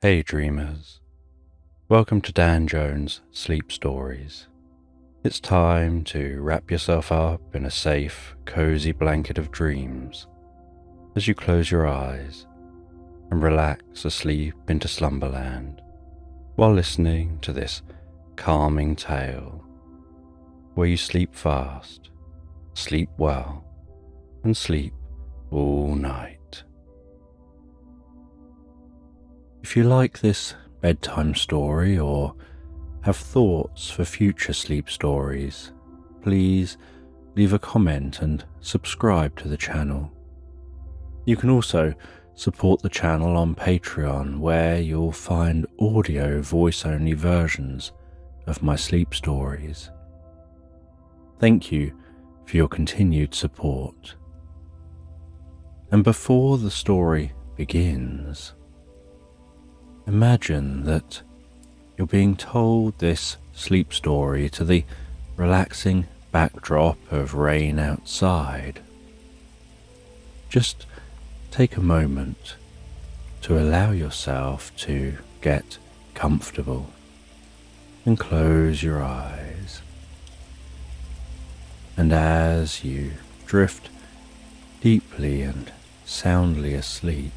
Hey dreamers, welcome to Dan Jones' Sleep Stories. It's time to wrap yourself up in a safe, cozy blanket of dreams as you close your eyes and relax asleep into Slumberland while listening to this calming tale where you sleep fast, sleep well, and sleep all night. If you like this bedtime story or have thoughts for future sleep stories, please leave a comment and subscribe to the channel. You can also support the channel on Patreon, where you'll find audio voice-only versions of my sleep stories. Thank you for your continued support. And before the story begins, imagine that you're being told this sleep story to the relaxing backdrop of rain outside. Just take a moment to allow yourself to get comfortable and close your eyes. And as you drift deeply and soundly asleep,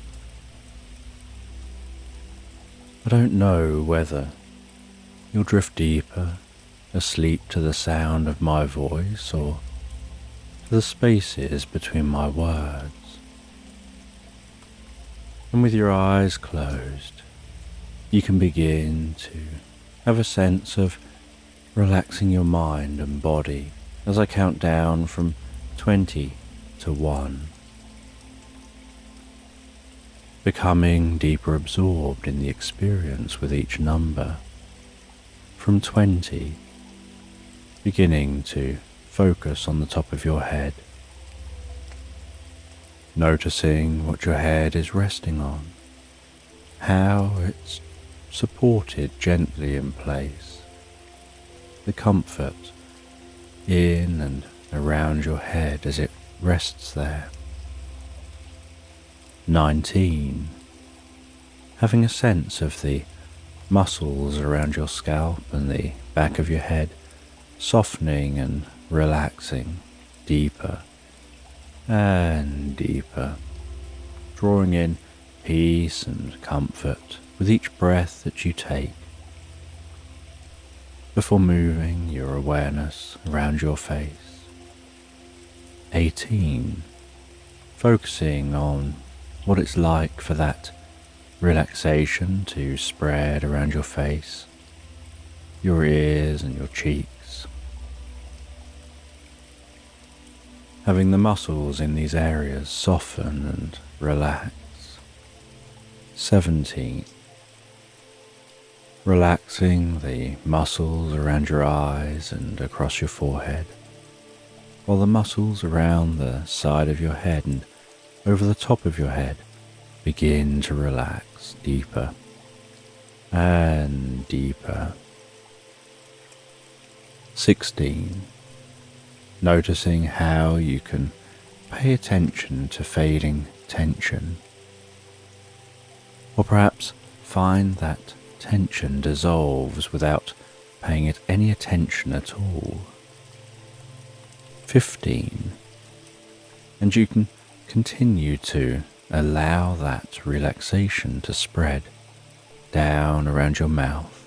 I don't know whether you'll drift deeper asleep to the sound of my voice or to the spaces between my words. And with your eyes closed, you can begin to have a sense of relaxing your mind and body as I count down from 20 to 1. Becoming deeper absorbed in the experience with each number. From 20, beginning to focus on the top of your head, noticing what your head is resting on, how it's supported gently in place, the comfort in and around your head as it rests there. 19. Having a sense of the muscles around your scalp and the back of your head softening and relaxing deeper and deeper, drawing in peace and comfort with each breath that you take, before moving your awareness around your face. 18. Focusing on what it's like for that relaxation to spread around your face, your ears and your cheeks. Having the muscles in these areas soften and relax. 17. Relaxing the muscles around your eyes and across your forehead, while the muscles around the side of your head and over the top of your head begin to relax deeper and deeper. 16. Noticing how you can pay attention to fading tension, or perhaps find that tension dissolves without paying it any attention at all. 15. And you can continue to allow that relaxation to spread down around your mouth,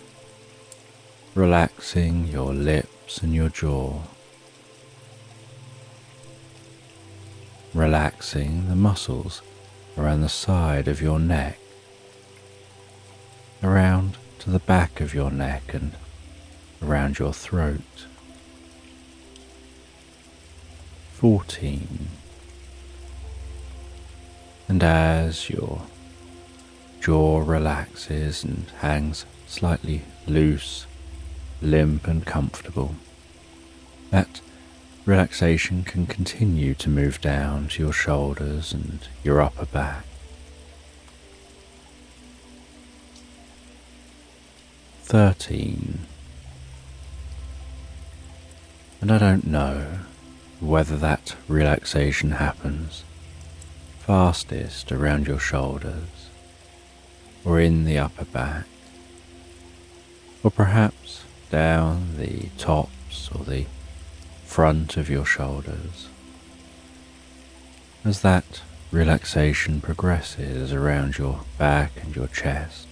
relaxing your lips and your jaw, relaxing the muscles around the side of your neck, around to the back of your neck and around your throat. 14. And as your jaw relaxes and hangs slightly loose, limp and comfortable, that relaxation can continue to move down to your shoulders and your upper back. 13. And I don't know whether that relaxation happens fastest around your shoulders, or in the upper back, or perhaps down the tops or the front of your shoulders. As that relaxation progresses around your back and your chest,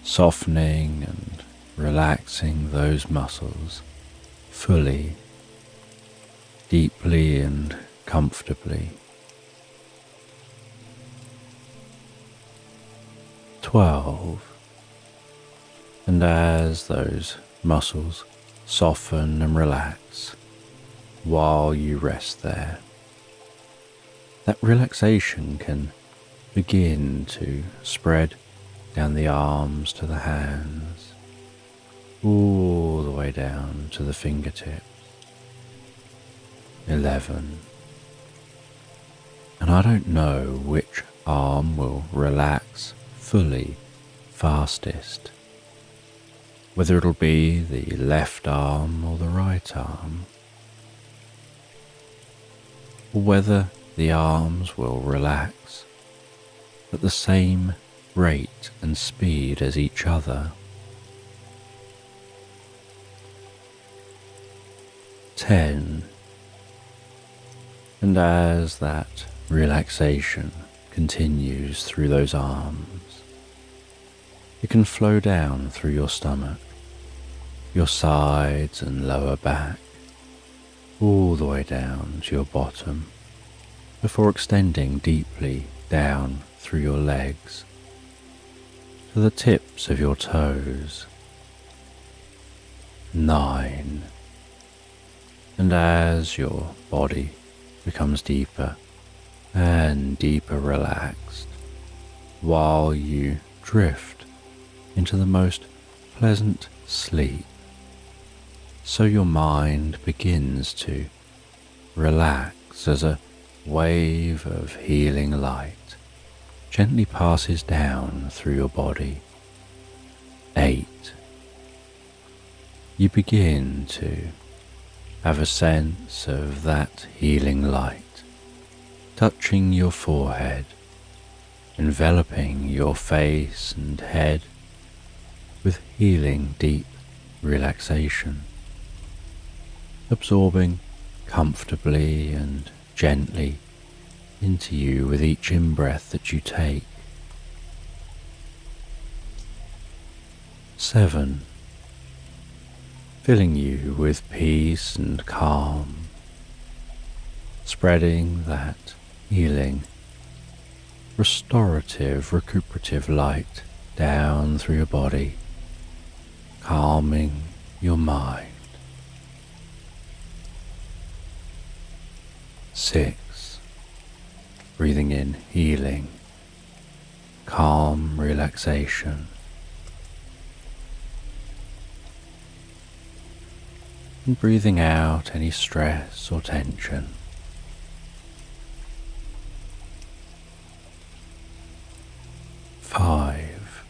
softening and relaxing those muscles fully, deeply and comfortably. 12. And as those muscles soften and relax while you rest there, that relaxation can begin to spread down the arms to the hands, all the way down to the fingertips. 11. And I don't know which arm will relax fully fastest, whether it'll be the left arm or the right arm, or whether the arms will relax at the same rate and speed as each other. 10. And as that relaxation continues through those arms, it can flow down through your stomach, your sides and lower back, all the way down to your bottom, before extending deeply down through your legs to the tips of your toes. 9. And as your body becomes deeper and deeper relaxed, while you drift into the most pleasant sleep, so your mind begins to relax as a wave of healing light gently passes down through your body. 8. You begin to have a sense of that healing light touching your forehead, enveloping your face and head with healing deep relaxation, absorbing comfortably and gently into you with each in-breath that you take. 7. Filling you with peace and calm, spreading that healing, restorative, recuperative light down through your body, calming your mind. 6. Breathing in healing, calm relaxation. And breathing out any stress or tension. 5.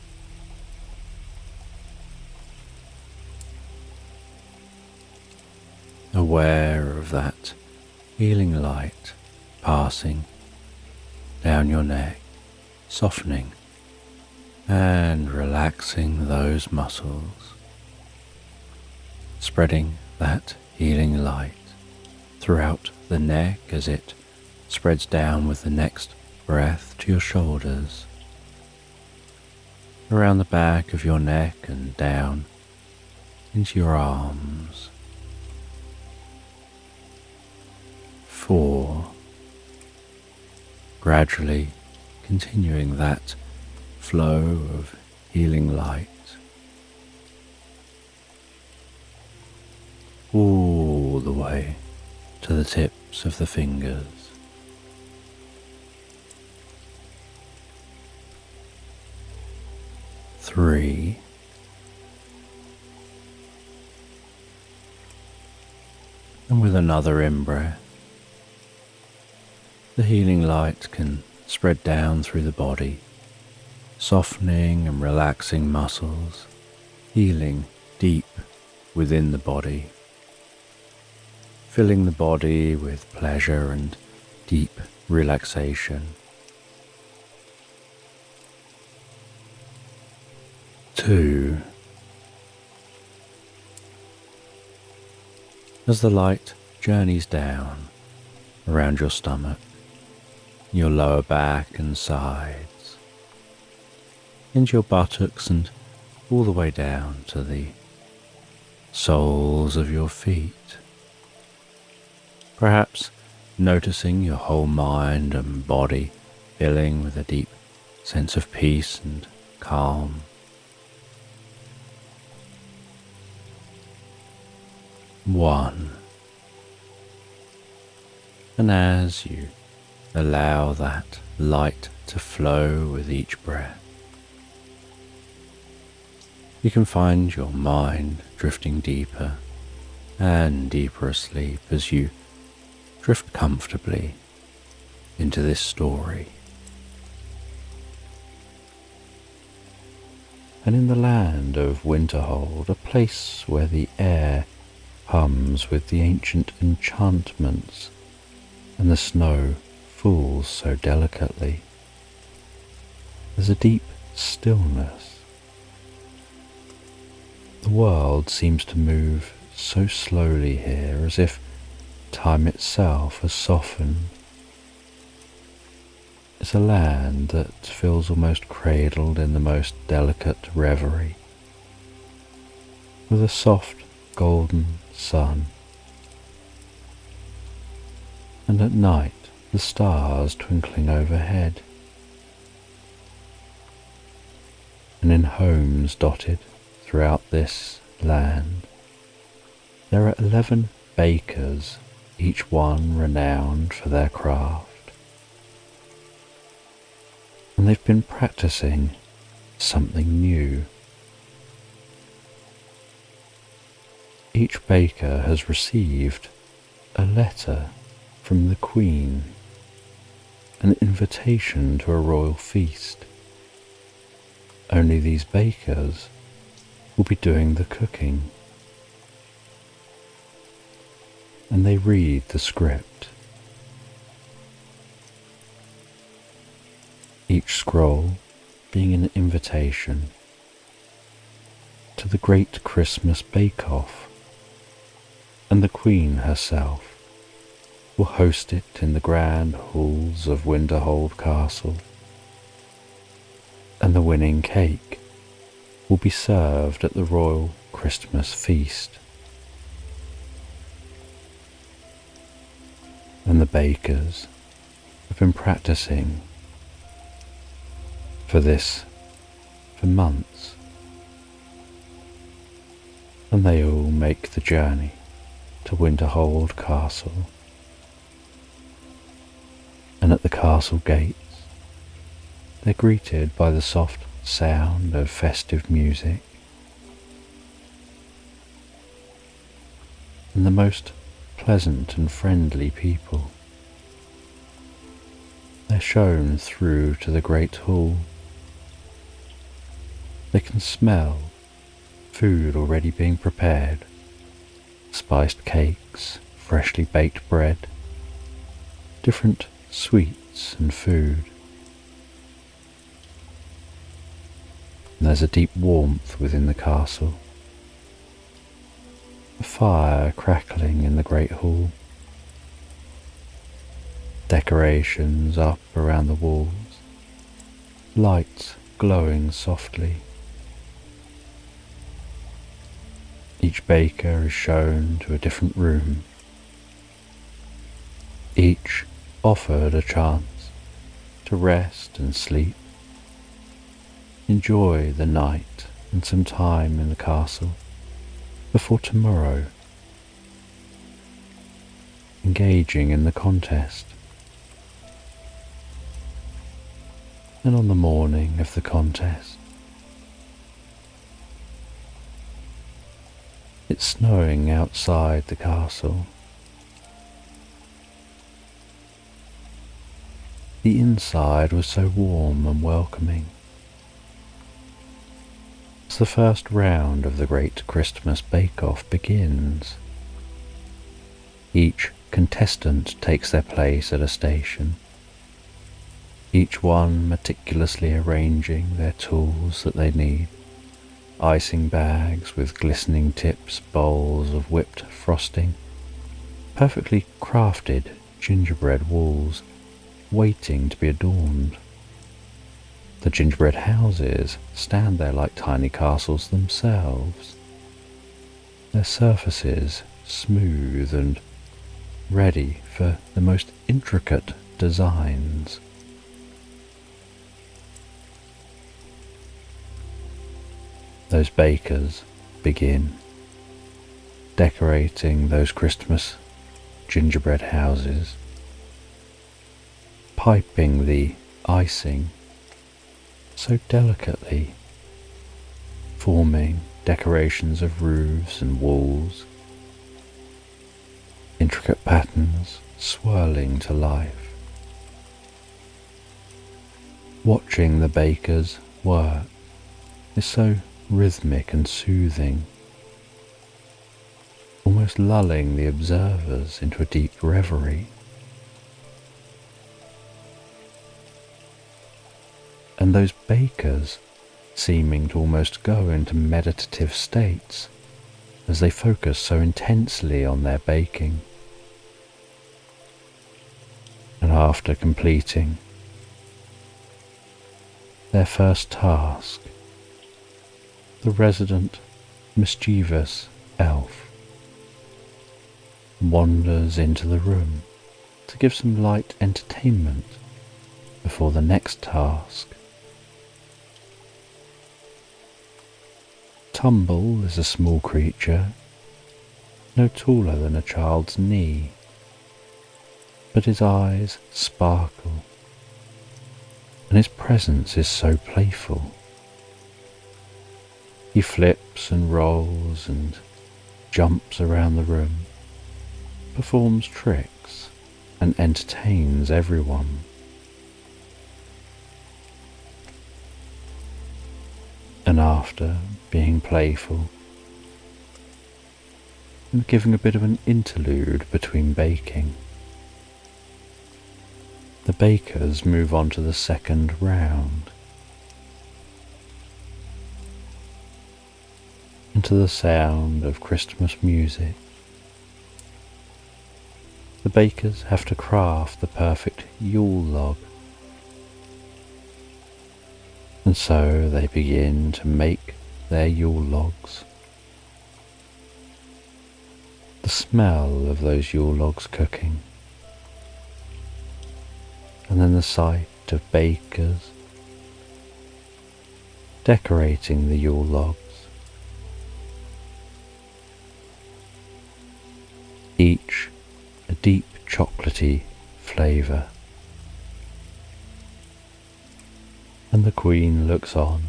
Aware of that healing light passing down your neck, softening and relaxing those muscles, spreading that healing light throughout the neck as it spreads down with the next breath to your shoulders, around the back of your neck and down into your arms. 4. Gradually continuing that flow of healing light all the way to the tips of the fingers. 3. And with another in-breath, the healing light can spread down through the body, softening and relaxing muscles, healing deep within the body, filling the body with pleasure and deep relaxation. 2. As the light journeys down around your stomach, your lower back and sides, into your buttocks and all the way down to the soles of your feet, perhaps noticing your whole mind and body filling with a deep sense of peace and calm. 1. And as you allow that light to flow with each breath, you can find your mind drifting deeper and deeper asleep as you drift comfortably into this story. And in the land of Winterhold, a place where the air hums with the ancient enchantments and the snow falls so delicately, there's a deep stillness. The world seems to move so slowly here, as if time itself has softened. It's a land that feels almost cradled in the most delicate reverie, with a soft golden sun, and at night the stars twinkling overhead. And in homes dotted throughout this land, there are 11 bakers, each one renowned for their craft. And they've been practicing something new. Each baker has received a letter from the Queen, an invitation to a royal feast. Only these bakers will be doing the cooking. And they read the script. Each scroll being an invitation to the great Christmas bake-off, and the Queen herself will host it in the grand halls of Winterhold Castle, and the winning cake will be served at the royal Christmas feast. And the bakers have been practicing for this for months, and they all make the journey to Winterhold Castle. And at the castle gates, they're greeted by the soft sound of festive music and the most pleasant and friendly people. They're shown through to the great hall. They can smell food already being prepared, spiced cakes, freshly baked bread, different sweets and food. And there's a deep warmth within the castle, a fire crackling in the great hall, decorations up around the walls, lights glowing softly. Each baker is shown to a different room, each offered a chance to rest and sleep, enjoy the night and some time in the castle before tomorrow, engaging in the contest. And on the morning of the contest, it's snowing outside the castle. The inside was so warm and welcoming. As the first round of the great Christmas bake-off begins, each contestant takes their place at a station, each one meticulously arranging their tools that they need icing bags with glistening tips, bowls of whipped frosting, perfectly crafted gingerbread walls waiting to be adorned. The gingerbread houses stand there like tiny castles themselves, their surfaces smooth and ready for the most intricate designs. Those bakers begin decorating those Christmas gingerbread houses, piping the icing so delicately, forming decorations of roofs and walls, intricate patterns swirling to life. Watching the bakers work is so rhythmic and soothing, almost lulling the observers into a deep reverie. And those bakers seeming to almost go into meditative states as they focus so intensely on their baking. And after completing their first task, the resident mischievous elf wanders into the room to give some light entertainment before the next task. Tumble is a small creature, no taller than a child's knee, but his eyes sparkle, and his presence is so playful. He flips and rolls and jumps around the room, performs tricks, and entertains everyone. And after being playful and giving a bit of an interlude between baking, the bakers move on to the second round, and to the sound of Christmas music. The bakers have to craft the perfect yule log, and so they begin to make their yule logs. The smell of those yule logs cooking, and then the sight of bakers decorating the yule logs, each a deep chocolatey flavour. And the Queen looks on,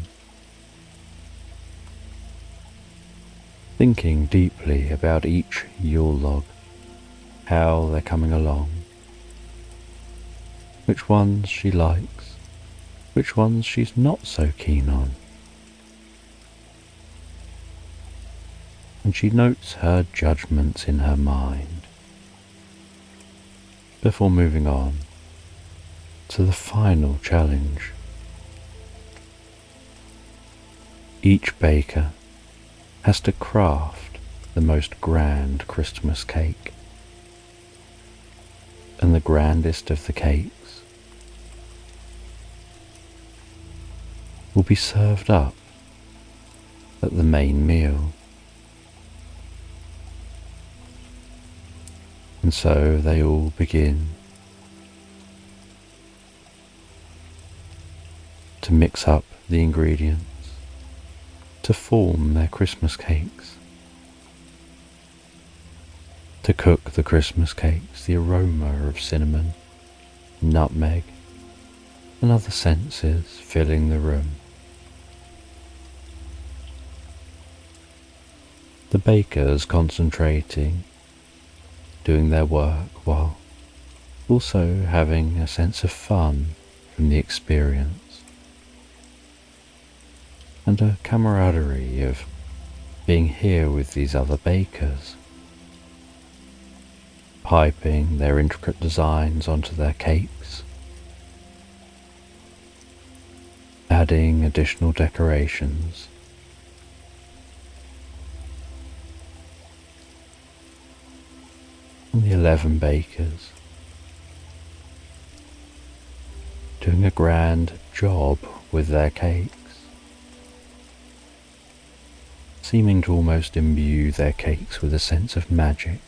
thinking deeply about each yule log, how they're coming along, which ones she likes, which ones she's not so keen on. And she notes her judgments in her mind before moving on to the final challenge. Each baker has to craft the most grand Christmas cake, and the grandest of the cakes will be served up at the main meal. And so they all begin to mix up the ingredients to form their Christmas cakes. To cook the Christmas cakes, the aroma of cinnamon, nutmeg, and other senses filling the room. The bakers concentrating, doing their work while also having a sense of fun from the experience, and a camaraderie of being here with these other bakers, piping their intricate designs onto their cakes, adding additional decorations and the 11 bakers, doing a grand job with their cakes, seeming to almost imbue their cakes with a sense of magic,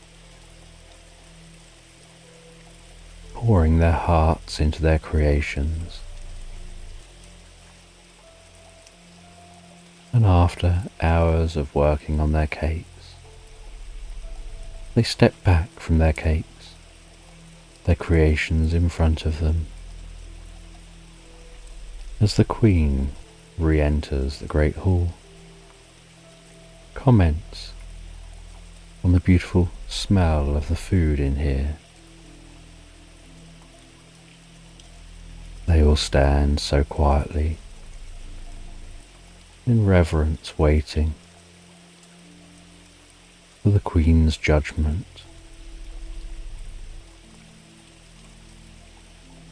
pouring their hearts into their creations. And after hours of working on their cakes, they step back from their cakes, their creations in front of them, as the Queen re-enters the Great Hall, comments on the beautiful smell of the food in here. They all stand so quietly, in reverence, waiting for the Queen's judgment.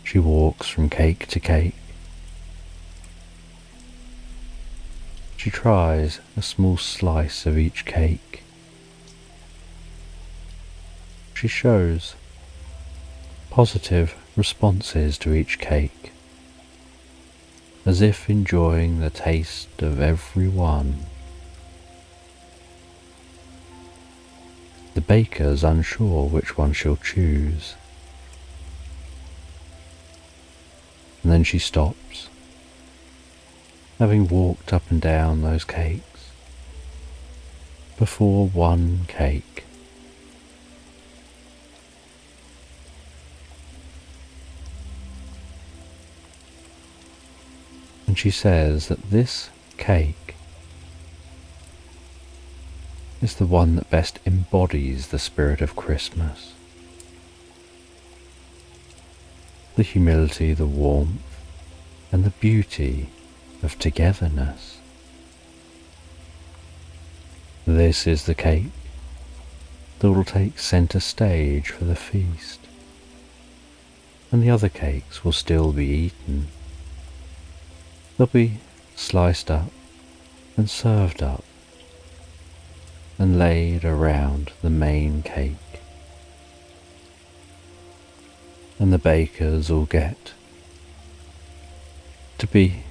She walks from cake to cake. She tries a small slice of each cake. She shows positive responses to each cake, as if enjoying the taste of every one. The baker's unsure which one she'll choose, and then she stops, having walked up and down those cakes, before one cake. And she says that this cake is the one that best embodies the spirit of Christmas. The humility, the warmth, and the beauty of togetherness. This is the cake that will take centre stage for the feast, and the other cakes will still be eaten. They'll be sliced up and served up and laid around the main cake, and the bakers all get to be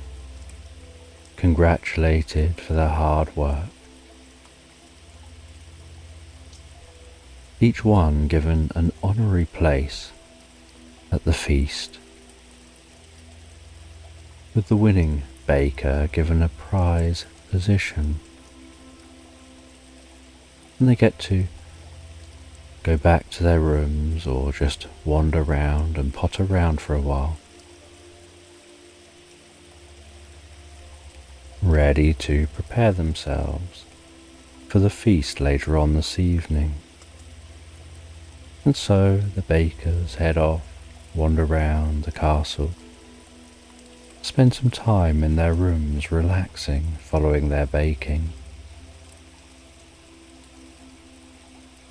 congratulated for their hard work, each one given an honorary place at the feast, with the winning baker given a prize position. And they get to go back to their rooms or just wander around and potter around for a while, ready to prepare themselves for the feast later on this evening. And so the bakers head off, wander around the castle, spend some time in their rooms relaxing following their baking,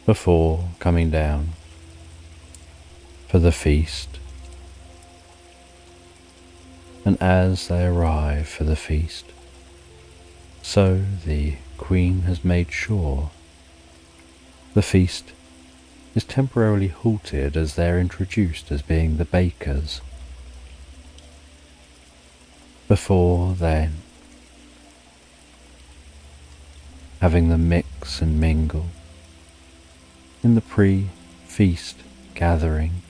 before coming down for the feast. And as they arrive for the feast, so the Queen has made sure the feast is temporarily halted as they're introduced as being the bakers. Before then, having them mix and mingle in the pre-feast gathering,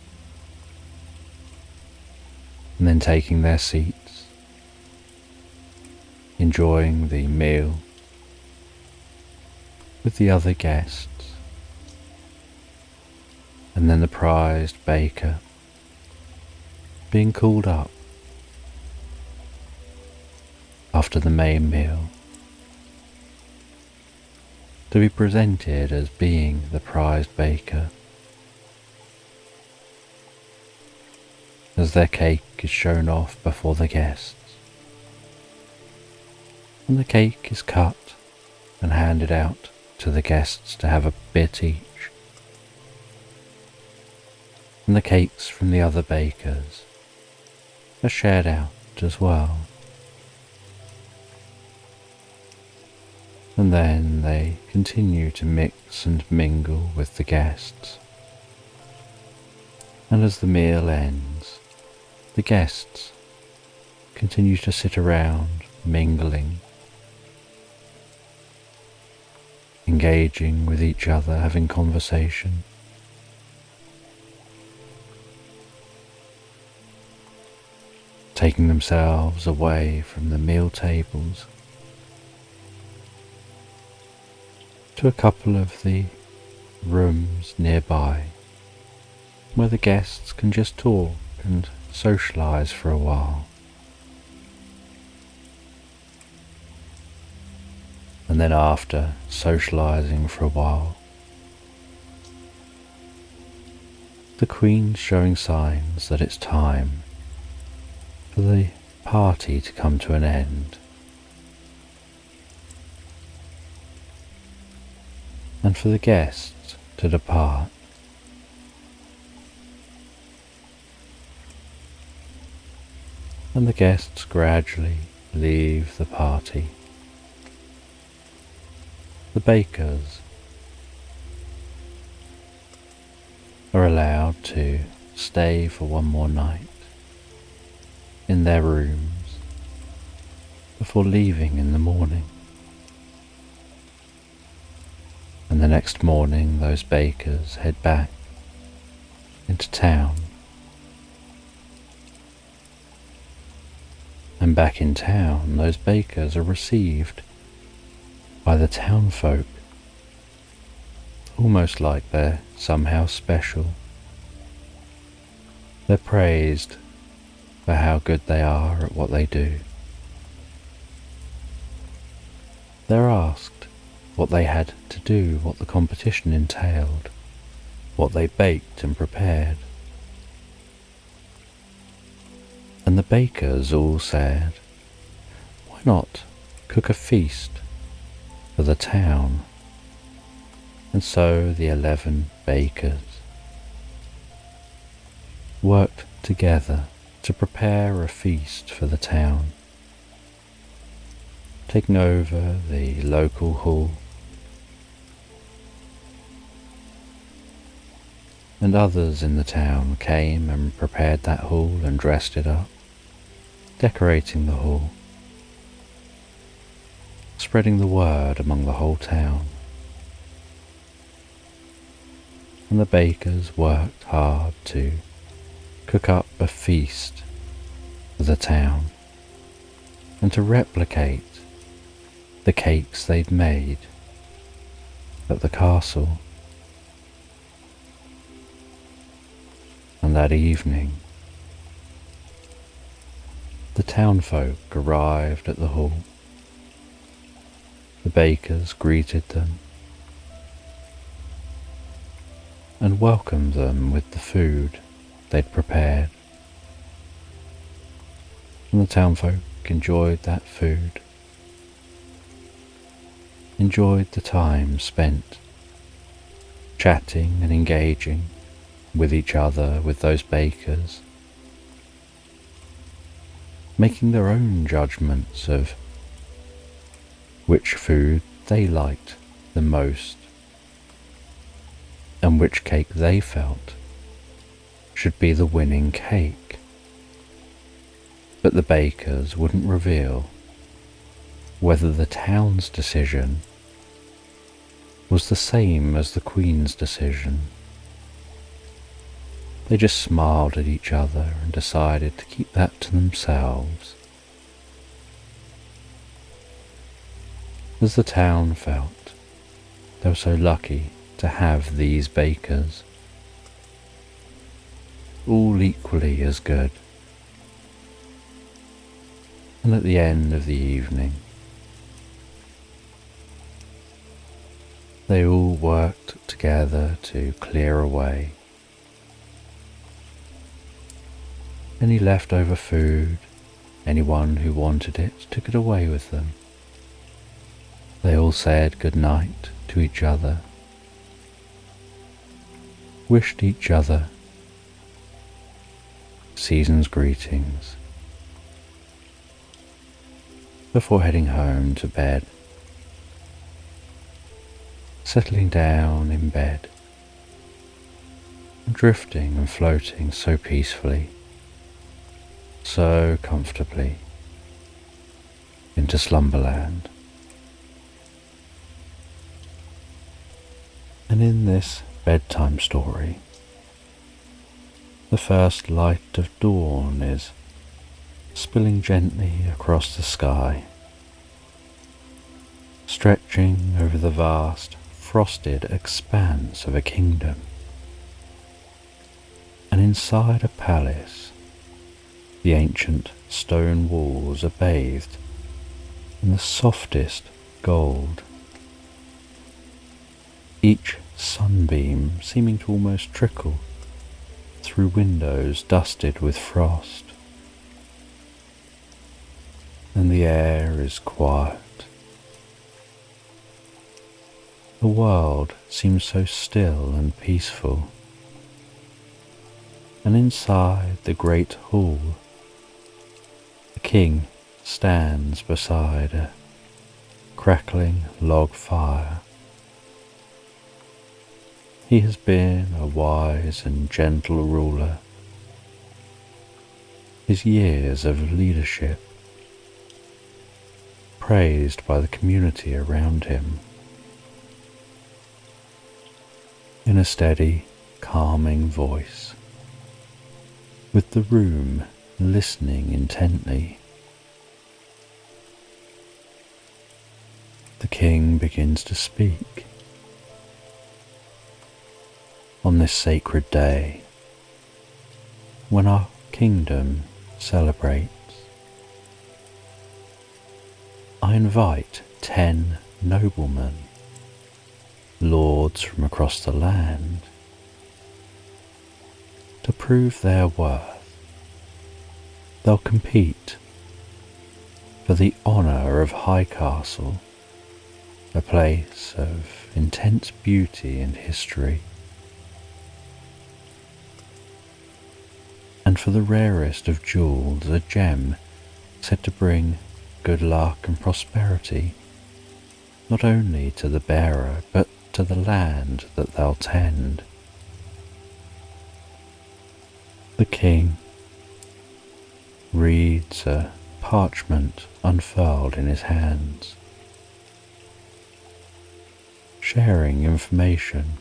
and then taking their seats, enjoying the meal with the other guests, and then the prized baker being called up after the main meal to be presented as being the prized baker, as their cake is shown off before the guests, and the cake is cut and handed out to the guests to have a bit each, and the cakes from the other bakers are shared out as well. And then they continue to mix and mingle with the guests And as the meal ends, the guests continue to sit around, mingling, engaging with each other, having conversation. Taking themselves away from the meal tables to a couple of the rooms nearby where the guests can just talk and socialise for a while. And then after socialising for a while, the Queen's showing signs that it's time for the party to come to an end. And for the guests to depart. And the guests gradually leave the party. The bakers are allowed to stay for one more night in their rooms before leaving in the morning. And the next morning those bakers head back into town. And back in town, those bakers are received by the town folk, almost like they're somehow special. They're praised for how good they are at what they do. They're asked what they had to do, what the competition entailed, what they baked and prepared. And the bakers all said, why not cook a feast for the town? And so the 11 bakers worked together to prepare a feast for the town, taking over the local hall. And others in the town came and prepared that hall and dressed it up, decorating the hall, spreading the word among the whole town. And the bakers worked hard to cook up a feast for the town and to replicate the cakes they'd made at the castle. And that evening, the townfolk arrived at the hall. The bakers greeted them and welcomed them with the food they'd prepared. And the townfolk enjoyed that food, enjoyed the time spent chatting and engaging with each other, with those bakers, making their own judgments of which food they liked the most and which cake they felt should be the winning cake. But the bakers wouldn't reveal whether the town's decision was the same as the Queen's decision. They just smiled at each other and decided to keep that to themselves. As the town felt they were so lucky to have these bakers, all equally as good. And at the end of the evening, they all worked together to clear away any leftover food. Anyone who wanted it took it away with them. They all said good night to each other, wished each other season's greetings before heading home to bed. Settling down in bed drifting and floating so peacefully, so comfortably into Slumberland. And in this bedtime story, the first light of dawn is spilling gently across the sky, stretching over the vast, frosted expanse of a kingdom. And inside a palace, the ancient stone walls are bathed in the softest gold, each sunbeam seeming to almost trickle through windows dusted with frost. And the air is quiet. The world seems so still and peaceful. And inside the great hall, the king stands beside a crackling log fire. He has been a wise and gentle ruler. His years of leadership, praised by the community around him. In a steady, calming voice, with the room listening intently, the king begins to speak. On this sacred day, when our kingdom celebrates, I invite 10 noblemen, lords from across the land, to prove their worth. They'll compete for the honour of High Castle, a place of intense beauty and history, and for the rarest of jewels, a gem said to bring good luck and prosperity, not only to the bearer, but to the land that they'll tend. The king reads a parchment unfurled in his hands, sharing information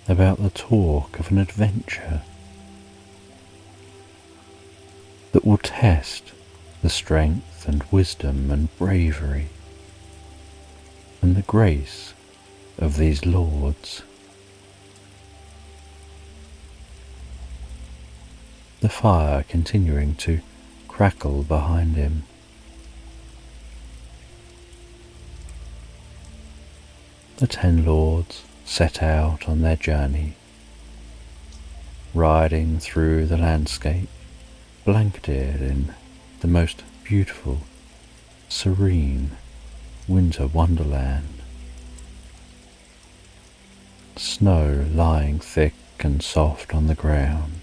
about the talk of an adventure that will test the strength and wisdom and bravery and the grace of these lords. The fire continuing to crackle behind him. The 10 lords set out on their journey, riding through the landscape, blanketed in the most beautiful, serene winter wonderland. Snow lying thick and soft on the ground,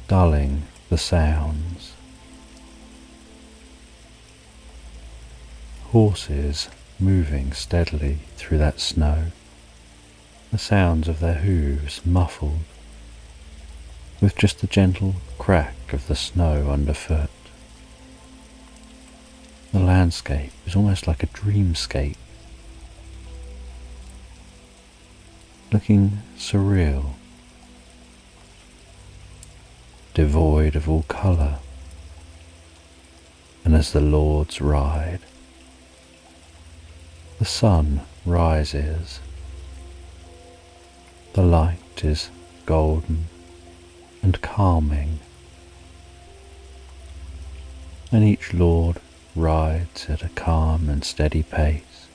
dulling the sounds. Horses moving steadily through that snow, the sounds of their hooves muffled with just the gentle crack of the snow underfoot. The landscape is almost like a dreamscape, looking surreal, devoid of all colour. And as the lords ride, the sun rises. The light is golden and calming, and each lord rides at a calm and steady pace,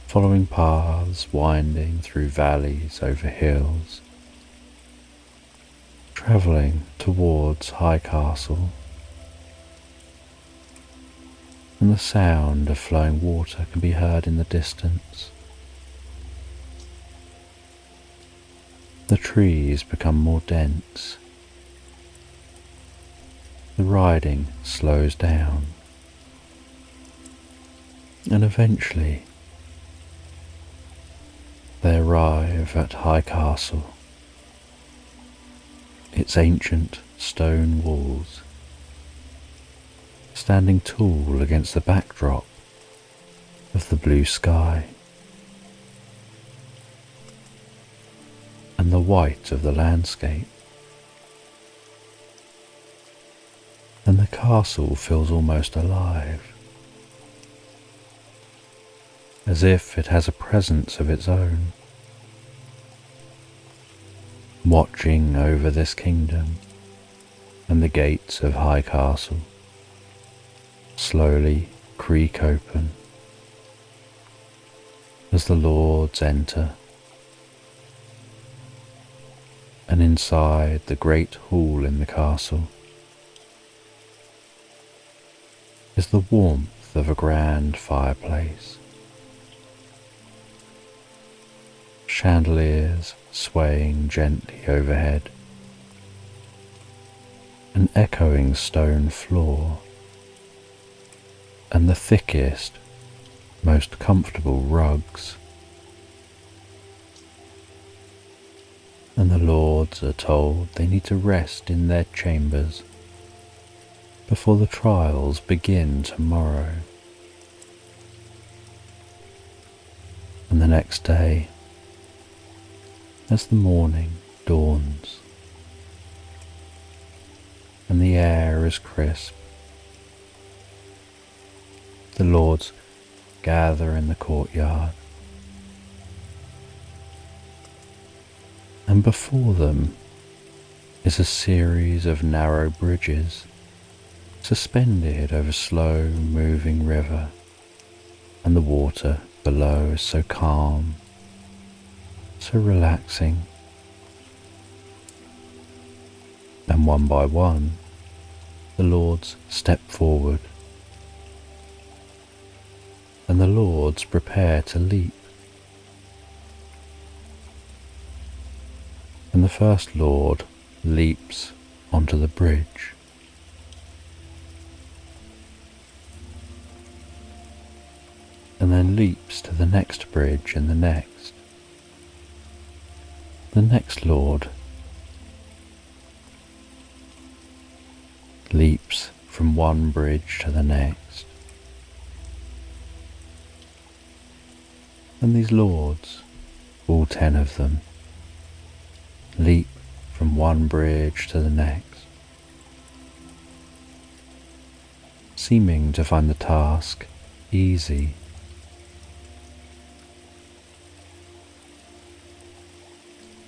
following paths winding through valleys over hills, travelling towards High Castle, and the sound of flowing water can be heard in the distance. The trees become more dense. The riding slows down, and eventually They arrive at High Castle. Its ancient stone walls standing tall against the backdrop of the blue sky and the white of the landscape. And the castle feels almost alive, as if it has a presence of its own, watching over this kingdom. And the gates of High Castle slowly creak open as the lords enter, and inside the great hall in the castle is the warmth of a grand fireplace, chandeliers swaying gently overhead, an echoing stone floor, and the thickest, most comfortable rugs. And the lords are told they need to rest in their chambers before the trials begin tomorrow. And the next day, as the morning dawns and the air is crisp, the lords gather in the courtyard, and before them is a series of narrow bridges suspended over slow-moving river, and the water below is so calm, so relaxing. And one by one, the lords step forward, and the lords prepare to leap. And the first lord leaps onto the bridge. And then leaps to the next bridge and the next. The next lord leaps from one bridge to the next. And these lords, all 10 of them, leap from one bridge to the next, seeming to find the task easy.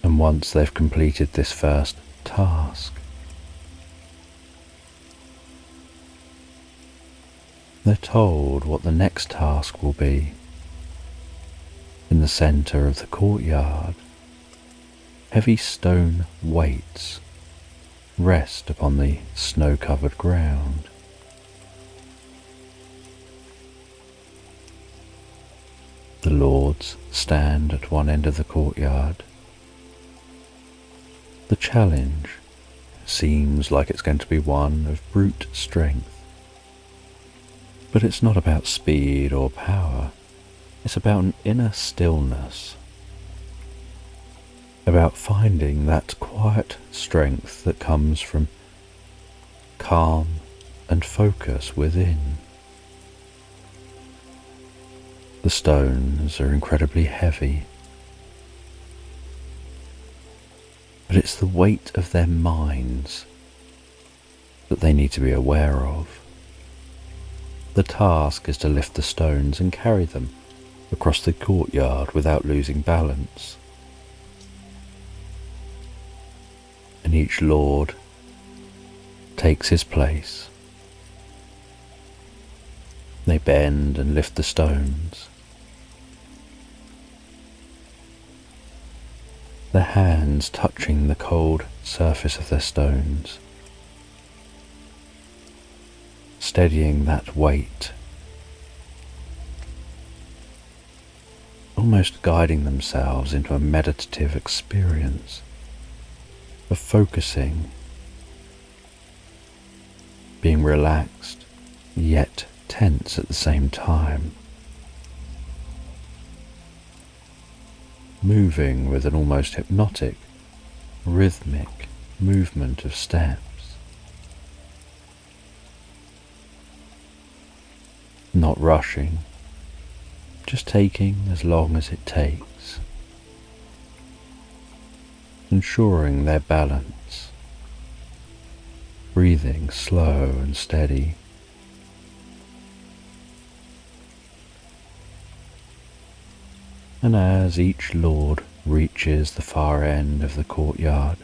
And once they've completed this first task, they're told what the next task will be. In the centre of the courtyard, heavy stone weights rest upon the snow-covered ground. The lords stand at one end of the courtyard. The challenge seems like it's going to be one of brute strength. But it's not about speed or power. It's about an inner stillness, about finding that quiet strength that comes from calm and focus within. The stones are incredibly heavy, but it's the weight of their minds that they need to be aware of. The task is to lift the stones and carry them across the courtyard without losing balance. And each lord takes his place. They bend and lift the stones. Their hands touching the cold surface of their stones, steadying that weight, almost guiding themselves into a meditative experience of focusing, being relaxed yet tense at the same time. moving with an almost hypnotic, rhythmic movement of steps. Not rushing, just taking as long as it takes, ensuring their balance, breathing slow and steady. And as each lord reaches the far end of the courtyard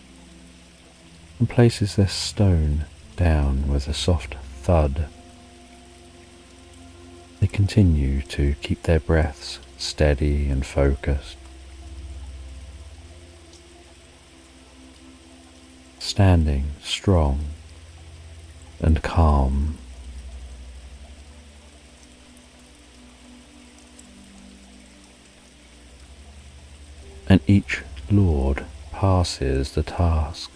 and places their stone down with a soft thud, they continue to keep their breaths steady and focused, standing strong and calm. And each lord passes the task.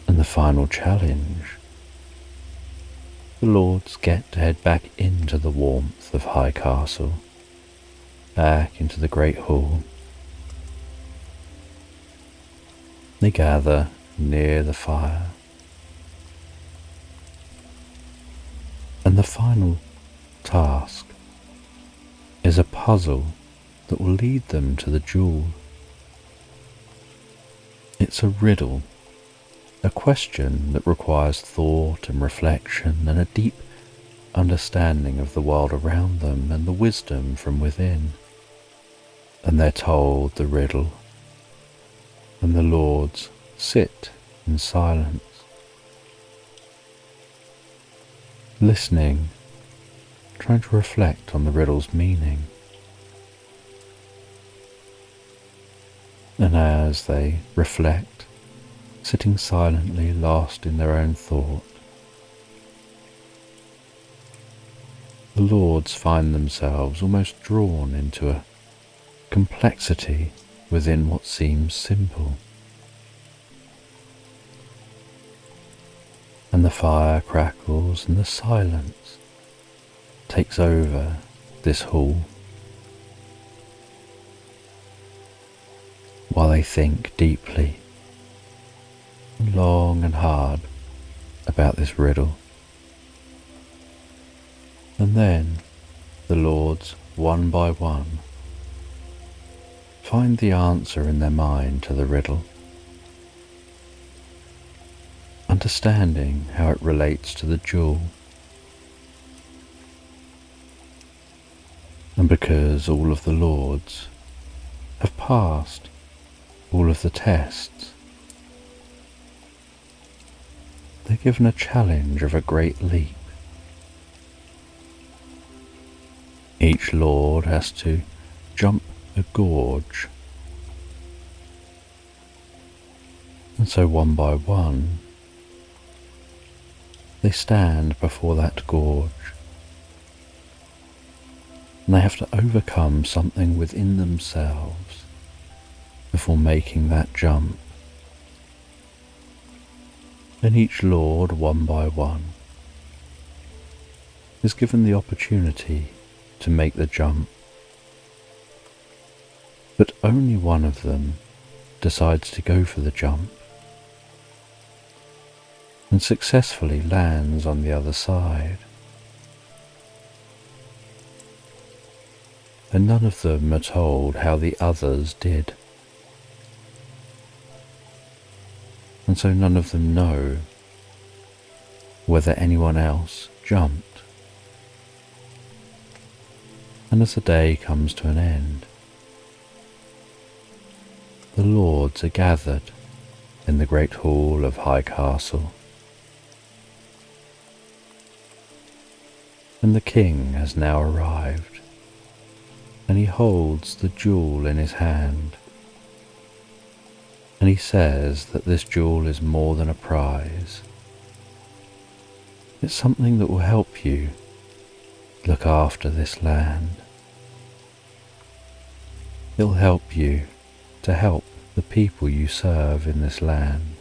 And the final challenge, the lords get to head back into the warmth of High Castle, back into the Great Hall. They gather near the fire, and the final task is a puzzle that will lead them to the jewel. It's a riddle, a question that requires thought and reflection and a deep understanding of the world around them and the wisdom from within. And they're told the riddle, and the lords sit in silence, listening, trying to reflect on the riddle's meaning. And as they reflect, sitting silently lost in their own thought, the lords find themselves almost drawn into a complexity within what seems simple. And the fire crackles and the silence takes over this hall, while they think deeply, long and hard about this riddle. And then the lords, one by one, find the answer in their mind to the riddle, understanding how it relates to the jewel. And because all of the lords have passed all of the tests, they're given a challenge of a great leap. Each lord has to jump a gorge, and so one by one they stand before that gorge, and they have to overcome something within themselves before making that jump. And each lord, one by one, is given the opportunity to make the jump, but only one of them decides to go for the jump and successfully lands on the other side. And none of them are told how the others did. And so none of them know whether anyone else jumped. And as the day comes to an end, the lords are gathered in the great hall of High Castle, and the king has now arrived, and he holds the jewel in his hand. And he says that this jewel is more than a prize. It's something that will help you look after this land. It'll help you to help the people you serve in this land.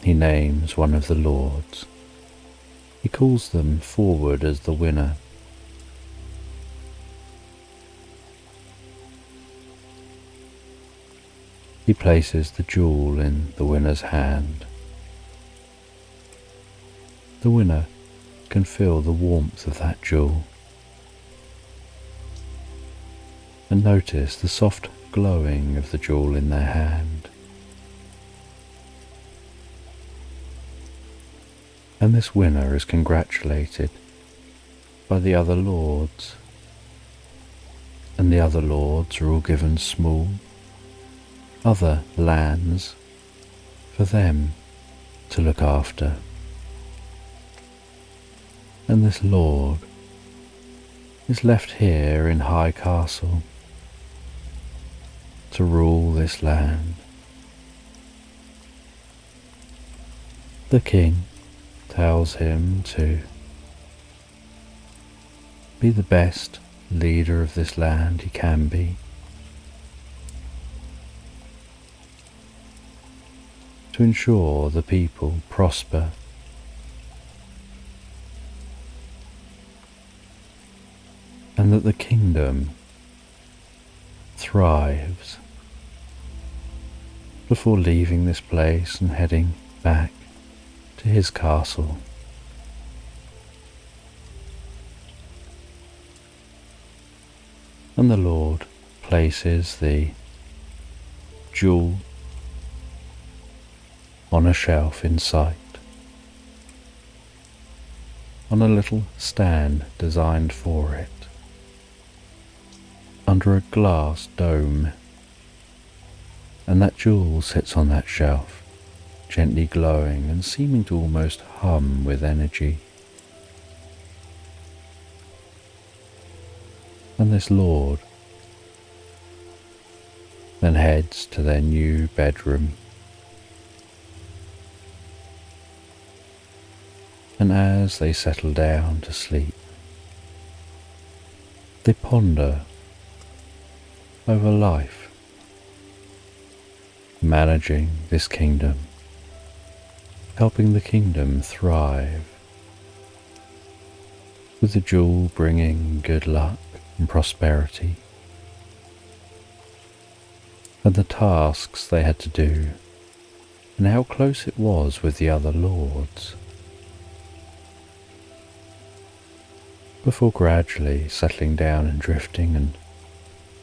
He names one of the lords He calls them forward as the winner. He places the jewel in the winner's hand. The winner can feel the warmth of that jewel and notice the soft glowing of the jewel in their hand. And this winner is congratulated by the other lords, and the other lords are all given small other lands for them to look after. And this lord is left here in High Castle to rule this land. The king tells him to be the best leader of this land he can be, to ensure the people prosper, and that the kingdom thrives, before leaving this place and heading back to his castle. And the Lord places the jewel on a shelf in sight, on a little stand designed for it, under a glass dome, and that jewel sits on that shelf, gently glowing and seeming to almost hum with energy. And this lord then heads to their new bedroom, and as they settle down to sleep, they ponder over life, managing this kingdom, helping the kingdom thrive, with the jewel bringing good luck and prosperity, and the tasks they had to do, and how close it was with the other lords, before gradually settling down and drifting and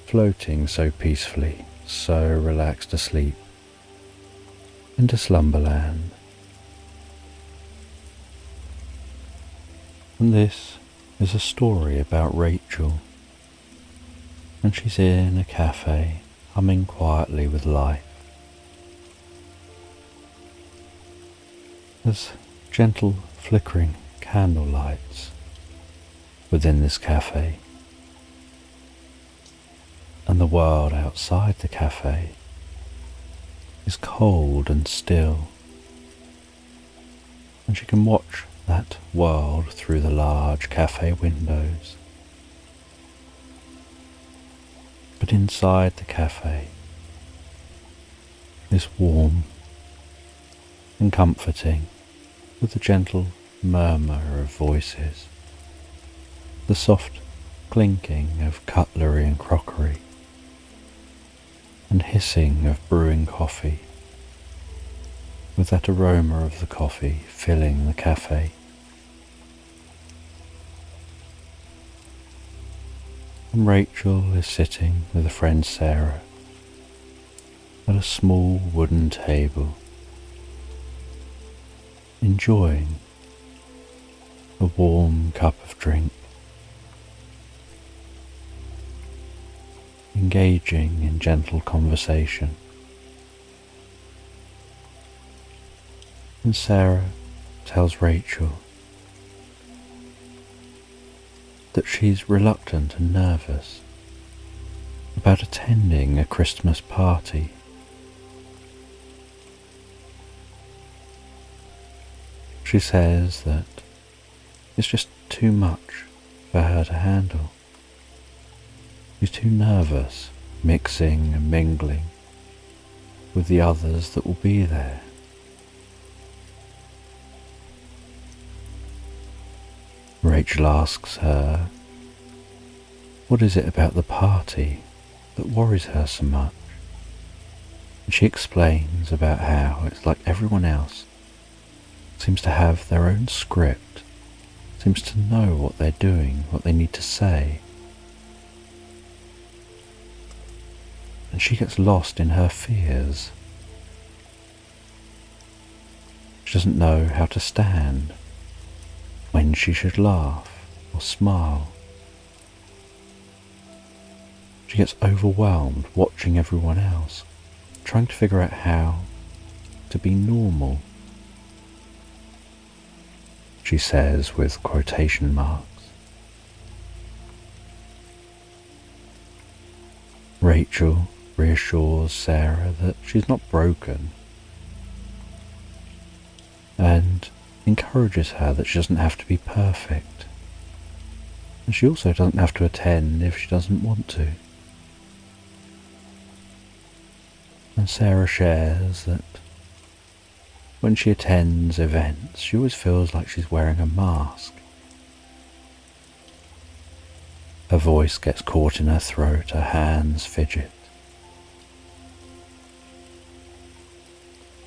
floating so peacefully, so relaxed asleep, into Slumberland. And this is a story about Rachel, and she's in a cafe, humming quietly with life. There's gentle flickering candle lights within this cafe, and the world outside the cafe is cold and still, and she can watch that world through the large cafe windows. But inside the cafe is warm and comforting, with the gentle murmur of voices, the soft clinking of cutlery and crockery, and hissing of brewing coffee, with that aroma of the coffee filling the cafe. And Rachel is sitting with a friend Sarah at a small wooden table, enjoying a warm cup of drink, engaging in gentle conversation. And Sarah tells Rachel that she's reluctant and nervous about attending a Christmas party. She says that it's just too much for her to handle. She's too nervous mixing and mingling with the others that will be there. Rachel asks her, what is it about the party that worries her so much? And she explains about how it's like everyone else seems to have their own script, seems to know what they're doing, what they need to say. And she gets lost in her fears. She doesn't know how to stand, when she should laugh or smile. She gets overwhelmed watching everyone else, trying to figure out how to be normal. She says with quotation marks. Rachel reassures Sarah that she's not broken and encourages her that she doesn't have to be perfect. And she also doesn't have to attend if she doesn't want to. And Sarah shares that when she attends events, she always feels like she's wearing a mask. Her voice gets caught in her throat, her hands fidget.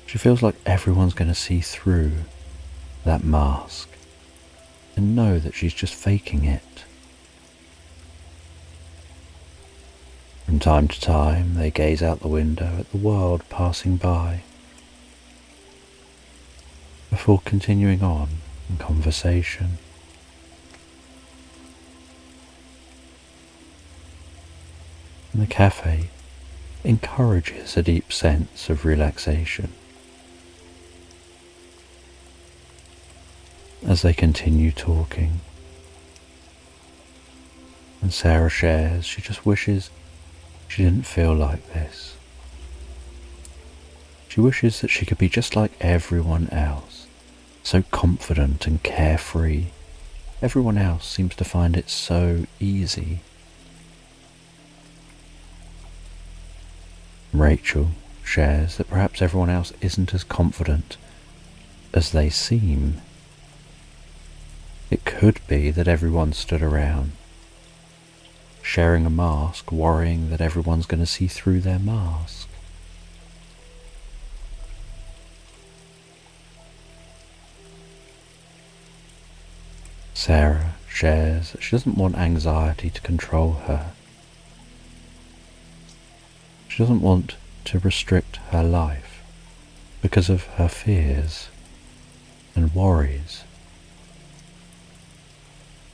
She feels like everyone's going to see through that mask and know that she's just faking it. From time to time, they gaze out the window at the world passing by, before continuing on in conversation. And the cafe encourages a deep sense of relaxation. As they continue talking, and Sarah shares she just wishes she didn't feel like this. She wishes that she could be just like everyone else, so confident and carefree. Everyone else seems to find it so easy. Rachel shares that perhaps everyone else isn't as confident as they seem. It could be that everyone stood around, sharing a mask, worrying that everyone's going to see through their mask. Sarah shares that she doesn't want anxiety to control her. She doesn't want to restrict her life because of her fears and worries.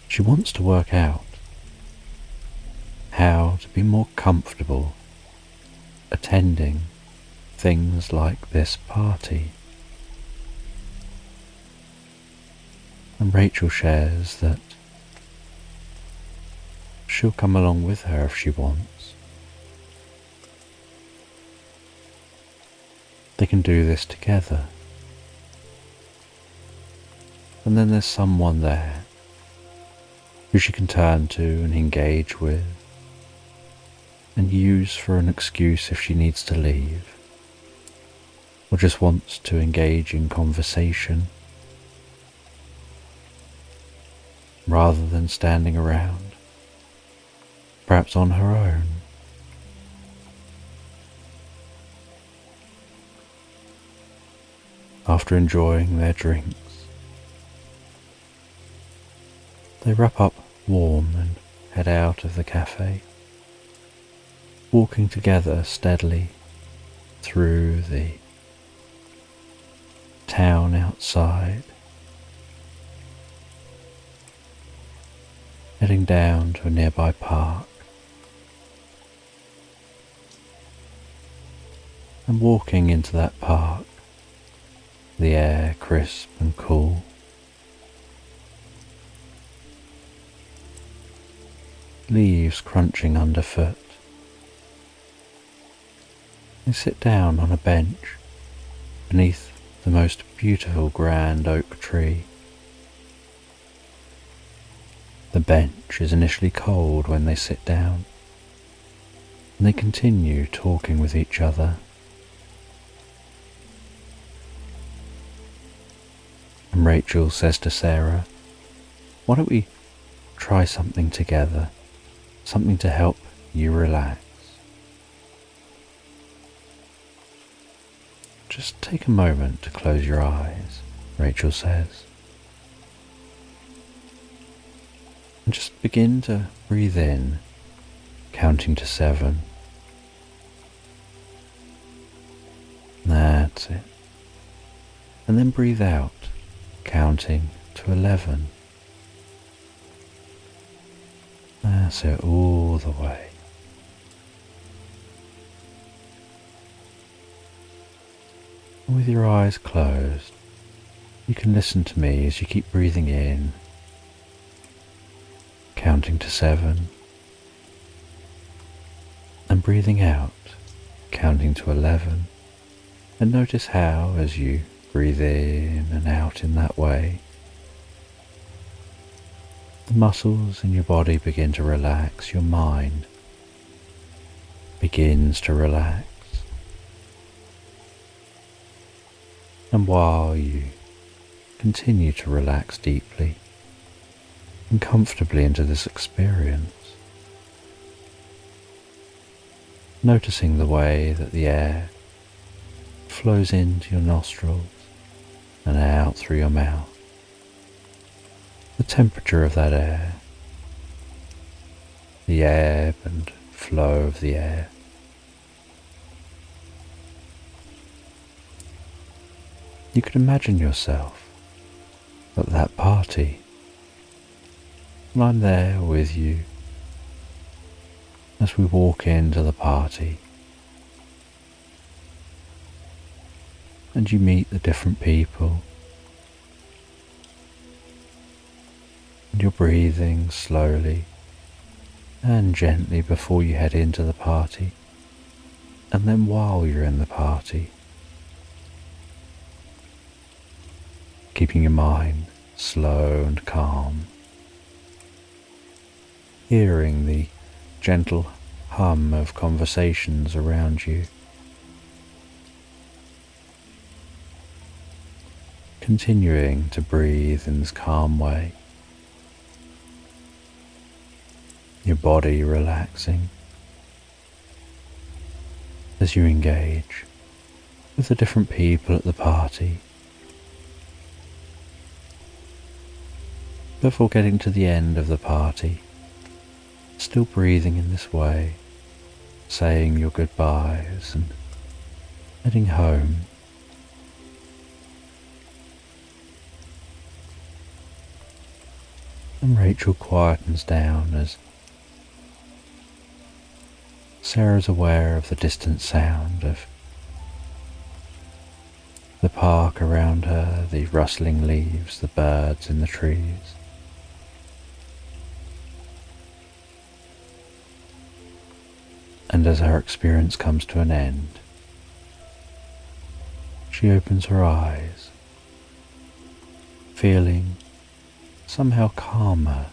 She wants to work out how to be more comfortable attending things like this party. And Rachel shares that she'll come along with her if she wants. They can do this together. And then there's someone there who she can turn to and engage with and use for an excuse if she needs to leave or just wants to engage in conversation rather than standing around, perhaps on her own. After enjoying their drinks, they wrap up warm and head out of the cafe, walking together steadily through the town outside, heading down to a nearby park, and walking into that park, the air crisp and cool. Leaves crunching underfoot. They sit down on a bench beneath the most beautiful grand oak tree. The bench is initially cold when they sit down, and they continue talking with each other. And Rachel says to Sarah, why don't we try something together? Something to help you relax. Just take a moment to close your eyes, Rachel says. And just begin to breathe in, counting to 7. That's it. And then breathe out, counting to 11. That's it, all the way. And with your eyes closed, you can listen to me as you keep breathing in, counting to 7, and breathing out, counting to 11. And notice how, as you breathe in and out in that way, the muscles in your body begin to relax, your mind begins to relax. And while you continue to relax deeply and comfortably into this experience, noticing the way that the air flows into your nostrils and out through your mouth, the temperature of that air, the ebb and flow of the air. You can imagine yourself at that party, and I'm there with you as we walk into the party, and you meet the different people, and you're breathing slowly and gently before you head into the party, and then while you're in the party, keeping your mind slow and calm, hearing the gentle hum of conversations around you, continuing to breathe in this calm way, your body relaxing as you engage with the different people at the party. Before getting to the end of the party, still breathing in this way, saying your goodbyes and heading home. And Rachel quietens down as Sarah's aware of the distant sound of the park around her, the rustling leaves, the birds in the trees. And as her experience comes to an end, she opens her eyes, feeling somehow calmer,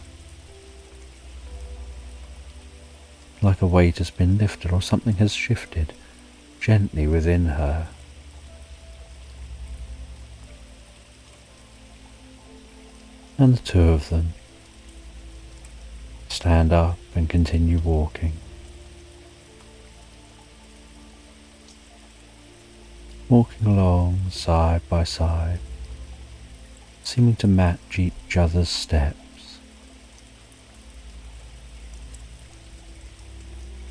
like a weight has been lifted or something has shifted gently within her. And the two of them stand up and continue walking. Walking along side by side, seeming to match each other's steps.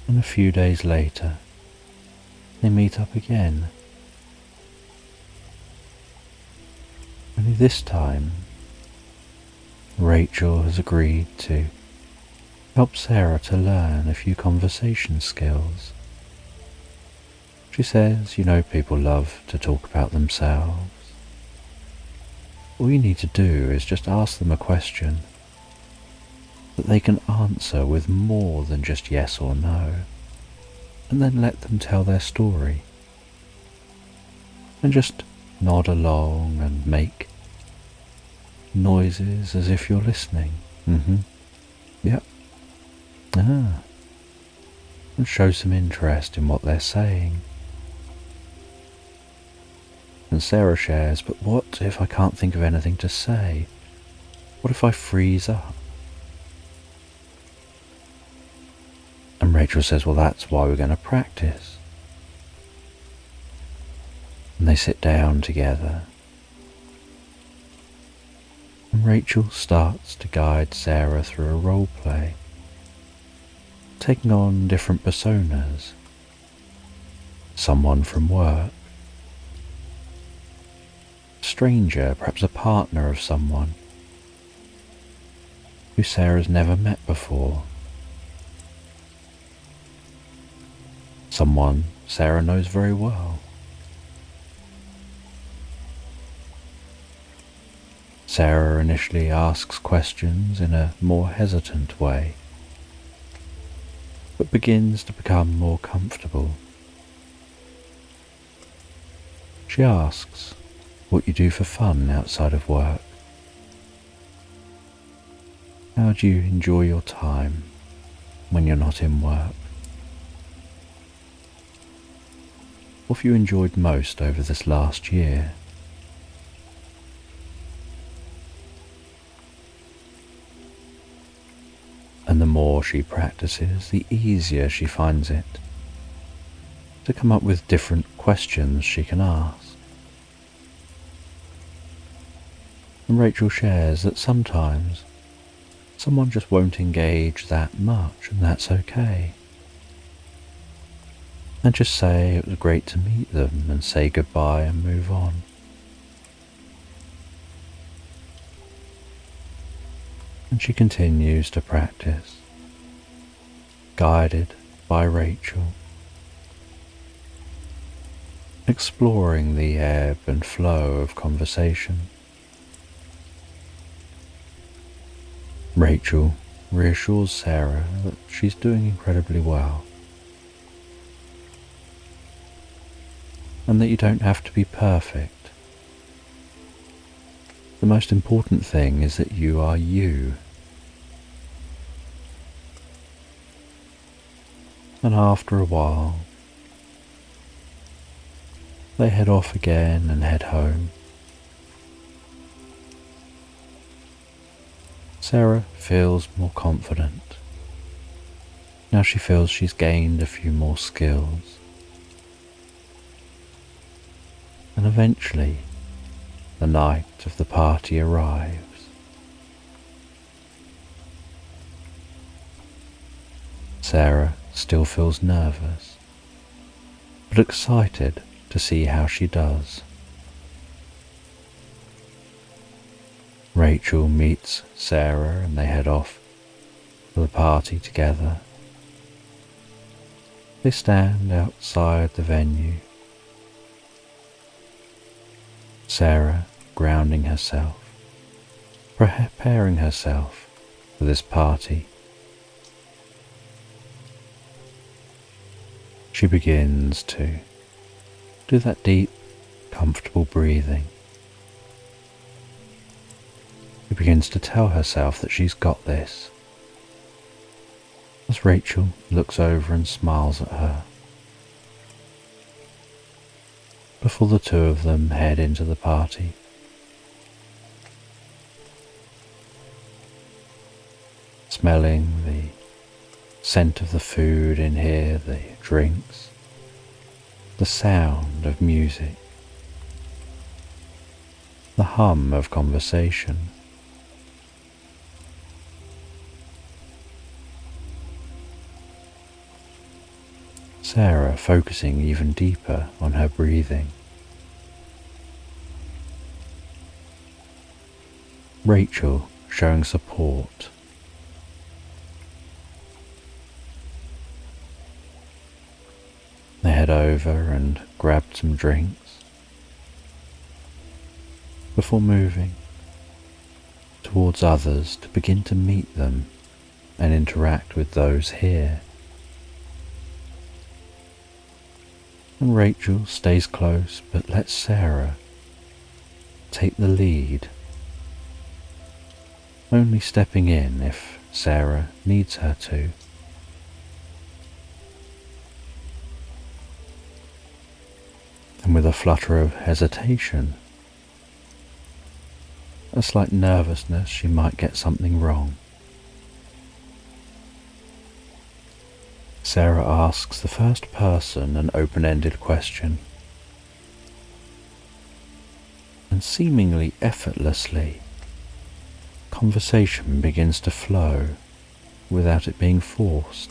And a few days later, they meet up again. Only this time, Rachel has agreed to help Sarah to learn a few conversation skills. She says, you know, people love to talk about themselves. All you need to do is just ask them a question that they can answer with more than just yes or no, and then let them tell their story. And just nod along and make noises as if you're listening. Yep. And show some interest in what they're saying. And Sarah shares, but what if I can't think of anything to say? What if I freeze up? And Rachel says, well, that's why we're going to practice. And they sit down together. And Rachel starts to guide Sarah through a role play, taking on different personas. Someone from work, a stranger, perhaps a partner of someone who Sarah's never met before. Someone Sarah knows very well. Sarah initially asks questions in a more hesitant way, but begins to become more comfortable. She asks what you do for fun outside of work. How do you enjoy your time when you're not in work? What have you enjoyed most over this last year? And the more she practices, the easier she finds it to come up with different questions she can ask. And Rachel shares that sometimes someone just won't engage that much, and that's okay. And just say it was great to meet them and say goodbye and move on. And she continues to practice, guided by Rachel, exploring the ebb and flow of conversation. Rachel reassures Sarah that she's doing incredibly well, and that you don't have to be perfect. The most important thing is that you are you. And after a while, they head off again and head home. Sarah feels more confident. Now she feels she's gained a few more skills. And eventually, the night of the party arrives. Sarah still feels nervous, but excited to see how she does. Rachel meets Sarah and they head off for the party together. They stand outside the venue, Sarah grounding herself, preparing herself for this party. She begins to do that deep, comfortable breathing. She begins to tell herself that she's got this, as Rachel looks over and smiles at her, before the two of them head into the party. Smelling the scent of the food in here, the drinks, the sound of music, the hum of conversation. Sarah focusing even deeper on her breathing. Rachel showing support. They head over and grabbed some drinks before moving towards others to begin to meet them and interact with those here. And Rachel stays close but lets Sarah take the lead, only stepping in if Sarah needs her to. And with a flutter of hesitation, a slight nervousness she might get something wrong. Sarah asks the first person an open-ended question, and seemingly effortlessly, conversation begins to flow without it being forced.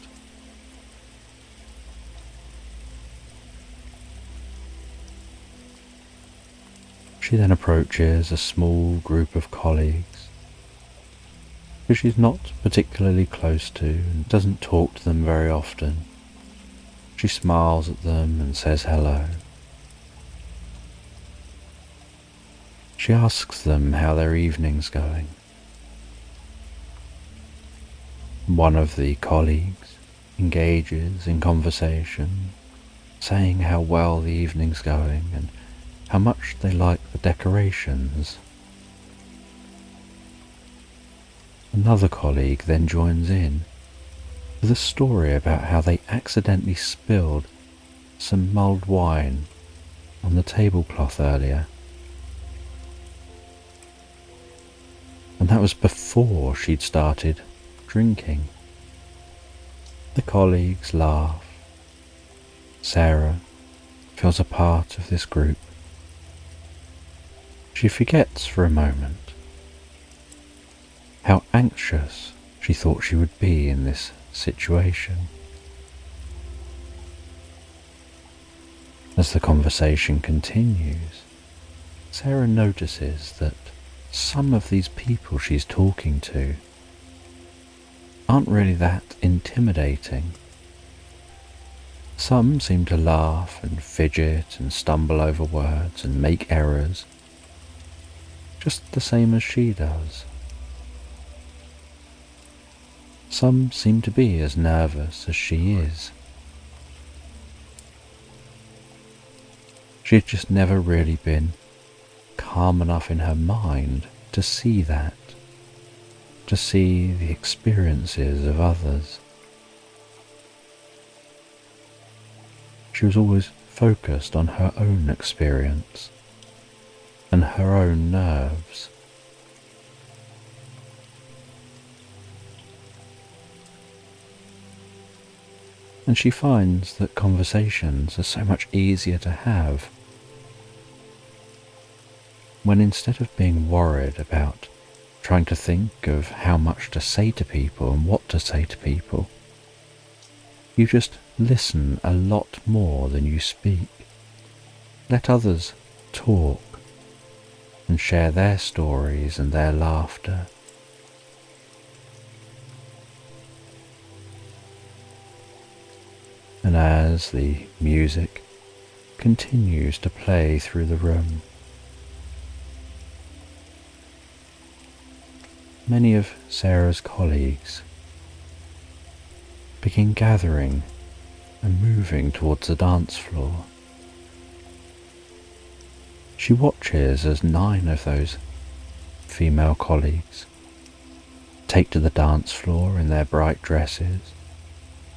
She then approaches a small group of colleagues who she's not particularly close to and doesn't talk to them very often. She smiles at them and says hello. She asks them how their evening's going. One of the colleagues engages in conversation, saying how well the evening's going and how much they like the decorations. Another colleague then joins in with a story about how they accidentally spilled some mulled wine on the tablecloth earlier. And that was before she'd started drinking. The colleagues laugh. Sarah feels a part of this group. She forgets for a moment how anxious she thought she would be in this situation. As the conversation continues, Sarah notices that some of these people she's talking to aren't really that intimidating. Some seem to laugh and fidget and stumble over words and make errors, just the same as she does. Some seem to be as nervous as she is. She'd just never really been calm enough in her mind to see that, to see the experiences of others. She was always focused on her own experience and her own nerves. And she finds that conversations are so much easier to have when, instead of being worried about trying to think of how much to say to people and what to say to people, you just listen a lot more than you speak. Let others talk and share their stories and their laughter. And as the music continues to play through the room, many of Sarah's colleagues begin gathering and moving towards the dance floor. She watches as 9 of those female colleagues take to the dance floor in their bright dresses,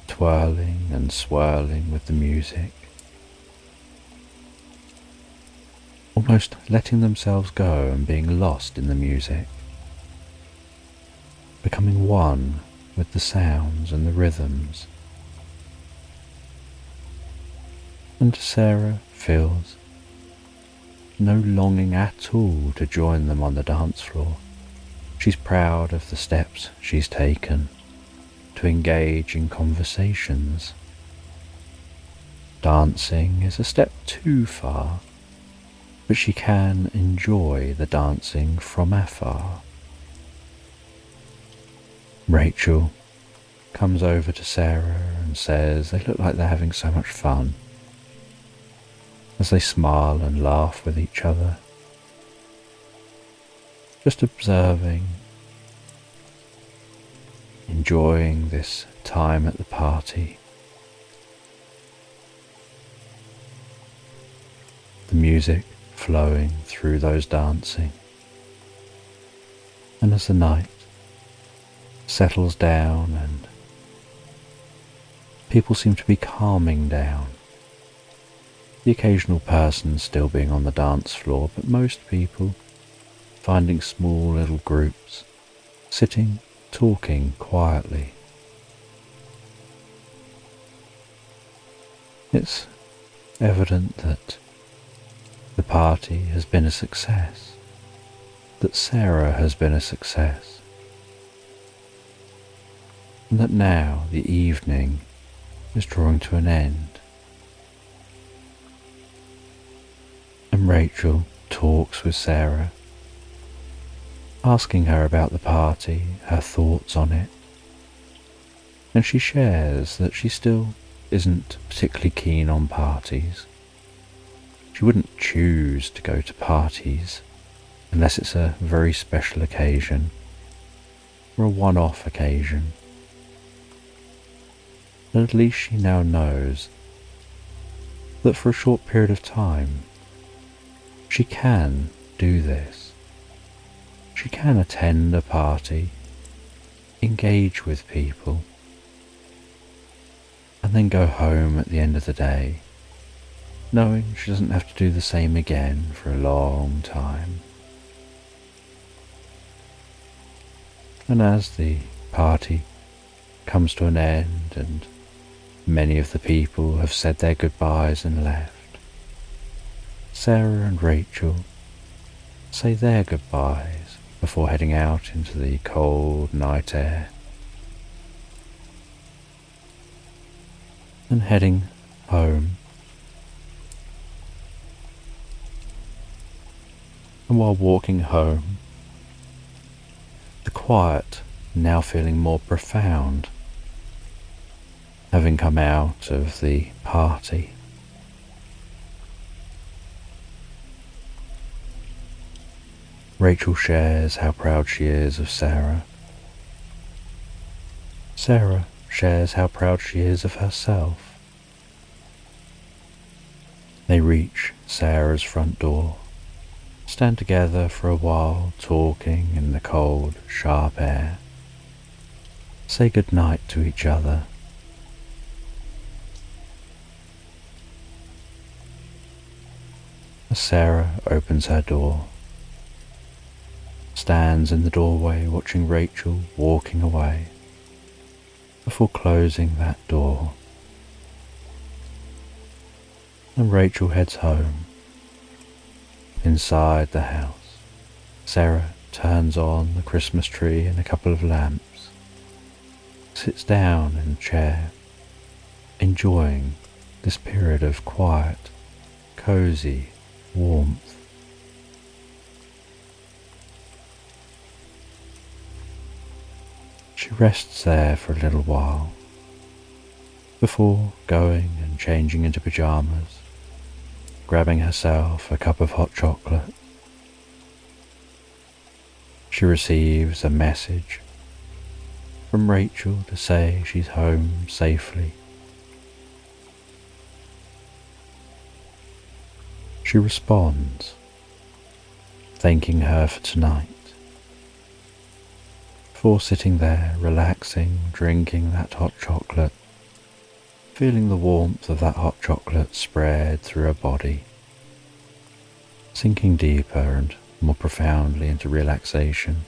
twirling and swirling with the music, almost letting themselves go and being lost in the music, becoming one with the sounds and the rhythms. And Sarah feels no longing at all to join them on the dance floor. She's proud of the steps she's taken to engage in conversations. Dancing is a step too far, but she can enjoy the dancing from afar. Rachel comes over to Sarah and says they look like they're having so much fun, as they smile and laugh with each other, just observing, enjoying this time at the party. The music flowing through those dancing, and as the night settles down and people seem to be calming down, the occasional person still being on the dance floor, but most people finding small little groups, sitting, talking quietly. It's evident that the party has been a success, that Sarah has been a success, and that now the evening is drawing to an end. And Rachel talks with Sarah, asking her about the party, her thoughts on it, and she shares that she still isn't particularly keen on parties. She wouldn't choose to go to parties unless it's a very special occasion or a one-off occasion. But at least she now knows that for a short period of time she can do this. She can attend a party, engage with people, and then go home at the end of the day, knowing she doesn't have to do the same again for a long time. And as the party comes to an end and many of the people have said their goodbyes and left, Sarah and Rachel say their goodbyes before heading out into the cold night air and heading home. And while walking home, the quiet now feeling more profound, having come out of the party. Rachel shares how proud she is of Sarah. Sarah shares how proud she is of herself. They reach Sarah's front door, stand together for a while talking in the cold, sharp air, say good night to each other. As Sarah opens her door, stands in the doorway watching Rachel walking away before closing that door, and Rachel heads home. Inside the house, Sarah turns on the Christmas tree and a couple of lamps, sits down in a chair, enjoying this period of quiet, cozy warmth. She rests there for a little while before going and changing into pyjamas, grabbing herself a cup of hot chocolate. She receives a message from Rachel to say she's home safely. She responds, thanking her for tonight, before sitting there relaxing, drinking that hot chocolate, feeling the warmth of that hot chocolate spread through her body, sinking deeper and more profoundly into relaxation,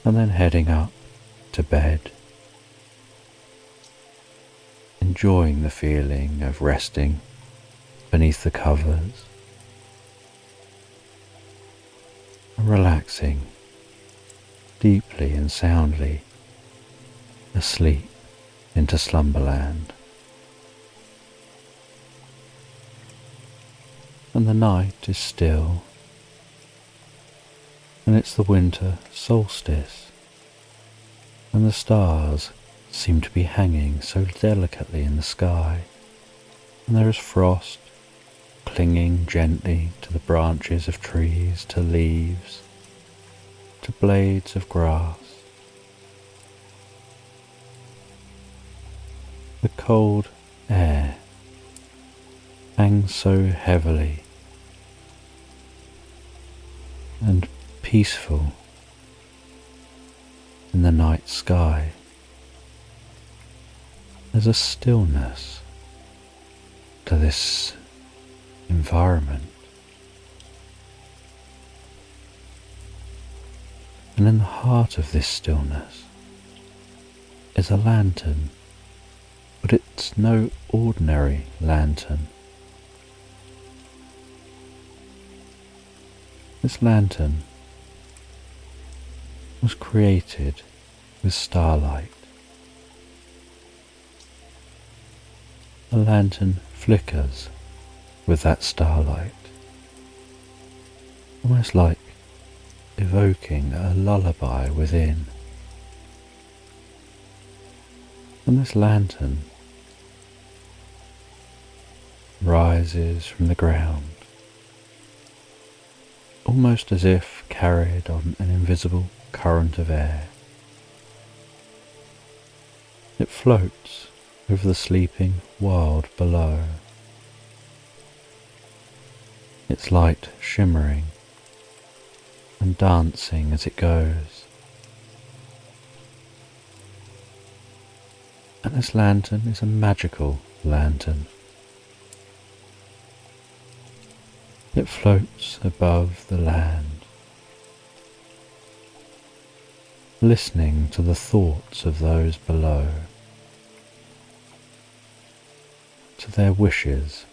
and then heading up to bed, enjoying the feeling of resting beneath the covers and relaxing deeply and soundly asleep into Slumberland. And the night is still, and it's the winter solstice, and the stars seem to be hanging so delicately in the sky, and there is frost clinging gently to the branches of trees, to leaves, to blades of grass. The cold air hangs so heavily and peaceful in the night sky. There's a stillness to this environment, And in the heart of this stillness is a lantern, but it's no ordinary lantern. This lantern was created with starlight. The lantern flickers with that starlight, almost like evoking a lullaby within. And this lantern rises from the ground, almost as if carried on an invisible current of air. It floats over the sleeping world below, its light shimmering and dancing as it goes. And this lantern is a magical lantern. It floats above the land, listening to the thoughts of those below, to their wishes,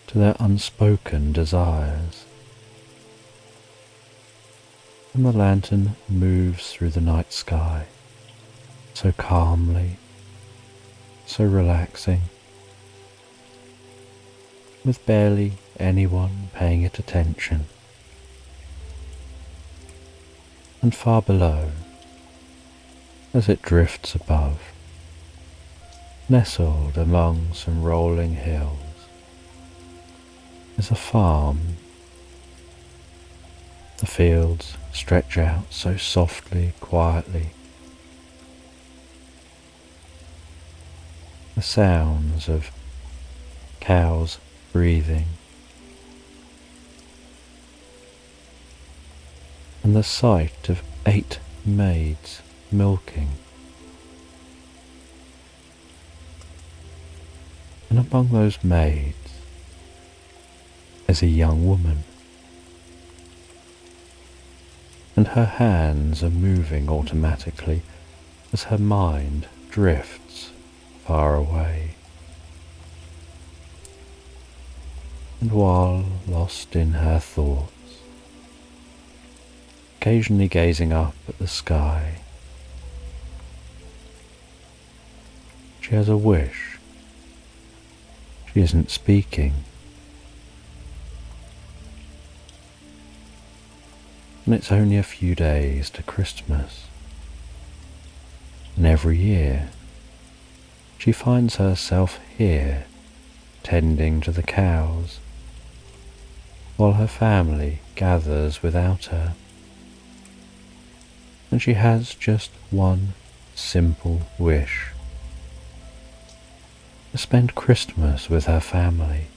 to their unspoken desires. And the lantern moves through the night sky, so calmly, so relaxing, with barely anyone paying it attention. And far below, as it drifts above, nestled among some rolling hills, is a farm. The fields stretch out so softly, quietly. The sounds of cows breathing, and the sight of 8 maids milking. And among those maids is a young woman, and her hands are moving automatically as her mind drifts far away. And while lost in her thoughts, occasionally gazing up at the sky, she has a wish. She isn't speaking. And it's only a few days to Christmas. And every year, she finds herself here, tending to the cows, while her family gathers without her. And she has just one simple wish: to spend Christmas with her family,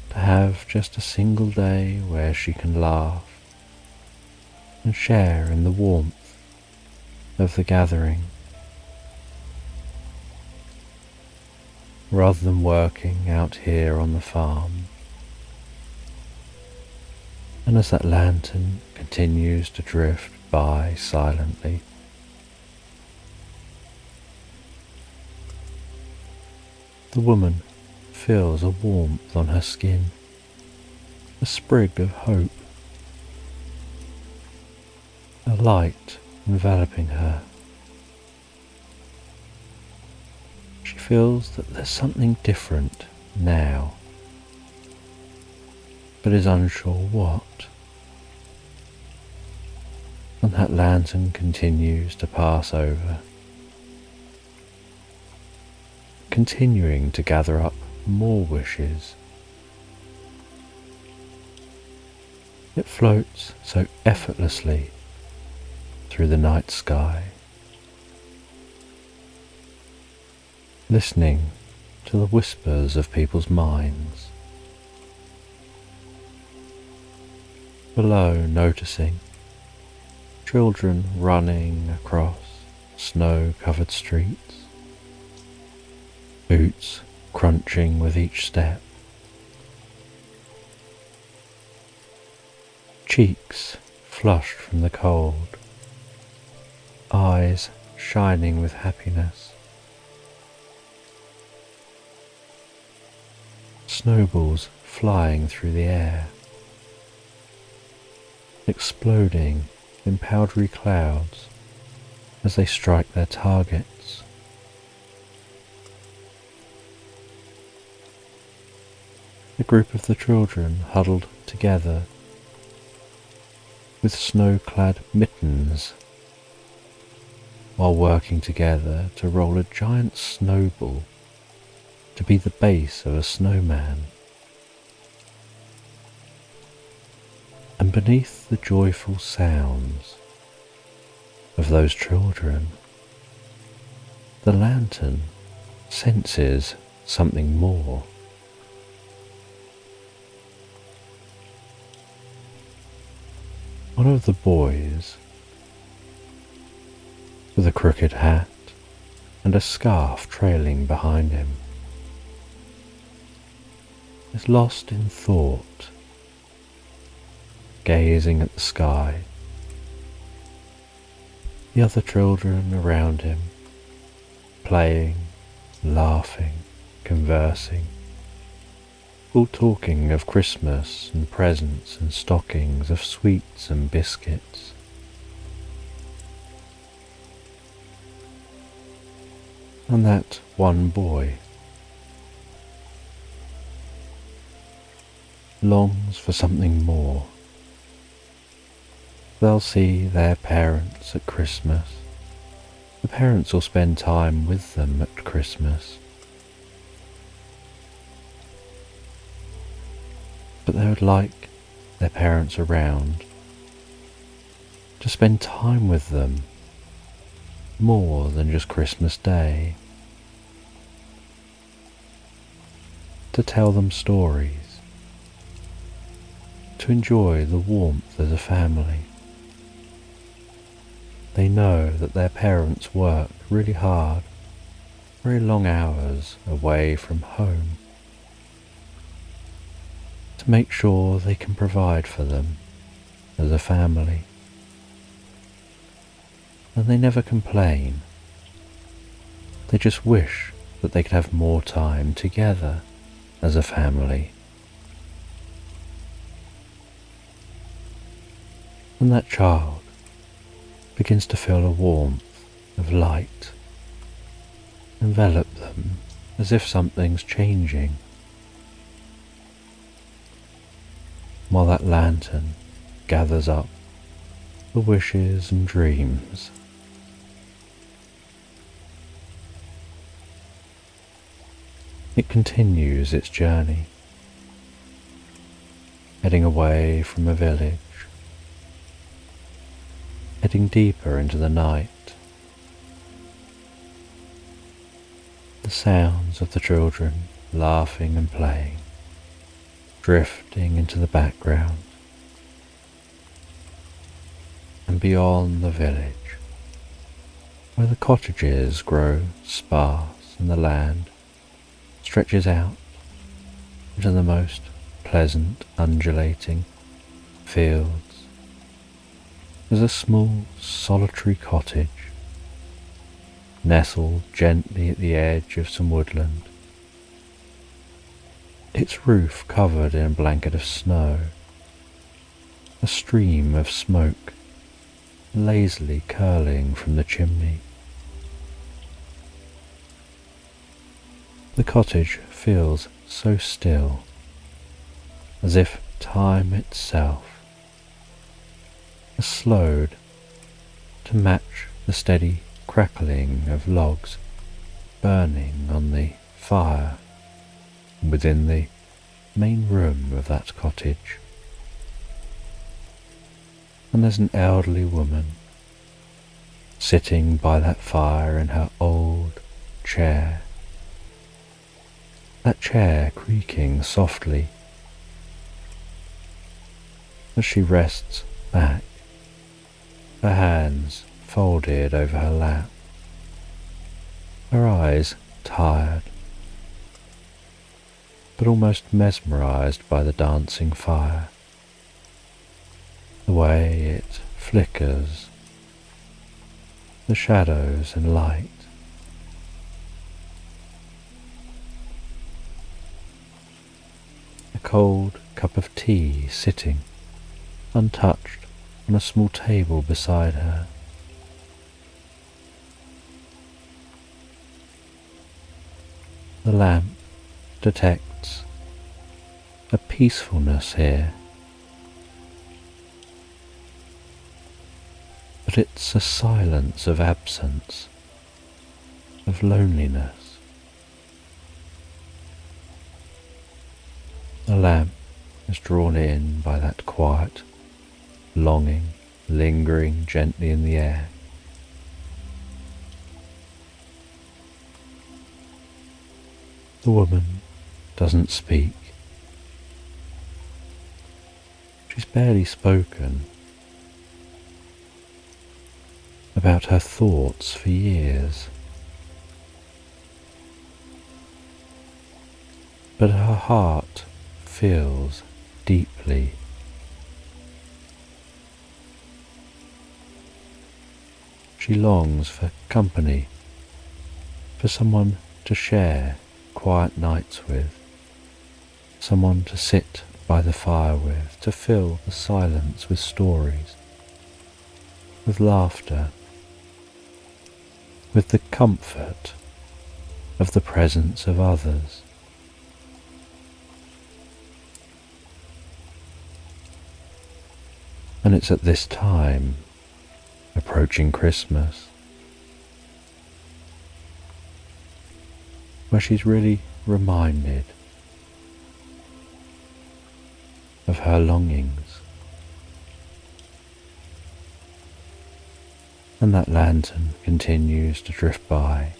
to have just a single day where she can laugh and share in the warmth of the gathering, rather than working out here on the farm. And as that lantern continues to drift by silently, the woman feels a warmth on her skin, a sprig of hope, a light enveloping her. She feels that there's something different now, but is unsure what. And that lantern continues to pass over, continuing to gather up more wishes. It floats so effortlessly through the night sky, listening to the whispers of people's minds. Below, noticing children running across snow-covered streets, boots crunching with each step, cheeks flushed from the cold, eyes shining with happiness. Snowballs flying through the air, exploding in powdery clouds as they strike their targets. A group of the children huddled together with snow-clad mittens while working together to roll a giant snowball to be the base of a snowman. And beneath the joyful sounds of those children, the lantern senses something more. One of the boys, with a crooked hat and a scarf trailing behind him, is lost in thought, gazing at the sky. The other children around him, playing, laughing, conversing, all talking of Christmas and presents and stockings, of sweets and biscuits. And that one boy longs for something more. They'll see their parents at Christmas. The parents will spend time with them at Christmas. But they would like their parents around to spend time with them more than just Christmas Day, to tell them stories, to enjoy the warmth as a family. They know that their parents work really hard, very long hours away from home, to make sure they can provide for them as a family. And they never complain. They just wish that they could have more time together as a family. And that child begins to feel a warmth of light envelop them as if something's changing, while that lantern gathers up the wishes and dreams. It continues its journey, heading away from a village, heading deeper into the night. The sounds of the children laughing and playing, drifting into the background, and beyond the village, where the cottages grow sparse and the land stretches out into the most pleasant undulating fields, there's a small solitary cottage nestled gently at the edge of some woodland, its roof covered in a blanket of snow, a stream of smoke lazily curling from the chimney. The cottage feels so still, as if time itself has slowed to match the steady crackling of logs burning on the fire within the main room of that cottage. And there's an elderly woman sitting by that fire in her old chair, that chair creaking softly as she rests back, her hands folded over her lap, her eyes tired, but almost mesmerized by the dancing fire. the way it flickers, the shadows and light. A cold cup of tea sitting, untouched, on a small table beside her. The lamp detects a peacefulness here, but it's a silence of absence, of loneliness. The lamp is drawn in by that quiet longing, lingering gently in the air. The woman doesn't speak. She's barely spoken about her thoughts for years, but her heart feels deeply. She longs for company, for someone to share quiet nights with, someone to sit by the fire with, to fill the silence with stories, with laughter, with the comfort of the presence of others. And it's at this time, approaching Christmas, where she's really reminded of her longings. And that lantern continues to drift by,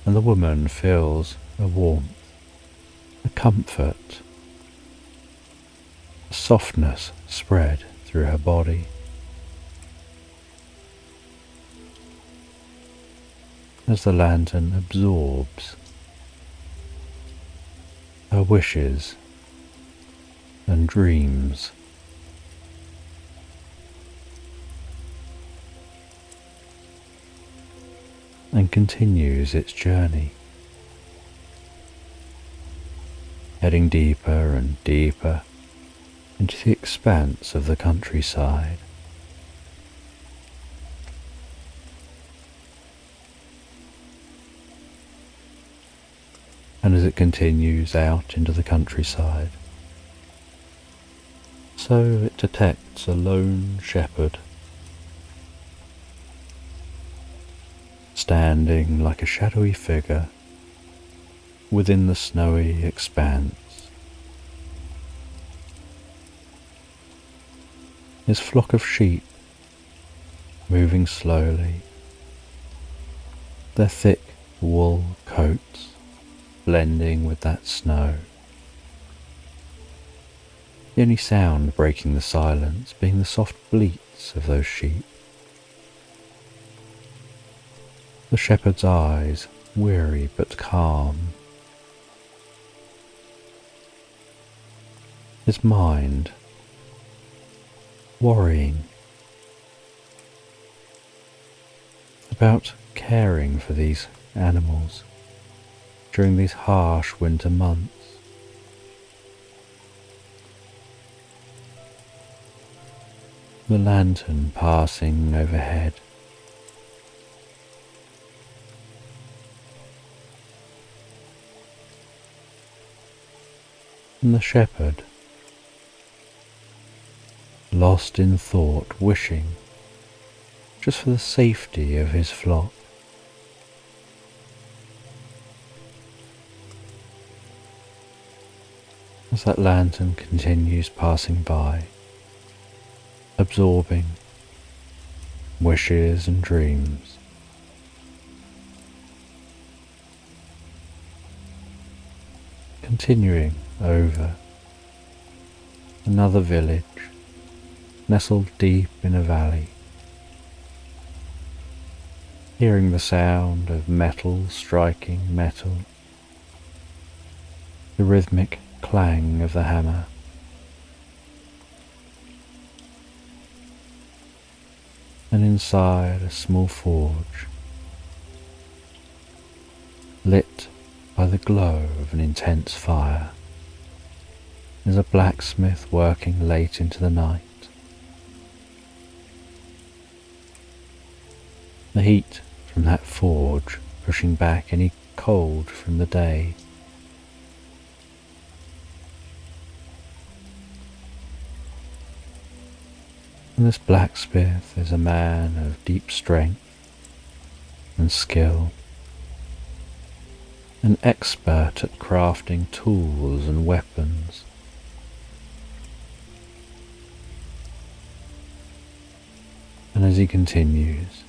and the woman feels a warmth, a comfort, a softness spread through her body. As the lantern absorbs her wishes and dreams. And continues its journey, heading deeper and deeper into the expanse of the countryside. And as it continues out into the countryside, so it detects a lone shepherd standing like a shadowy figure within the snowy expanse. His flock of sheep moving slowly, their thick wool coats blending with that snow. The only sound breaking the silence being the soft bleats of those sheep. The shepherd's eyes, weary but calm. His mind, worrying about caring for these animals during these harsh winter months. The lantern passing overhead, and the shepherd, lost in thought, wishing just for the safety of his flock. As that lantern continues passing by, absorbing wishes and dreams, continuing over another village nestled deep in a valley, hearing the sound of metal striking metal, the rhythmic clang of the hammer, inside a small forge, lit by the glow of an intense fire, is a blacksmith working late into the night. The heat from that forge pushing back any cold from the day. And this blacksmith is a man of deep strength and skill, an expert at crafting tools and weapons. And as he continues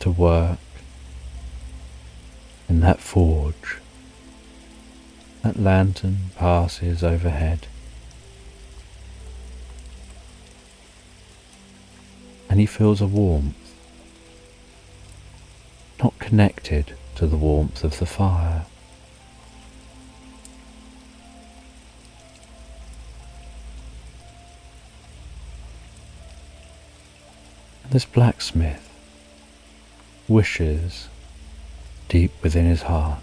to work in that forge, that lantern passes overhead, and he feels a warmth, not connected to the warmth of the fire. And this blacksmith wishes deep within his heart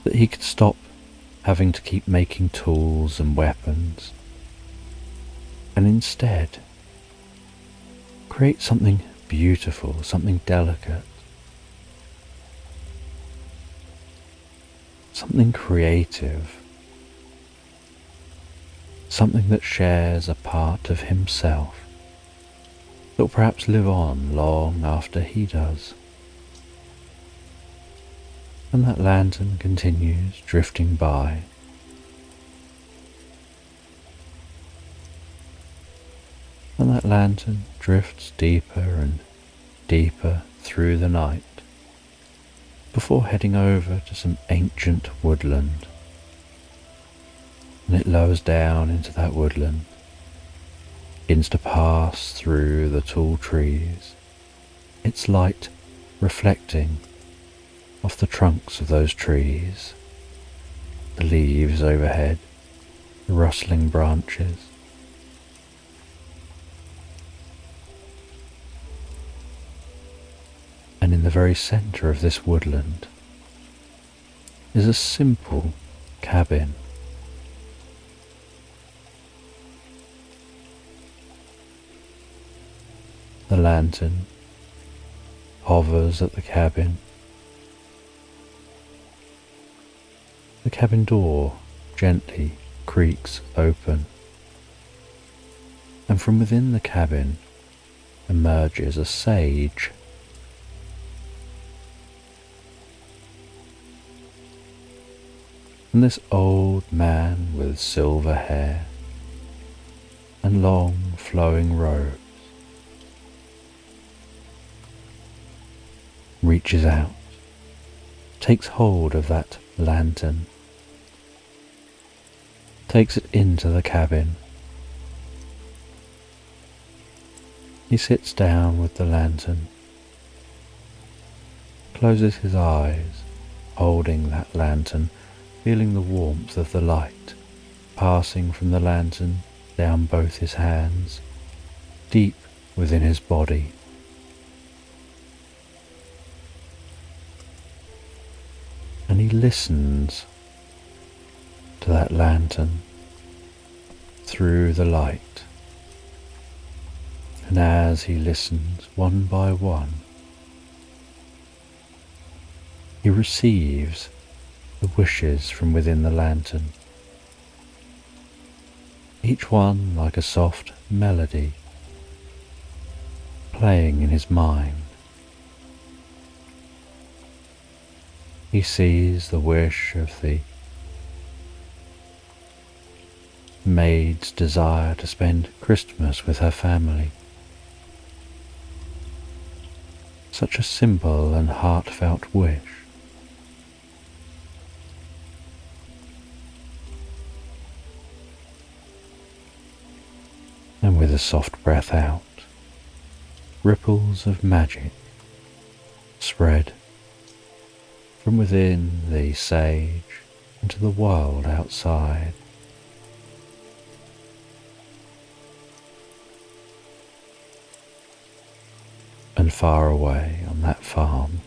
that he could stop having to keep making tools and weapons, and instead create something beautiful, something delicate, something creative, something that shares a part of himself, that will perhaps live on long after he does. And that lantern continues drifting by, and that lantern drifts deeper and deeper through the night before heading over to some ancient woodland. And it lowers down into that woodland, begins to pass through the tall trees, its light reflecting off the trunks of those trees, the leaves overhead, the rustling branches. And in the very centre of this woodland is a simple cabin. The lantern hovers at the cabin. The cabin door gently creaks open, and from within the cabin emerges a sage. And this old man with silver hair and long flowing robes reaches out, takes hold of that lantern, takes it into the cabin. He sits down with the lantern, closes his eyes, holding that lantern, feeling the warmth of the light passing from the lantern down both his hands, deep within his body. And he listens to that lantern through the light. And as he listens one by one, he receives the wishes from within the lantern, each one like a soft melody playing in his mind. He sees the wish of the maid's desire to spend Christmas with her family. Such a simple and heartfelt wish. And with a soft breath out, ripples of magic spread from within the sage into the world outside. and far away on that farm,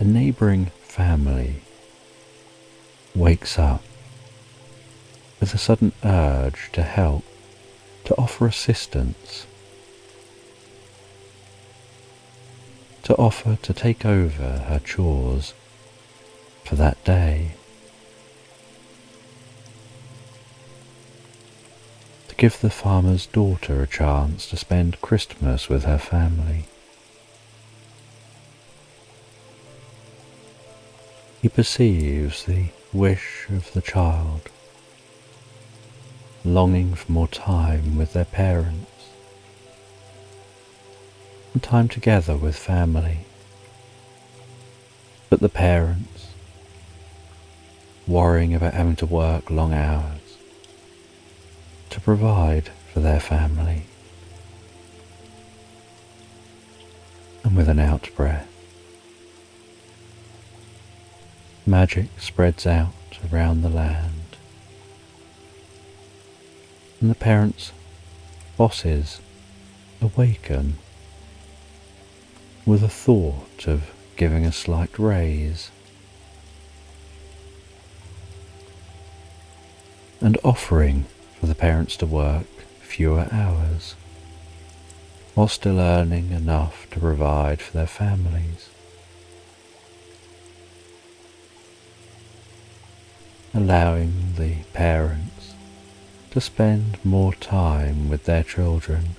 a neighbouring family wakes up with a sudden urge to help, to offer assistance, to offer to take over her chores for that day, to give the farmer's daughter a chance to spend Christmas with her family. He perceives the wish of the child, longing for more time with their parents, and time together with family. But the parents, worrying about having to work long hours to provide for their family, and with an out-breath, magic spreads out around the land, and the parents' bosses awaken with a thought of giving a slight raise and offering for the parents to work fewer hours while still earning enough to provide for their families, allowing the parents to spend more time with their children.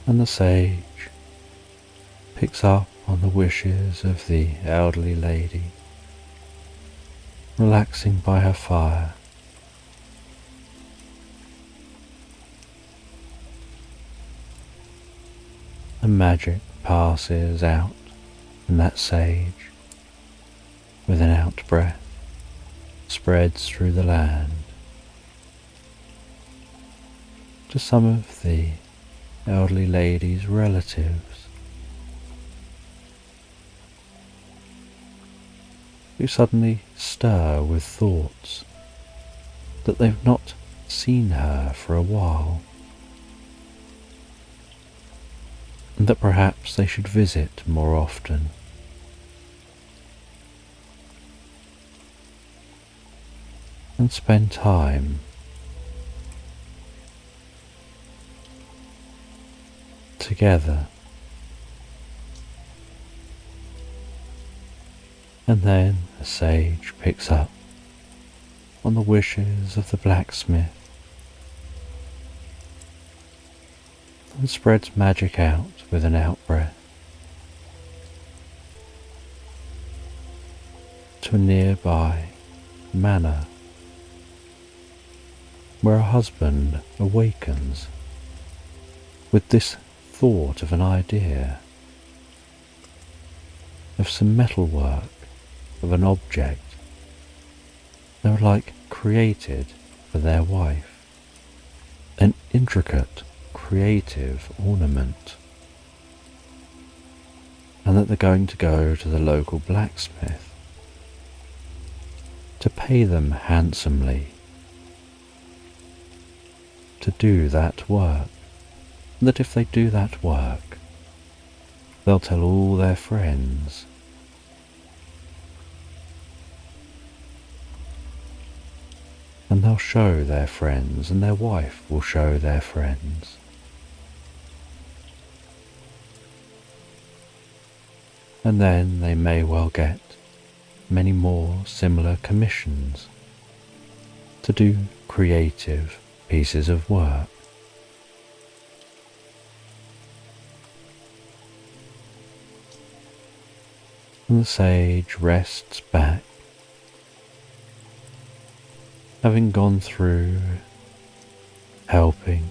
And the sage picks up on the wishes of the elderly lady, relaxing by her fire, and magic passes out from that sage with an out-breath, spreads through the land to some of the elderly lady's relatives, who suddenly stir with thoughts that they've not seen her for a while, and that perhaps they should visit more often. And spend time together. And then the sage picks up on the wishes of the blacksmith and spreads magic out with an out-breath to a nearby manor where a husband awakens with this thought of an idea, of some metalwork, of an object they would like created for their wife, an intricate, creative ornament, and that they're going to go to the local blacksmith to pay them handsomely to do that work, and that if they do that work, they'll tell all their friends. And they'll show their friends, and their wife will show their friends. And then they may well get many more similar commissions to do creative pieces of work. And the sage rests back, having gone through helping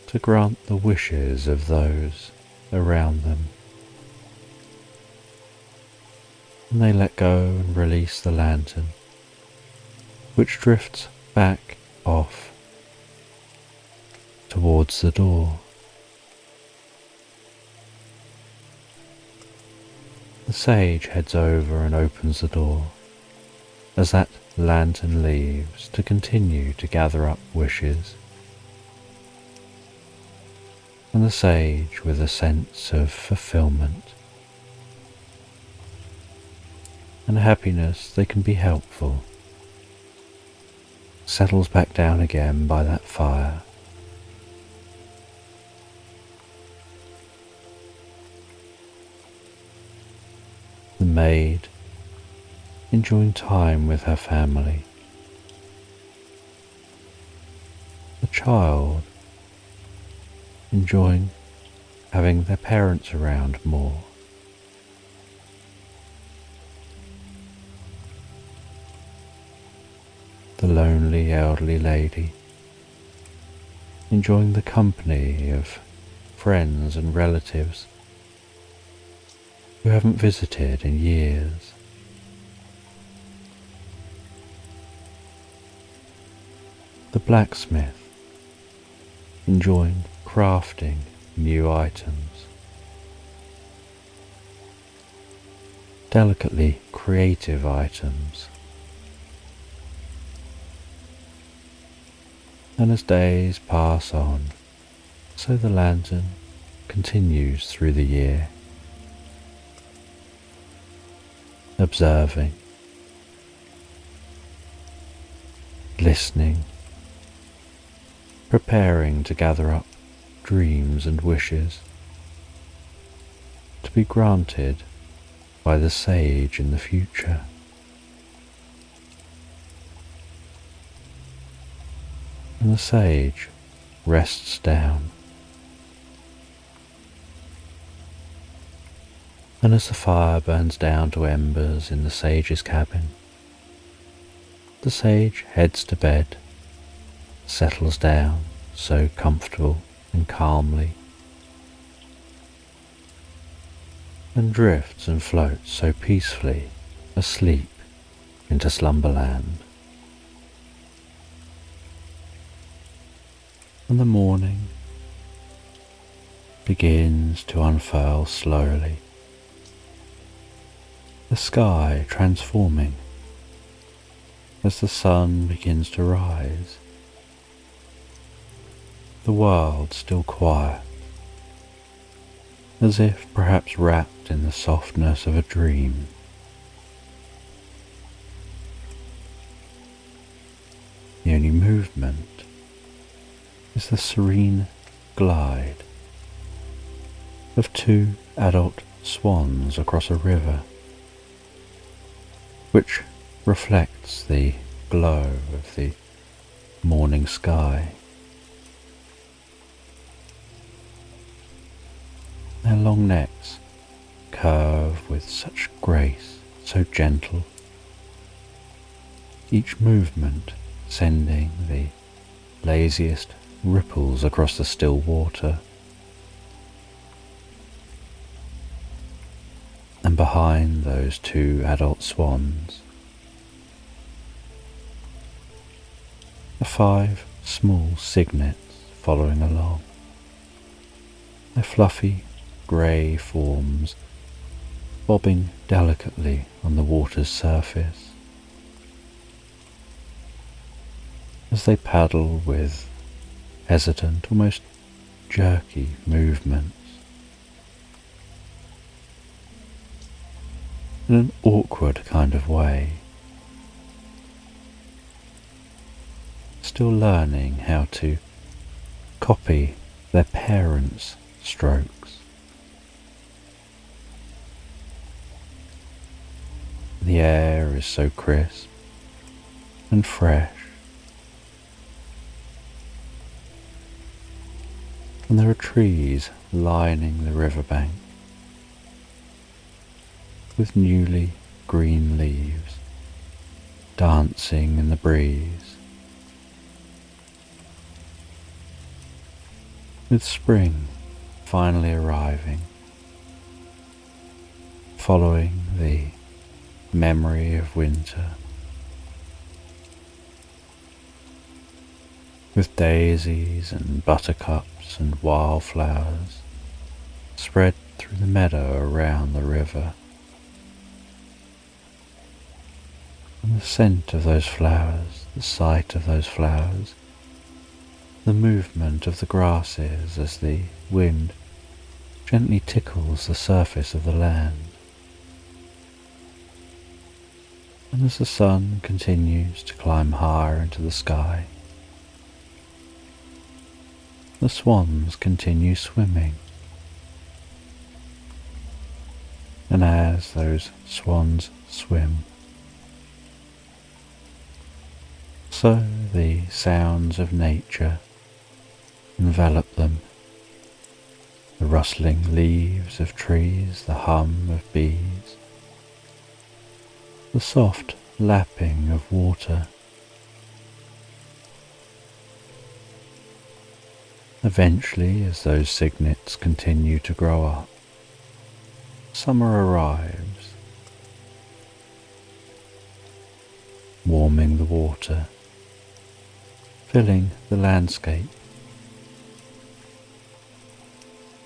to grant the wishes of those around them. And they let go and release the lantern, which drifts back off towards the door. The sage heads over and opens the door as that lantern leaves to continue to gather up wishes. and the sage, with a sense of fulfillment and happiness they can be helpful, settles back down again by that fire. The maid, enjoying time with her family. The child, enjoying having their parents around more. The lonely elderly lady, enjoying the company of friends and relatives who haven't visited in years. The blacksmith, enjoying crafting new items, delicately creative items. And as days pass on, so the lantern continues through the year, observing, listening, preparing to gather up dreams and wishes to be granted by the sage in the future. And the sage rests down, and as the fire burns down to embers in the sage's cabin, the sage heads to bed, settles down so comfortable and calmly, and drifts and floats so peacefully asleep into Slumberland. And the morning begins to unfurl slowly, the sky transforming as the sun begins to rise, the world still quiet, as if perhaps wrapped in the softness of a dream. The only movement is the serene glide of two adult swans across a river, which reflects the glow of the morning sky. Their long necks curve with such grace, so gentle, each movement sending the laziest ripples across the still water. And behind those two adult swans are 5 small cygnets following along, their fluffy grey forms bobbing delicately on the water's surface as they paddle with hesitant, almost jerky movements. In an awkward kind of way, still learning how to copy their parents' strokes. The air is so crisp and fresh, and there are trees lining the riverbank with newly green leaves dancing in the breeze, with spring finally arriving, following the memory of winter, with daisies and buttercups and wildflowers spread through the meadow around the river. And the scent of those flowers, the sight of those flowers, the movement of the grasses as the wind gently tickles the surface of the land. And as the sun continues to climb higher into the sky, the swans continue swimming. And as those swans swim, so the sounds of nature envelop them. The rustling leaves of trees, the hum of bees, the soft lapping of water. Eventually, as those cygnets continue to grow up, summer arrives, warming the water, filling the landscape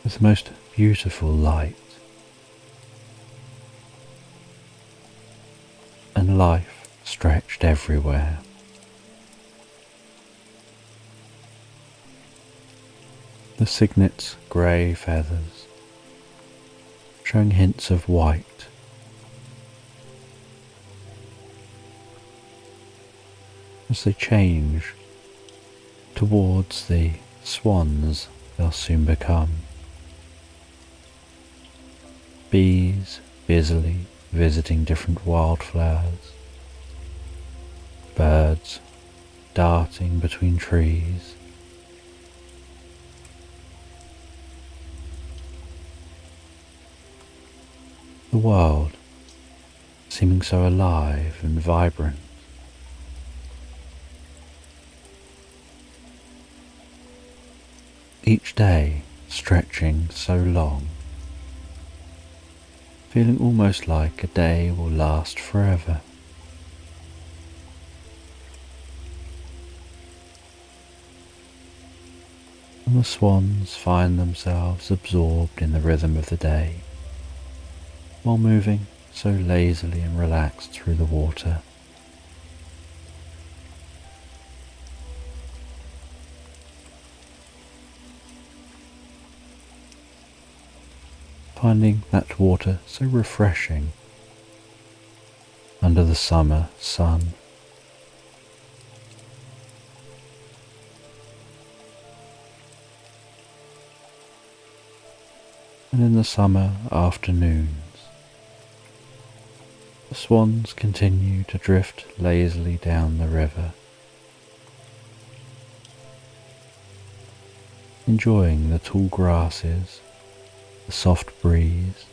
with the most beautiful light, and life stretched everywhere. The cygnet's grey feathers showing hints of white, as they change towards the swans they'll soon become. Bees busily visiting different wildflowers, birds darting between trees, the world seeming so alive and vibrant. Each day stretching so long, feeling almost like a day will last forever. And the swans find themselves absorbed in the rhythm of the day, while moving so lazily and relaxed through the water. Finding that water so refreshing under the summer sun. And in the summer afternoons, the swans continue to drift lazily down the river, enjoying the tall grasses, the soft breeze,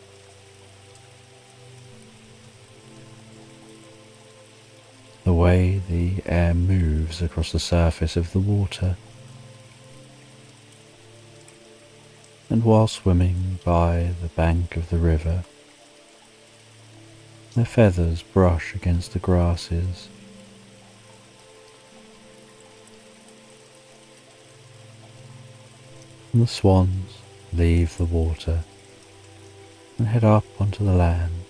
the way the air moves across the surface of the water. And while swimming by the bank of the river, their feathers brush against the grasses, and the swans leave the water and head up onto the land,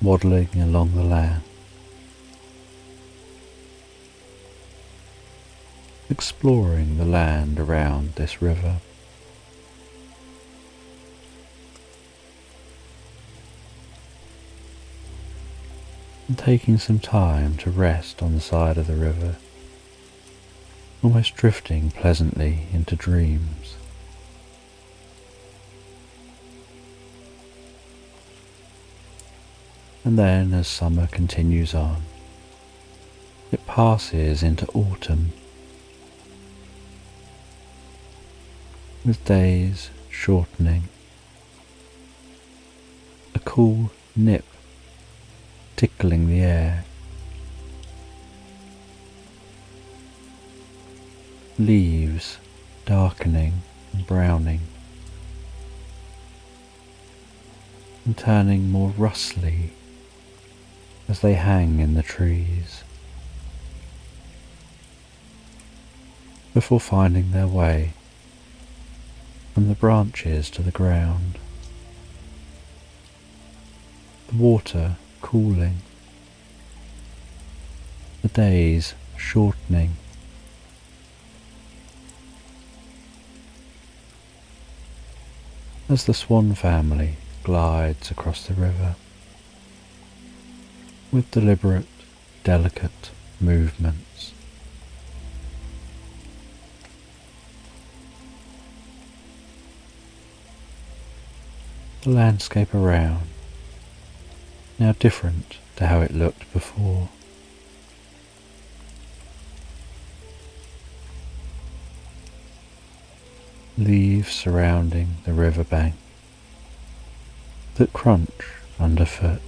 waddling along the land, exploring the land around this river. And taking some time to rest on the side of the river, almost drifting pleasantly into dreams. And then as summer continues on, it passes into autumn, with days shortening, a cool nip tickling the air, leaves darkening and browning, and turning more rustly as they hang in the trees, before finding their way from the branches to the ground, the water cooling, the days shortening. As the swan family glides across the river with deliberate, delicate movements. The landscape around, now different to how it looked before. Leaves surrounding the riverbank that crunch underfoot.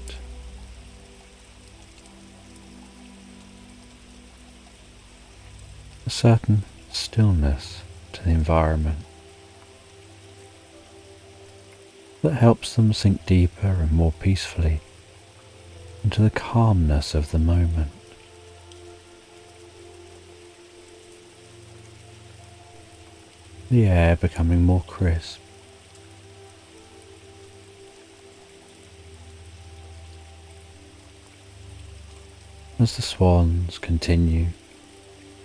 A certain stillness to the environment that helps them sink deeper and more peacefully into the calmness of the moment. The air becoming more crisp. As the swans continue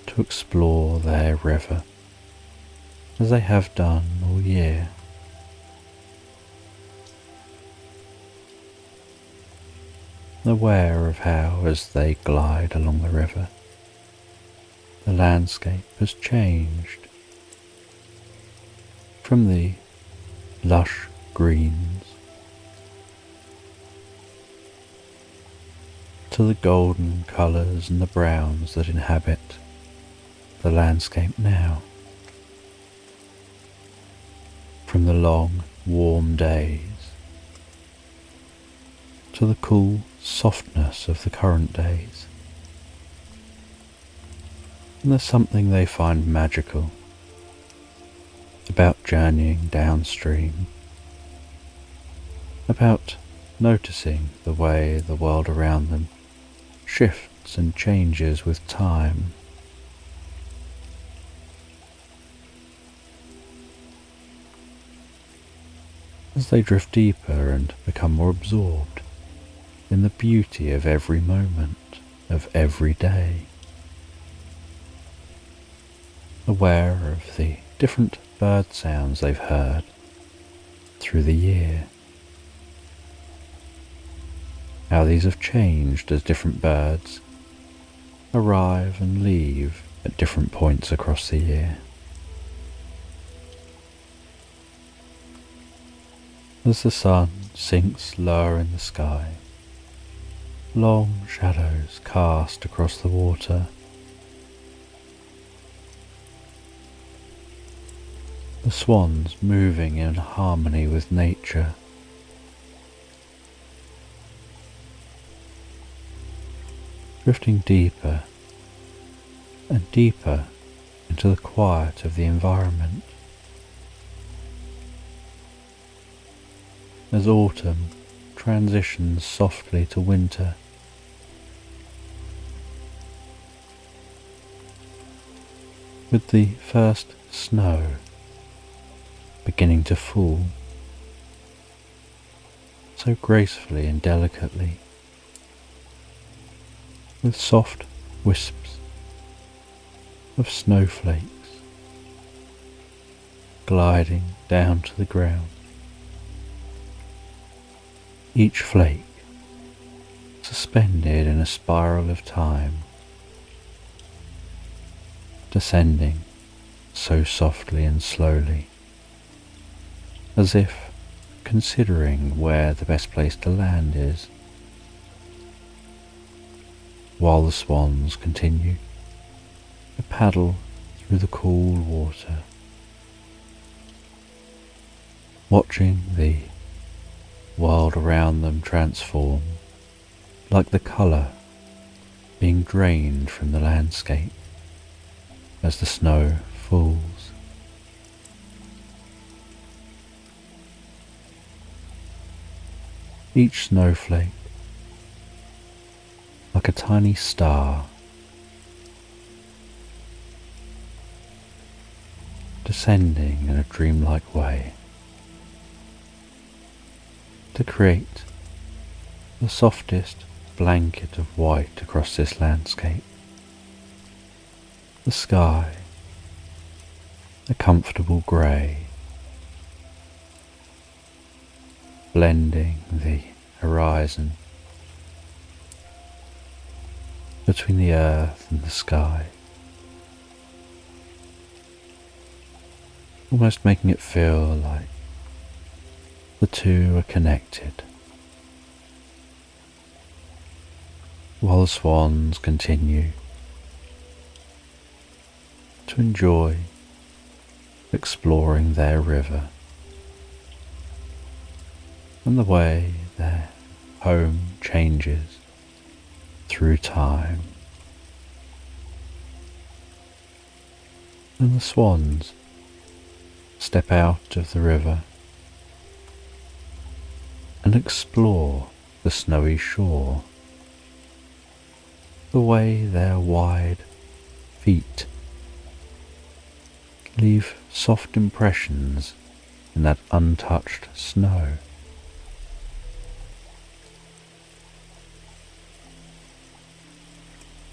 to explore their river, as they have done all year. Aware of how, as they glide along the river, the landscape has changed from the lush greens to the golden colours and the browns that inhabit the landscape now. From the long, warm days to the cool softness of the current days. And there's something they find magical about journeying downstream, about noticing the way the world around them shifts and changes with time. As they drift deeper and become more absorbed in the beauty of every moment of every day, aware of the different bird sounds they've heard through the year, how these have changed as different birds arrive and leave at different points across the year. As the sun sinks lower in the sky, long shadows cast across the water. The swans moving in harmony with nature. Drifting deeper and deeper into the quiet of the environment. As autumn transitions softly to winter, with the first snow beginning to fall so gracefully and delicately, with soft wisps of snowflakes gliding down to the ground. Each flake suspended in a spiral of time, descending so softly and slowly, as if considering where the best place to land is, while the swans continue to paddle through the cool water, watching the world around them transform like the colour being drained from the landscape as the snow falls. Each snowflake like a tiny star descending in a dreamlike way to create the softest blanket of white across this landscape. The sky, a comfortable grey, blending the horizon between the earth and the sky, almost making it feel like the two are connected, while the swans continue to enjoy exploring their river and the way their home changes through time. And the swans step out of the river and explore the snowy shore, the way their wide feet leave soft impressions in that untouched snow.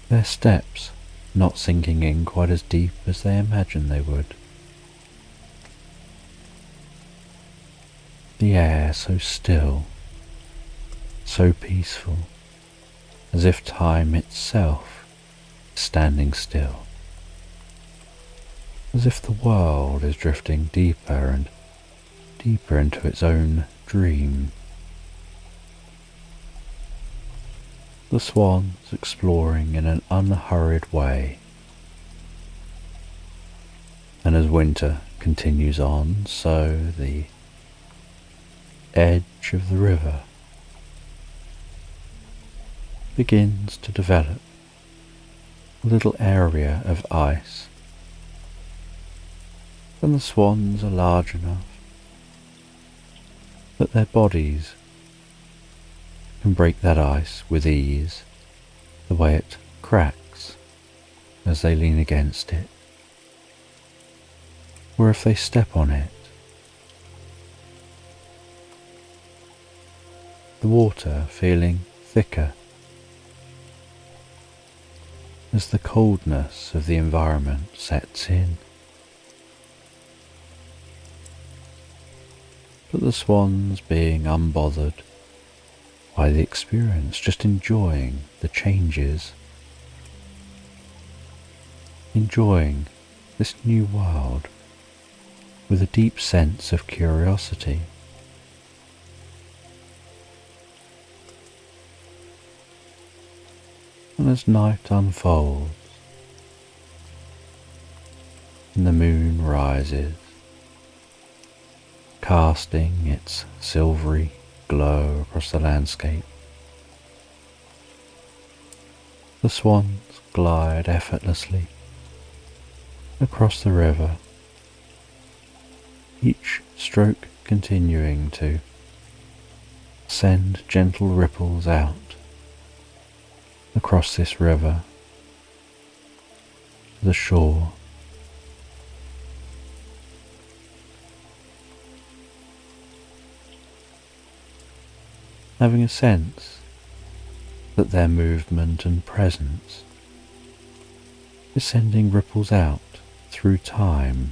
Their steps not sinking in quite as deep as they imagined they would. The air so still, so peaceful, as if time itself is standing still, as if the world is drifting deeper and deeper into its own dream. The swans exploring in an unhurried way, and as winter continues on, so the edge of the river begins to develop a little area of ice, and the swans are large enough that their bodies can break that ice with ease, the way it cracks as they lean against it, or if they step on it. The water feeling thicker as the coldness of the environment sets in. But the swans being unbothered by the experience, just enjoying the changes, enjoying this new world with a deep sense of curiosity. And as night unfolds and the moon rises, casting its silvery glow across the landscape, the swans glide effortlessly across the river, each stroke continuing to send gentle ripples out across this river to the shore. Having a sense that their movement and presence is sending ripples out through time,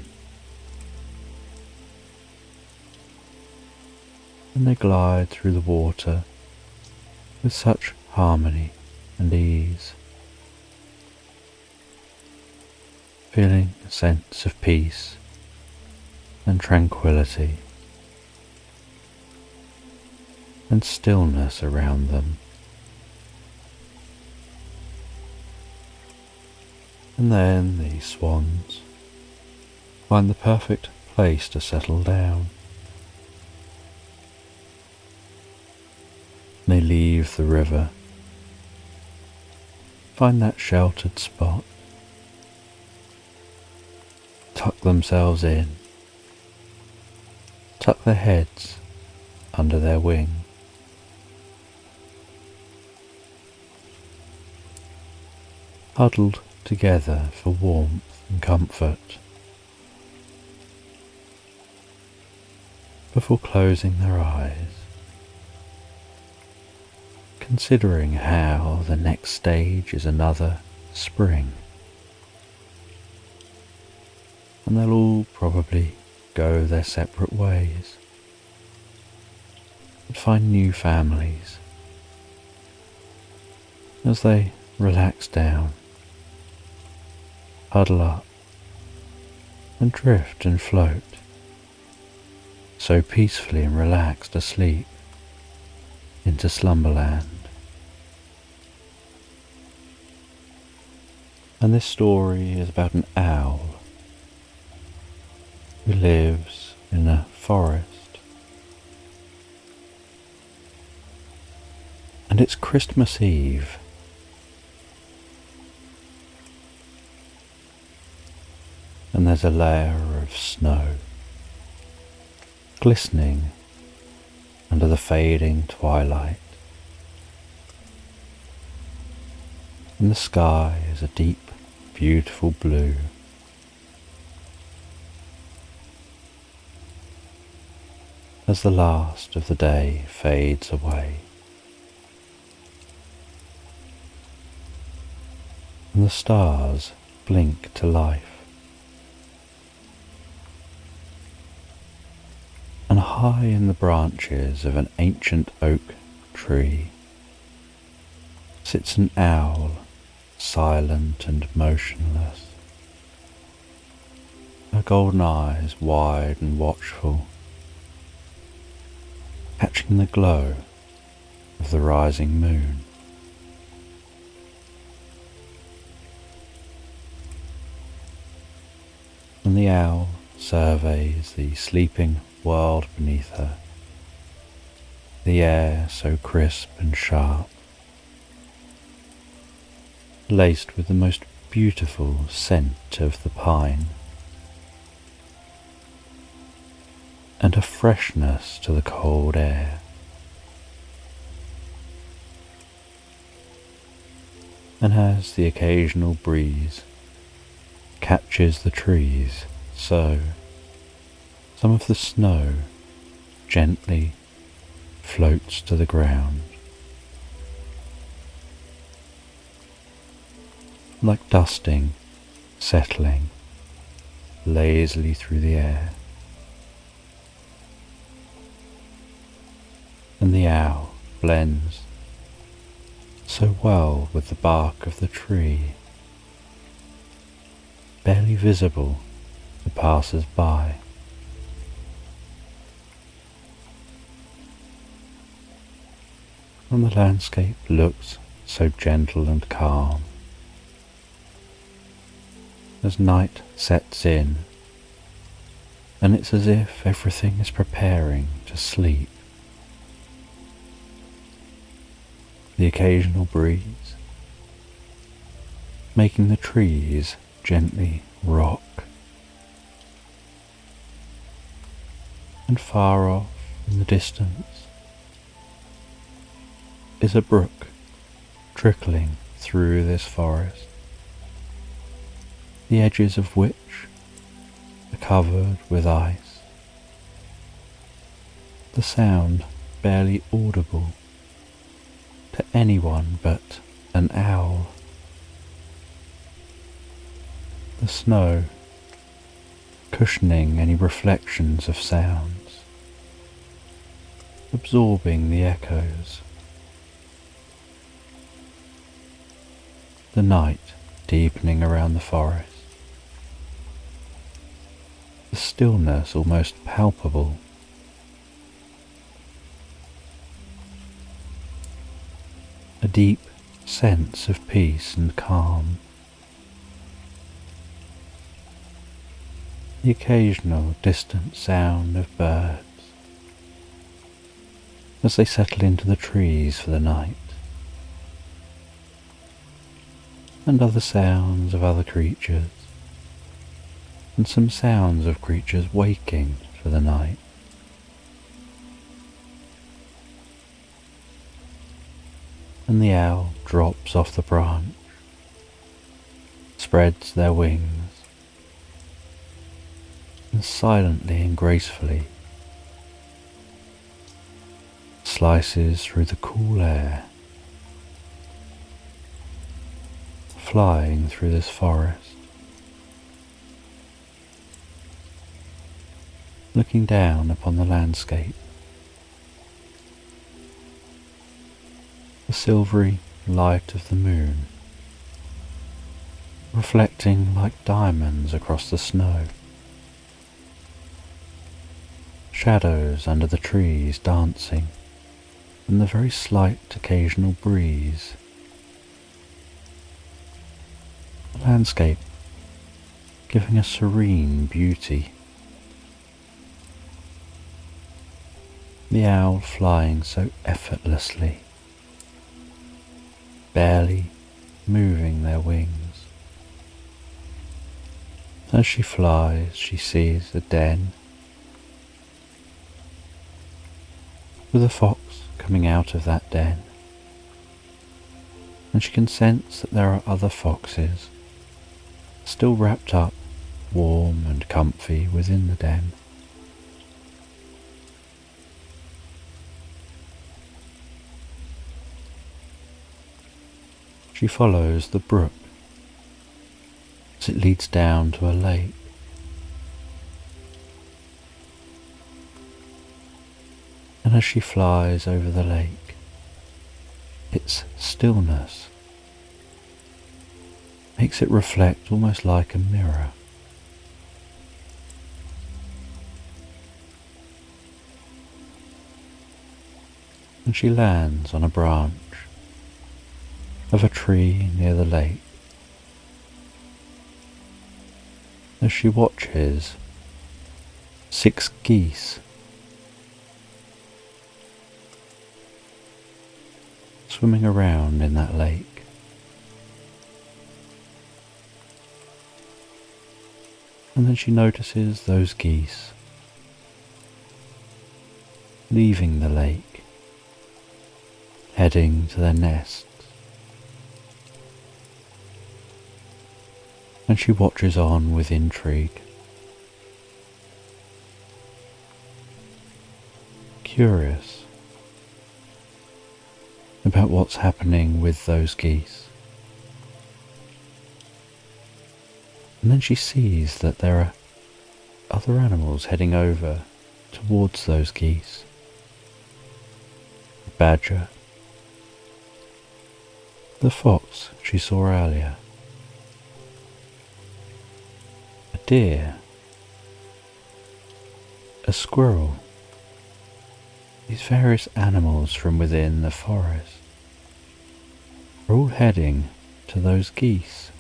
and they glide through the water with such harmony and ease, feeling a sense of peace and tranquility and stillness around them. And then the swans find the perfect place to settle down. They leave the river, find that sheltered spot, tuck themselves in, tuck their heads under their wing, huddled together for warmth and comfort, before closing their eyes, considering how the next stage is another spring, and they'll all probably go their separate ways and find new families as they relax down, huddle up, and drift and float, so peacefully and relaxed asleep into Slumberland. And this story is about an owl who lives in a forest. And it's Christmas Eve. And there's a layer of snow glistening under the fading twilight. And the sky is a deep, beautiful blue. As the last of the day fades away, and the stars blink to life, and high in the branches of an ancient oak tree sits an owl, silent and motionless, her golden eyes wide and watchful, catching the glow of the rising moon. And the owl surveys the sleeping world beneath her, the air so crisp and sharp, laced with the most beautiful scent of the pine, and a freshness to the cold air. And as the occasional breeze catches the trees, so some of the snow gently floats to the ground, like dusting settling lazily through the air. And the owl blends so well with the bark of the tree, barely visible to passers-by. And the landscape looks so gentle and calm as night sets in, and it's as if everything is preparing to sleep. The occasional breeze making the trees gently rock, and far off in the distance is a brook trickling through this forest, the edges of which are covered with ice, the sound barely audible to anyone but an owl. The snow cushioning any reflections of sounds, absorbing the echoes. The night deepening around the forest, the stillness almost palpable. A deep sense of peace and calm. The occasional distant sound of birds as they settle into the trees for the night, and other sounds of other creatures, and some sounds of creatures waking for the night. And the owl drops off the branch, spreads their wings, and silently and gracefully slices through the cool air, flying through this forest, looking down upon the landscape. The silvery light of the moon, reflecting like diamonds across the snow. Shadows under the trees dancing, and the very slight occasional breeze. The landscape giving a serene beauty. The owl flying so effortlessly, barely moving their wings. As she flies, she sees a den with a fox coming out of that den, and she can sense that there are other foxes still wrapped up warm and comfy within the den. She follows the brook as it leads down to a lake. And as she flies over the lake, its stillness makes it reflect almost like a mirror. And she lands on a branch of a tree near the lake. As she watches 6 geese swimming around in that lake. And then she notices those geese leaving the lake, heading to their nests. And she watches on with intrigue, curious about what's happening with those geese. And then she sees that there are other animals heading over towards those geese. The badger, the fox she saw earlier, a deer, a squirrel. These various animals from within the forest are all heading to those geese.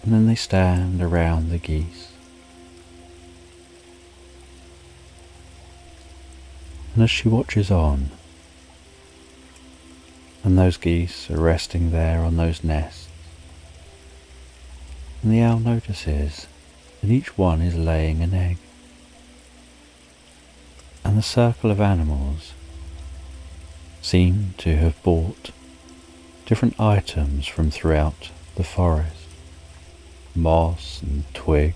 And then they stand around the geese. And as she watches on, and those geese are resting there on those nests, and the owl notices that each one is laying an egg. And the circle of animals seem to have bought different items from throughout the forest, moss and twigs,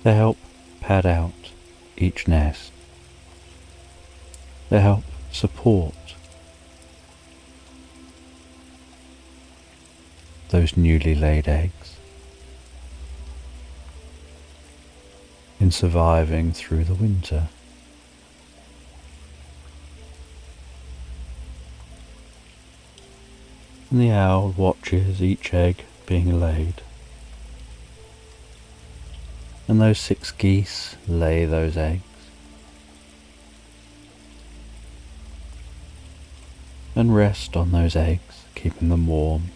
to help pad out each nest, to help support those newly laid eggs in surviving through the winter. And the owl watches each egg being laid, and those 6 geese lay those eggs, and rest on those eggs, keeping them warm,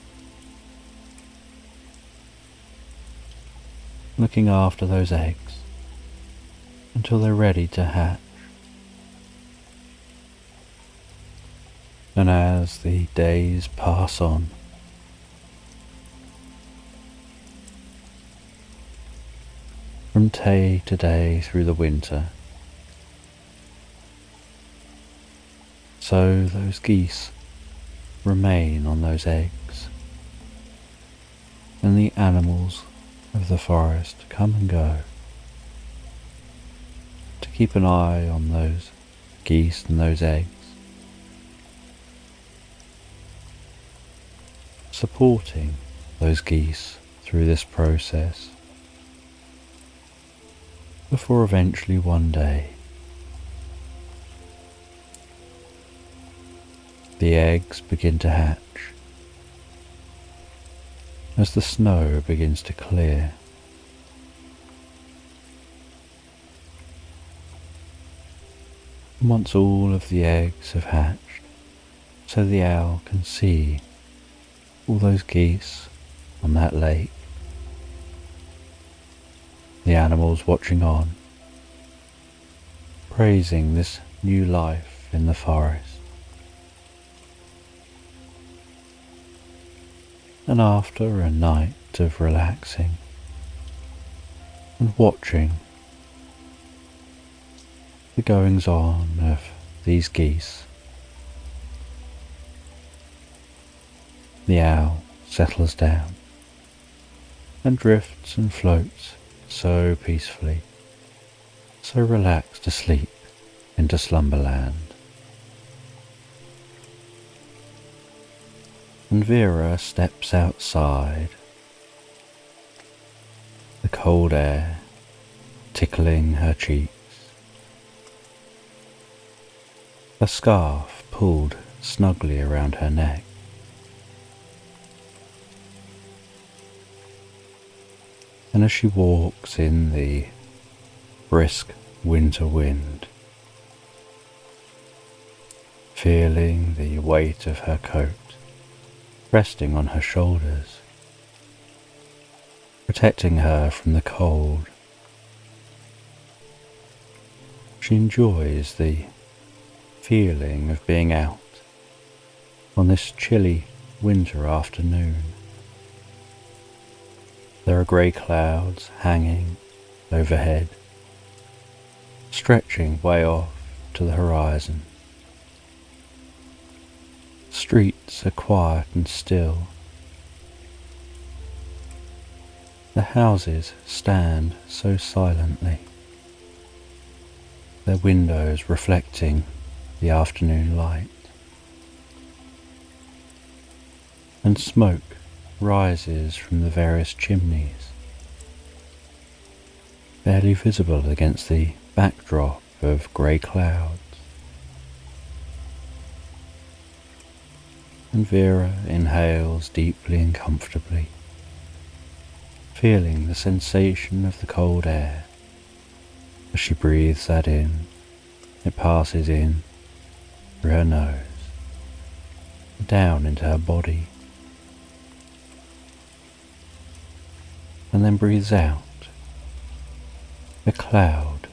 looking after those eggs until they're ready to hatch. And as the days pass on, from day to day through the winter, so those geese remain on those eggs, and the animals of the forest come and go to keep an eye on those geese and those eggs, supporting those geese through this process before eventually one day the eggs begin to hatch as the snow begins to clear. And once all of the eggs have hatched, so the owl can see all those geese on that lake, the animals watching on, praising this new life in the forest. And after a night of relaxing and watching the goings on of these geese, the owl settles down and drifts and floats so peacefully, so relaxed asleep into Slumberland. And Vera steps outside, the cold air tickling her cheeks, a scarf pulled snugly around her neck. And as she walks in the brisk winter wind, feeling the weight of her coat resting on her shoulders, protecting her from the cold, she enjoys the feeling of being out on this chilly winter afternoon. There are grey clouds hanging overhead, stretching way off to the horizon. Streets are quiet and still. The houses stand so silently, their windows reflecting the afternoon light. And smoke rises from the various chimneys, barely visible against the backdrop of grey clouds. And Vera inhales deeply and comfortably, feeling the sensation of the cold air. As she breathes that in, it passes in through her nose, down into her body, and then breathes out, a cloud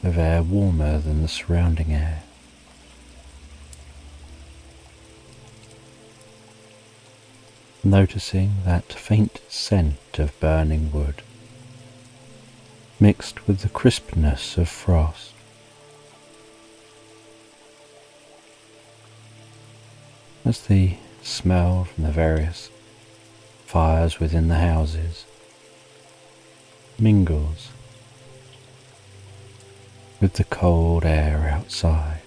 of air warmer than the surrounding air. Noticing that faint scent of burning wood, mixed with the crispness of frost. As the smell from the various fires within the houses mingles with the cold air outside.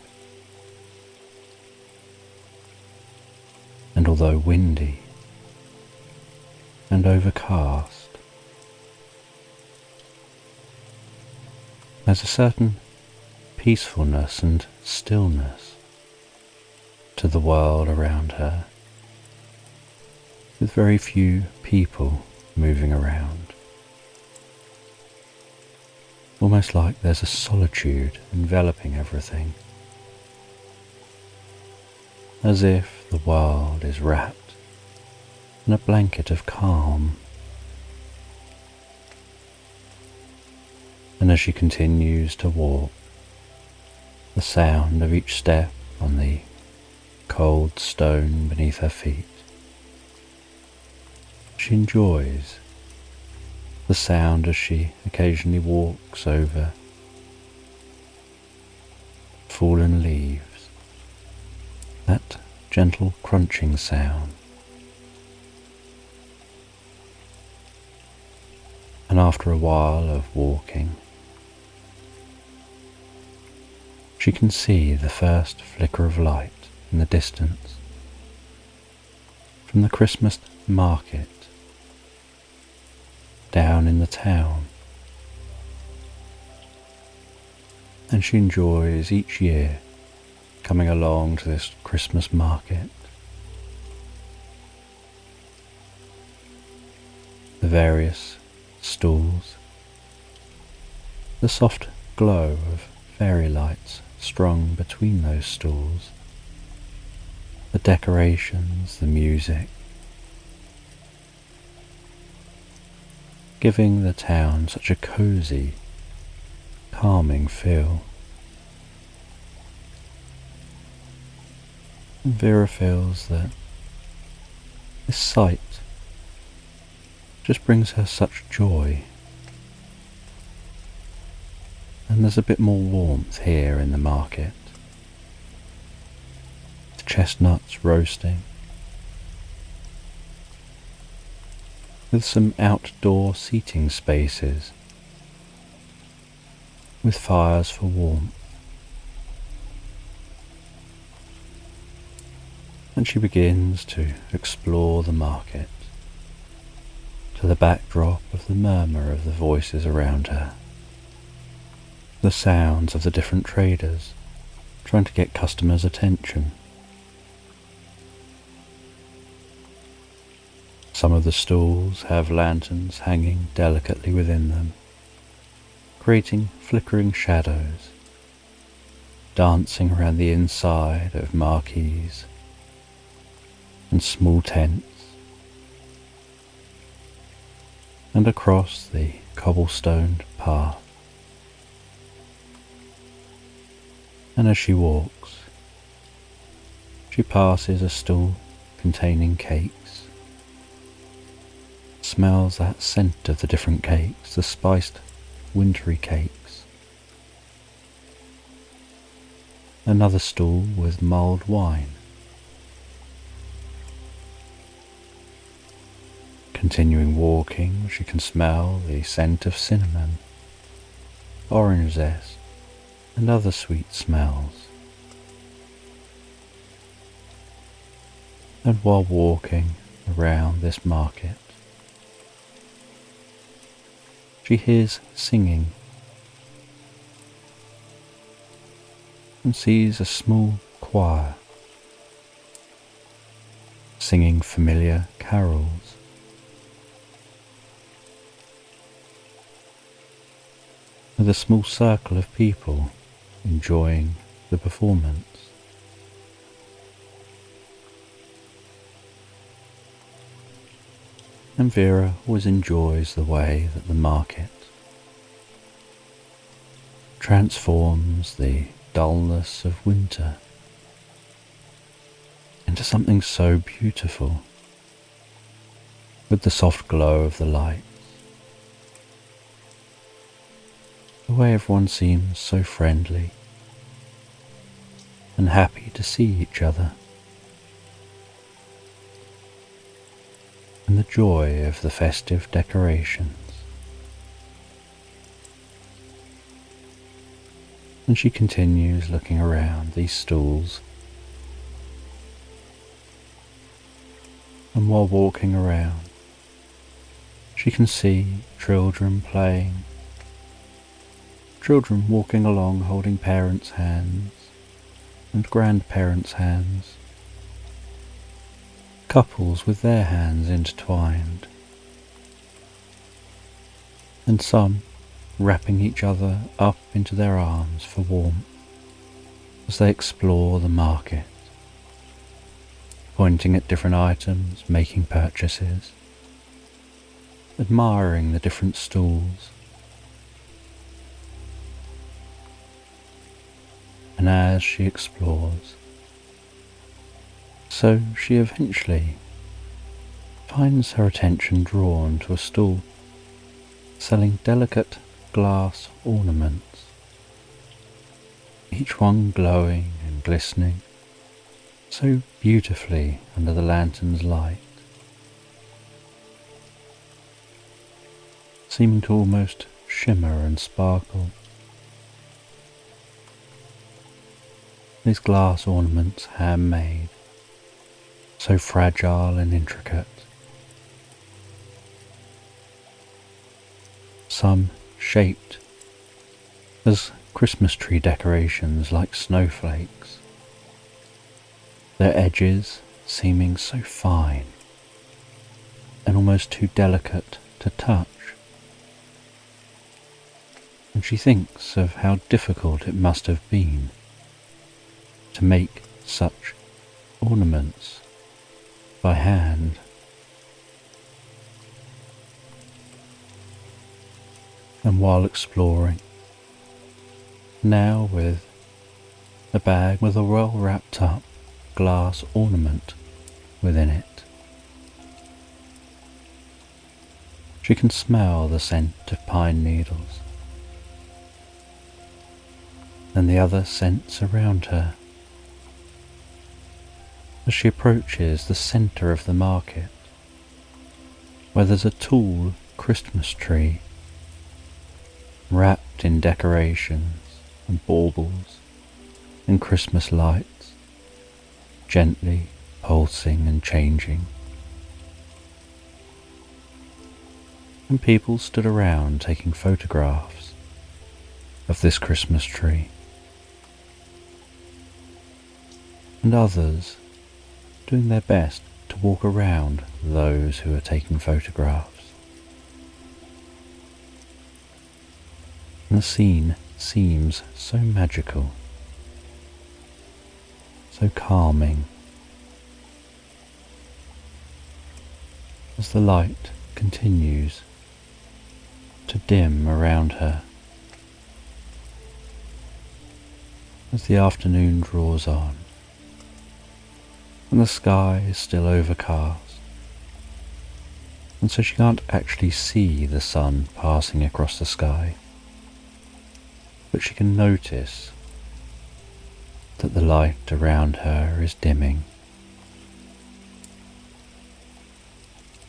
And although windy and overcast, there's a certain peacefulness and stillness to the world around her, with very few people moving around. Almost like there's a solitude enveloping everything, as if the world is wrapped in a blanket of calm. And as she continues to walk, the sound of each step on the cold stone beneath her feet, she enjoys the sound as she occasionally walks over fallen leaves, that gentle crunching sound. And after a while of walking, she can see the first flicker of light in the distance from the Christmas market down in the town, and she enjoys each year coming along to this Christmas market. The various stalls, the soft glow of fairy lights strung between those stalls, the decorations, the music, giving the town such a cosy, calming feel. And Vera feels that this sight just brings her such joy. And there's a bit more warmth here in the market. The chestnuts roasting, with some outdoor seating spaces, with fires for warmth. And she begins to explore the market, to the backdrop of the murmur of the voices around her, the sounds of the different traders trying to get customers' attention. Some of the stalls have lanterns hanging delicately within them, creating flickering shadows, dancing around the inside of marquees and small tents, and across the cobblestoned path. And as she walks, she passes a stall containing cakes, smells that scent of the different cakes, the spiced wintry cakes. Another stall with mulled wine. Continuing walking, she can smell the scent of cinnamon, orange zest, and other sweet smells. And while walking around this market, she hears singing and sees a small choir singing familiar carols. With a small circle of people enjoying the performance. And Vera always enjoys the way that the market transforms the dullness of winter into something so beautiful, with the soft glow of the lights, the way everyone seems so friendly and happy to see each other, and the joy of the festive decorations. And she continues looking around these stalls, and while walking around, she can see children playing, children walking along holding parents' hands and grandparents' hands, couples with their hands intertwined, and some wrapping each other up into their arms for warmth as they explore the market, pointing at different items, making purchases, admiring the different stalls. And as she explores, so she eventually finds her attention drawn to a stall selling delicate glass ornaments, each one glowing and glistening so beautifully under the lantern's light, seeming to almost shimmer and sparkle. These glass ornaments, handmade, so fragile and intricate, some shaped as Christmas tree decorations like snowflakes, their edges seeming so fine and almost too delicate to touch. And she thinks of how difficult it must have been to make such ornaments by hand. And while exploring, now with a bag with a well wrapped up glass ornament within it, she can smell the scent of pine needles and the other scents around her as she approaches the centre of the market, where there's a tall Christmas tree wrapped in decorations and baubles and Christmas lights, gently pulsing and changing. And people stood around taking photographs of this Christmas tree, and others doing their best to walk around those who are taking photographs. And the scene seems so magical, so calming, as the light continues to dim around her, as the afternoon draws on and the sky is still overcast, and so she can't actually see the sun passing across the sky, but she can notice that the light around her is dimming.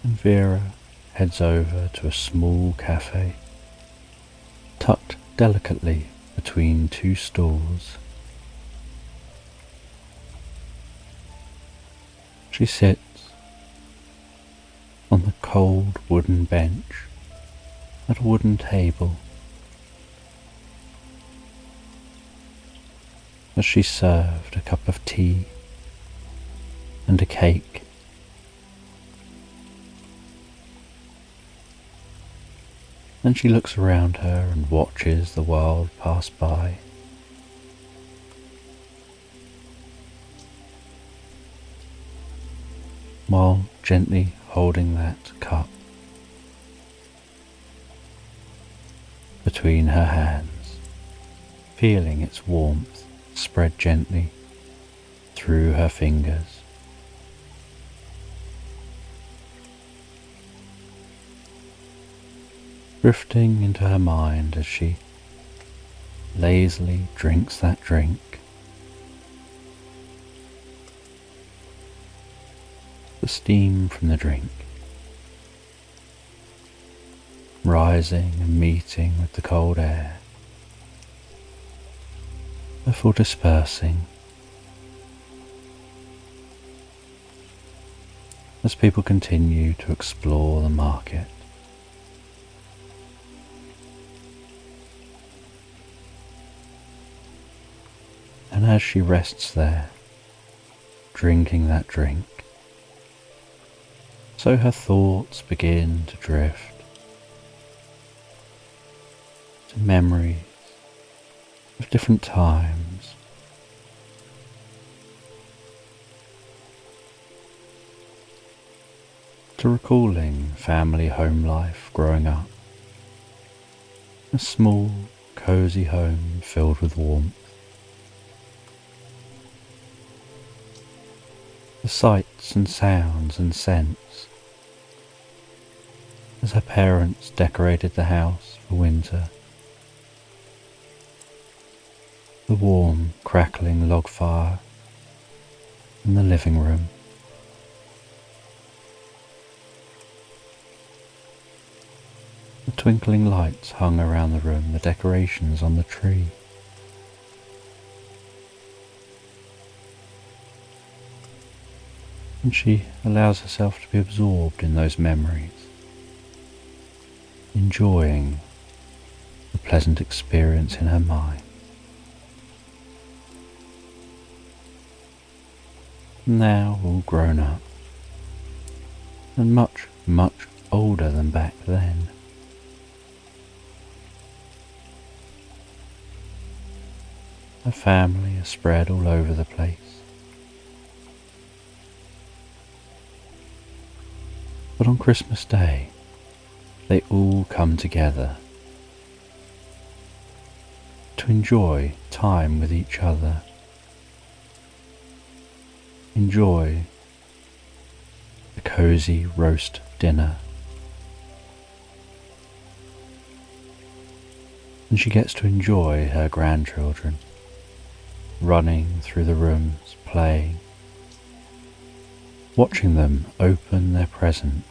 And Vera heads over to a small cafe tucked delicately between two stools. She sits on the cold wooden bench at a wooden table as she's served a cup of tea and a cake. Then she looks around her and watches the world pass by. While gently holding that cup between her hands, feeling its warmth spread gently through her fingers. Drifting into her mind as she lazily drinks that drink. The steam from the drink rising and meeting with the cold air before dispersing as people continue to explore the market. And as she rests there, drinking that drink, so her thoughts begin to drift to memories of different times, to recalling family home life growing up, a small, cozy home filled with warmth. The sights and sounds and scents as her parents decorated the house for winter. The warm, crackling log fire in the living room. The twinkling lights hung around the room, the decorations on the tree. And she allows herself to be absorbed in those memories, enjoying pleasant experience in her mind. Now all grown up, and much, much older than back then. Her family are spread all over the place. But on Christmas Day, they all come together to enjoy time with each other, enjoy the cosy roast dinner. And she gets to enjoy her grandchildren running through the rooms, playing, watching them open their presents.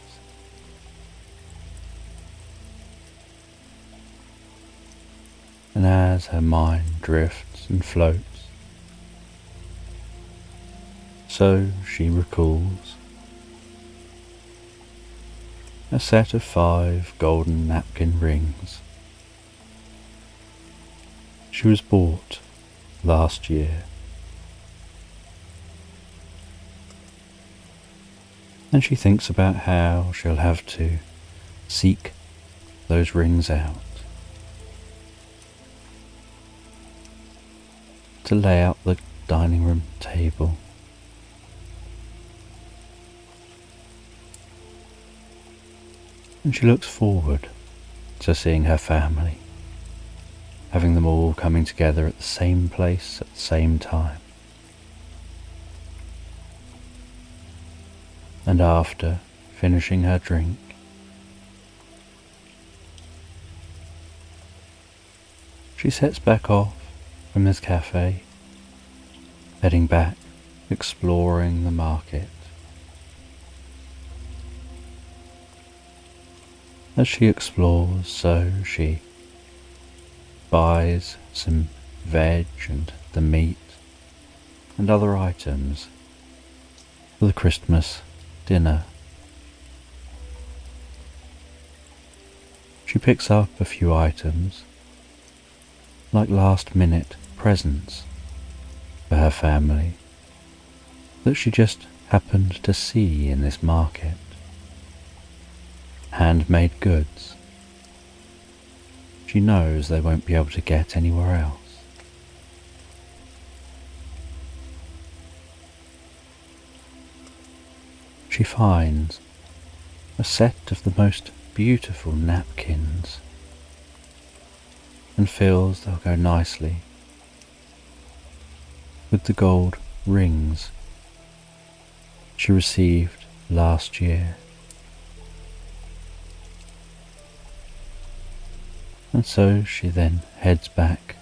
And as her mind drifts and floats, so she recalls a set of 5 golden napkin rings she was bought last year. And she thinks about how she'll have to seek those rings out, to lay out the dining room table, and she looks forward to seeing her family, having them all coming together at the same place at the same time. And after finishing her drink, she sets back off from this cafe, heading back, exploring the market. As she explores, so she buys some veg and the meat and other items for the Christmas dinner. She picks up a few items, like last-minute presents for her family, that she just happened to see in this market. Handmade goods she knows they won't be able to get anywhere else. She finds a set of the most beautiful napkins and feels they'll go nicely with the gold rings she received last year. And so she then heads back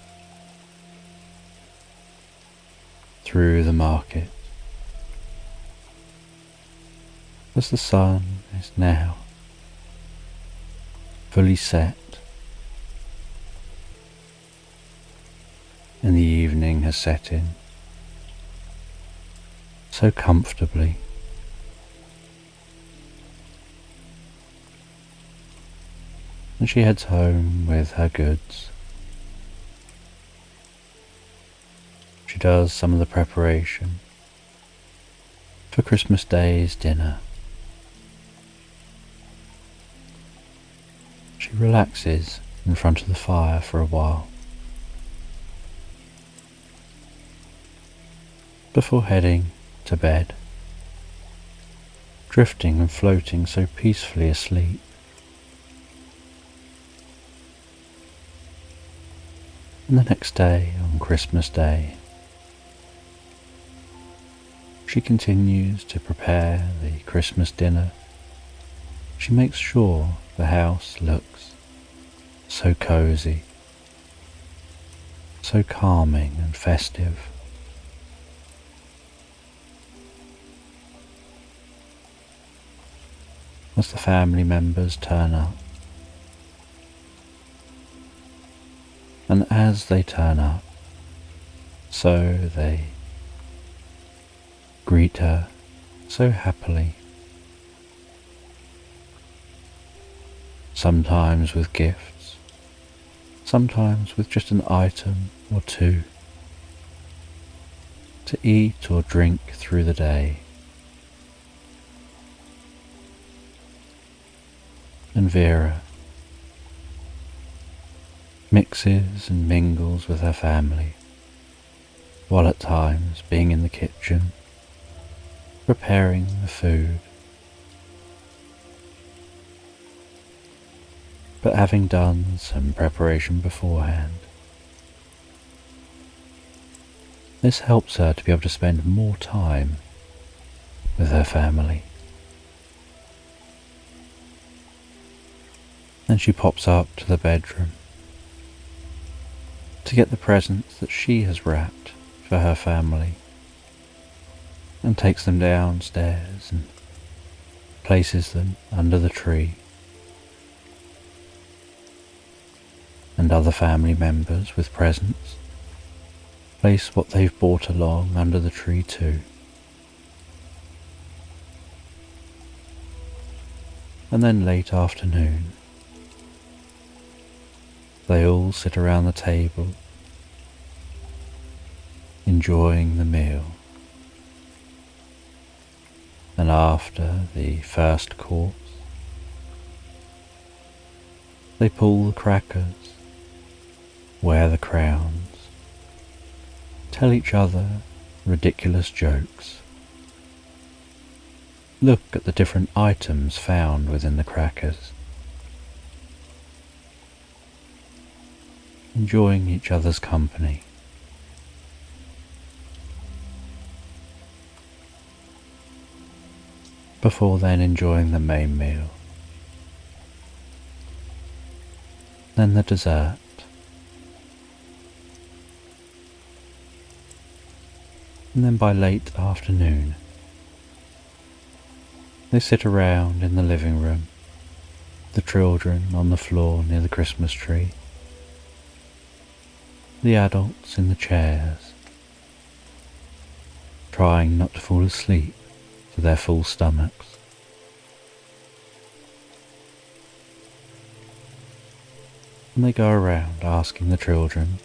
through the market as the sun is now fully set and the evening has set in so comfortably. And she heads home with her goods. She does some of the preparation for Christmas Day's dinner. She relaxes in front of the fire for a while before heading to bed, drifting and floating so peacefully asleep. And the next day, on Christmas Day, she continues to prepare the Christmas dinner. She makes sure the house looks so cozy, so calming and festive. As the family members turn up, and as they turn up, so they greet her so happily, sometimes with gifts, sometimes with just an item or two to eat or drink through the day. And Vera mixes and mingles with her family, while at times being in the kitchen, preparing the food. But having done some preparation beforehand, this helps her to be able to spend more time with her family. Then she pops up to the bedroom to get the presents that she has wrapped for her family, and takes them downstairs and places them under the tree. And other family members with presents place what they've brought along under the tree too. And then late afternoon, they all sit around the table, enjoying the meal. And after the first course, they pull the crackers, wear the crowns, tell each other ridiculous jokes, look at the different items found within the crackers, enjoying each other's company. Before then enjoying the main meal, then the dessert. And then by late afternoon, they sit around in the living room, the children on the floor near the Christmas tree, the adults in the chairs, trying not to fall asleep to their full stomachs. And they go around asking the children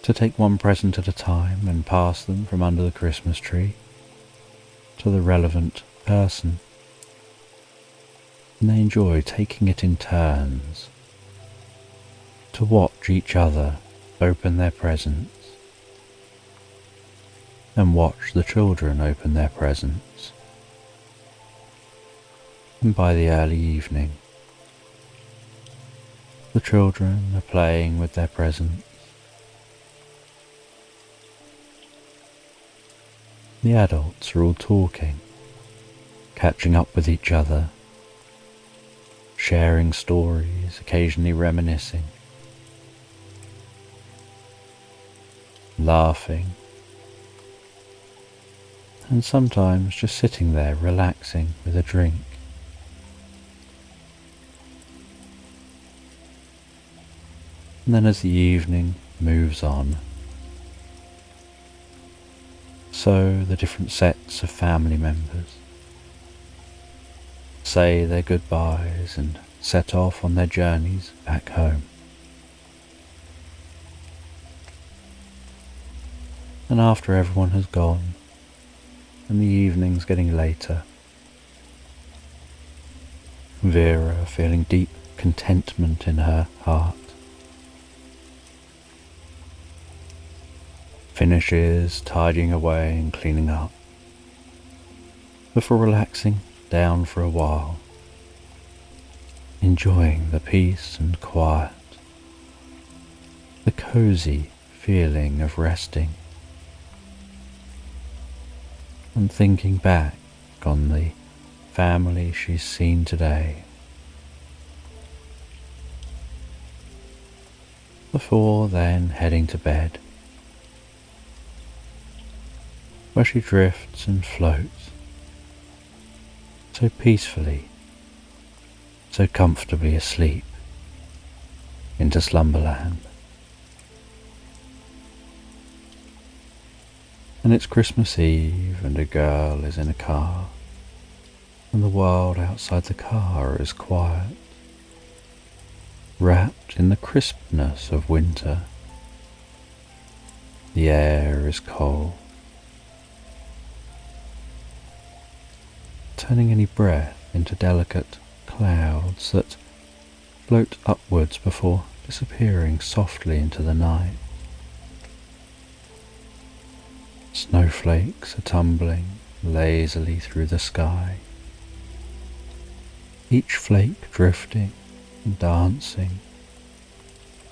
to take one present at a time and pass them from under the Christmas tree to the relevant person. And they enjoy taking it in turns to watch each other open their presents and watch the children open their presents. And by the early evening, the children are playing with their presents. The adults are all talking, catching up with each other, sharing stories, occasionally reminiscing, laughing, and sometimes just sitting there relaxing with a drink. And then as the evening moves on, so the different sets of family members say their goodbyes and set off on their journeys back home. And after everyone has gone and the evening's getting later, Vera, feeling deep contentment in her heart, finishes tidying away and cleaning up before relaxing down for a while, enjoying the peace and quiet, the cozy feeling of resting, and thinking back on the family she's seen today, before then heading to bed, where she drifts and floats so peacefully, so comfortably asleep into Slumberland. And it's Christmas Eve and a girl is in a car, and the world outside the car is quiet. wrapped in the crispness of winter. The air is cold, turning any breath into delicate clouds that float upwards before disappearing softly into the night. Snowflakes are tumbling lazily through the sky, each flake drifting and dancing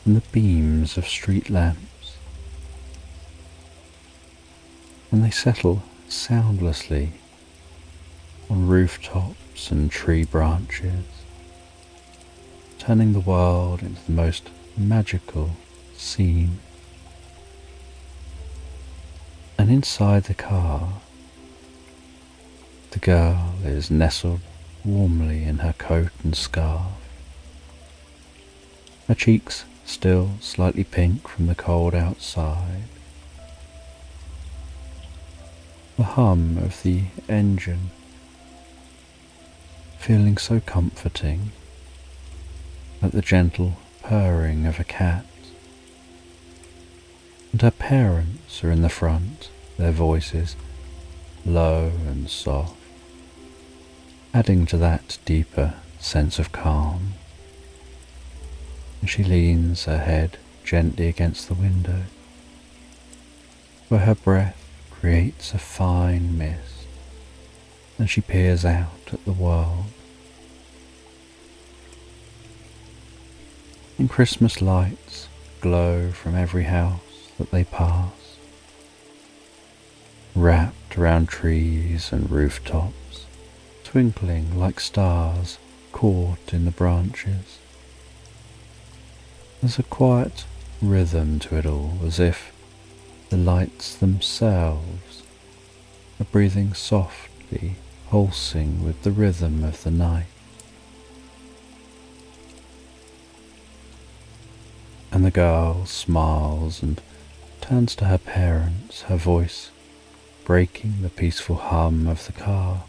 in the beams of street lamps, and they settle soundlessly on rooftops and tree branches, turning the world into the most magical scene. And inside the car, the girl is nestled warmly in her coat and scarf, her cheeks still slightly pink from the cold outside. The hum of the engine feeling so comforting, like the gentle purring of a cat. And her parents are in the front, their voices low and soft, adding to that deeper sense of calm. And she leans her head gently against the window, where her breath creates a fine mist, and she peers out at the world. And Christmas lights glow from every house that they pass, wrapped around trees and rooftops, twinkling like stars caught in the branches. There's a quiet rhythm to it all, as if the lights themselves are breathing softly, pulsing with the rhythm of the night. And the girl smiles and turns to her parents, her voice breaking the peaceful hum of the car.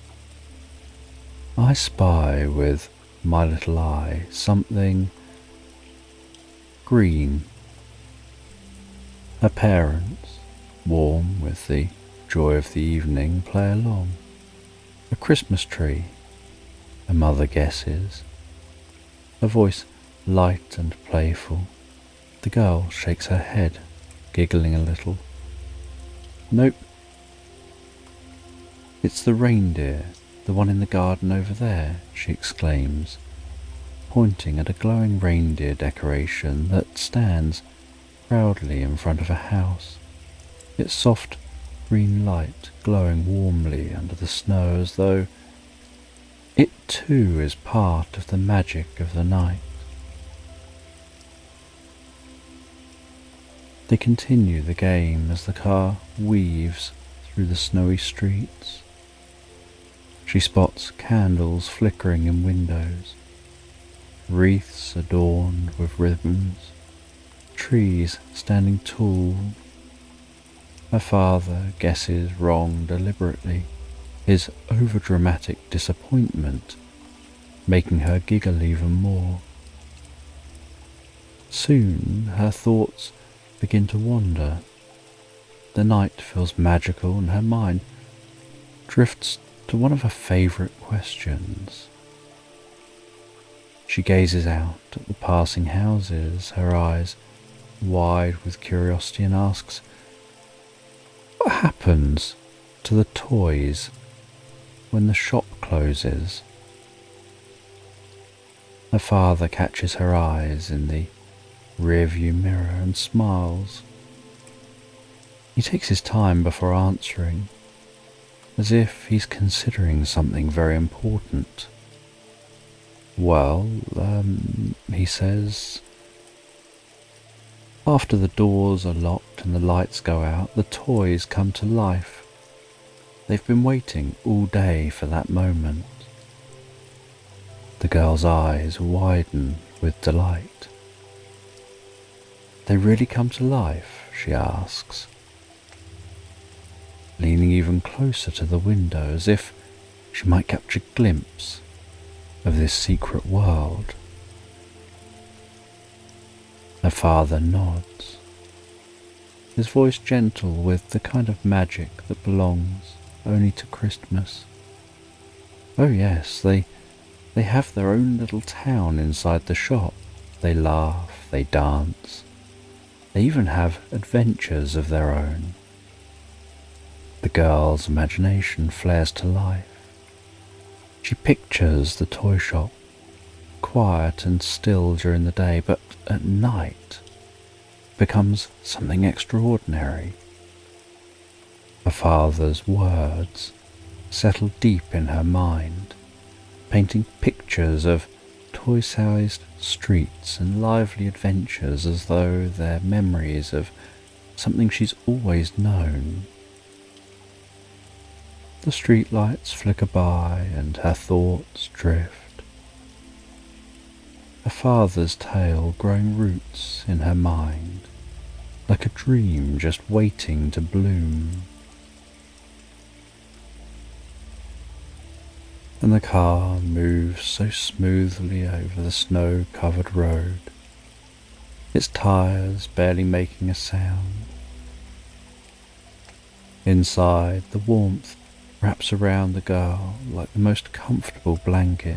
I spy with my little eye something green. Her parents, warm with the joy of the evening, play along. A Christmas tree, her mother guesses, her voice light and playful. The girl shakes her head, giggling a little. Nope. It's the reindeer, the one in the garden over there, she exclaims, pointing at a glowing reindeer decoration that stands proudly in front of a house, its soft green light glowing warmly under the snow, as though it too is part of the magic of the night. They continue the game as the car weaves through the snowy streets. She spots candles flickering in windows, wreaths adorned with ribbons, trees standing tall. Her father guesses wrong deliberately, his overdramatic disappointment making her giggle even more. Soon her thoughts begin to wander. The night feels magical and her mind drifts to one of her favourite questions. She gazes out at the passing houses, her eyes wide with curiosity, and asks, what happens to the toys when the shop closes? Her father catches her eyes in the rearview mirror and smiles. He takes his time before answering, as if he's considering something very important. Well, he says, after the doors are locked and the lights go out, the toys come to life. They've been waiting all day for that moment. The girl's eyes widen with delight. They really come to life, she asks, leaning even closer to the window as if she might catch a glimpse of this secret world. Her father nods, his voice gentle with the kind of magic that belongs only to Christmas. Oh yes, they have their own little town inside the shop. They laugh, they dance, they even have adventures of their own. The girl's imagination flares to life. She pictures the toy shop, quiet and still during the day, but at night becomes something extraordinary. Her father's words settle deep in her mind, painting pictures of toy-sized streets and lively adventures as though they're memories of something she's always known. The streetlights flicker by and her thoughts drift. Her father's tale growing roots in her mind, like a dream just waiting to bloom. And the car moves so smoothly over the snow-covered road, its tires barely making a sound. Inside, the warmth wraps around the girl like the most comfortable blanket.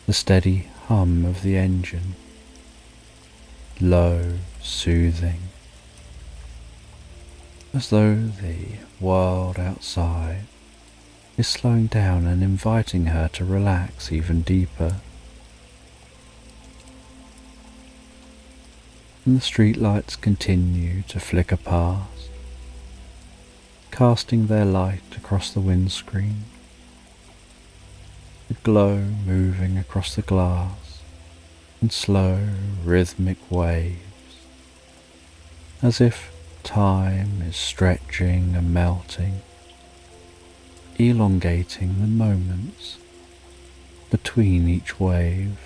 The steady hum of the engine, low, soothing, as though the world outside is slowing down and inviting her to relax even deeper. And the streetlights continue to flicker past, casting their light across the windscreen, the glow moving across the glass in slow, rhythmic waves, as if time is stretching and melting, elongating the moments between each wave.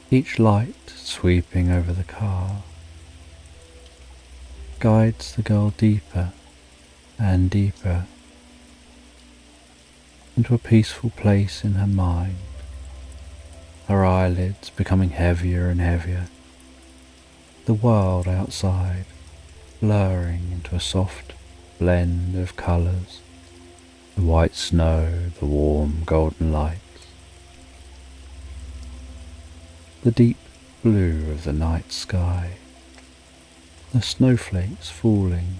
Each light sweeping over the car guides the girl deeper and deeper into a peaceful place in her mind, her eyelids becoming heavier and heavier, the world outside blurring into a soft blend of colours, the white snow, the warm golden lights, the deep blue of the night sky, the snowflakes falling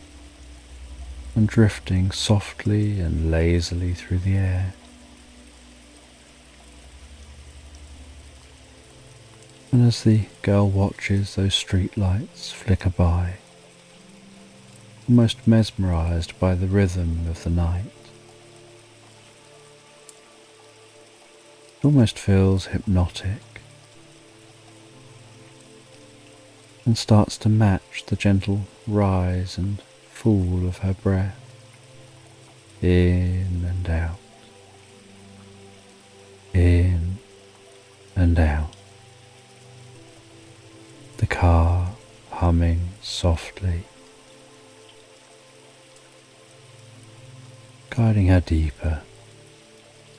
and drifting softly and lazily through the air. And as the girl watches those street lights flicker by, almost mesmerised by the rhythm of the night, it almost feels hypnotic and starts to match the gentle rise and fall of her breath, in and out, in and out. The car humming softly, guiding her deeper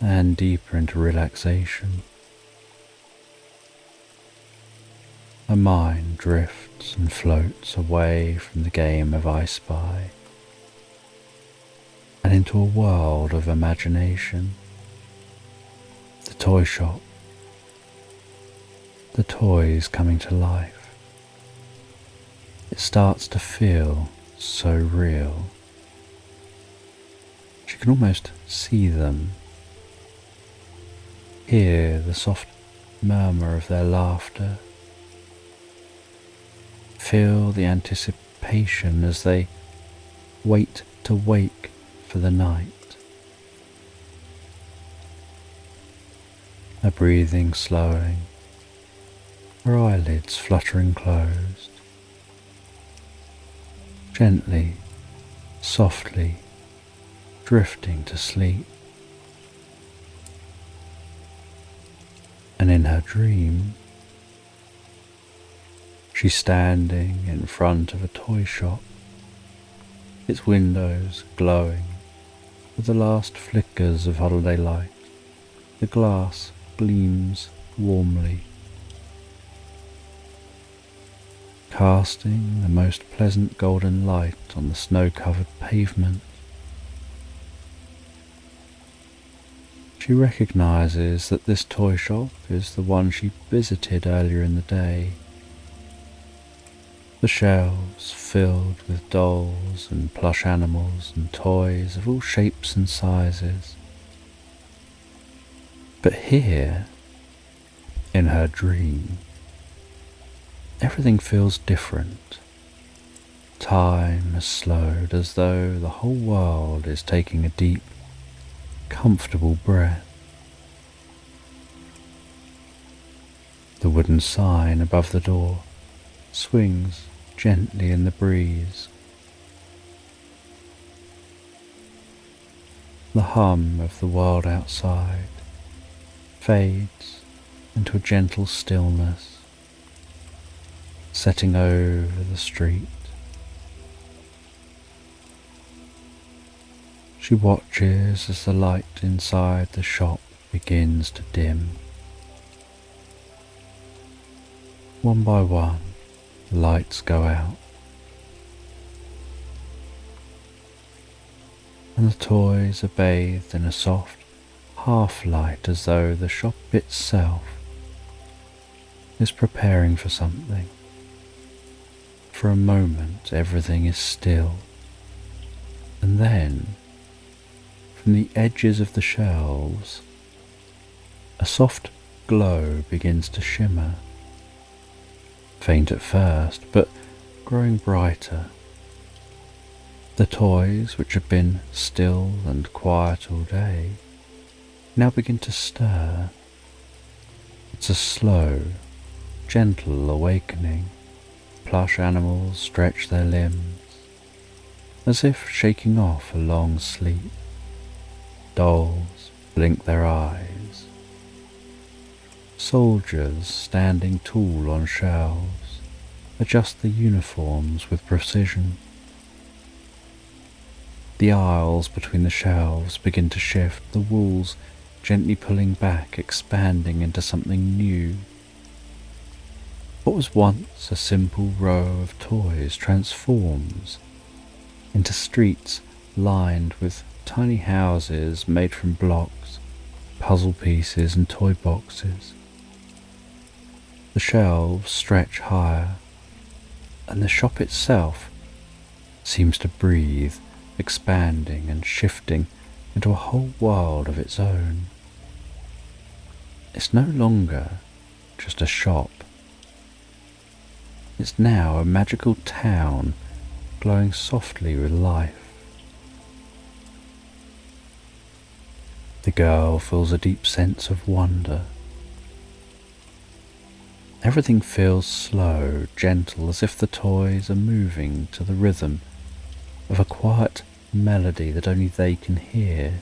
and deeper into relaxation. Her mind drifts and floats away from the game of I Spy and into a world of imagination. The toy shop, the toys coming to life. It starts to feel so real. She can almost see them, hear the soft murmur of their laughter, feel the anticipation as they wait to wake for the night. Her breathing slowing, her eyelids fluttering closed. Gently, softly, drifting to sleep. And in her dream, she's standing in front of a toy shop, its windows glowing with the last flickers of holiday light, the glass gleams warmly, casting the most pleasant golden light on the snow-covered pavement. She recognizes that this toy shop is the one she visited earlier in the day. The shelves filled with dolls and plush animals and toys of all shapes and sizes. But here, in her dream, everything feels different. Time has slowed as though the whole world is taking a deep, comfortable breath. The wooden sign above the door swings gently in the breeze. The hum of the world outside fades into a gentle stillness, setting over the street. She watches as the light inside the shop begins to dim. One by one, the lights go out, and the toys are bathed in a soft half-light as though the shop itself is preparing for something. For a moment everything is still, and then from the edges of the shelves a soft glow begins to shimmer, faint at first but growing brighter. The toys, which have been still and quiet all day, now begin to stir. It's a slow, gentle awakening. Plush animals stretch their limbs, as if shaking off a long sleep. Dolls blink their eyes. Soldiers standing tall on shelves adjust the uniforms with precision. The aisles between the shelves begin to shift, the walls gently pulling back, expanding into something new. What was once a simple row of toys transforms into streets lined with tiny houses made from blocks, puzzle pieces and toy boxes. The shelves stretch higher, and the shop itself seems to breathe, expanding and shifting into a whole world of its own. It's no longer just a shop. It's now a magical town glowing softly with life. The girl feels a deep sense of wonder. Everything feels slow, gentle, as if the toys are moving to the rhythm of a quiet melody that only they can hear.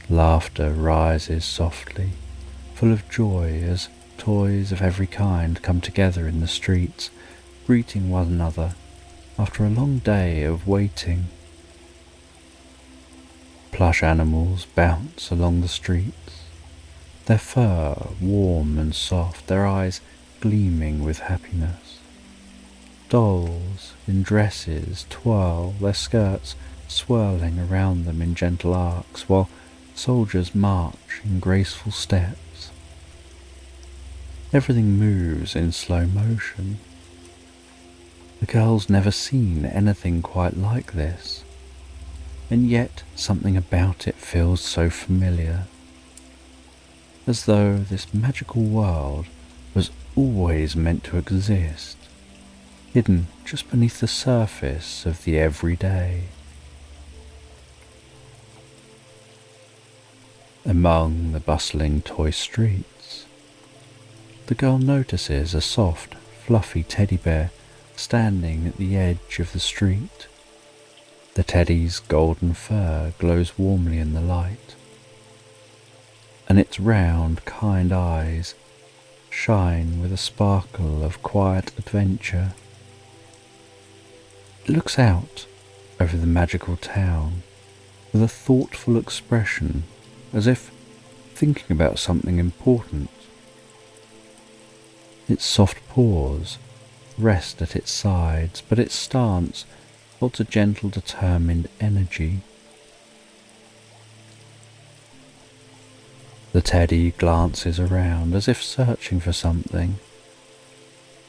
Laughter rises softly, full of joy as toys of every kind come together in the streets, greeting one another after a long day of waiting. Plush animals bounce along the streets, their fur warm and soft, their eyes gleaming with happiness. Dolls in dresses twirl, their skirts swirling around them in gentle arcs, while soldiers march in graceful steps. Everything moves in slow motion. The girl's never seen anything quite like this, and yet something about it feels so familiar, as though this magical world was always meant to exist, hidden just beneath the surface of the everyday. Among the bustling toy streets, the girl notices a soft, fluffy teddy bear standing at the edge of the street. The teddy's golden fur glows warmly in the light, and its round, kind eyes shine with a sparkle of quiet adventure. It looks out over the magical town with a thoughtful expression, as if thinking about something important. Its soft paws rest at its sides, but its stance holds a gentle, determined energy. The teddy glances around as if searching for something,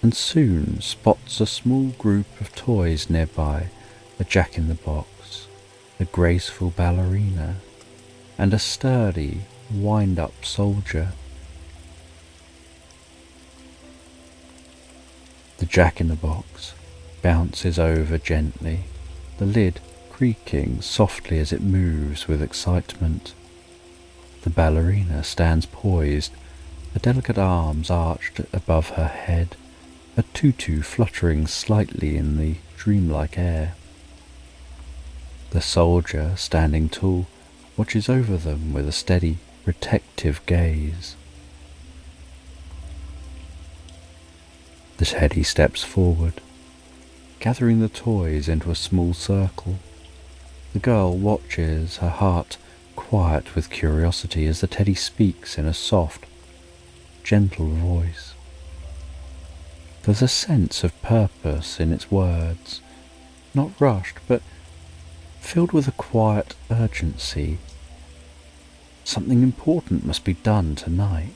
and soon spots a small group of toys nearby, a jack-in-the-box, a graceful ballerina, and a sturdy, wind-up soldier. The jack-in-the-box bounces over gently, the lid creaking softly as it moves with excitement. The ballerina stands poised, her delicate arms arched above her head, a tutu fluttering slightly in the dreamlike air. The soldier, standing tall, watches over them with a steady, protective gaze. The teddy steps forward, gathering the toys into a small circle. The girl watches, her heart quiet with curiosity, as the teddy speaks in a soft, gentle voice. There's a sense of purpose in its words, not rushed, but filled with a quiet urgency. Something important must be done tonight.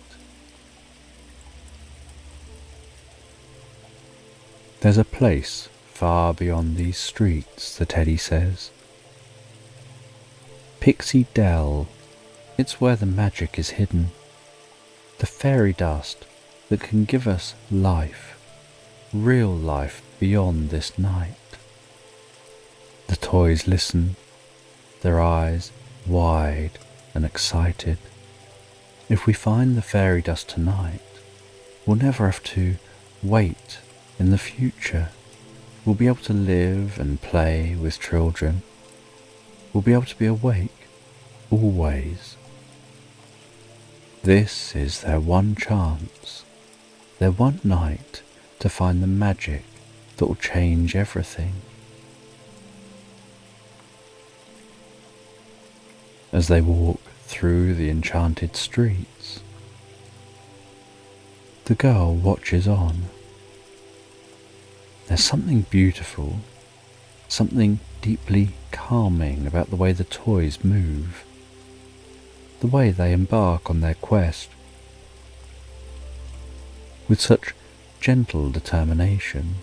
There's a place far beyond these streets, the teddy says. Pixie Dell, it's where the magic is hidden, the fairy dust that can give us life, real life beyond this night. The toys listen, their eyes wide and excited. If we find the fairy dust tonight, we'll never have to wait in the future. We'll be able to live and play with children. We'll be able to be awake always. This is their one chance, their one night to find the magic that will change everything. As they walk through the enchanted streets, the girl watches on. There's something beautiful, something deeply calming about the way the toys move, the way they embark on their quest with such gentle determination.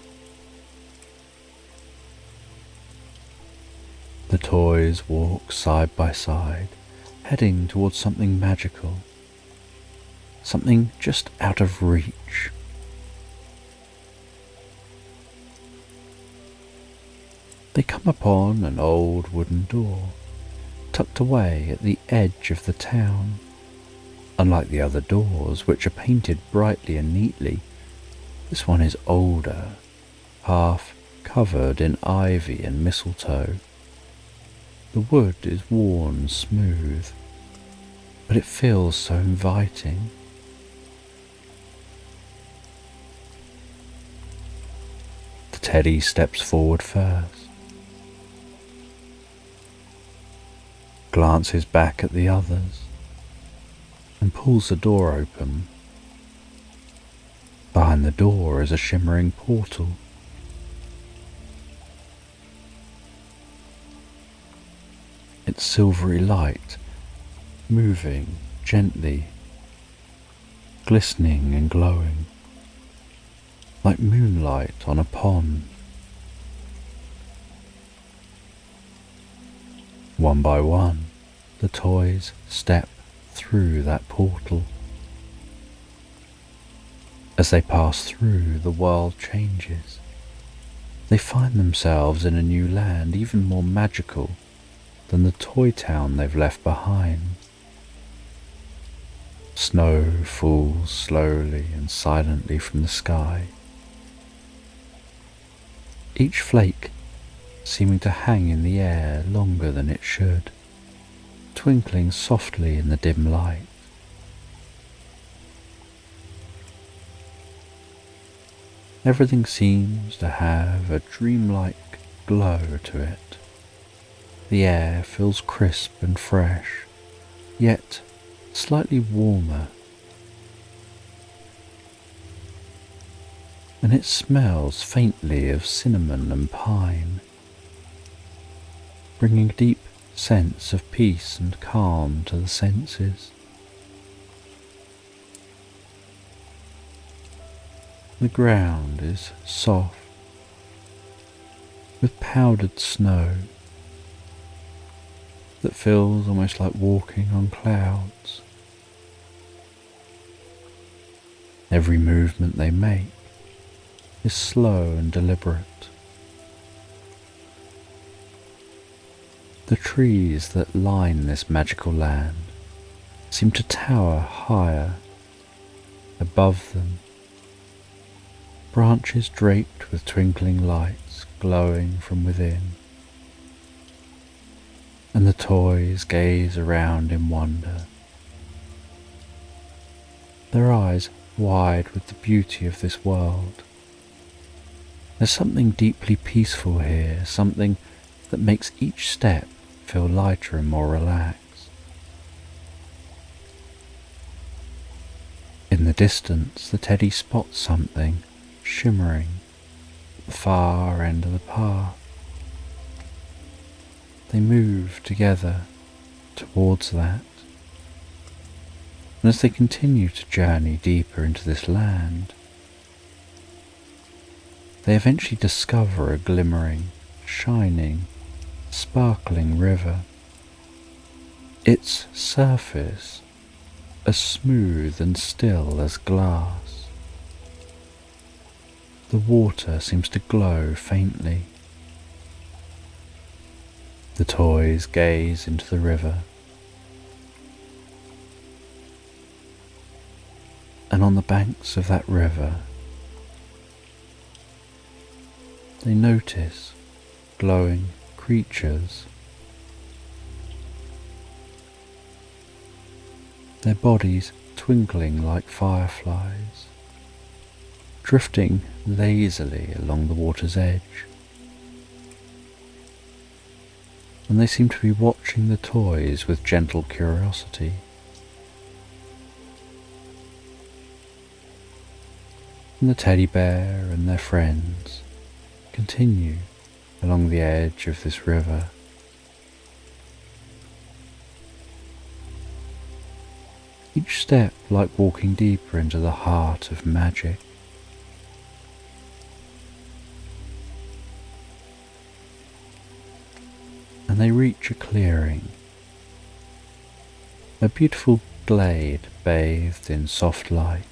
The toys walk side by side, heading towards something magical, something just out of reach. They come upon an old wooden door, tucked away at the edge of the town. Unlike the other doors, which are painted brightly and neatly, this one is older, half covered in ivy and mistletoe. The wood is worn smooth, but it feels so inviting. The teddy steps forward first, glances back at the others, and pulls the door open. Behind the door is a shimmering portal. Its silvery light moving gently, glistening and glowing, like moonlight on a pond. One by one, the toys step through that portal. As they pass through, the world changes. They find themselves in a new land, even more magical than the toy town they've left behind. Snow falls slowly and silently from the sky, each flake seeming to hang in the air longer than it should, twinkling softly in the dim light. Everything seems to have a dreamlike glow to it. The air feels crisp and fresh, yet slightly warmer, and it smells faintly of cinnamon and pine, bringing a deep sense of peace and calm to the senses. The ground is soft, with powdered snow that feels almost like walking on clouds. Every movement they make is slow and deliberate. The trees that line this magical land seem to tower higher above them, branches draped with twinkling lights glowing from within, and the toys gaze around in wonder, their eyes wide with the beauty of this world. There's something deeply peaceful here, something that makes each step feel lighter and more relaxed. In the distance, the teddy spots something shimmering at the far end of the path. They move together towards that, and as they continue to journey deeper into this land, they eventually discover a glimmering, shining, sparkling river. Its surface as smooth and still as glass. The water seems to glow faintly. The toys gaze into the river, and on the banks of that river they notice glowing creatures. Their bodies twinkling like fireflies, drifting lazily along the water's edge. And they seem to be watching the toys with gentle curiosity. And the teddy bear and their friends continue along the edge of this river. Each step like walking deeper into the heart of magic. And they reach a clearing, a beautiful glade bathed in soft light.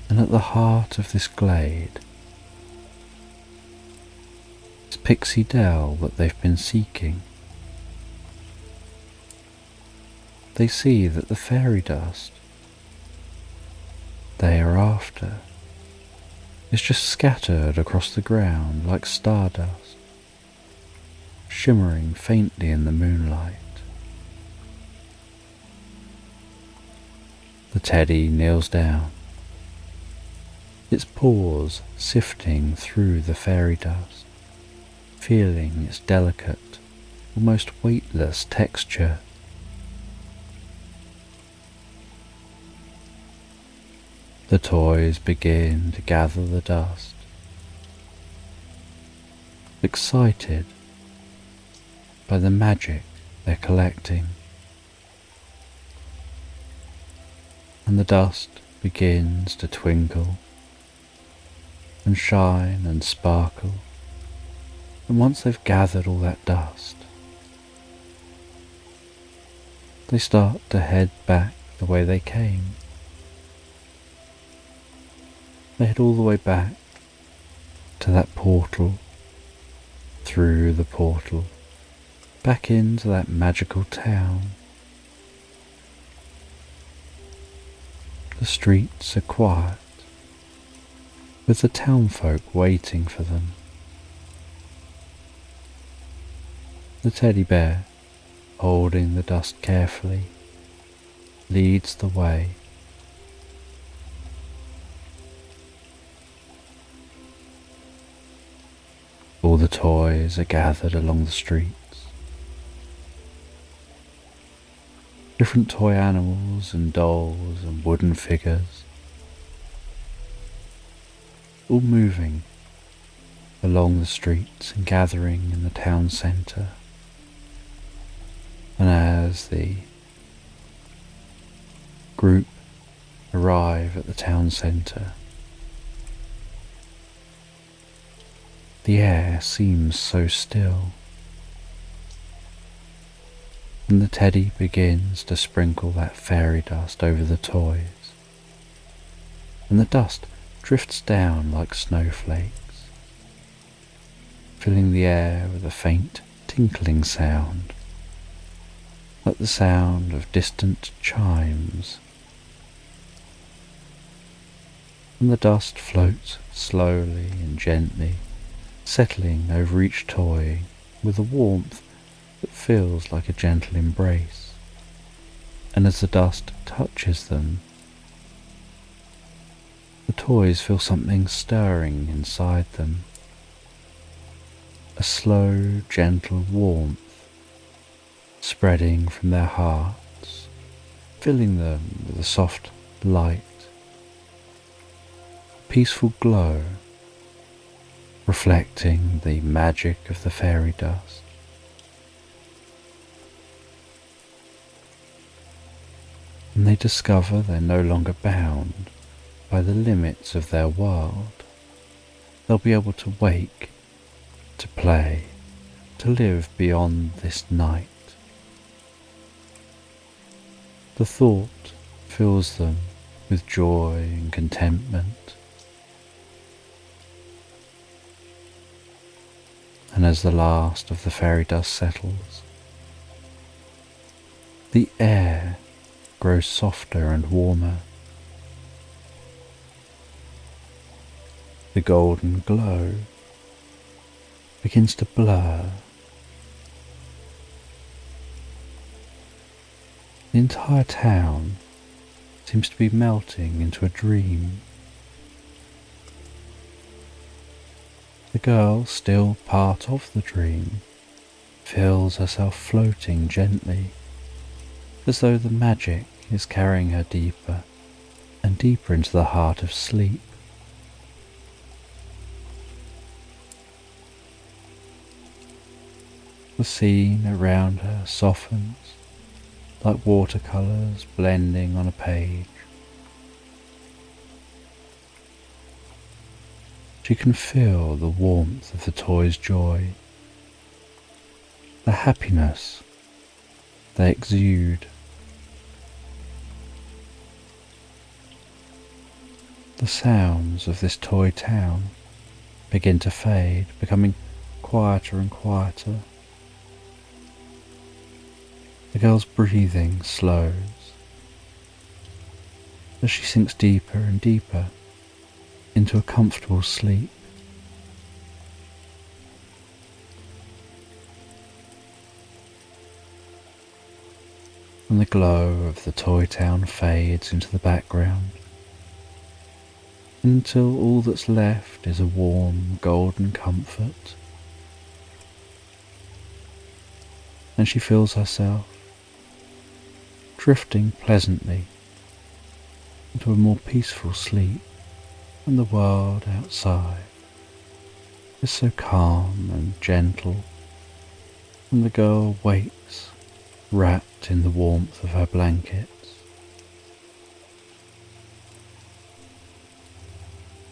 And at the heart of this glade is Pixie Dell that they've been seeking. They see that the fairy dust they are after is just scattered across the ground like stardust, shimmering faintly in the moonlight. The teddy kneels down, its paws sifting through the fairy dust, feeling its delicate, almost weightless texture. The toys begin to gather the dust, excited by the magic they're collecting. And the dust begins to twinkle and shine and sparkle. And once they've gathered all that dust, they start to head back the way they came. They head all the way back to that portal, through the portal, back into that magical town. The streets are quiet, with the townfolk waiting for them. The teddy bear, holding the dust carefully, leads the way. All the toys are gathered along the streets. Different toy animals and dolls and wooden figures, all moving along the streets and gathering in the town centre. And as the group arrive at the town centre, the air seems so still, and the teddy begins to sprinkle that fairy dust over the toys, and the dust drifts down like snowflakes, filling the air with a faint tinkling sound, like the sound of distant chimes. And the dust floats slowly and gently, settling over each toy with a warmth that feels like a gentle embrace. And as the dust touches them, the toys feel something stirring inside them, a slow, gentle warmth spreading from their hearts, filling them with a soft light, peaceful glow, reflecting the magic of the fairy dust. And they discover they're no longer bound by the limits of their world. They'll be able to wake, to play, to live beyond this night. The thought fills them with joy and contentment. And as the last of the fairy dust settles, the air grows softer and warmer. The golden glow begins to blur. The entire town seems to be melting into a dream. The girl, still part of the dream, feels herself floating gently, as though the magic is carrying her deeper and deeper into the heart of sleep. The scene around her softens, like watercolours blending on a page. She can feel the warmth of the toy's joy, the happiness they exude. The sounds of this toy town begin to fade, becoming quieter and quieter. The girl's breathing slows as she sinks deeper and deeper into a comfortable sleep. And the glow of the toy town fades into the background until all that's left is a warm golden comfort, and she feels herself drifting pleasantly into a more peaceful sleep, and the world outside is so calm and gentle, and the girl wakes wrapped in the warmth of her blankets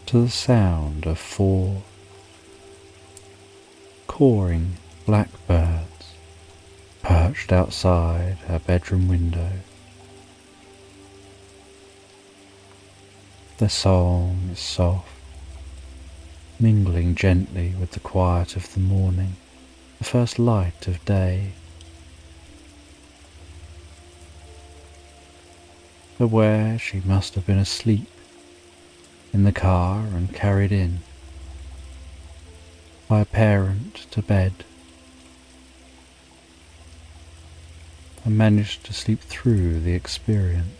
to the sound of 4 cawing blackbirds perched outside her bedroom window. Their song is soft, mingling gently with the quiet of the morning, the first light of day. Aware she must have been asleep in the car and carried in by a parent to bed, and managed to sleep through the experience.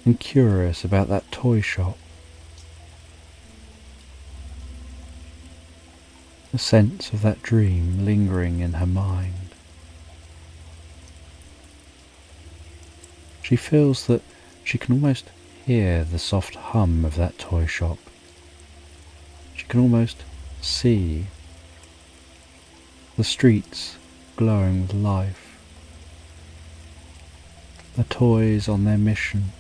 And curious about that toy shop, the sense of that dream lingering in her mind. She feels that she can almost hear the soft hum of that toy shop. She can almost see the streets glowing with life, the toys on their mission.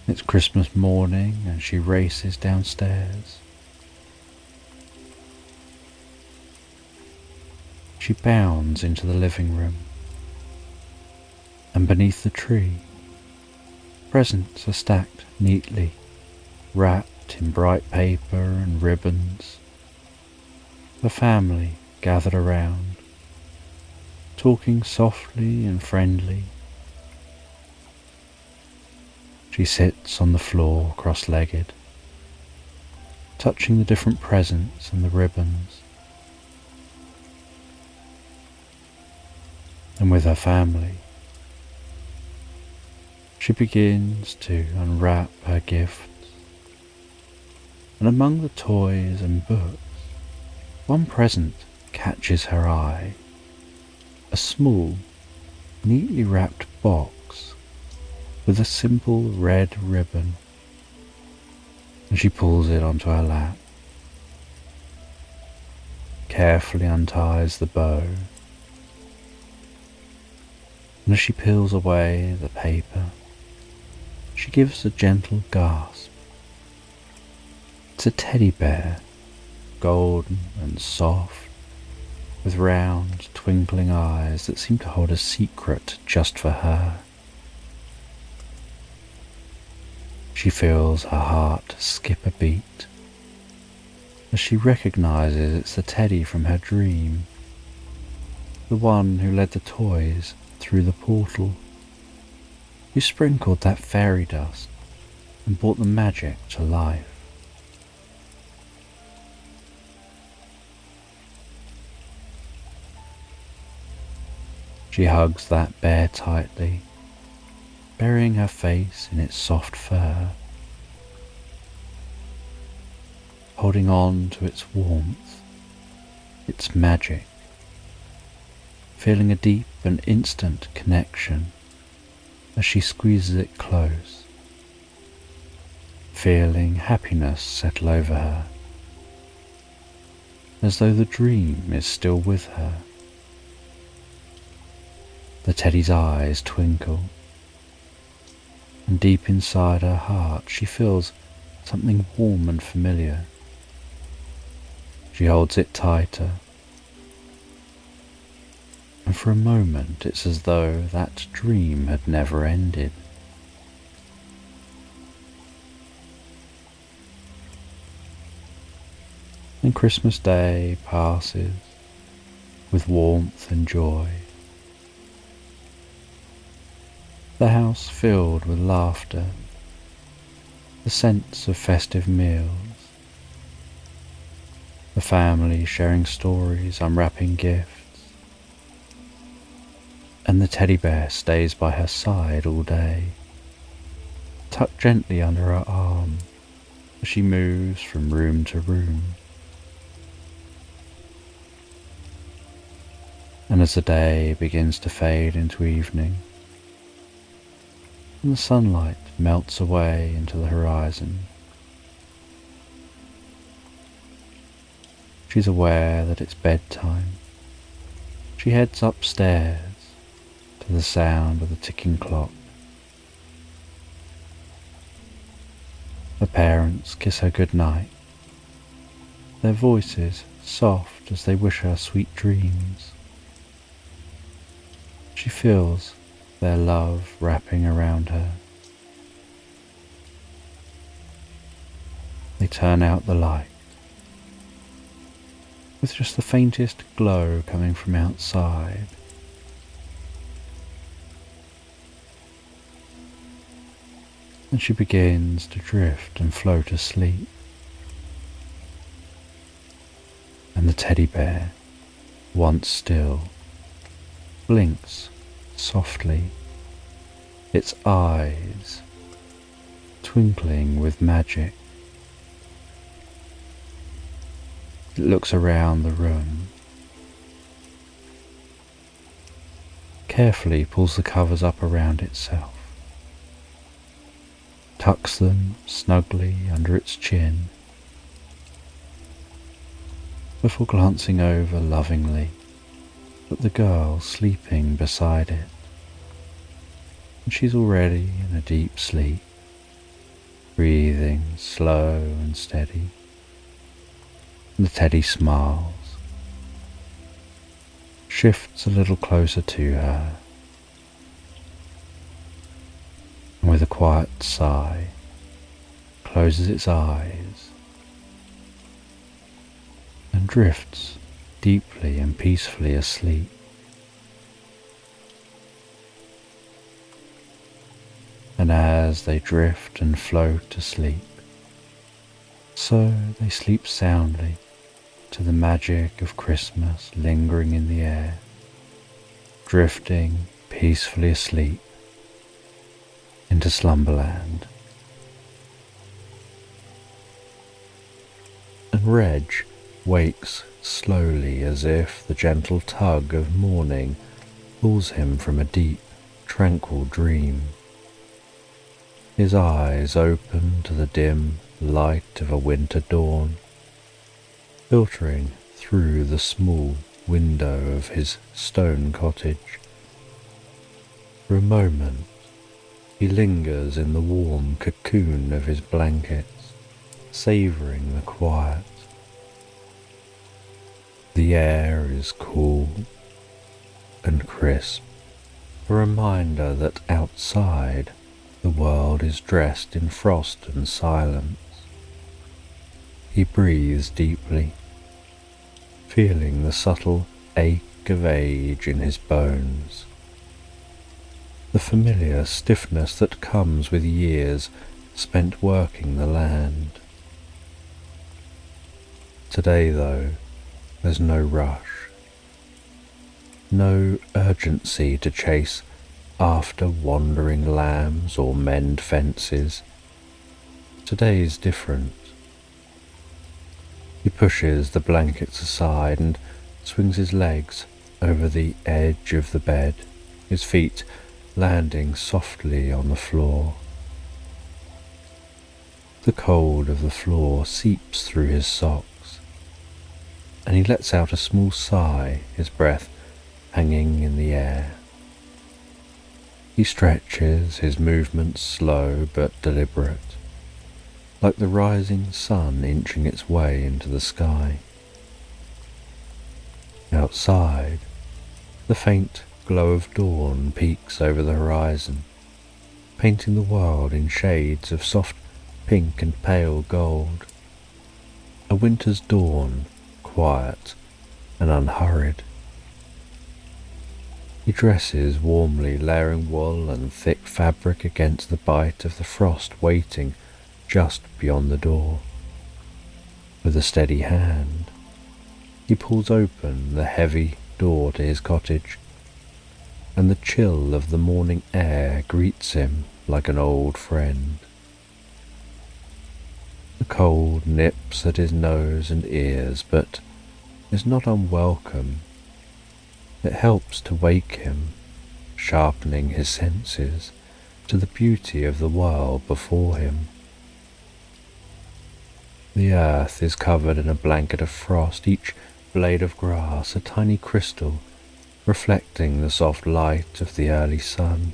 It's Christmas morning and she races downstairs. She bounds into the living room, and beneath the tree, presents are stacked neatly, wrapped in bright paper and ribbons. The family gathered around, talking softly and friendly. She sits on the floor cross-legged, touching the different presents and the ribbons. And with her family, she begins to unwrap her gifts. And among the toys and books, one present catches her eye. A small, neatly wrapped box with a simple red ribbon. And she pulls it onto her lap, carefully unties the bow, and as she peels away the paper, she gives a gentle gasp. It's a teddy bear, golden and soft, with round, twinkling eyes that seem to hold a secret just for her. She feels her heart skip a beat as she recognizes it's the teddy from her dream, the one who led the toys through the portal, who sprinkled that fairy dust and brought the magic to life. She hugs that bear tightly, burying her face in its soft fur, holding on to its warmth, its magic, feeling a deep and instant connection as she squeezes it close, feeling happiness settle over her, as though the dream is still with her. The teddy's eyes twinkle, and deep inside her heart she feels something warm and familiar. She holds it tighter, and for a moment it's as though that dream had never ended. And Christmas Day passes with warmth and joy. The house filled with laughter, the sense of festive meals, the family sharing stories, unwrapping gifts, and the teddy bear stays by her side all day, tucked gently under her arm as she moves from room to room. And as the day begins to fade into evening, and the sunlight melts away into the horizon, she's aware that it's bedtime. She heads upstairs to the sound of the ticking clock. Her parents kiss her goodnight, their voices soft as they wish her sweet dreams. She feels their love wrapping around her. They turn out the light, with just the faintest glow coming from outside. And she begins to drift and float asleep. And the teddy bear, once still, blinks softly, its eyes twinkling with magic. It looks around the room, carefully pulls the covers up around itself, tucks them snugly under its chin, before glancing over lovingly at the girl sleeping beside it. And she's already in a deep sleep, breathing slow and steady. And the teddy smiles, shifts a little closer to her, and with a quiet sigh, closes its eyes and drifts deeply and peacefully asleep. And as they drift and float asleep, so they sleep soundly to the magic of Christmas lingering in the air, drifting peacefully asleep into Slumberland. And Reg wakes slowly as if the gentle tug of morning pulls him from a deep, tranquil dream. His eyes open to the dim light of a winter dawn, filtering through the small window of his stone cottage. For a moment, he lingers in the warm cocoon of his blankets, savouring the quiet. The air is cool and crisp, a reminder that outside the world is dressed in frost and silence. He breathes deeply, feeling the subtle ache of age in his bones, the familiar stiffness that comes with years spent working the land. Today, though, there's no rush, no urgency to chase after wandering lambs or mend fences. Today's different. He pushes the blankets aside and swings his legs over the edge of the bed, his feet landing softly on the floor. The cold of the floor seeps through his socks, and he lets out a small sigh, his breath hanging in the air. He stretches, his movements slow but deliberate, like the rising sun inching its way into the sky. Outside, the faint glow of dawn peeks over the horizon, painting the world in shades of soft pink and pale gold. A winter's dawn, quiet and unhurried. He dresses warmly, layering wool and thick fabric against the bite of the frost waiting just beyond the door. With a steady hand, he pulls open the heavy door to his cottage, and the chill of the morning air greets him like an old friend. The cold nips at his nose and ears, but is not unwelcome. It helps to wake him, sharpening his senses to the beauty of the world before him. The earth is covered in a blanket of frost, each blade of grass a tiny crystal, reflecting the soft light of the early sun.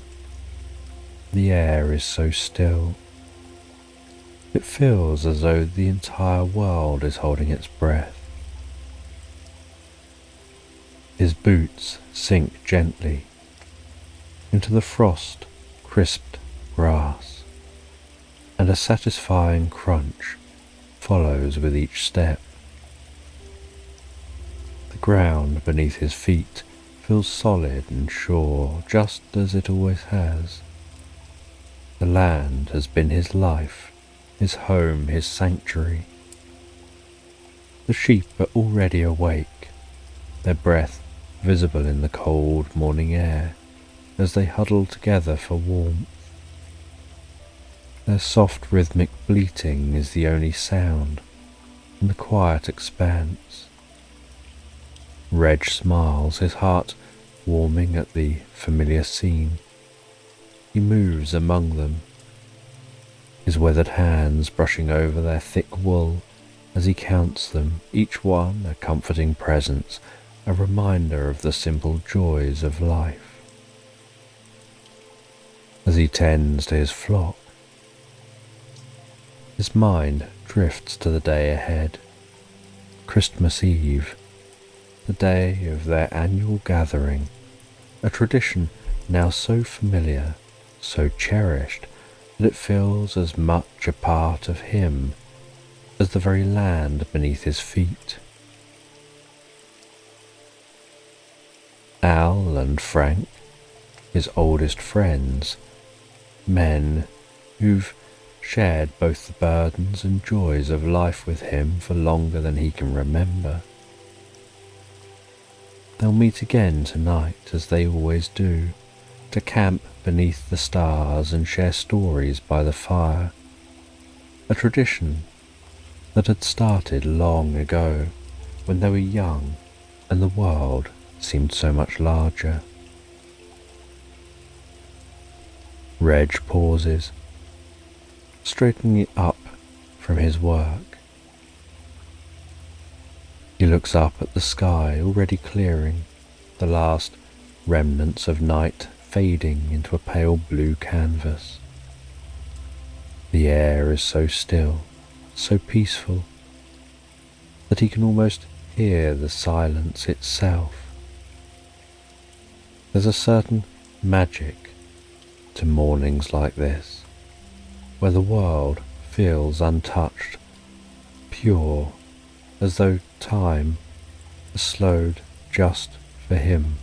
The air is so still. It feels as though the entire world is holding its breath. His boots sink gently into the frost-crisped grass, and a satisfying crunch follows with each step. The ground beneath his feet feels solid and sure, just as it always has. The land has been his life, his home, his sanctuary. The sheep are already awake, their breath visible in the cold morning air as they huddle together for warmth. Their soft rhythmic bleating is the only sound in the quiet expanse. Reg smiles, his heart warming at the familiar scene. He moves among them, his weathered hands brushing over their thick wool as he counts them, each one a comforting presence, a reminder of the simple joys of life. As he tends to his flock, his mind drifts to the day ahead, Christmas Eve, the day of their annual gathering, a tradition now so familiar, so cherished, that it feels as much a part of him as the very land beneath his feet. Al and Frank, his oldest friends, men who've shared both the burdens and joys of life with him for longer than he can remember. They'll meet again tonight, as they always do, to camp beneath the stars and share stories by the fire, a tradition that had started long ago when they were young and the world seemed so much larger. Reg pauses, straightening up from his work. He looks up at the sky already clearing, the last remnants of night fading into a pale blue canvas. The air is so still, so peaceful, that he can almost hear the silence itself. There's a certain magic to mornings like this, where the world feels untouched, pure, as though time has slowed just for him.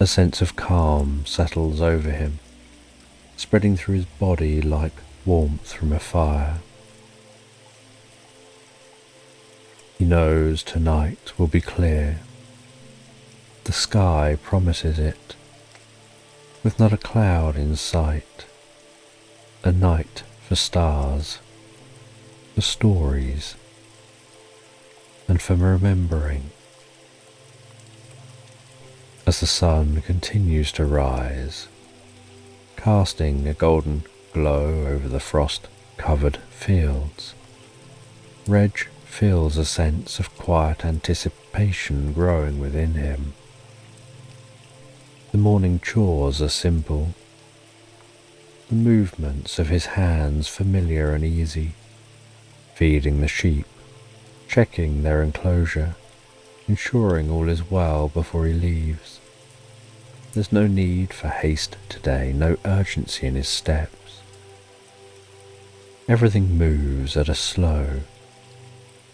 A sense of calm settles over him, spreading through his body like warmth from a fire. He knows tonight will be clear. The sky promises it, with not a cloud in sight. A night for stars, for stories, and for remembering. As the sun continues to rise, casting a golden glow over the frost-covered fields, Reg feels a sense of quiet anticipation growing within him. The morning chores are simple, the movements of his hands familiar and easy, feeding the sheep, checking their enclosure, ensuring all is well before he leaves. There's no need for haste today, no urgency in his steps. Everything moves at a slow,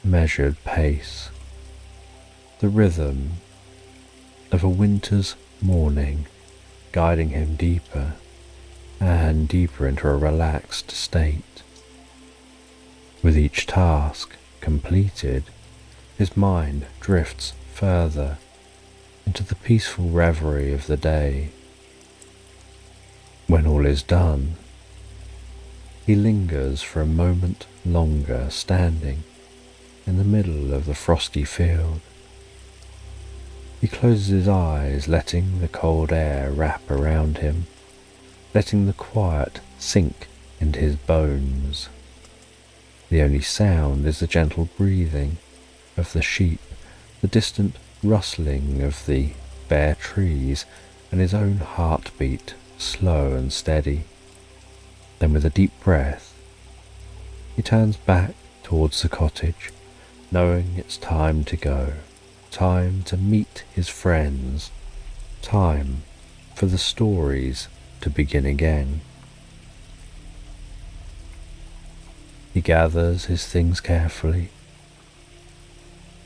measured pace, the rhythm of a winter's morning guiding him deeper and deeper into a relaxed state. With each task completed, his mind drifts further into the peaceful reverie of the day. When all is done, he lingers for a moment longer, standing in the middle of the frosty field. He closes his eyes, letting the cold air wrap around him, letting the quiet sink into his bones. The only sound is the gentle breathing of the sheep, the distant rustling of the bare trees, and his own heartbeat, slow and steady. Then with a deep breath, he turns back towards the cottage, knowing it's time to go, time to meet his friends, time for the stories to begin again. He gathers his things carefully,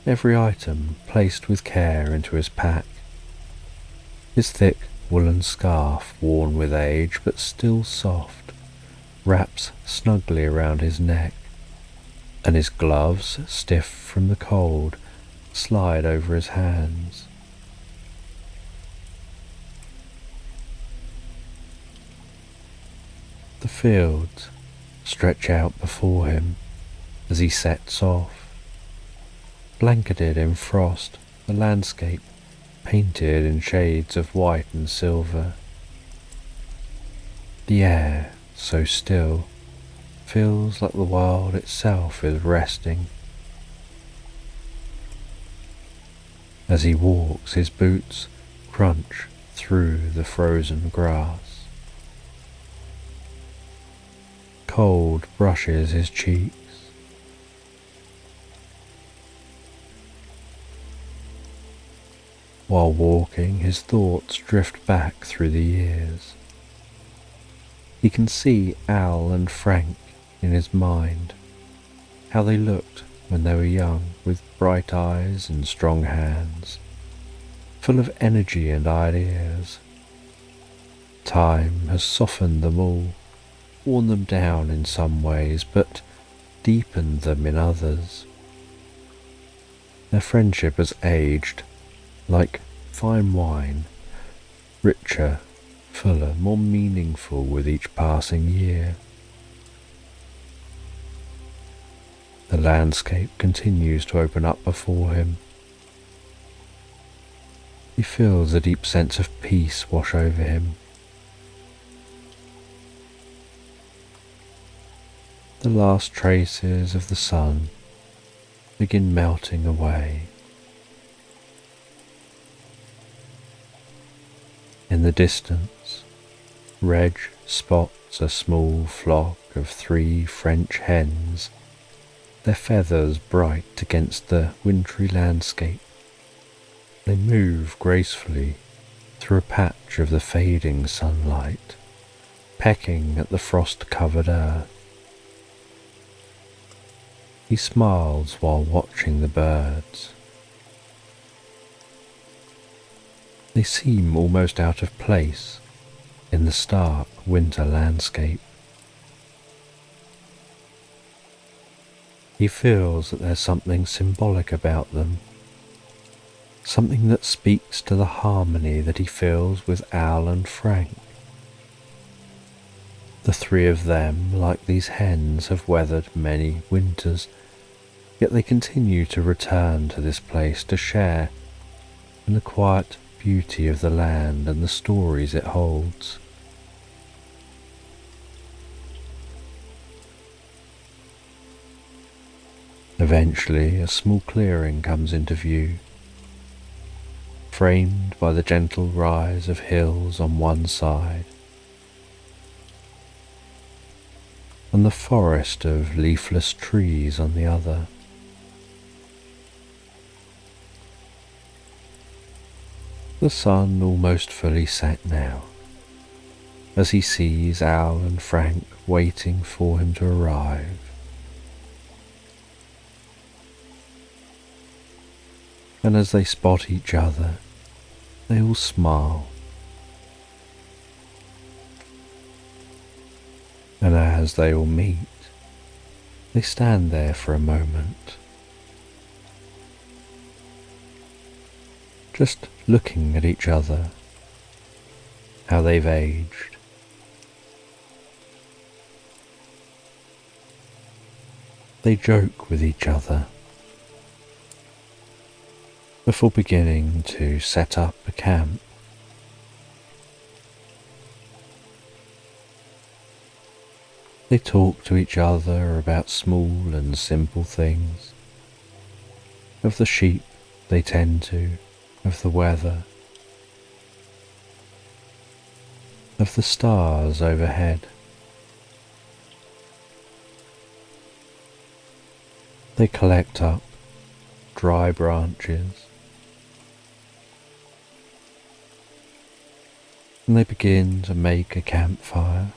every item placed with care into his pack. His thick woolen scarf, worn with age but still soft, wraps snugly around his neck, and his gloves, stiff from the cold, slide over his hands. The fields stretch out before him as he sets off, blanketed in frost, the landscape painted in shades of white and silver. The air, so still, feels like the world itself is resting. As he walks, his boots crunch through the frozen grass. Cold brushes his cheeks. While walking, his thoughts drift back through the years. He can see Al and Frank in his mind, how they looked when they were young, with bright eyes and strong hands, full of energy and ideas. Time has softened them all, worn them down in some ways, but deepened them in others. Their friendship has aged like fine wine, richer, fuller, more meaningful with each passing year. The landscape continues to open up before him. He feels a deep sense of peace wash over him. The last traces of the sun begin melting away. In the distance, Reg spots a small flock of 3 French hens, their feathers bright against the wintry landscape. They move gracefully through a patch of the fading sunlight, pecking at the frost-covered earth. He smiles while watching the birds. They seem almost out of place in the stark winter landscape. He feels that there's something symbolic about them, something that speaks to the harmony that he feels with Al and Frank. The 3 of them, like these hens, have weathered many winters, yet they continue to return to this place to share in the quiet beauty of the land and the stories it holds. Eventually, a small clearing comes into view, framed by the gentle rise of hills on one side and the forest of leafless trees on the other. The sun almost fully set now, as he sees Al and Frank waiting for him to arrive. And as they spot each other, they all smile. And as they all meet, they stand there for a moment, just looking at each other, how they've aged. They joke with each other before beginning to set up a camp. They talk to each other about small and simple things, of the sheep they tend to, of the weather, of the stars overhead. They collect up dry branches and they begin to make a campfire.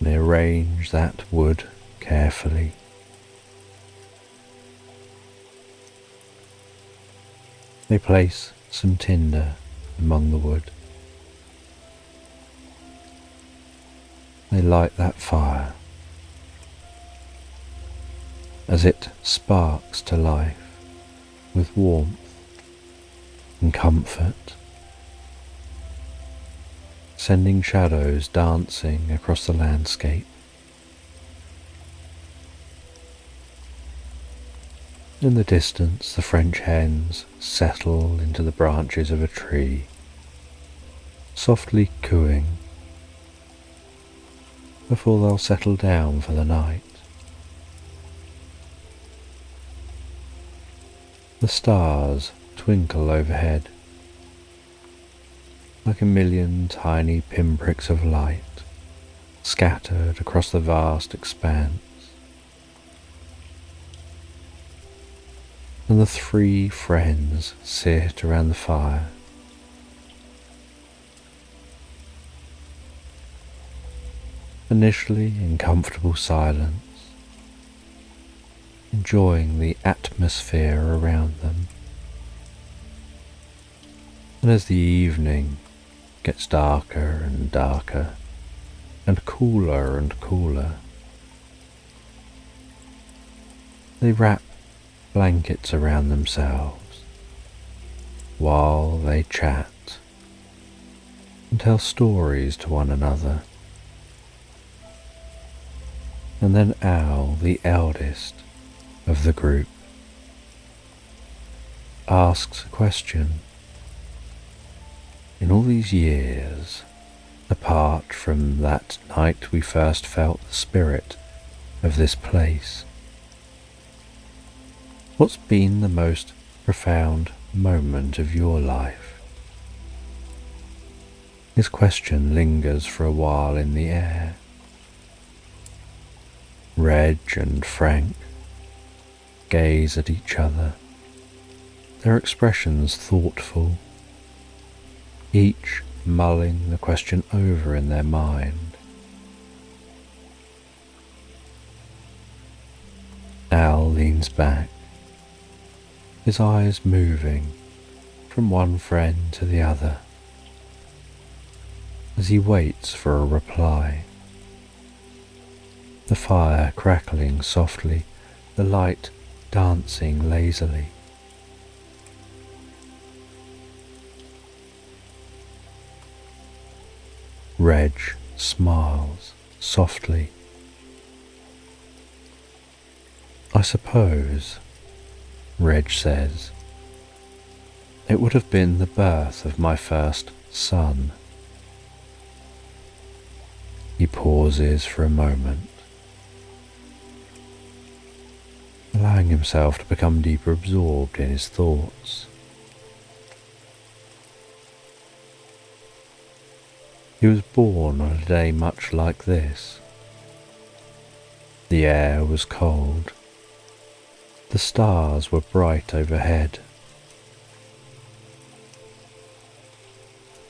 They arrange that wood carefully. They place some tinder among the wood. They light that fire as it sparks to life with warmth and comfort, sending shadows dancing across the landscape. In the distance, the French hens settle into the branches of a tree, softly cooing, before they'll settle down for the night. The stars twinkle overhead like a million tiny pinpricks of light scattered across the vast expanse. And the three friends sit around the fire, initially in comfortable silence, enjoying the atmosphere around them. And as the evening gets darker and darker, and cooler, they wrap blankets around themselves while they chat and tell stories to one another. And then Al, the eldest of the group, asks a question. In all these years, apart from that night we first felt the spirit of this place, what's been the most profound moment of your life? His question lingers for a while in the air. Reg and Frank gaze at each other, their expressions thoughtful, each mulling the question over in their mind. Al leans back, his eyes moving from one friend to the other as he waits for a reply. The fire crackling softly, the light dancing lazily. Reg smiles softly. I suppose, Reg says, it would have been the birth of my first son. He pauses for a moment, allowing himself to become deeper absorbed in his thoughts. He was born on a day much like this. The air was cold. The stars were bright overhead.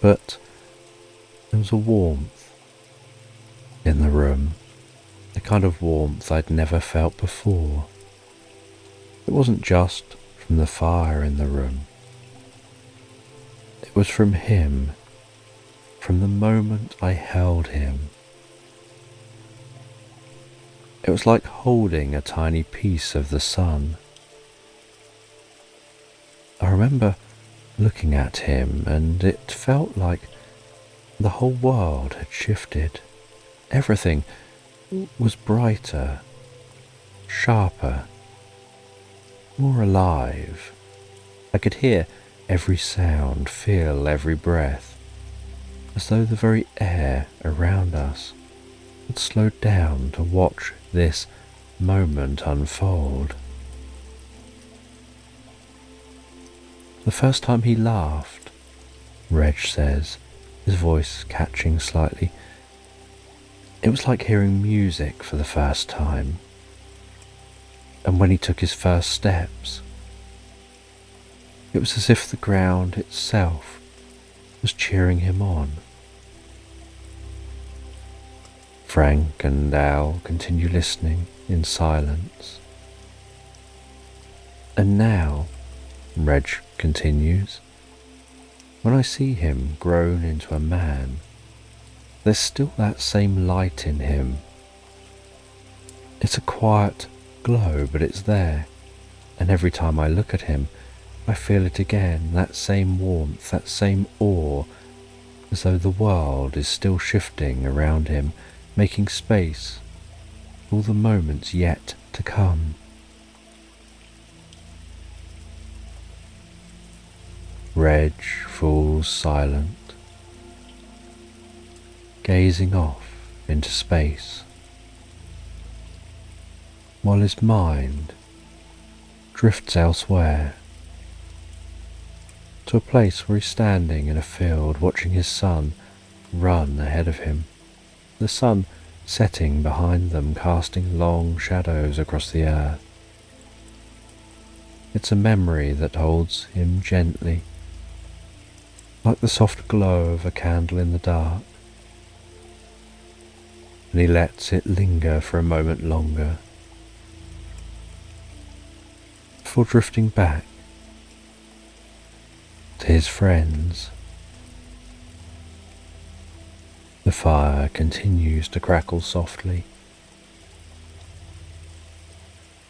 But there was a warmth in the room, a kind of warmth I'd never felt before. It wasn't just from the fire in the room. It was from him, from the moment I held him. It was like holding a tiny piece of the sun. I remember looking at him, and it felt like the whole world had shifted. Everything was brighter, sharper, more alive. I could hear every sound, feel every breath, as though the very air around us had slowed down to watch this moment unfold. The first time he laughed, Reg says, his voice catching slightly, it was like hearing music for the first time. And when he took his first steps, it was as if the ground itself was cheering him on. Frank and Al continue listening in silence. And now, Reg continues, when I see him grown into a man, there's still that same light in him. It's a quiet glow, but it's there, and every time I look at him, I feel it again, that same warmth, that same awe, as though the world is still shifting around him, making space for all the moments yet to come. Reg falls silent, gazing off into space, while his mind drifts elsewhere, to a place where he's standing in a field watching his son run ahead of him, the sun setting behind them, casting long shadows across the earth. It's a memory that holds him gently, like the soft glow of a candle in the dark, and he lets it linger for a moment longer before drifting back to his friends. The fire continues to crackle softly,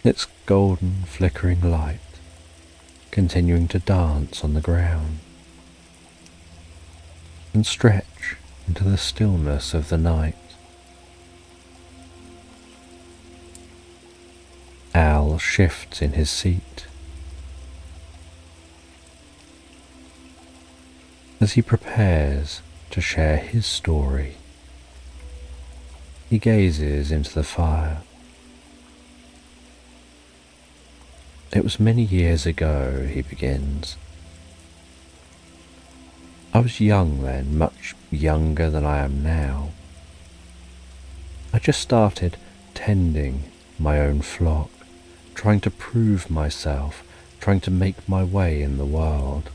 its golden flickering light continuing to dance on the ground and stretch into the stillness of the night. Al shifts in his seat as he prepares to share his story. He gazes into the fire. It was many years ago, he begins. I was young then, much younger than I am now. I just started tending my own flock, trying to prove myself, trying to make my way in the world.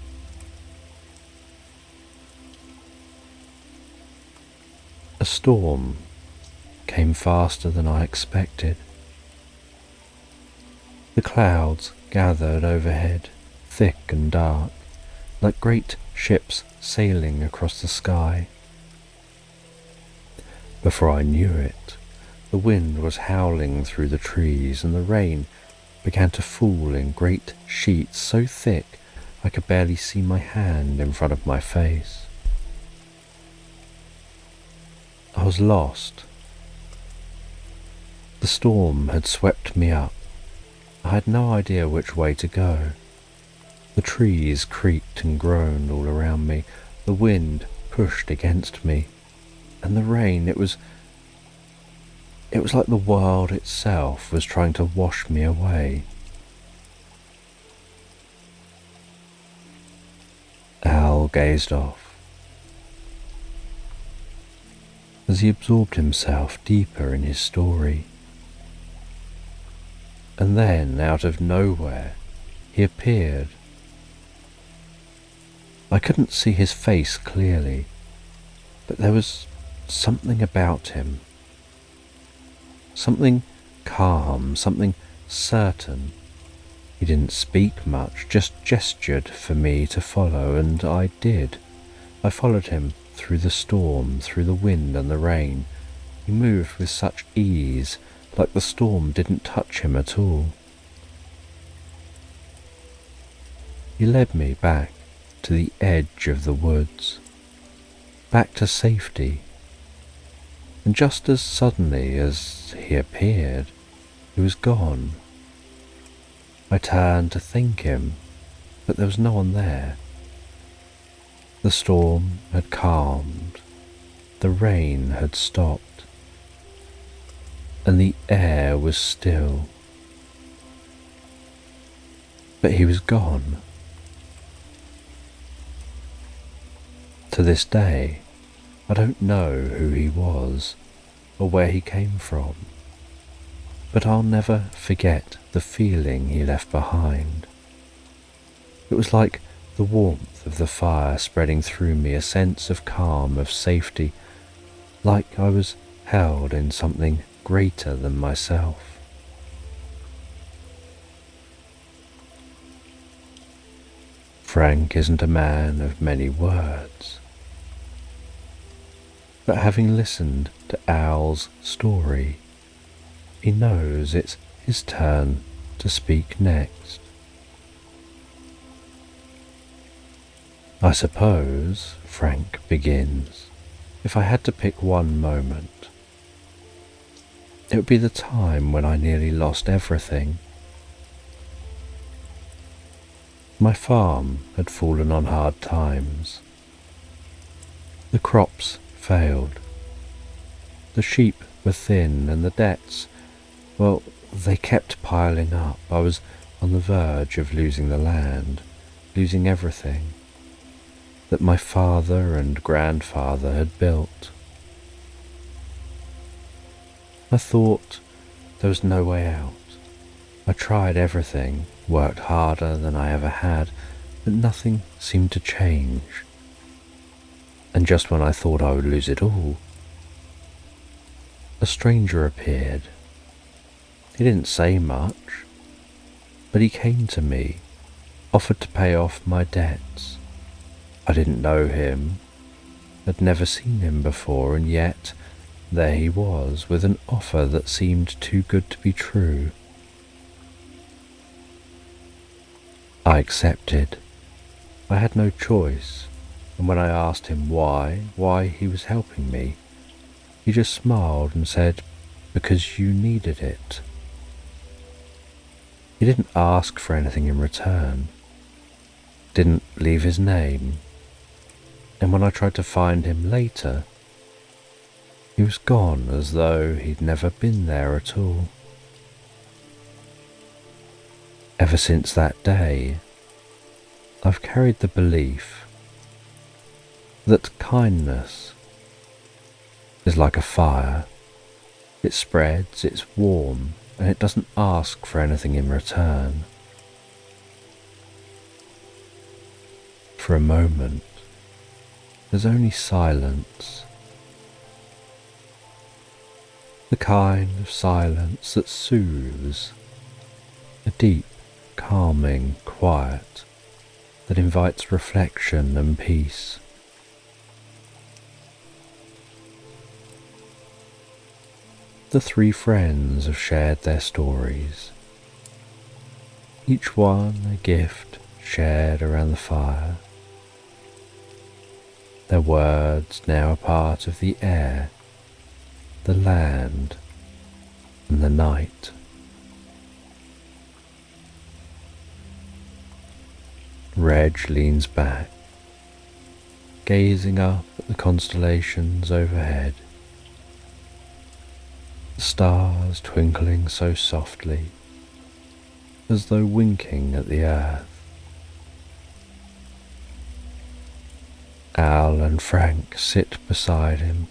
A storm came faster than I expected. The clouds gathered overhead, thick and dark, like great ships sailing across the sky. Before I knew it, the wind was howling through the trees and the rain began to fall in great sheets so thick I could barely see my hand in front of my face. I was lost. The storm had swept me up. I had no idea which way to go. The trees creaked and groaned all around me. The wind pushed against me. And the rain, it was like the world itself was trying to wash me away. Al gazed off as he absorbed himself deeper in his story. And then, out of nowhere, he appeared. I couldn't see his face clearly, but there was something about him. Something calm, something certain. He didn't speak much, just gestured for me to follow, and I did. I followed him through the storm, through the wind and the rain. He moved with such ease, like the storm didn't touch him at all. He led me back to the edge of the woods, back to safety, and just as suddenly as he appeared, he was gone. I turned to thank him, but there was no one there. The storm had calmed, the rain had stopped, and the air was still. But he was gone. To this day, I don't know who he was or where he came from, but I'll never forget the feeling he left behind. It was like the warmth of the fire spreading through me, a sense of calm, of safety, like I was held in something greater than myself. Frank isn't a man of many words, but having listened to Al's story, he knows it's his turn to speak next. I suppose, Frank begins, if I had to pick one moment, it would be the time when I nearly lost everything. My farm had fallen on hard times. The crops failed. The sheep were thin and the debts, well, they kept piling up. I was on the verge of losing the land, losing everything that my father and grandfather had built. I thought there was no way out. I tried everything, worked harder than I ever had, but nothing seemed to change. And just when I thought I would lose it all, a stranger appeared. He didn't say much, but he came to me, offered to pay off my debts. I didn't know him, had never seen him before, and yet there he was with an offer that seemed too good to be true. I accepted. I had no choice, and when I asked him why he was helping me, he just smiled and said, "Because you needed it." He didn't ask for anything in return, didn't leave his name, and when I tried to find him later, he was gone as though he'd never been there at all. Ever since that day, I've carried the belief that kindness is like a fire. It spreads, it's warm, and it doesn't ask for anything in return. For a moment, there's only silence. The kind of silence that soothes, a deep, calming quiet that invites reflection and peace. The three friends have shared their stories, each one a gift shared around the fire. Their words now a part of the air, the land, and the night. Reg leans back, gazing up at the constellations overhead, the stars twinkling so softly, as though winking at the earth. Al and Frank sit beside him,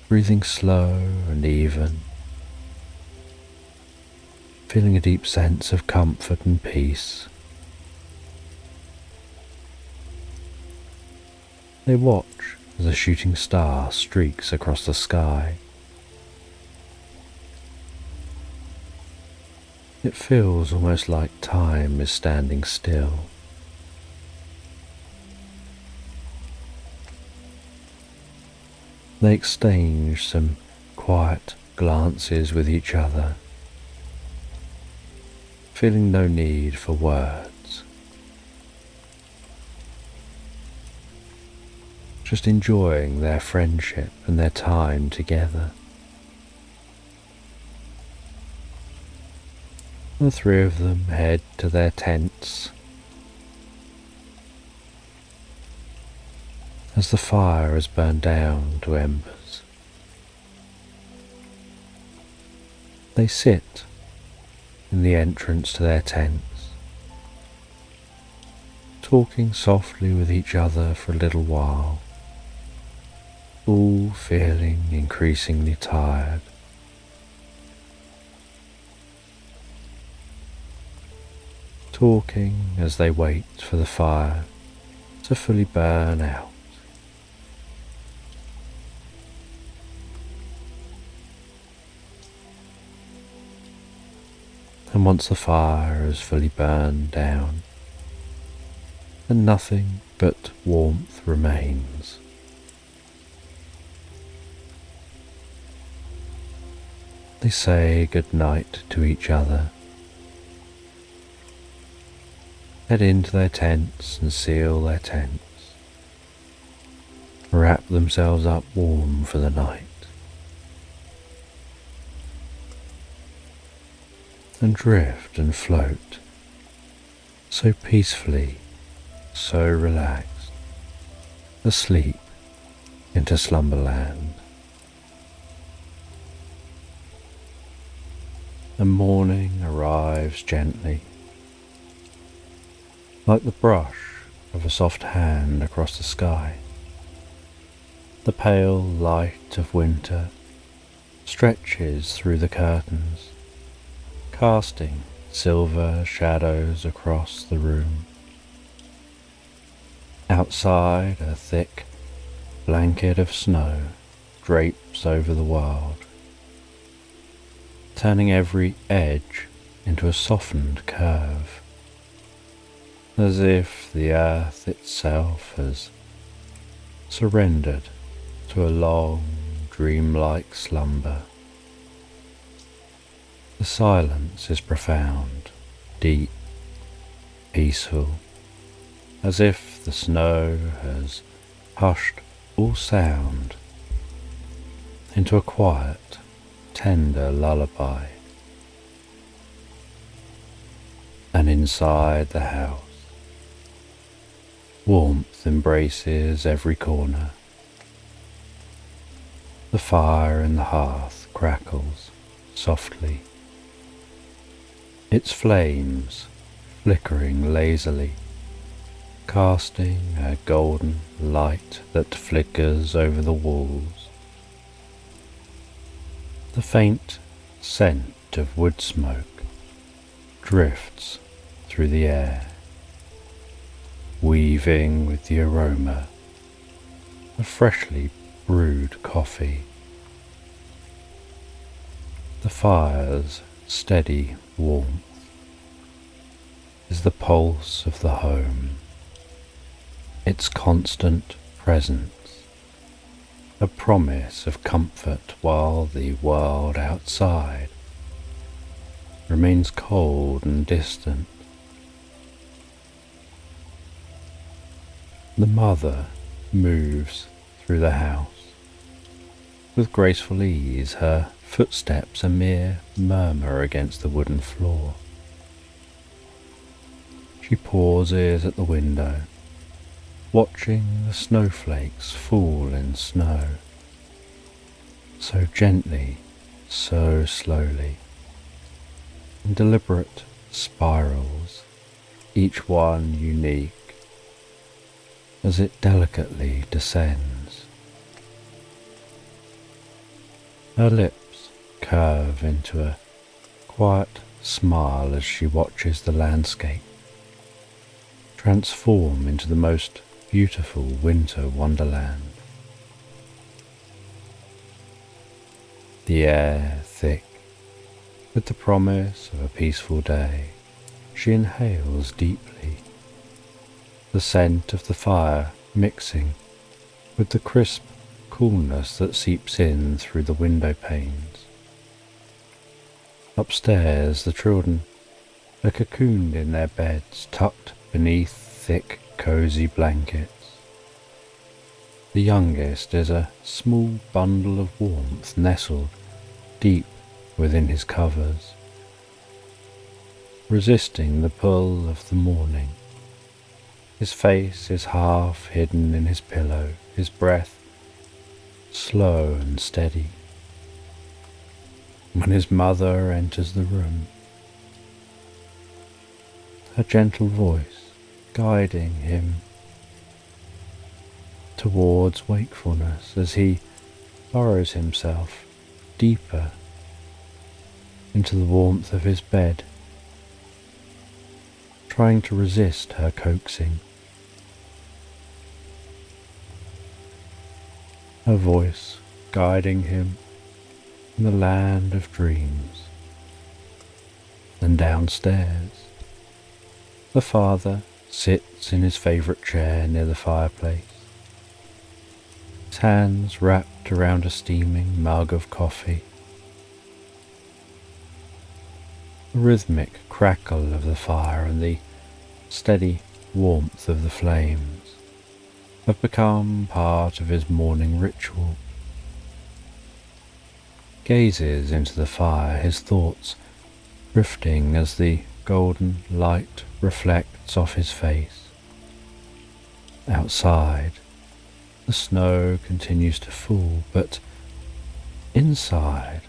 breathing slow and even, feeling a deep sense of comfort and peace. They watch as a shooting star streaks across the sky. It feels almost like time is standing still. They exchange some quiet glances with each other, feeling no need for words, just enjoying their friendship and their time together. The three of them head to their tents as the fire has burned down to embers. They sit in the entrance to their tents, talking softly with each other for a little while, all feeling increasingly tired. Talking as they wait for the fire to fully burn out. And once the fire is fully burned down, and nothing but warmth remains, they say good night to each other head into their tents and seal their tents, wrap themselves up warm for the night, and drift and float so peacefully, so relaxed, asleep into Slumberland. The morning arrives gently, like the brush of a soft hand across the sky. The pale light of winter stretches through the curtains, casting silver shadows across the room. Outside, a thick blanket of snow drapes over the world, turning every edge into a softened curve, as if the earth itself has surrendered to a long, dreamlike slumber. The silence is profound, deep, peaceful, as if the snow has hushed all sound into a quiet, tender lullaby. And inside the house, warmth embraces every corner. The fire in the hearth crackles softly, its flames flickering lazily, casting a golden light that flickers over the walls. The faint scent of wood smoke drifts through the air, weaving with the aroma of freshly brewed coffee. The fire's steady warmth is the pulse of the home, its constant presence, a promise of comfort while the world outside remains cold and distant. The mother moves through the house with graceful ease, her footsteps a mere murmur against the wooden floor. She pauses at the window, watching the snowflakes fall in snow, so gently, so slowly, in deliberate spirals, each one unique, as it delicately descends. Her lips curve into a quiet smile as she watches the landscape transform into the most beautiful winter wonderland. The air thick with the promise of a peaceful day, she inhales deeply, the scent of the fire mixing with the crisp coolness that seeps in through the window panes. Upstairs, the children are cocooned in their beds, tucked beneath thick, cozy blankets. The youngest is a small bundle of warmth nestled deep within his covers, resisting the pull of the morning. His face is half hidden in his pillow, his breath slow and steady. When his mother enters the room, her gentle voice guiding him towards wakefulness as he burrows himself deeper into the warmth of his bed, trying to resist her coaxing. Her voice guiding him in the land of dreams. And downstairs, the father sits in his favourite chair near the fireplace, his hands wrapped around a steaming mug of coffee. The rhythmic crackle of the fire and the steady warmth of the flames have become part of his morning ritual. Gazes into the fire, his thoughts drifting as the golden light reflects off his face. Outside, the snow continues to fall, but inside,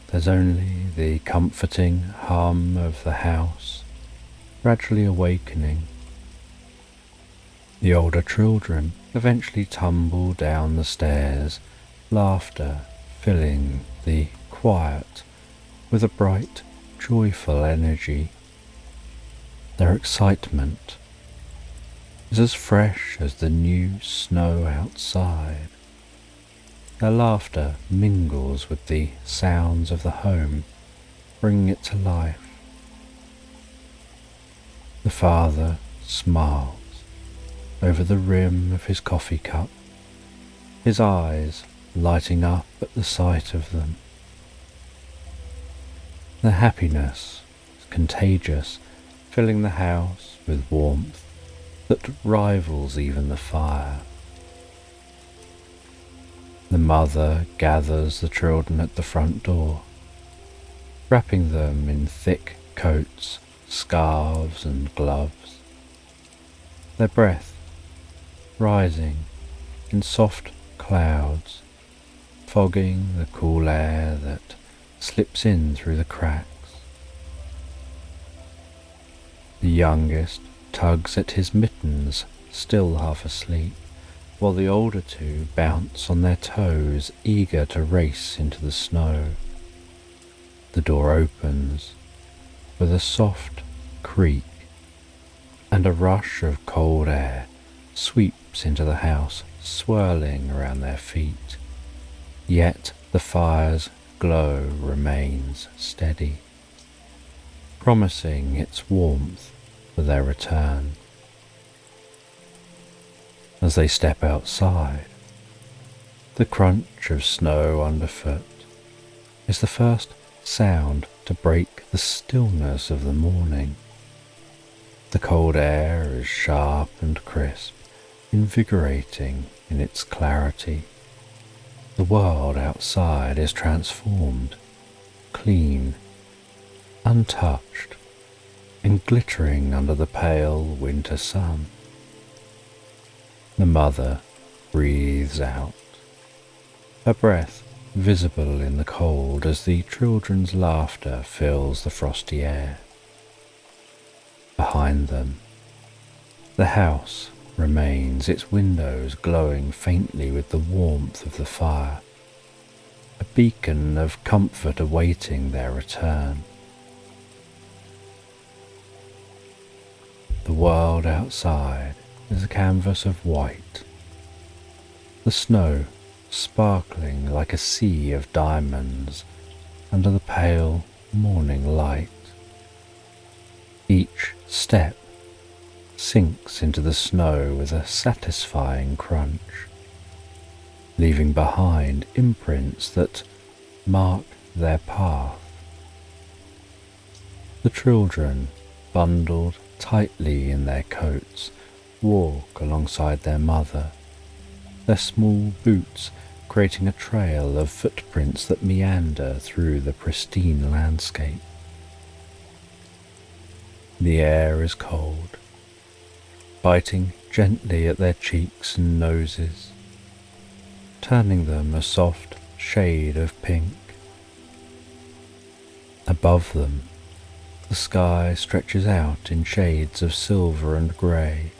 there's only the comforting hum of the house gradually awakening. The older children eventually tumble down the stairs, laughter filling the quiet with a bright, joyful energy. Their excitement is as fresh as the new snow outside. Their laughter mingles with the sounds of the home, bringing it to life. The father smiles over the rim of his coffee cup, his eyes lighting up at the sight of them. The happiness is contagious, filling the house with warmth that rivals even the fire. The mother gathers the children at the front door, wrapping them in thick coats, scarves and gloves, their breath rising in soft clouds, fogging the cool air that slips in through the cracks. The youngest tugs at his mittens, still half asleep, while the older two bounce on their toes, eager to race into the snow. The door opens with a soft creak, and a rush of cold air sweeps into the house, swirling around their feet. Yet the fire's glow remains steady, promising its warmth for their return. As they step outside, the crunch of snow underfoot is the first sound to break the stillness of the morning. The cold air is sharp and crisp, invigorating in its clarity. The world outside is transformed, clean, untouched, and glittering under the pale winter sun. The mother breathes out, her breath visible in the cold as the children's laughter fills the frosty air. Behind them, the house remains, its windows glowing faintly with the warmth of the fire, a beacon of comfort awaiting their return. The world outside is a canvas of white, the snow sparkling like a sea of diamonds under the pale morning light. Each step sinks into the snow with a satisfying crunch, leaving behind imprints that mark their path. The children, bundled tightly in their coats, walk alongside their mother, their small boots creating a trail of footprints that meander through the pristine landscape. The air is cold, biting gently at their cheeks and noses, turning them a soft shade of pink. Above them, the sky stretches out in shades of silver and grey,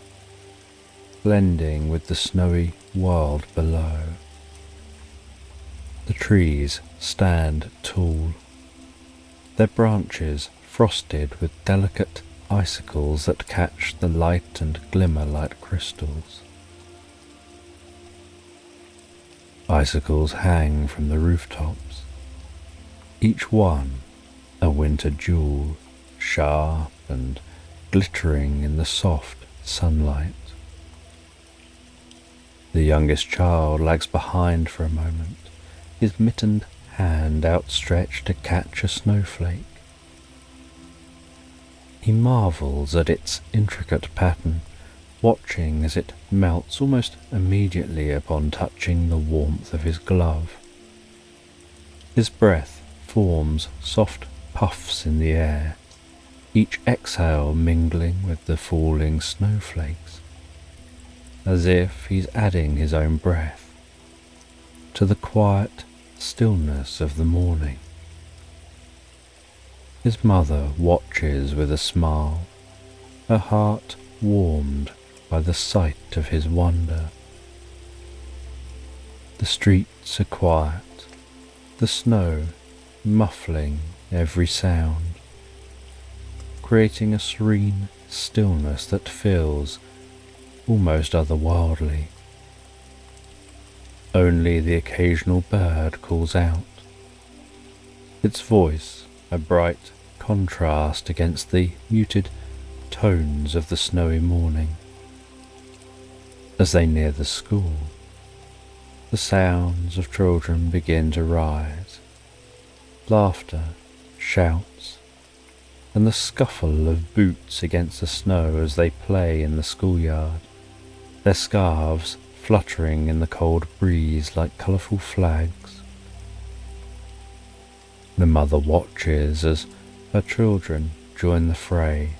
blending with the snowy world below. The trees stand tall, their branches frosted with delicate icicles that catch the light and glimmer like crystals. Icicles hang from the rooftops, each one a winter jewel, sharp and glittering in the soft sunlight. The youngest child lags behind for a moment, his mittened hand outstretched to catch a snowflake. He marvels at its intricate pattern, watching as it melts almost immediately upon touching the warmth of his glove. His breath forms soft puffs in the air, each exhale mingling with the falling snowflakes, as if he's adding his own breath to the quiet stillness of the morning. His mother watches with a smile, her heart warmed by the sight of his wonder. The streets are quiet, the snow muffling every sound, creating a serene stillness that feels almost otherworldly. Only the occasional bird calls out, its voice a bright contrast against the muted tones of the snowy morning. As they near the school, the sounds of children begin to rise, laughter, shouts, and the scuffle of boots against the snow as they play in the schoolyard, their scarves fluttering in the cold breeze like colourful flags. The mother watches as her children join the fray,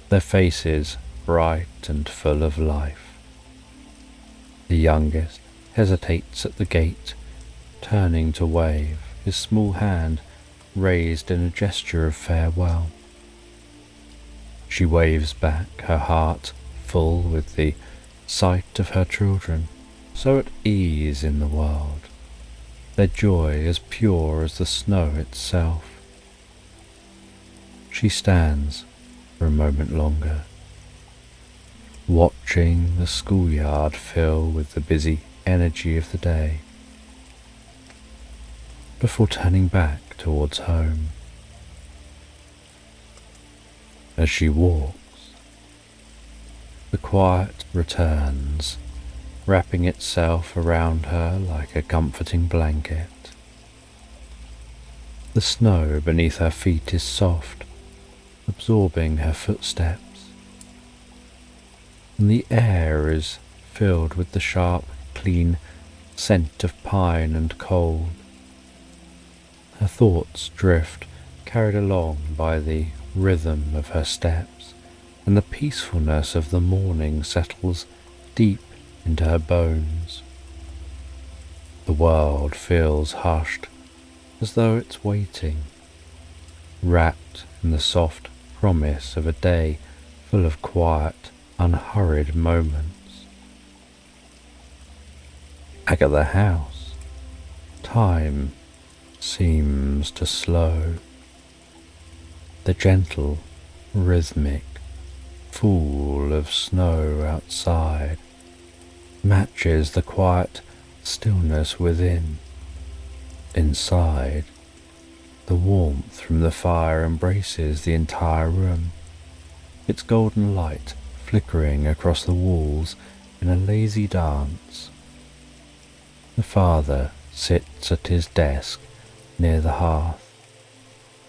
their faces bright and full of life. The youngest hesitates at the gate, turning to wave, his small hand raised in a gesture of farewell. She waves back, her heart full with the sight of her children, so at ease in the world, their joy as pure as the snow itself. She stands for a moment longer, watching the schoolyard fill with the busy energy of the day, before turning back towards home. As she walks, the quiet returns, wrapping itself around her like a comforting blanket. The snow beneath her feet is soft, absorbing her footsteps, and the air is filled with the sharp, clean scent of pine and coal. Her thoughts drift, carried along by the rhythm of her steps, and the peacefulness of the morning settles deep into her bones. The world feels hushed, as though it's waiting, wrapped in the soft promise of a day full of quiet, unhurried moments. Back at the house, time seems to slow. The gentle, rhythmic fall of snow outside matches the quiet stillness within. Inside, the warmth from the fire embraces the entire room, its golden light flickering across the walls in a lazy dance. The father sits at his desk near the hearth,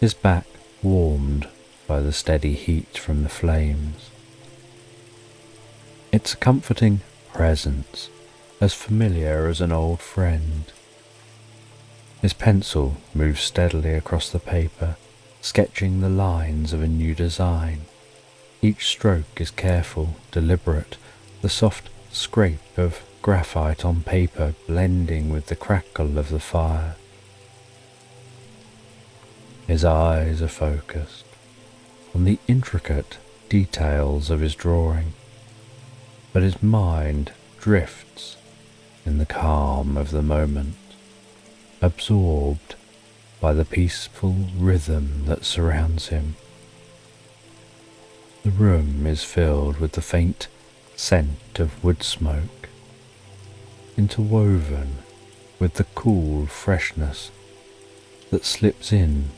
his back warmed by the steady heat from the flames. It's a comforting presence, as familiar as an old friend. His pencil moves steadily across the paper, sketching the lines of a new design. Each stroke is careful, deliberate, the soft scrape of graphite on paper blending with the crackle of the fire. His eyes are focused on the intricate details of his drawing, but his mind drifts in the calm of the moment, absorbed by the peaceful rhythm that surrounds him. The room is filled with the faint scent of wood smoke, interwoven with the cool freshness that slips in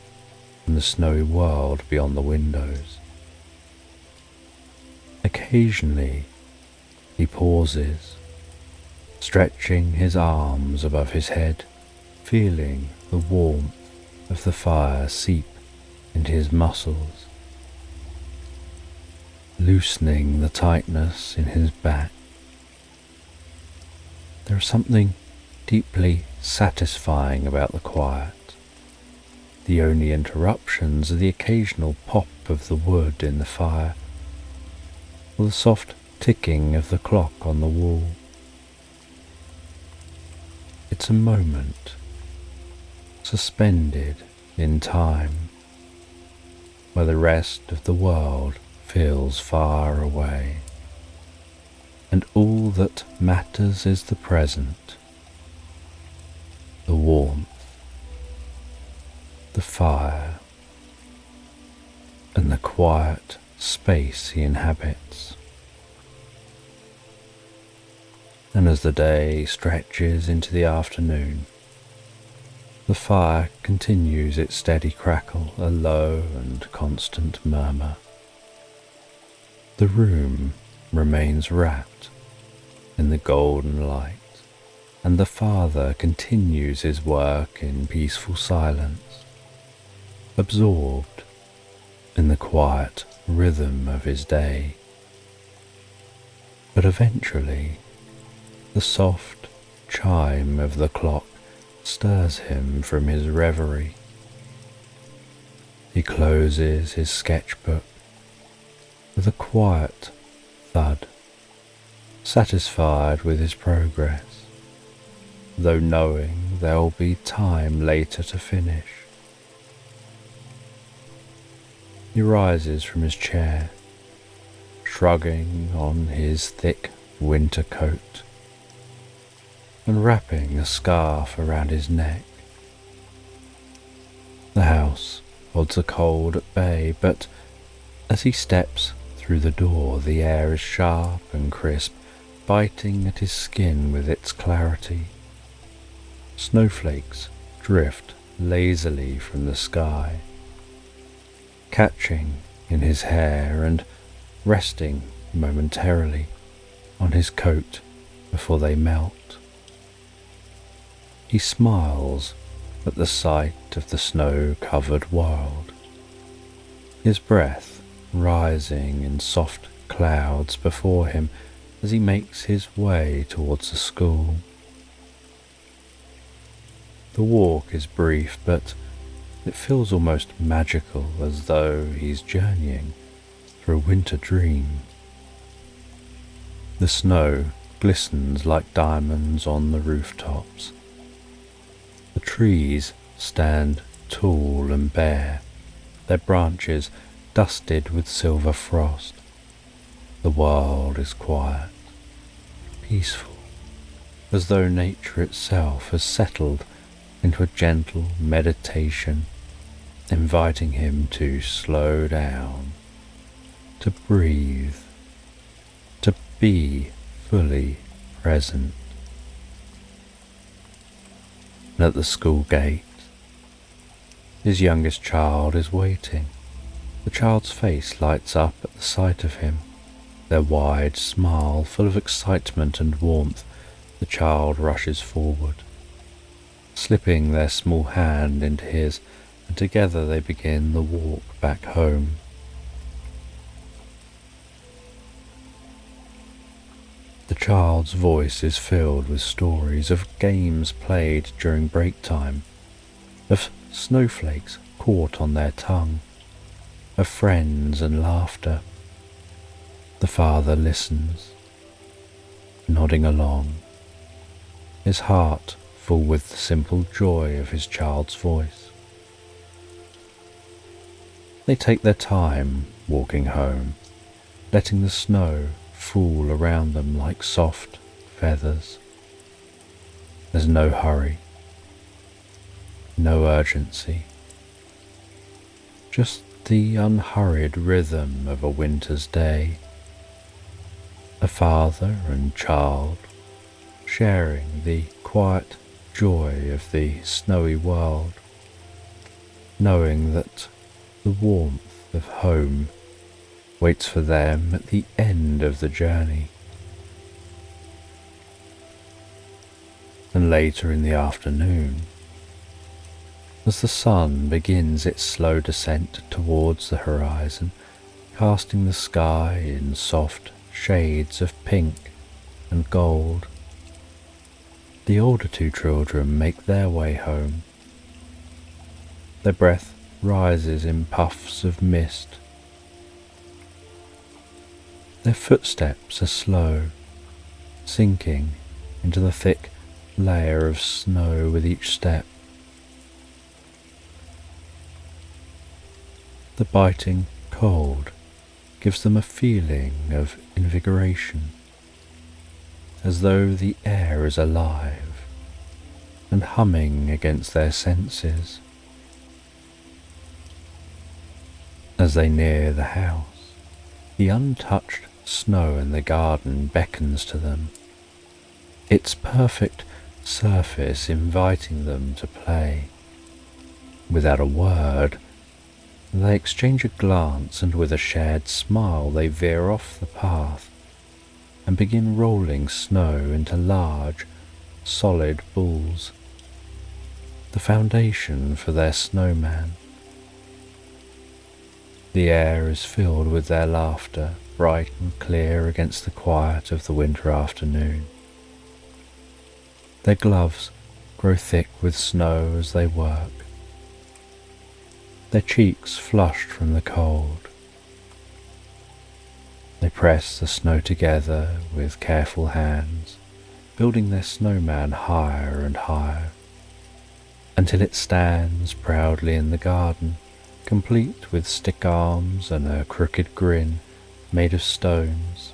from the snowy world beyond the windows. Occasionally, he pauses, stretching his arms above his head, feeling the warmth of the fire seep into his muscles loosening the tightness in his back. There is something deeply satisfying about the quiet. The only interruptions are the occasional pop of the wood in the fire, or the soft ticking of the clock on the wall. It's a moment suspended in time, where the rest of the world feels far away, and all that matters is the present, the warmth, the fire, and the quiet space he inhabits. And as the day stretches into the afternoon, the fire continues its steady crackle, a low and constant murmur. The room remains wrapped in the golden light, and the father continues his work in peaceful silence, absorbed in the quiet rhythm of his day. But eventually, the soft chime of the clock stirs him from his reverie. He closes his sketchbook with a quiet thud, satisfied with his progress, though knowing there'll be time later to finish. He rises from his chair, shrugging on his thick winter coat and wrapping a scarf around his neck. The house holds a cold at bay, but as he steps through the door, the air is sharp and crisp, biting at his skin with its clarity. Snowflakes drift lazily from the sky, catching in his hair and resting momentarily on his coat before they melt. He smiles at the sight of the snow-covered world, his breath rising in soft clouds before him as he makes his way towards the school. The walk is brief, but it feels almost magical, as though he's journeying through a winter dream. The snow glistens like diamonds on the rooftops. The trees stand tall and bare, their branches dusted with silver frost. The world is quiet, peaceful, as though nature itself has settled into a gentle meditation, inviting him to slow down, to breathe, to be fully present. And at the school gate, his youngest child is waiting. The child's face lights up at the sight of him, their wide smile full of excitement and warmth. The child rushes forward, slipping their small hand into his, and together they begin the walk back home. The child's voice is filled with stories of games played during break time, of snowflakes caught on their tongue, of friends and laughter. The father listens, nodding along, his heart full with the simple joy of his child's voice. They take their time walking home, letting the snow fall around them like soft feathers. There's no hurry, no urgency, just the unhurried rhythm of a winter's day. A father and child sharing the quiet joy of the snowy world, knowing that the warmth of home waits for them at the end of the journey. And later in the afternoon, as the sun begins its slow descent towards the horizon, casting the sky in soft shades of pink and gold. The older two children make their way home. Their breath rises in puffs of mist. Their footsteps are slow, sinking into the thick layer of snow with each step. The biting cold gives them a feeling of invigoration, as though the air is alive and humming against their senses. As they near the house, the untouched snow in the garden beckons to them, its perfect surface inviting them to play. Without a word, they exchange a glance, and with a shared smile they veer off the path and begin rolling snow into large, solid balls, the foundation for their snowman. The air is filled with their laughter, bright and clear against the quiet of the winter afternoon. Their gloves grow thick with snow as they work, their cheeks flushed from the cold. They press the snow together with careful hands, building their snowman higher and higher, until it stands proudly in the garden, complete with stick arms and a crooked grin made of stones.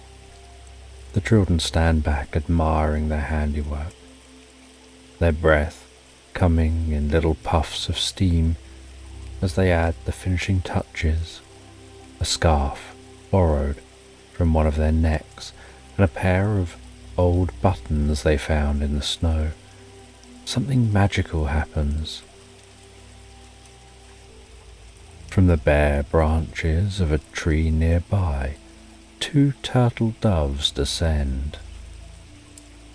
The children stand back admiring their handiwork, their breath coming in little puffs of steam as they add the finishing touches, a scarf borrowed from one of their necks and a pair of old buttons they found in the snow. Something magical happens. From the bare branches of a tree nearby, 2 turtle doves descend.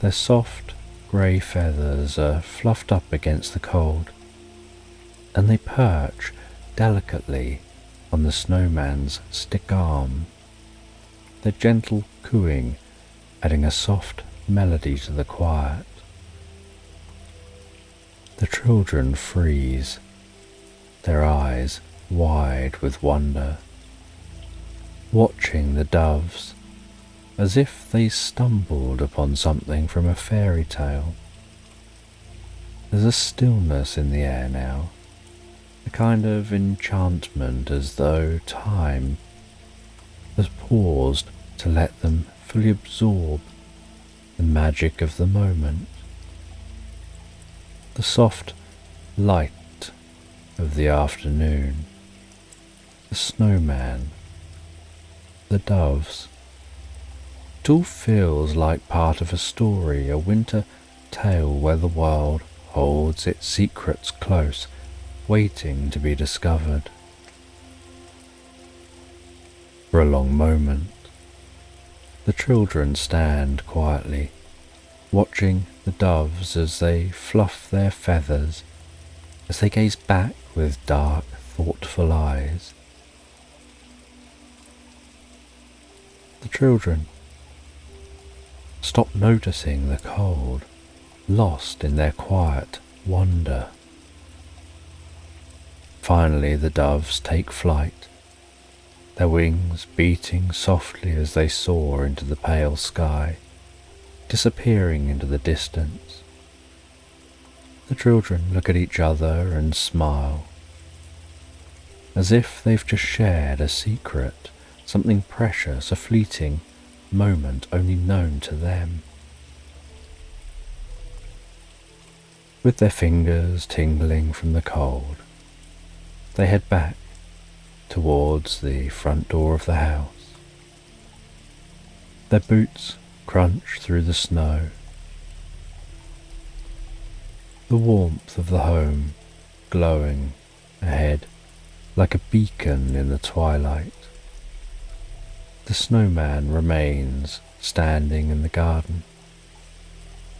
Their soft grey feathers are fluffed up against the cold, and they perch delicately on the snowman's stick arm, their gentle cooing adding a soft melody to the quiet. The children freeze, their eyes wide with wonder, watching the doves as if they stumbled upon something from a fairy tale. There's a stillness in the air now, a kind of enchantment, as though time has paused to let them fully absorb the magic of the moment. The soft light of the afternoon, the snowman, the doves. It all feels like part of a story, a winter tale where the world holds its secrets close, waiting to be discovered. For a long moment, the children stand quietly, watching the doves as they fluff their feathers, as they gaze back with dark, thoughtful eyes. The children stop noticing the cold, lost in their quiet wonder. Finally the doves take flight, their wings beating softly as they soar into the pale sky, disappearing into the distance. The children look at each other and smile, as if they've just shared a secret, something precious, a fleeting moment only known to them. With their fingers tingling from the cold, they head back towards the front door of the house. Their boots crunch through the snow. The warmth of the home glowing ahead like a beacon in the twilight. The snowman remains standing in the garden,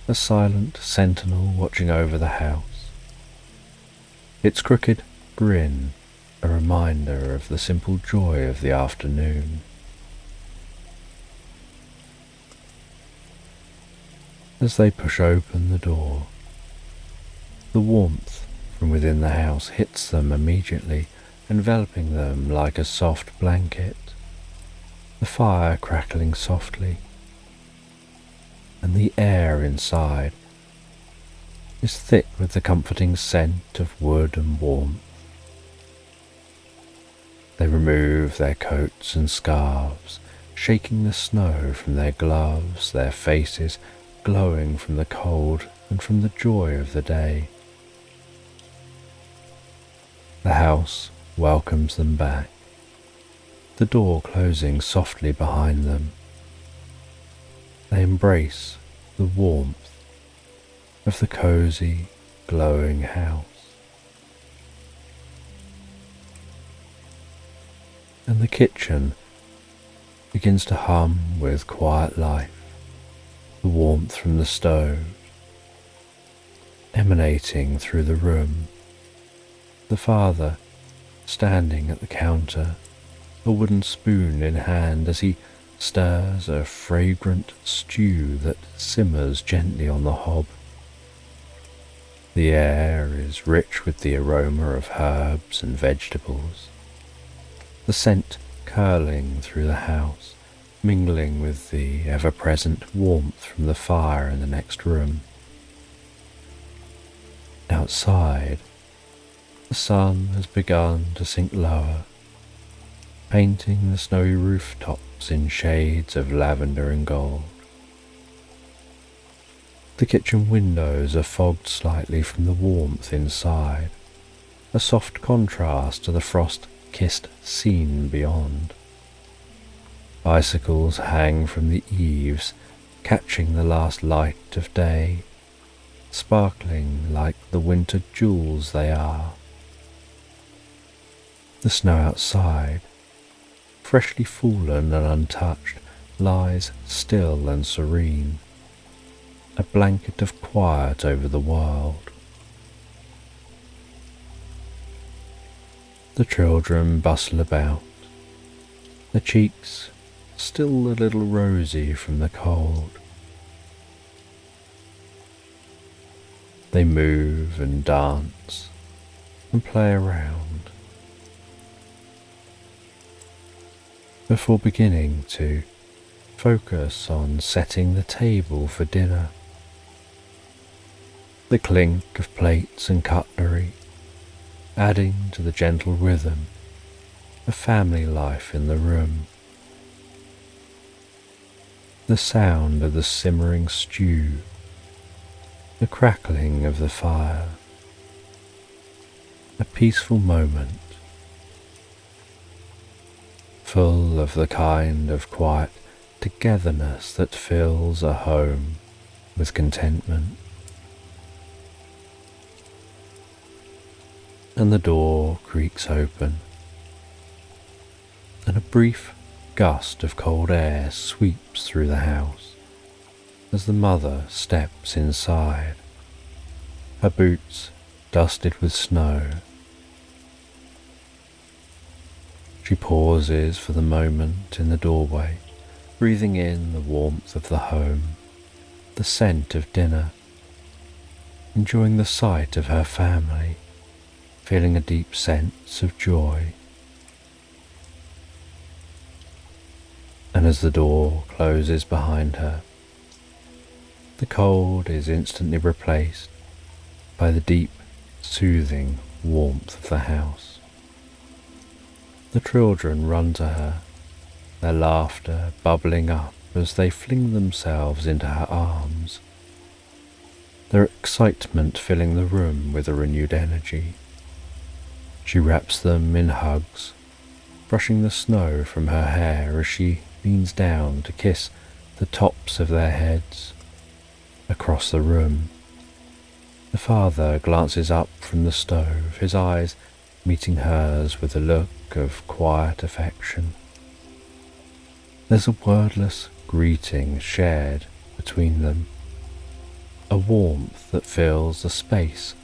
a silent sentinel watching over the house, its crooked grin a reminder of the simple joy of the afternoon. As they push open the door, the warmth from within the house hits them immediately, enveloping them like a soft blanket, the fire crackling softly, and the air inside is thick with the comforting scent of wood and warmth. They remove their coats and scarves, shaking the snow from their gloves, their faces glowing from the cold and from the joy of the day. The house welcomes them back, the door closing softly behind them. They embrace the warmth of the cozy, glowing house. And the kitchen begins to hum with quiet life, the warmth from the stove emanating through the room, the father standing at the counter, a wooden spoon in hand as he stirs a fragrant stew that simmers gently on the hob. The air is rich with the aroma of herbs and vegetables, the scent curling through the house, mingling with the ever-present warmth from the fire in the next room. Outside, the sun has begun to sink lower, painting the snowy rooftops in shades of lavender and gold. The kitchen windows are fogged slightly from the warmth inside, a soft contrast to the frost-kissed scene beyond. Icicles hang from the eaves, catching the last light of day, sparkling like the winter jewels they are. The snow outside, freshly fallen and untouched, lies still and serene, a blanket of quiet over the world. The children bustle about, their cheeks still a little rosy from the cold. They move and dance and play around before beginning to focus on setting the table for dinner. The clink of plates and cutlery, adding to the gentle rhythm of family life in the room. The sound of the simmering stew, the crackling of the fire, a peaceful moment, full of the kind of quiet togetherness that fills a home with contentment. And the door creaks open, and a brief gust of cold air sweeps through the house as the mother steps inside, her boots dusted with snow. She pauses for the moment in the doorway, breathing in the warmth of the home, the scent of dinner, enjoying the sight of her family, feeling a deep sense of joy. And as the door closes behind her, the cold is instantly replaced by the deep, soothing warmth of the house. The children run to her, their laughter bubbling up as they fling themselves into her arms, their excitement filling the room with a renewed energy. She wraps them in hugs, brushing the snow from her hair as she leans down to kiss the tops of their heads. Across the room, the father glances up from the stove, his eyes meeting hers with a look of quiet affection. There's a wordless greeting shared between them, a warmth that fills the space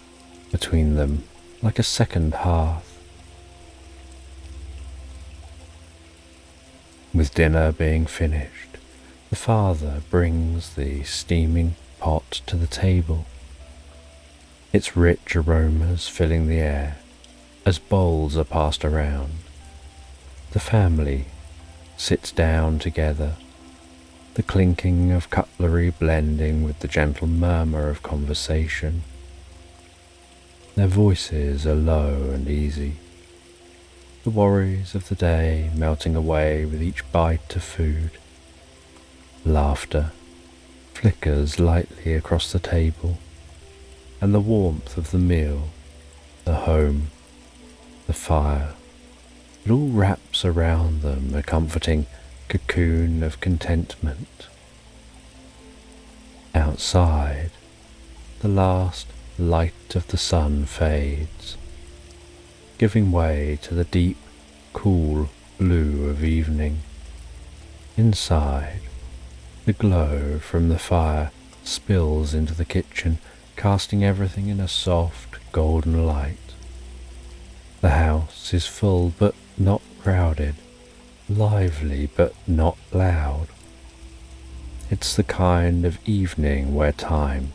between them like a second hearth. With dinner being finished, the father brings the steaming pot to the table, its rich aromas filling the air as bowls are passed around. The family sits down together, the clinking of cutlery blending with the gentle murmur of conversation. Their voices are low and easy, the worries of the day melting away with each bite of food. Laughter flickers lightly across the table, and the warmth of the meal, the home, the fire, it all wraps around them a comforting cocoon of contentment. Outside, the last light of the sun fades, giving way to the deep, cool blue of evening. Inside, the glow from the fire spills into the kitchen, casting everything in a soft, golden light. The house is full but not crowded, lively but not loud. It's the kind of evening where time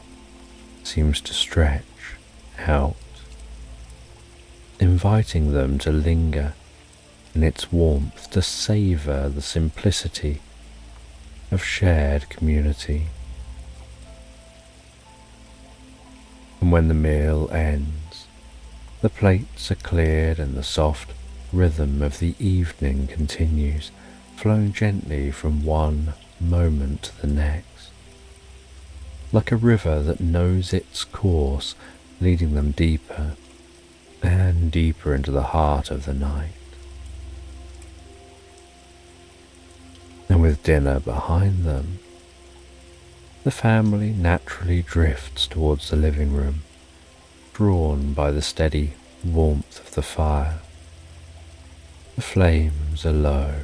seems to stretch out, inviting them to linger in its warmth, to savour the simplicity of shared community. And when the meal ends, the plates are cleared and the soft rhythm of the evening continues, flowing gently from one moment to the next, like a river that knows its course, leading them deeper and deeper into the heart of the night. And with dinner behind them, the family naturally drifts towards the living room, drawn by the steady warmth of the fire. The flames are low,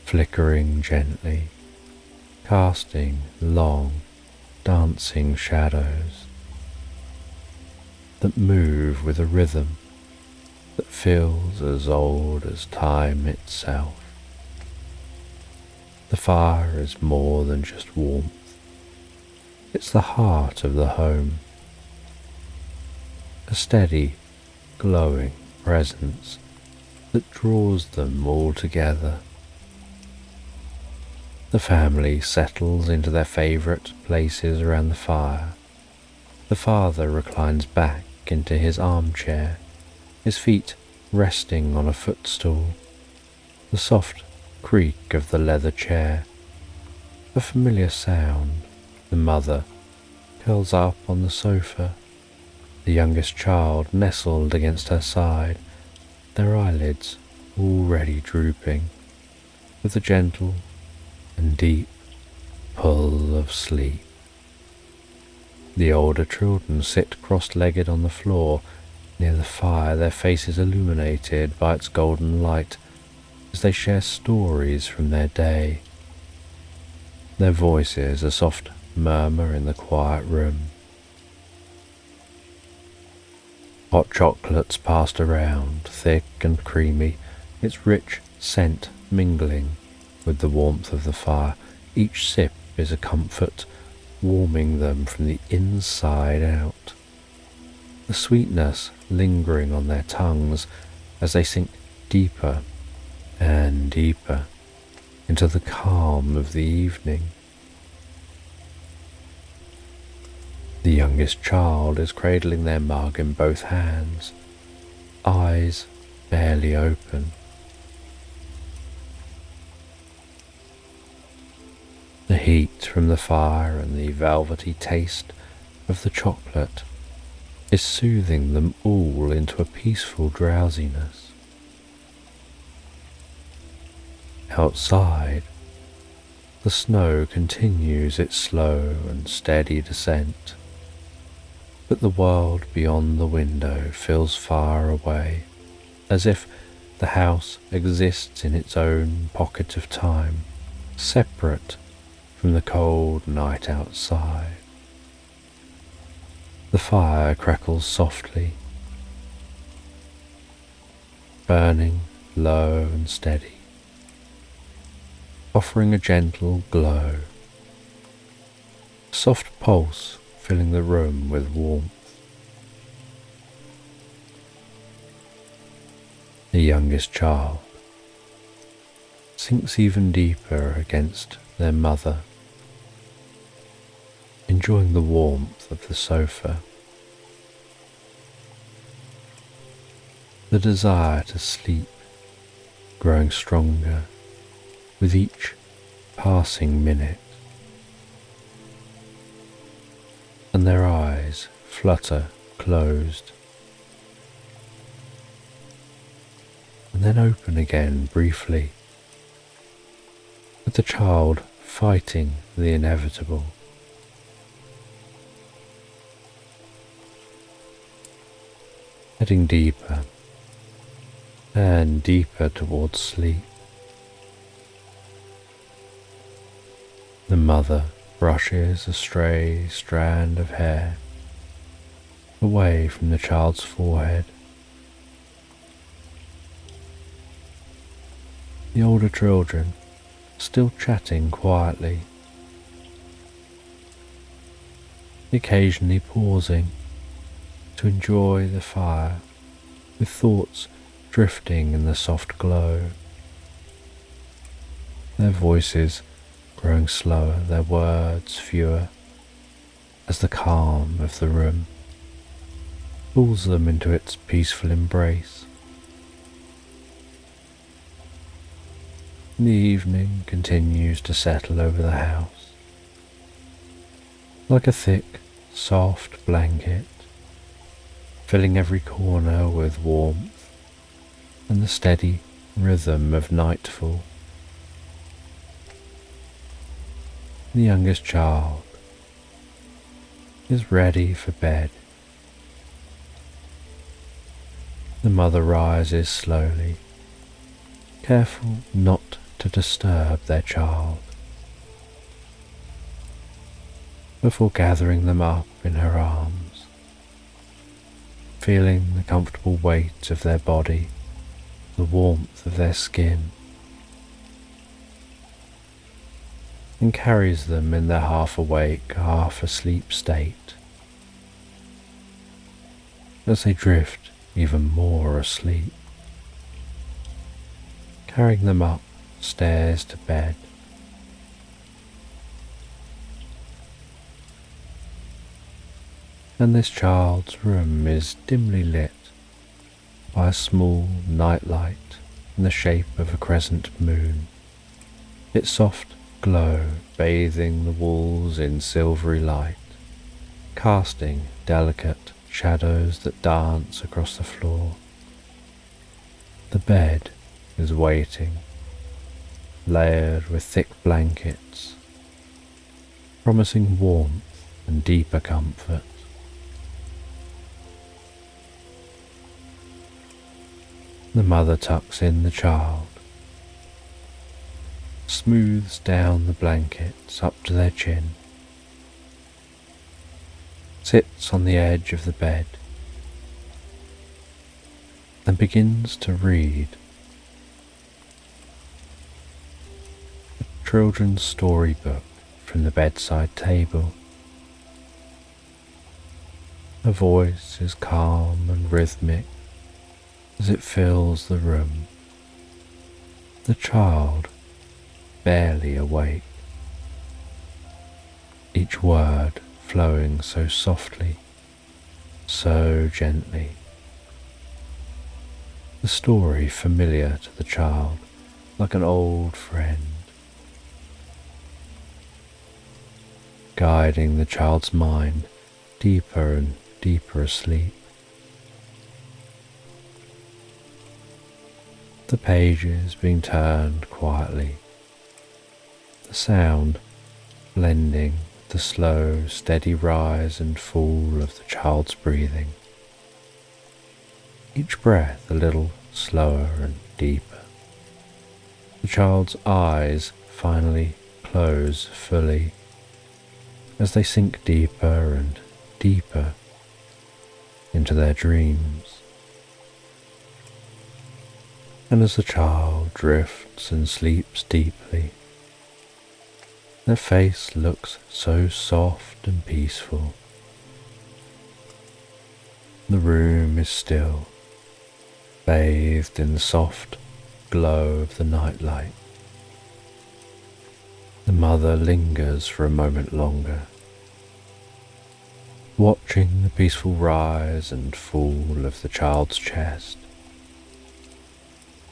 flickering gently, casting long, dancing shadows that move with a rhythm that feels as old as time itself. The fire is more than just warmth. It's the heart of the home, a steady, glowing presence that draws them all together. The family settles into their favourite places around the fire. The father reclines back into his armchair, his feet resting on a footstool. The soft creak of the leather chair, a familiar sound. The mother curls up on the sofa, the youngest child nestled against her side, their eyelids already drooping, with a gentle and deep pull of sleep. The older children sit cross-legged on the floor near the fire, their faces illuminated by its golden light as they share stories from their day. Their voices a soft murmur in the quiet room. Hot chocolates passed around, thick and creamy, its rich scent mingling with the warmth of the fire. Each sip is a comfort, warming them from the inside out. The sweetness lingering on their tongues as they sink deeper and deeper into the calm of the evening. The youngest child is cradling their mug in both hands, eyes barely open. The heat from the fire and the velvety taste of the chocolate is soothing them all into a peaceful drowsiness. Outside, the snow continues its slow and steady descent, but the world beyond the window feels far away, as if the house exists in its own pocket of time, separate from the cold night outside. The fire crackles softly, burning low and steady, offering a gentle glow, a soft pulse filling the room with warmth. The youngest child sinks even deeper against their mother, enjoying the warmth of the sofa. The desire to sleep growing stronger with each passing minute, and their eyes flutter closed and then open again briefly, with the child fighting the inevitable. Heading deeper and deeper towards sleep. The mother brushes a stray strand of hair away from the child's forehead. The older children still chatting quietly, occasionally pausing to enjoy the fire, with thoughts drifting in the soft glow. Their voices growing slower, their words fewer, as the calm of the room pulls them into its peaceful embrace. The evening continues to settle over the house, like a thick, soft blanket, filling every corner with warmth and the steady rhythm of nightfall. The youngest child is ready for bed. The mother rises slowly, careful not to disturb their child, before gathering them up in her arms, feeling the comfortable weight of their body, the warmth of their skin, and carries them in their half-awake, half-asleep state, as they drift even more asleep, carrying them up stairs to bed. And this child's room is dimly lit by a small nightlight in the shape of a crescent moon, its soft glow bathing the walls in silvery light, casting delicate shadows that dance across the floor. The bed is waiting, layered with thick blankets, promising warmth and deeper comfort. The mother tucks in the child, smooths down the blankets up to their chin, sits on the edge of the bed, and begins to read a children's storybook from the bedside table. Her voice is calm and rhythmic as it fills the room, the child barely awake, each word flowing so softly, so gently, the story familiar to the child like an old friend, guiding the child's mind deeper and deeper asleep. The pages being turned quietly, the sound blending with the slow, steady rise and fall of the child's breathing, each breath a little slower and deeper. The child's eyes finally close fully as they sink deeper and deeper into their dreams. And as the child drifts and sleeps deeply, Their face looks so soft and peaceful. The room is still, bathed in the soft glow of the nightlight. The mother lingers for a moment longer, watching the peaceful rise and fall of the child's chest.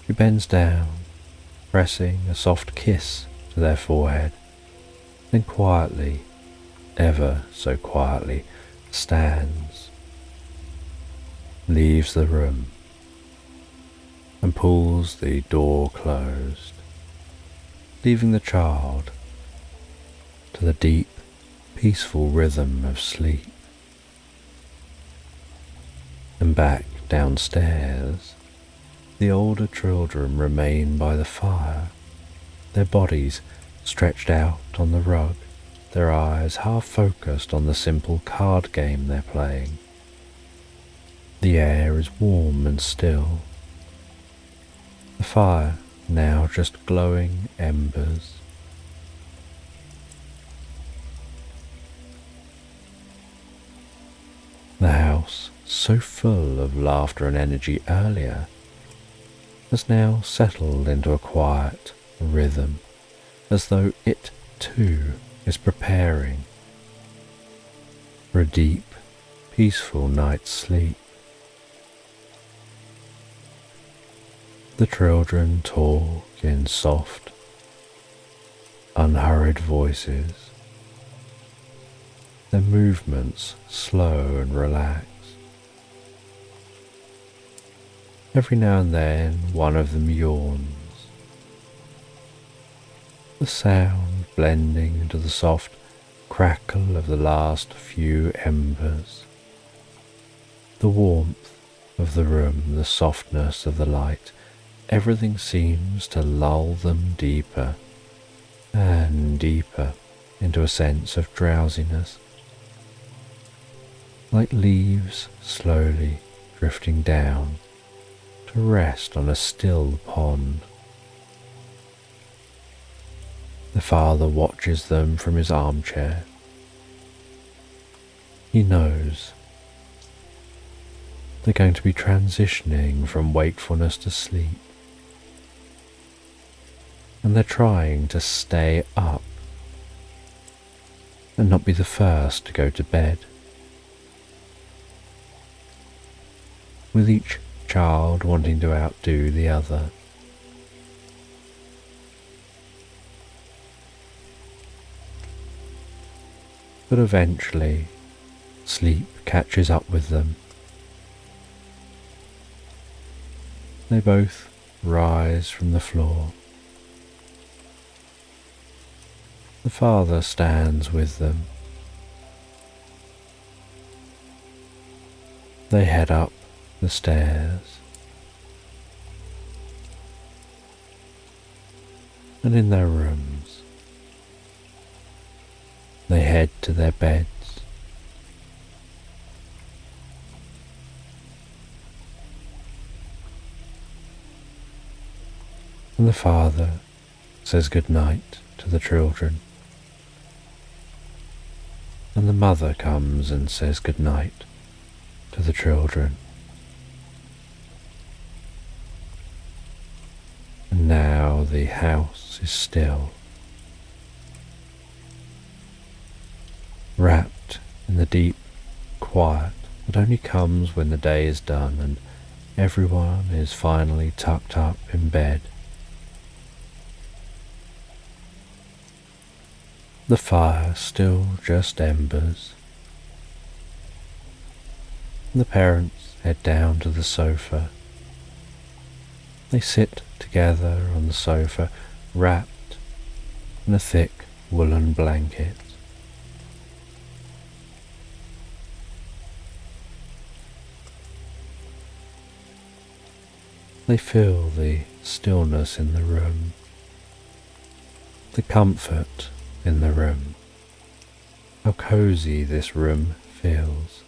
She bends down, pressing a soft kiss to their forehead, then quietly, ever so quietly, stands, leaves the room, and pulls the door closed, leaving the child to the deep, peaceful rhythm of sleep. And back downstairs, the older children remain by the fire, their bodies stretched out on the rug, their eyes half focused on the simple card game they're playing. The air is warm and still. The fire now just glowing embers. The house, so full of laughter and energy earlier, has now settled into a quiet rhythm, as though it too is preparing for a deep, peaceful night's sleep. The children talk in soft, unhurried voices, their movements slow and relaxed. Every now and then one of them yawns, the sound blending into the soft crackle of the last few embers. The warmth of the room, the softness of the light, everything seems to lull them deeper and deeper into a sense of drowsiness, like leaves slowly drifting down to rest on a still pond. The father watches them from his armchair. He knows they're going to be transitioning from wakefulness to sleep, and they're trying to stay up and not be the first to go to bed. With each child wanting to outdo the other. But eventually, sleep catches up with them. They both rise from the floor. The father stands with them. They head up the stairs, and in their rooms, they head to their beds. And the father says good night to the children, and the mother comes and says good night to the children. And now the house is still, wrapped in the deep quiet that only comes when the day is done and everyone is finally tucked up in bed. The fire still just embers. The parents head down to the sofa. They sit together on the sofa, wrapped in a thick woolen blanket. They feel the stillness in the room, the comfort in the room, how cozy this room feels.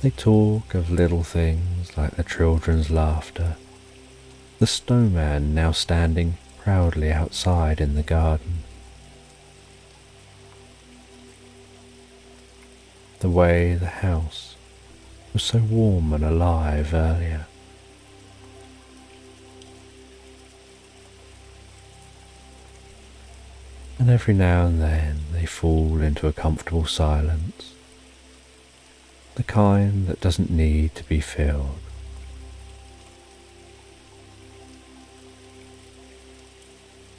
They talk of little things like the children's laughter, the snowman now standing proudly outside in the garden. The way the house was so warm and alive earlier. And every now and then they fall into a comfortable silence, the kind that doesn't need to be filled.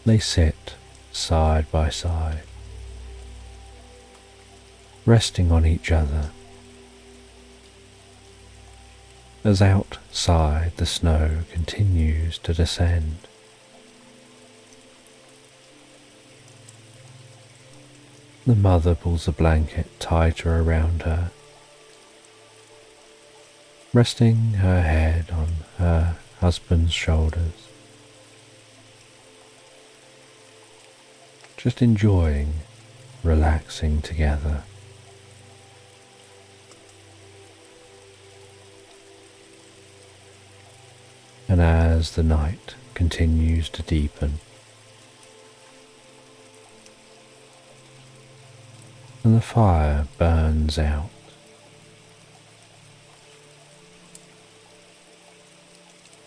They sit side by side, resting on each other, as outside the snow continues to descend. The mother pulls the blanket tighter around her, resting her head on her husband's shoulders, just enjoying relaxing together. And as the night continues to deepen, and the fire burns out,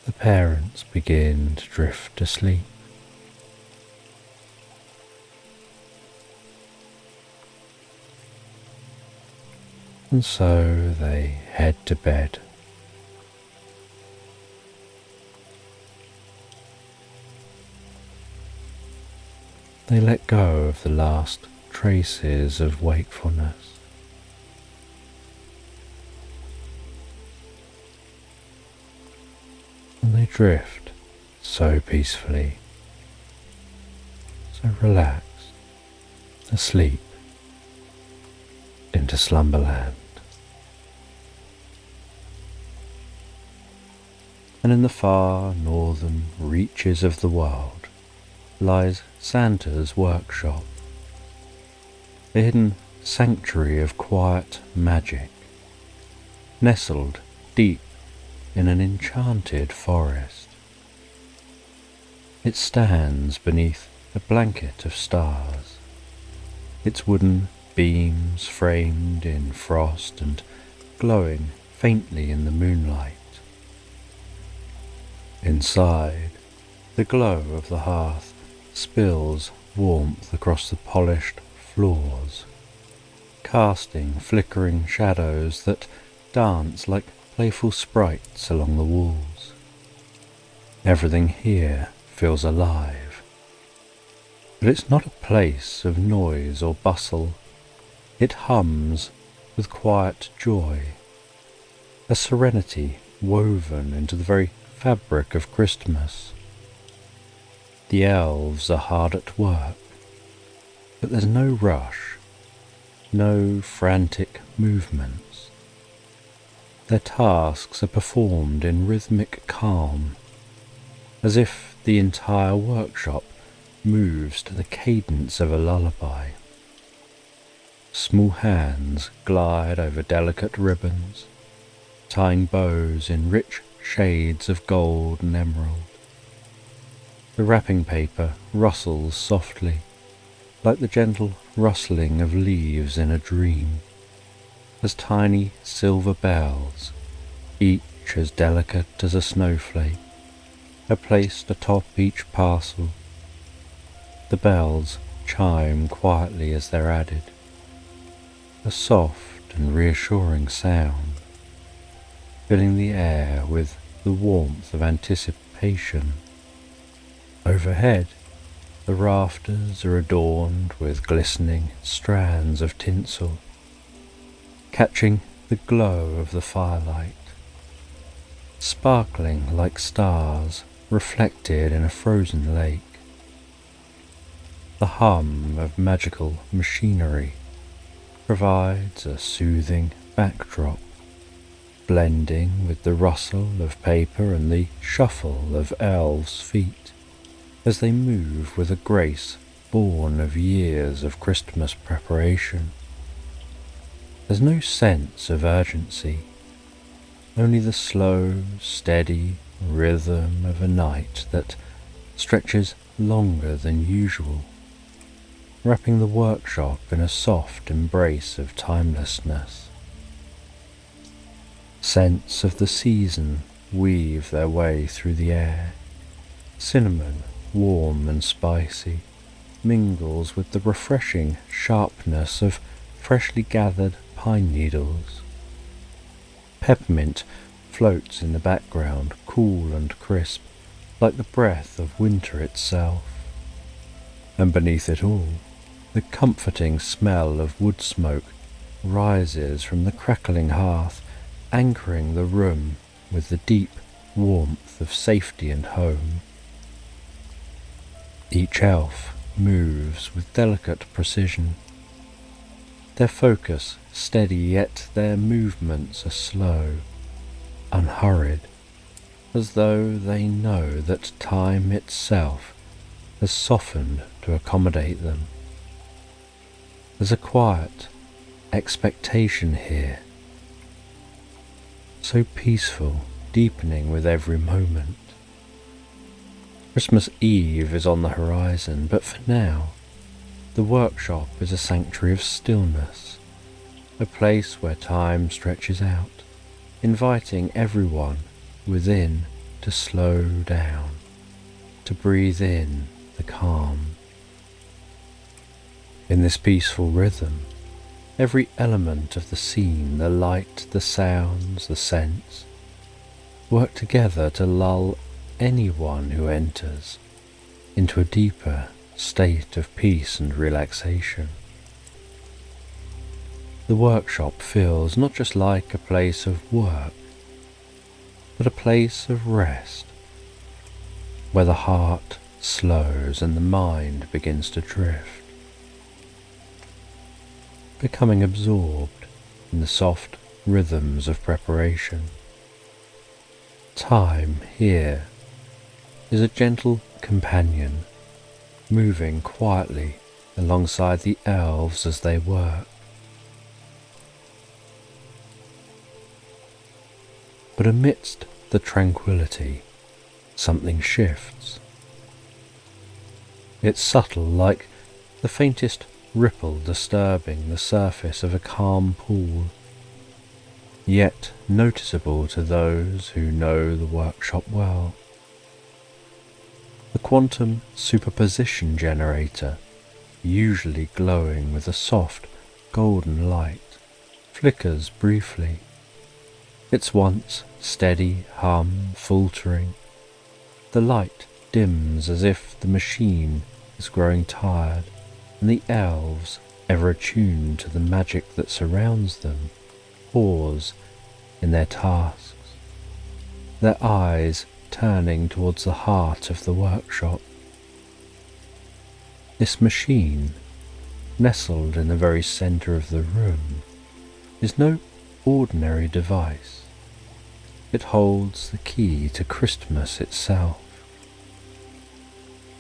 the parents begin to drift asleep. And so they head to bed. They let go of the last traces of wakefulness. And they drift so peacefully, so relaxed, asleep into Slumberland. And in the far northern reaches of the world lies Santa's workshop, a hidden sanctuary of quiet magic, nestled deep in an enchanted forest. It stands beneath a blanket of stars, its wooden beams framed in frost and glowing faintly in the moonlight. Inside, the glow of the hearth spills warmth across the polished floors, casting flickering shadows that dance like playful sprites along the walls. Everything here feels alive, but it's not a place of noise or bustle. It hums with quiet joy, a serenity woven into the very fabric of Christmas. The elves are hard at work, but there's no rush, no frantic movements. Their tasks are performed in rhythmic calm, as if the entire workshop moves to the cadence of a lullaby. Small hands glide over delicate ribbons, tying bows in rich shades of gold and emerald. The wrapping paper rustles softly, like the gentle rustling of leaves in a dream, as tiny silver bells, each as delicate as a snowflake, are placed atop each parcel. The bells chime quietly as they're added, a soft and reassuring sound, filling the air with the warmth of anticipation. Overhead, the rafters are adorned with glistening strands of tinsel, catching the glow of the firelight, sparkling like stars reflected in a frozen lake. The hum of magical machinery provides a soothing backdrop, blending with the rustle of paper and the shuffle of elves' feet as they move with a grace born of years of Christmas preparation. There's no sense of urgency, only the slow, steady rhythm of a night that stretches longer than usual, wrapping the workshop in a soft embrace of timelessness. Scents of the season weave their way through the air. Cinnamon, warm and spicy, mingles with the refreshing sharpness of freshly gathered pine needles. Peppermint floats in the background, cool and crisp, like the breath of winter itself. And beneath it all, the comforting smell of wood smoke rises from the crackling hearth, anchoring the room with the deep warmth of safety and home. Each elf moves with delicate precision, their focus steady, yet their movements are slow, unhurried, as though they know that time itself has softened to accommodate them. There's a quiet expectation here, so peaceful, deepening with every moment. Christmas Eve is on the horizon, but for now, the workshop is a sanctuary of stillness, a place where time stretches out, inviting everyone within to slow down, to breathe in the calm. In this peaceful rhythm, every element of the scene, the light, the sounds, the scents, work together to lull anyone who enters into a deeper state of peace and relaxation. The workshop feels not just like a place of work, but a place of rest, where the heart slows and the mind begins to drift, becoming absorbed in the soft rhythms of preparation. Time here is a gentle companion, moving quietly alongside the elves as they work. But amidst the tranquility, something shifts. It's subtle, like the faintest ripple disturbing the surface of a calm pool, yet noticeable to those who know the workshop well. The quantum superposition generator, usually glowing with a soft golden light, flickers briefly, its once steady hum faltering. The light dims as if the machine is growing tired, and the elves, ever attuned to the magic that surrounds them, pause in their tasks, their eyes turning towards the heart of the workshop. This machine, nestled in the very centre of the room, is no ordinary device. It holds the key to Christmas itself.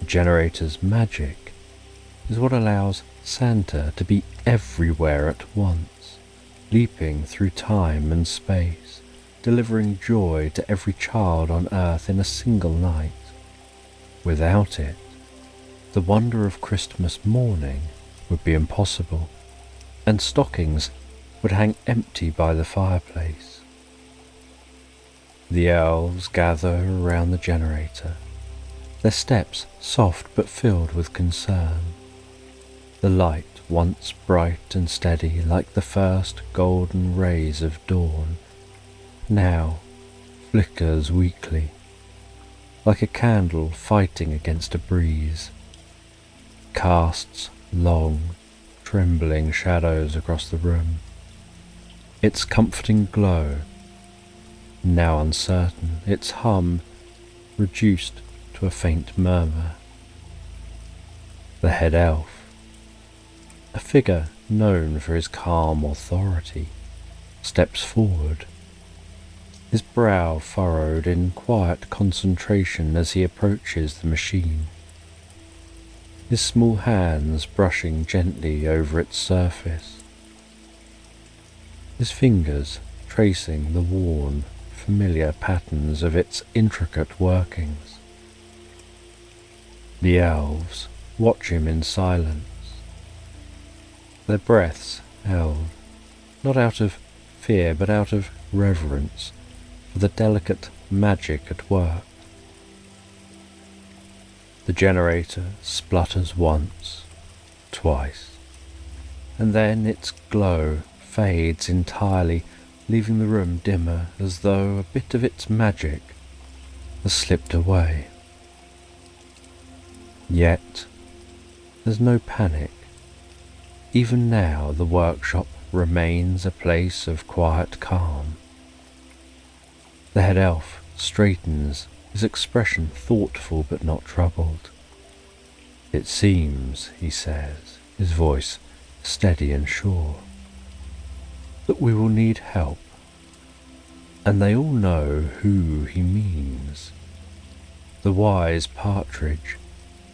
The generator's magic is what allows Santa to be everywhere at once, leaping through time and space, delivering joy to every child on earth in a single night. Without it, the wonder of Christmas morning would be impossible, and stockings would hang empty by the fireplace. The elves gather around the generator, their steps soft but filled with concern. The light, once bright and steady like the first golden rays of dawn, now flickers weakly, like a candle fighting against a breeze, casts long, trembling shadows across the room. Its comforting glow, now uncertain, its hum reduced to a faint murmur. The head elf, a figure known for his calm authority, steps forward, his brow furrowed in quiet concentration as he approaches the machine, his small hands brushing gently over its surface, his fingers tracing the worn, familiar patterns of its intricate workings. The elves watch him in silence, their breaths held, not out of fear but out of reverence for the delicate magic at work. The generator splutters once, twice, and then its glow fades entirely, leaving the room dimmer as though a bit of its magic has slipped away. Yet there's no panic. Even now the workshop remains a place of quiet calm. The head elf straightens, his expression thoughtful but not troubled. "It seems," he says, his voice steady and sure, "that we will need help." And they all know who he means. The wise partridge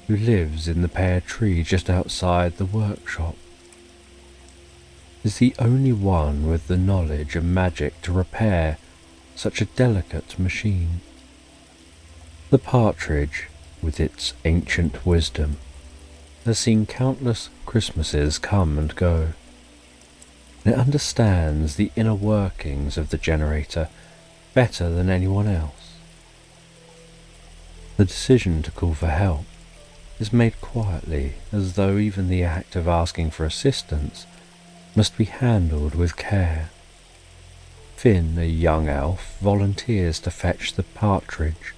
who lives in the pear tree just outside the workshop is the only one with the knowledge and magic to repair such a delicate machine. The partridge, with its ancient wisdom, has seen countless Christmases come and go. It understands the inner workings of the generator better than anyone else. The decision to call for help is made quietly, as though even the act of asking for assistance must be handled with care. Finn, a young elf, volunteers to fetch the partridge.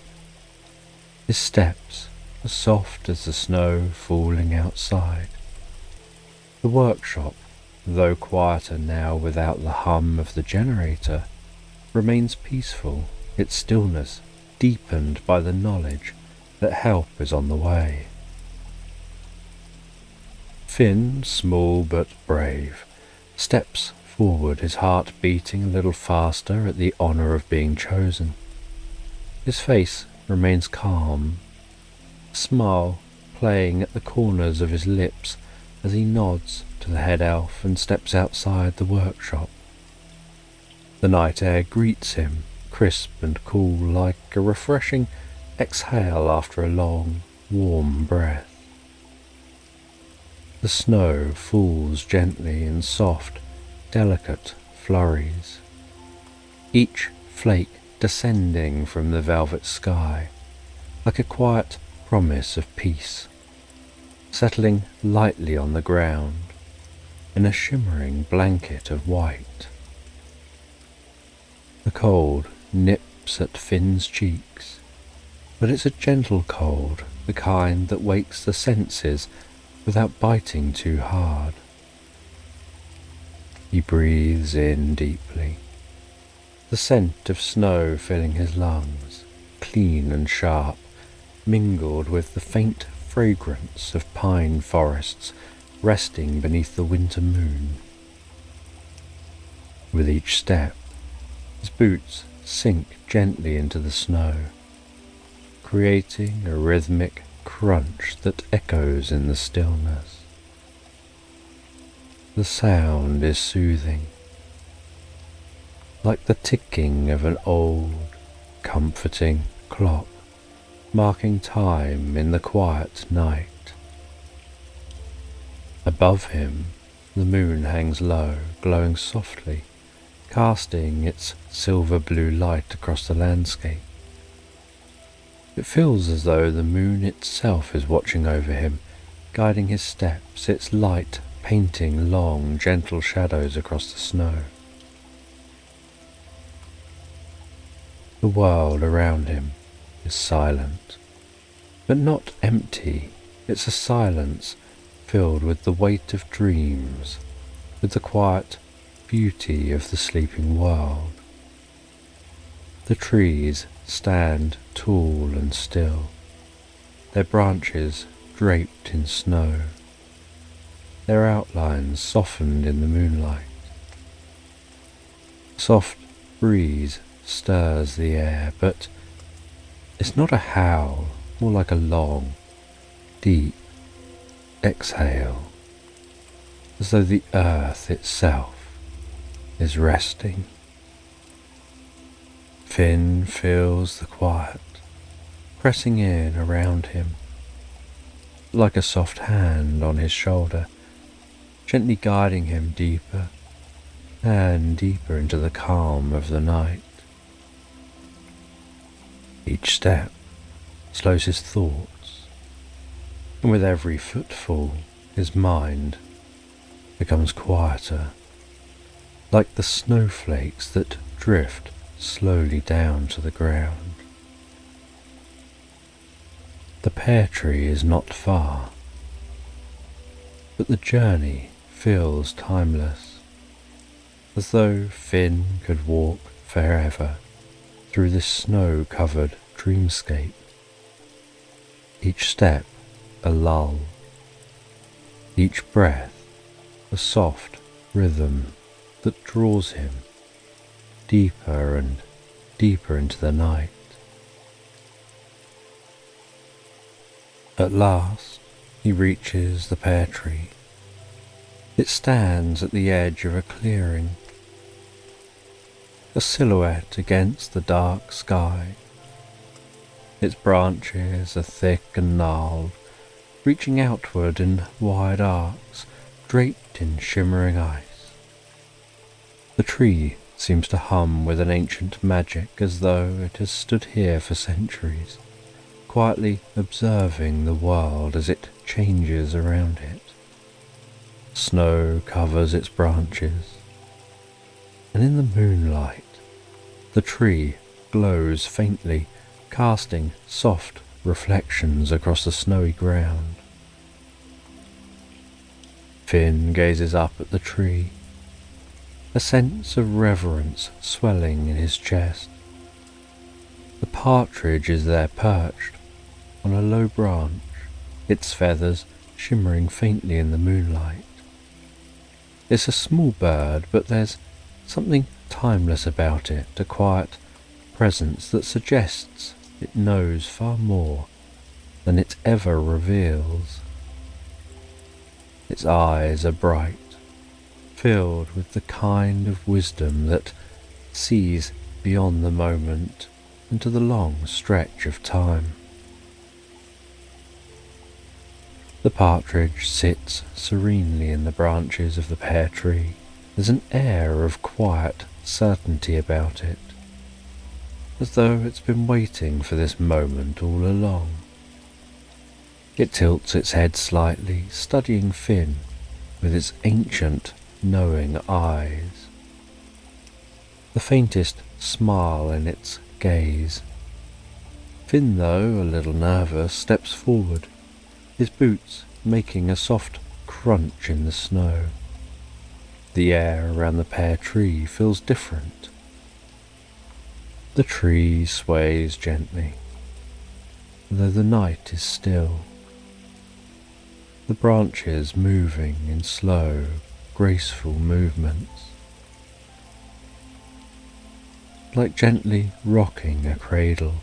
His steps are soft as the snow falling outside. The workshop, though quieter now without the hum of the generator, remains peaceful, its stillness deepened by the knowledge that help is on the way. Finn, small but brave, steps forward, his heart beating a little faster at the honour of being chosen. His face remains calm, a smile playing at the corners of his lips as he nods to the head elf and steps outside the workshop. The night air greets him, crisp and cool, like a refreshing exhale after a long, warm breath. The snow falls gently in soft, delicate flurries, each flake descending from the velvet sky like a quiet promise of peace, settling lightly on the ground in a shimmering blanket of white. The cold nips at Finn's cheeks, but it's a gentle cold, the kind that wakes the senses without biting too hard. He breathes in deeply, the scent of snow filling his lungs, clean and sharp, mingled with the faint fragrance of pine forests resting beneath the winter moon. With each step, his boots sink gently into the snow, creating a rhythmic crunch that echoes in the stillness. The sound is soothing, like the ticking of an old, comforting clock, marking time in the quiet night. Above him, the moon hangs low, glowing softly, casting its silver-blue light across the landscape. It feels as though the moon itself is watching over him, guiding his steps, its light painting long, gentle shadows across the snow. The world around him is silent, but not empty. It's a silence filled with the weight of dreams, with the quiet beauty of the sleeping world. The trees stand tall and still, their branches draped in snow, their outlines softened in the moonlight. A soft breeze stirs the air, but it's not a howl, more like a long, deep exhale, as though the earth itself is resting. Finn feels the quiet pressing in around him, like a soft hand on his shoulder, gently guiding him deeper and deeper into the calm of the night. Each step slows his thoughts, and with every footfall his mind becomes quieter, like the snowflakes that drift slowly down to the ground. The pear tree is not far, but the journey feels timeless, as though Finn could walk forever through this snow-covered dreamscape. Each step a lull, each breath a soft rhythm that draws him deeper and deeper into the night. At last he reaches the pear tree. It stands at the edge of a clearing, a silhouette against the dark sky. Its branches are thick and gnarled, reaching outward in wide arcs, draped in shimmering ice. The tree seems to hum with an ancient magic, as though it has stood here for centuries, quietly observing the world as it changes around it. Snow covers its branches, and in the moonlight the tree glows faintly, casting soft reflections across the snowy ground. Finn gazes up at the tree, a sense of reverence swelling in his chest. The partridge is there perched on a low branch, its feathers shimmering faintly in the moonlight. It's a small bird, but there's something timeless about it, a quiet presence that suggests it knows far more than it ever reveals. Its eyes are bright, filled with the kind of wisdom that sees beyond the moment into the long stretch of time. The partridge sits serenely in the branches of the pear tree. There's an air of quiet certainty about it, as though it's been waiting for this moment all along. It tilts its head slightly, studying Finn with its ancient, knowing eyes. The faintest smile in its gaze. Finn, though a little nervous, steps forward, his boots making a soft crunch in the snow. The air around the pear tree feels different. The tree sways gently, though the night is still. The branches moving in slow, graceful movements, like gently rocking a cradle.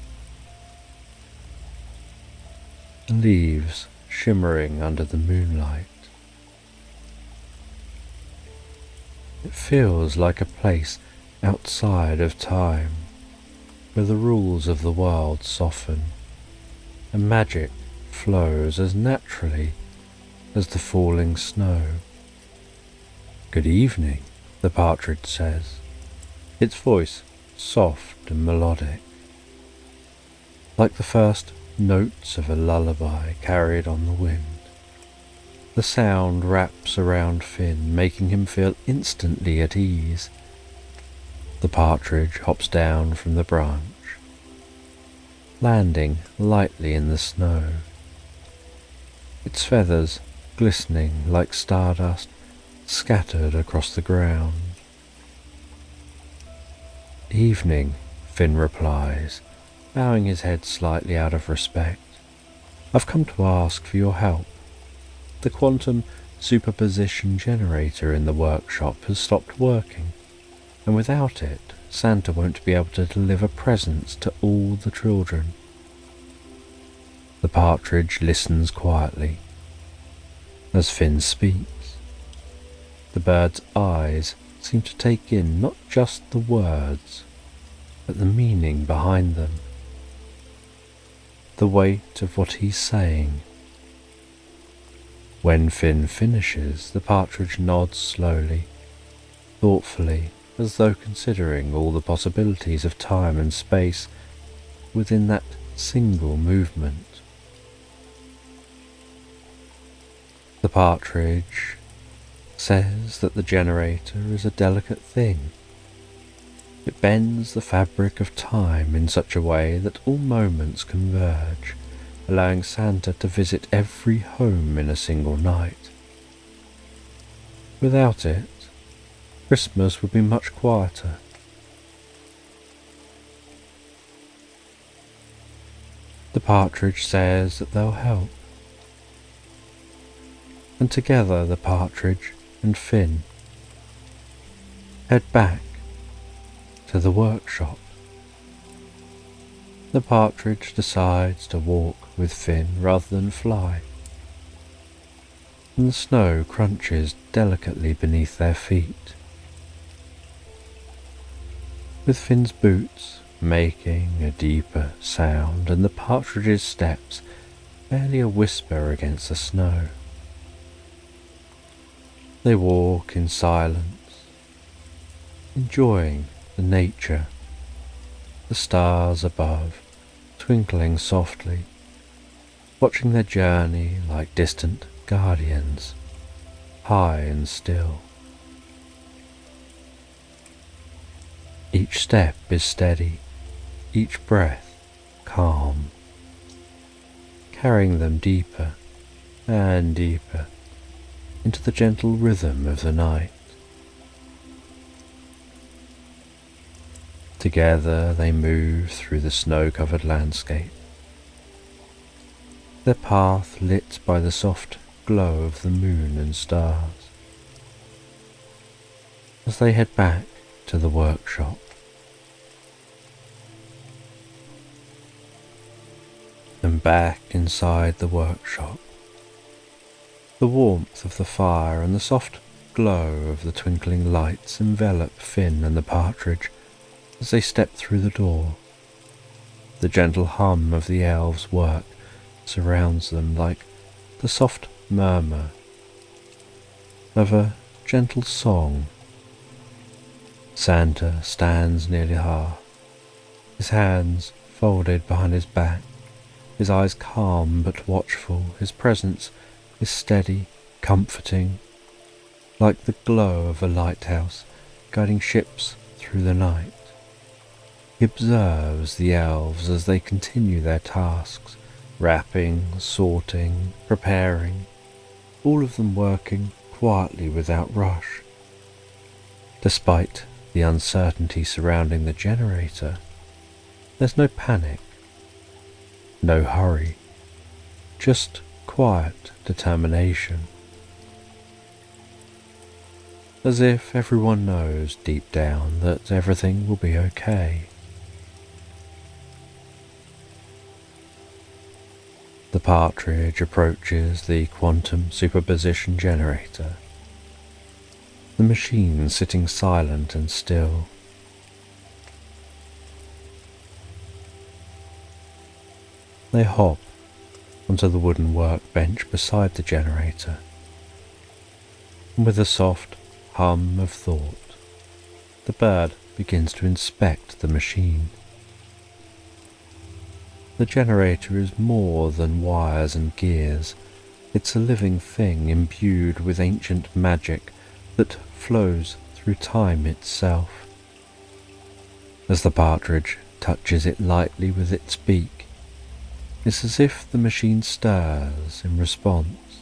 The leaves shimmering under the moonlight. It feels like a place outside of time, where the rules of the world soften, and magic flows as naturally as the falling snow. "Good evening," the partridge says, its voice soft and melodic, like the first notes of a lullaby carried on the wind. The sound wraps around Finn, making him feel instantly at ease. The partridge hops down from the branch, landing lightly in the snow, its feathers glistening like stardust scattered across the ground. "Evening," Finn replies, bowing his head slightly out of respect. "I've come to ask for your help. The quantum superposition generator in the workshop has stopped working, and without it, Santa won't be able to deliver presents to all the children." The partridge listens quietly as Finn speaks. The bird's eyes seem to take in not just the words, but the meaning behind them. The weight of what he's saying When Finn finishes, the partridge nods slowly, thoughtfully, as though considering all the possibilities of time and space within that single movement. The partridge says that the generator is a delicate thing. It bends the fabric of time in such a way that all moments converge, allowing Santa to visit every home in a single night. Without it, Christmas would be much quieter. The partridge says that they'll help, and together the partridge and Finn head back to the workshop. The partridge decides to walk with Finn rather than fly, and the snow crunches delicately beneath their feet. With Finn's boots making a deeper sound and the partridge's steps barely a whisper against the snow, they walk in silence, enjoying the nature, the stars above twinkling softly, watching their journey like distant guardians, high and still. Each step is steady, each breath calm, carrying them deeper and deeper into the gentle rhythm of the night. Together they move through the snow-covered landscape, their path lit by the soft glow of the moon and stars. As they head back to the workshop, and back inside the workshop, the warmth of the fire and the soft glow of the twinkling lights envelop Finn and the partridge as they step through the door. The gentle hum of the elves' work surrounds them like the soft murmur of a gentle song. Santa stands near the hearth, his hands folded behind his back, his eyes calm but watchful. His presence is steady, comforting, like the glow of a lighthouse guiding ships through the night. He observes the elves as they continue their tasks, wrapping, sorting, preparing, all of them working quietly without rush. Despite the uncertainty surrounding the generator, there's no panic, no hurry, just quiet determination. As if everyone knows deep down that everything will be okay. The partridge approaches the quantum superposition generator, the machine sitting silent and still. They hop onto the wooden workbench beside the generator, and with a soft hum of thought, the bird begins to inspect the machine. The generator is more than wires and gears. It's a living thing imbued with ancient magic that flows through time itself. As the partridge touches it lightly with its beak, it's as if the machine stirs in response,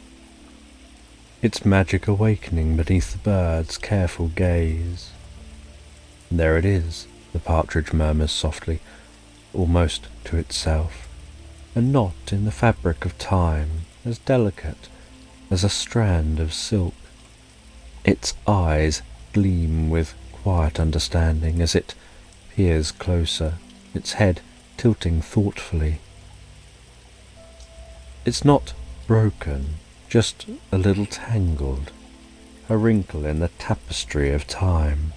its magic awakening beneath the bird's careful gaze. There it is, the partridge murmurs softly, almost to itself, a knot in the fabric of time, as delicate as a strand of silk. Its eyes gleam with quiet understanding as it peers closer, its head tilting thoughtfully. It's not broken, just a little tangled, a wrinkle in the tapestry of time.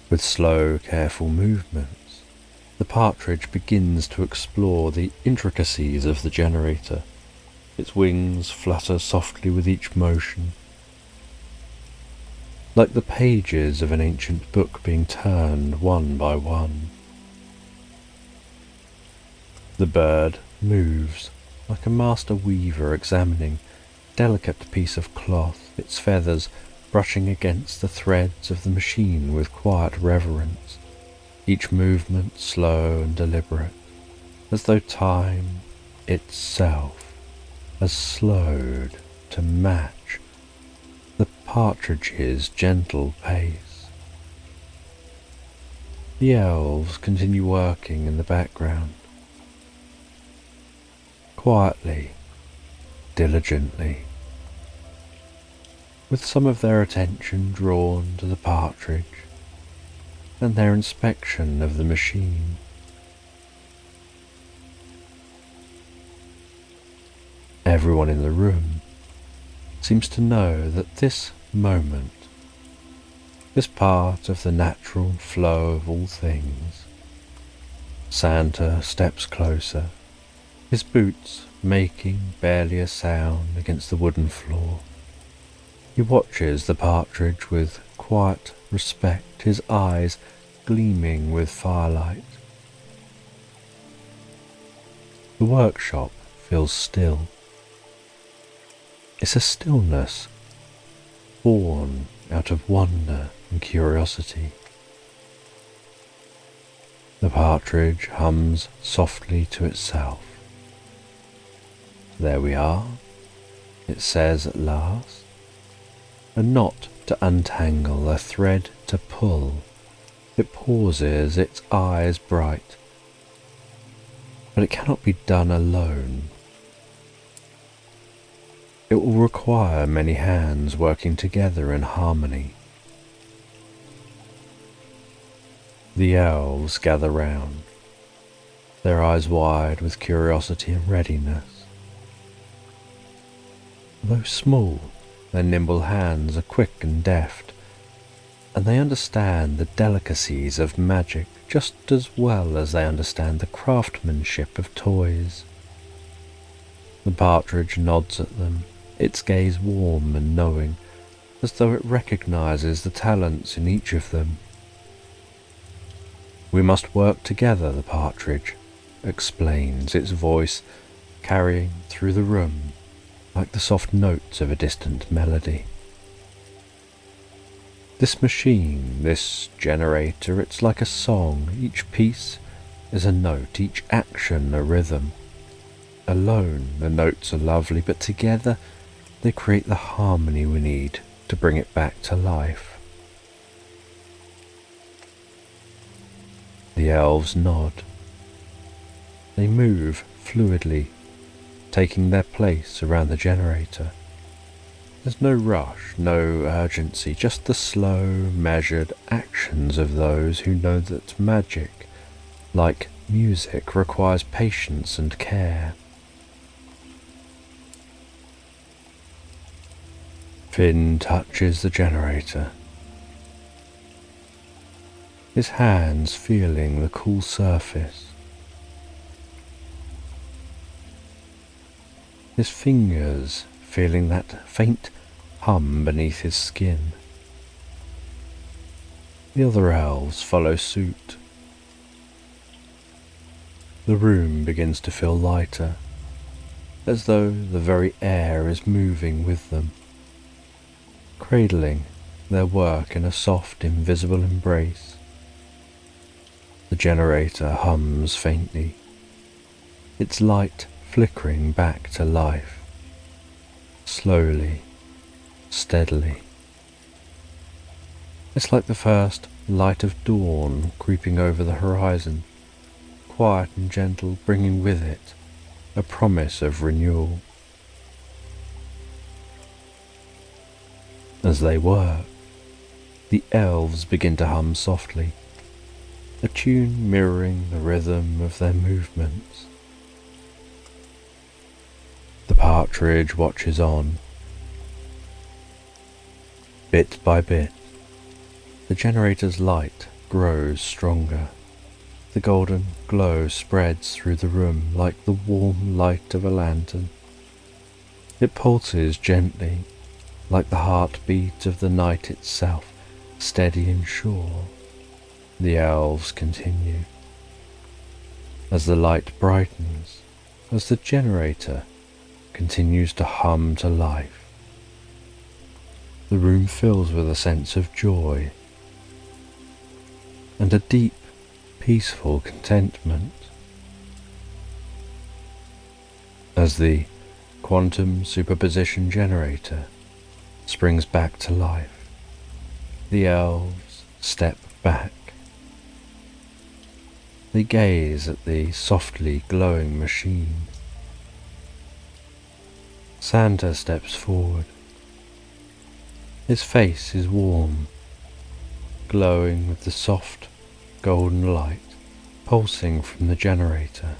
With slow, careful movements, the partridge begins to explore the intricacies of the generator, Its wings flutter softly with each motion, like the pages of an ancient book being turned one by one. The bird moves like a master weaver examining a delicate piece of cloth, its feathers brushing against the threads of the machine with quiet reverence, each movement slow and deliberate, as though time itself has slowed to match the partridge's gentle pace. The elves continue working in the background, quietly, diligently, with some of their attention drawn to the partridge and their inspection of the machine. Everyone in the room seems to know that this moment, this part of the natural flow of all things. Santa steps closer, his boots making barely a sound against the wooden floor. He watches the partridge with quiet respect, his eyes gleaming with firelight. The workshop feels still. It's a stillness born out of wonder and curiosity. The partridge hums softly to itself. There we are, it says at last. A knot to untangle, a thread to pull. It pauses, its eyes bright. But it cannot be done alone. It will require many hands working together in harmony. The elves gather round, their eyes wide with curiosity and readiness. Though small, their nimble hands are quick and deft, and they understand the delicacies of magic just as well as they understand the craftsmanship of toys. The partridge nods at them, its gaze warm and knowing, as though it recognizes the talents in each of them. We must work together, the partridge explains, its voice carrying through the room like the soft notes of a distant melody. This machine, this generator, it's like a song. Each piece is a note, each action a rhythm. Alone, the notes are lovely, but together they create the harmony we need to bring it back to life. The elves nod. They move fluidly, taking their place around the generator. There's no rush, no urgency, just the slow, measured actions of those who know that magic, like music, requires patience and care. Finn touches the generator, his hands feeling the cool surface, his fingers feeling that faint hum beneath his skin. The other elves follow suit. The room begins to feel lighter, as though the very air is moving with them, cradling their work in a soft, invisible embrace. The generator hums faintly, its light flickering back to life, slowly, steadily. It's like the first light of dawn creeping over the horizon, quiet and gentle, bringing with it a promise of renewal. As they work, the elves begin to hum softly, a tune mirroring the rhythm of their movements. The partridge watches on. Bit by bit, the generator's light grows stronger. The golden glow spreads through the room like the warm light of a lantern. It pulses gently, like the heartbeat of the night itself, steady and sure. The elves continue. As the light brightens, as the generator continues to hum to life, the room fills with a sense of joy and a deep, peaceful contentment. As the quantum superposition generator springs back to life, the elves step back. They gaze at the softly glowing machine. Santa steps forward. His face is warm, glowing with the soft golden light pulsing from the generator.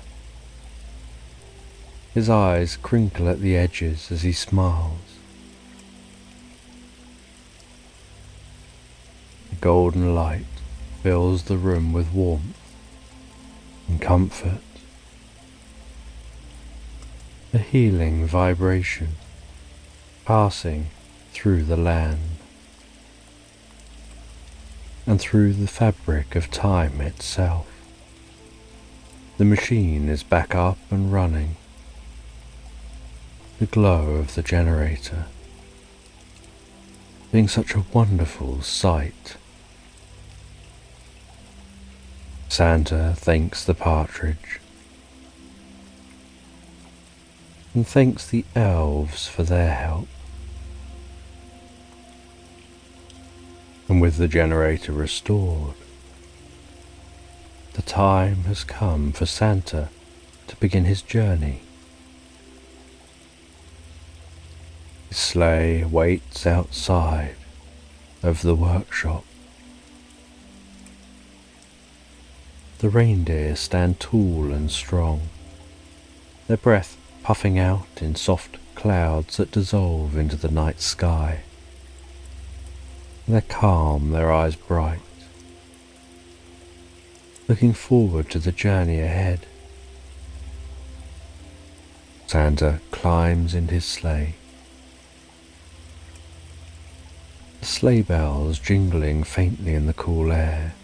His eyes crinkle at the edges as he smiles. The golden light fills the room with warmth and comfort. A healing vibration passing through the land and through the fabric of time itself. The machine is back up and running. The glow of the generator being such a wonderful sight. Santa thanks the partridge and thanks the elves for their help. And with the generator restored, the time has come for Santa to begin his journey. His sleigh waits outside of the workshop. The reindeer stand tall and strong, their breath puffing out in soft clouds that dissolve into the night sky. They're calm, their eyes bright, looking forward to the journey ahead. Santa climbs into his sleigh, the sleigh bells jingling faintly in the cool air.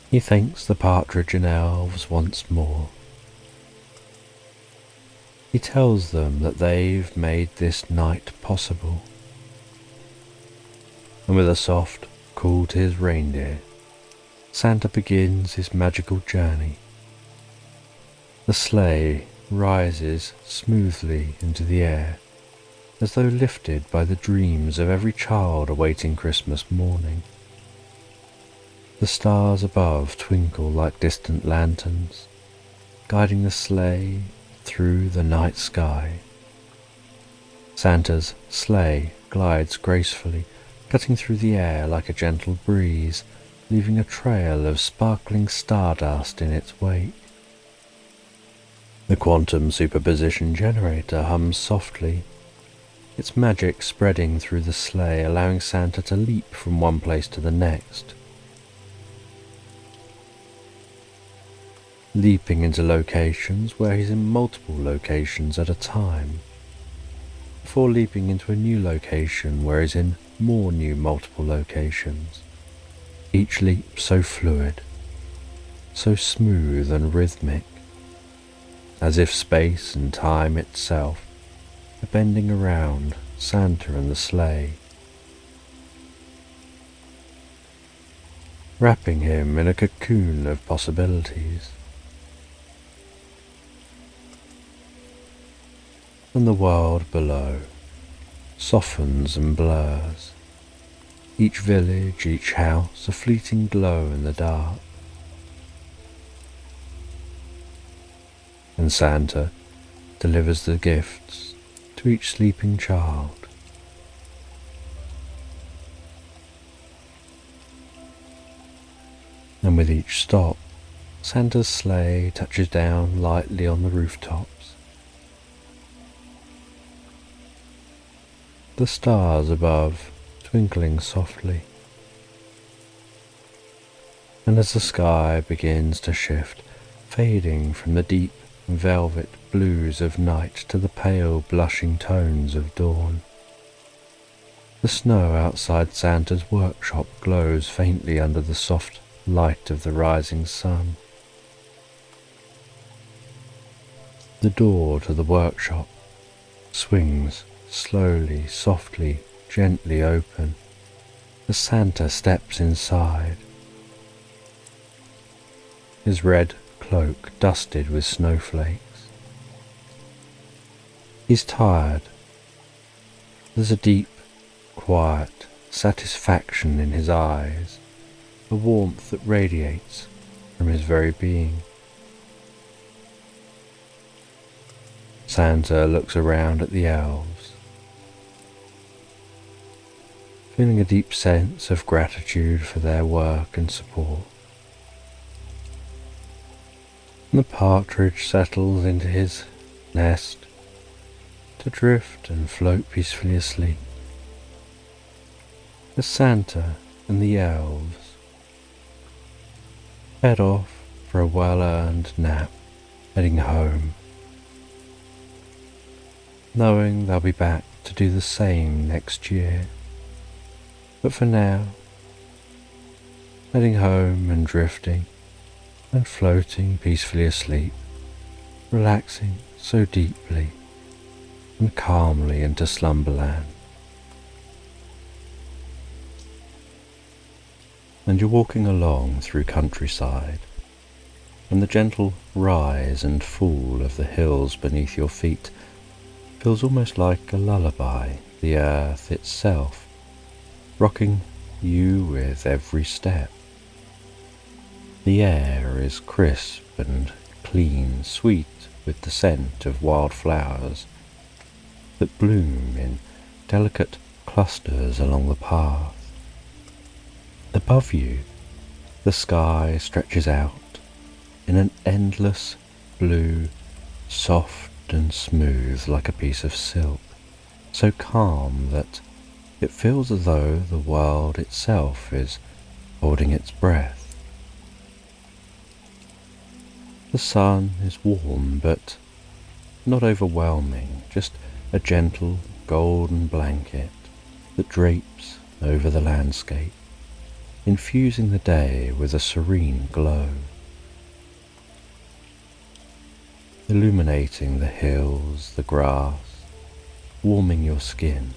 He thanks the partridge and elves once more. He tells them that they've made this night possible. And with a soft call to his reindeer, Santa begins his magical journey. The sleigh rises smoothly into the air, as though lifted by the dreams of every child awaiting Christmas morning. The stars above twinkle like distant lanterns, guiding the sleigh through the night sky. Santa's sleigh glides gracefully, cutting through the air like a gentle breeze, leaving a trail of sparkling stardust in its wake. The quantum superposition generator hums softly, its magic spreading through the sleigh, allowing Santa to leap from one place to the next. Leaping into locations where he's in multiple locations at a time, before leaping into a new location where he's in more new multiple locations. Each leap so fluid, so smooth and rhythmic, as if space and time itself are bending around Santa and the sleigh, wrapping him in a cocoon of possibilities. And the world below softens and blurs, each village, each house a fleeting glow in the dark. And Santa delivers the gifts to each sleeping child. And with each stop, Santa's sleigh touches down lightly on the rooftops. The stars above twinkling softly, and as the sky begins to shift, fading from the deep velvet blues of night to the pale blushing tones of dawn. The snow outside Santa's workshop glows faintly under the soft light of the rising sun. The door to the workshop swings slowly, softly, gently open as Santa steps inside, his red cloak dusted with snowflakes. He's tired. There's a deep, quiet satisfaction in his eyes, a warmth that radiates from his very being. Santa looks around at the elves, feeling a deep sense of gratitude for their work and support. And the partridge settles into his nest to drift and float peacefully asleep, as Santa and the elves head off for a well-earned nap, heading home, knowing they'll be back to do the same next year. But for now, heading home and drifting and floating peacefully asleep, relaxing so deeply and calmly into Slumberland. And you're walking along through countryside, and the gentle rise and fall of the hills beneath your feet feels almost like a lullaby, the earth itself rocking you with every step. The air is crisp and clean, sweet with the scent of wild flowers that bloom in delicate clusters along the path. Above you, the sky stretches out in an endless blue, soft and smooth like a piece of silk, so calm that it feels as though the world itself is holding its breath. The sun is warm but not overwhelming, just a gentle golden blanket that drapes over the landscape, infusing the day with a serene glow, illuminating the hills, the grass, warming your skin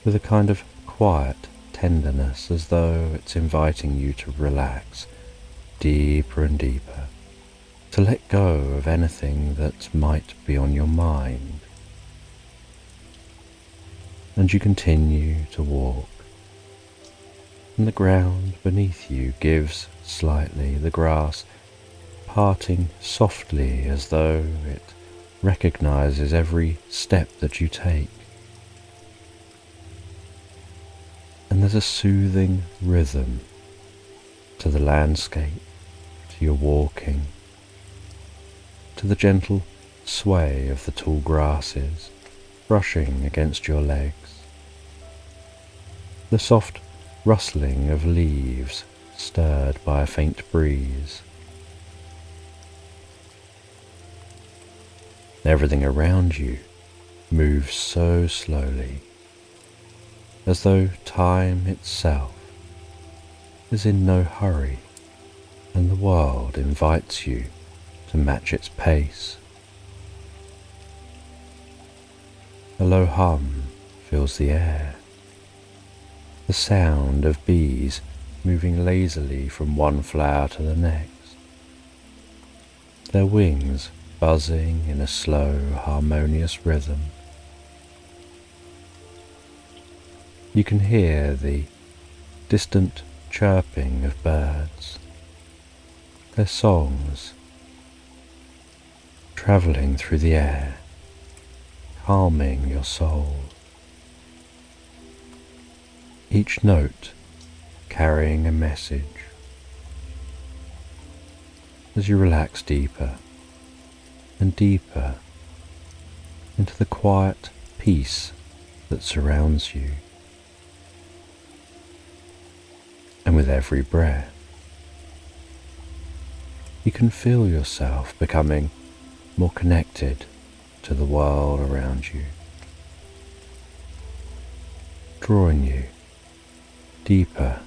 with a kind of quiet tenderness, as though it's inviting you to relax deeper and deeper, to let go of anything that might be on your mind. And you continue to walk, and the ground beneath you gives slightly, the grass parting softly as though it recognizes every step that you take. And there's a soothing rhythm to the landscape, to your walking, to the gentle sway of the tall grasses brushing against your legs, the soft rustling of leaves stirred by a faint breeze. Everything around you moves so slowly, as though time itself is in no hurry, and the world invites you to match its pace. A low hum fills the air, the sound of bees moving lazily from one flower to the next, their wings buzzing in a slow, harmonious rhythm. You can hear the distant chirping of birds, their songs travelling through the air, calming your soul, each note carrying a message. As you relax deeper and deeper into the quiet peace that surrounds you, and with every breath, you can feel yourself becoming more connected to the world around you, drawing you deeper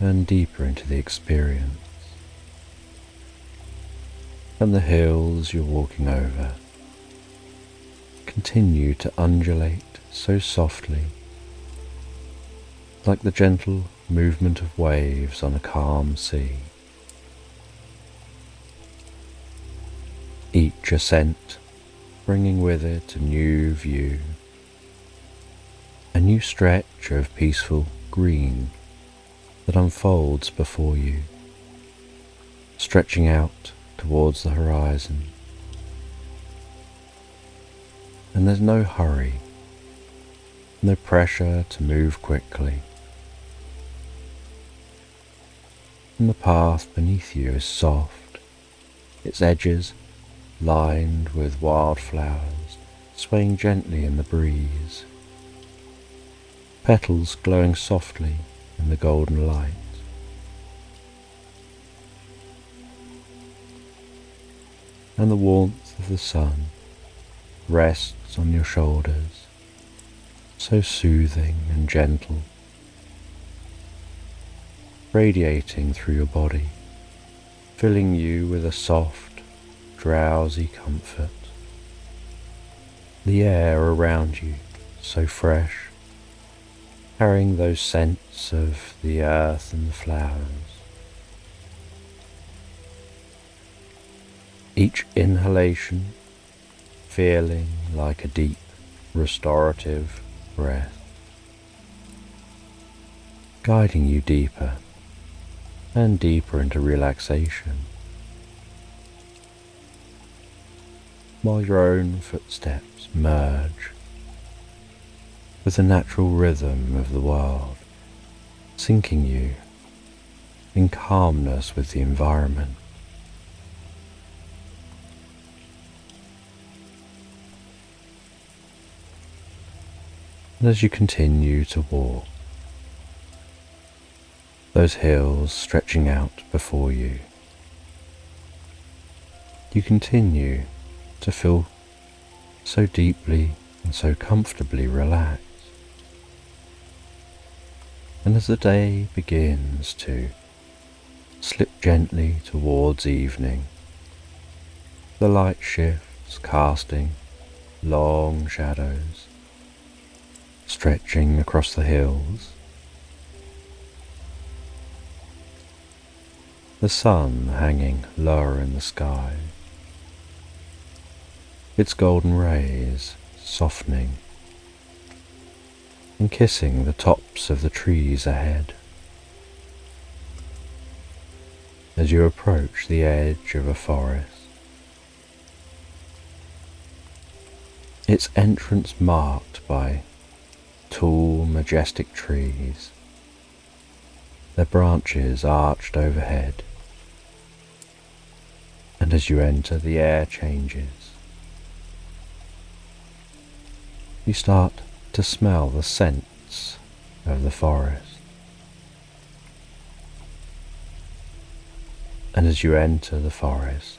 and deeper into the experience. And the hills you're walking over continue to undulate so softly, like the gentle movement of waves on a calm sea. Each ascent bringing with it a new view, a new stretch of peaceful green that unfolds before you, stretching out towards the horizon. And there's no hurry, no pressure to move quickly. And the path beneath you is soft, its edges lined with wildflowers swaying gently in the breeze, petals glowing softly in the golden light. And the warmth of the sun rests on your shoulders, so soothing and gentle, radiating through your body, filling you with a soft, drowsy comfort. The air around you so fresh, carrying those scents of the earth and the flowers. Each inhalation feeling like a deep, restorative breath, guiding you deeper and deeper into relaxation, while your own footsteps merge with the natural rhythm of the world, sinking you in calmness with the environment. And as you continue to walk, those hills stretching out before you, you continue to feel so deeply and so comfortably relaxed. And as the day begins to slip gently towards evening, the light shifts, casting long shadows, stretching across the hills. The sun hanging lower in the sky, its golden rays softening and kissing the tops of the trees ahead. As you approach the edge of a forest, its entrance marked by tall, majestic trees, their branches arched overhead. And as you enter, the air changes. You start to smell the scents of the forest. And as you enter the forest,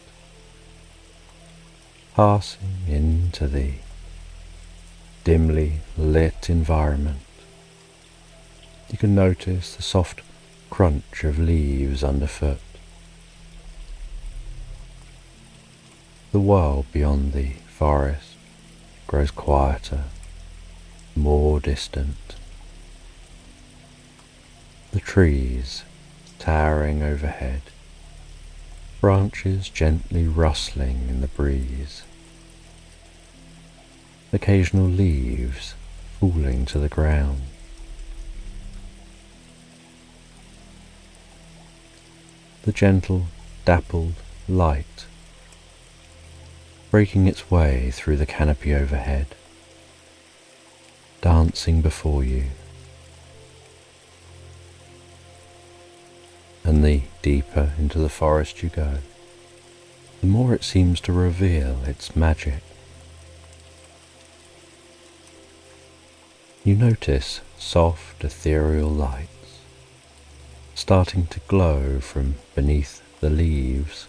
passing into the dimly lit environment, you can notice the soft crunch of leaves underfoot. The world beyond the forest grows quieter, more distant. The trees towering overhead, branches gently rustling in the breeze, occasional leaves falling to the ground. The gentle, dappled light breaking its way through the canopy overhead, dancing before you. And the deeper into the forest you go, the more it seems to reveal its magic. You notice soft, ethereal lights starting to glow from beneath the leaves,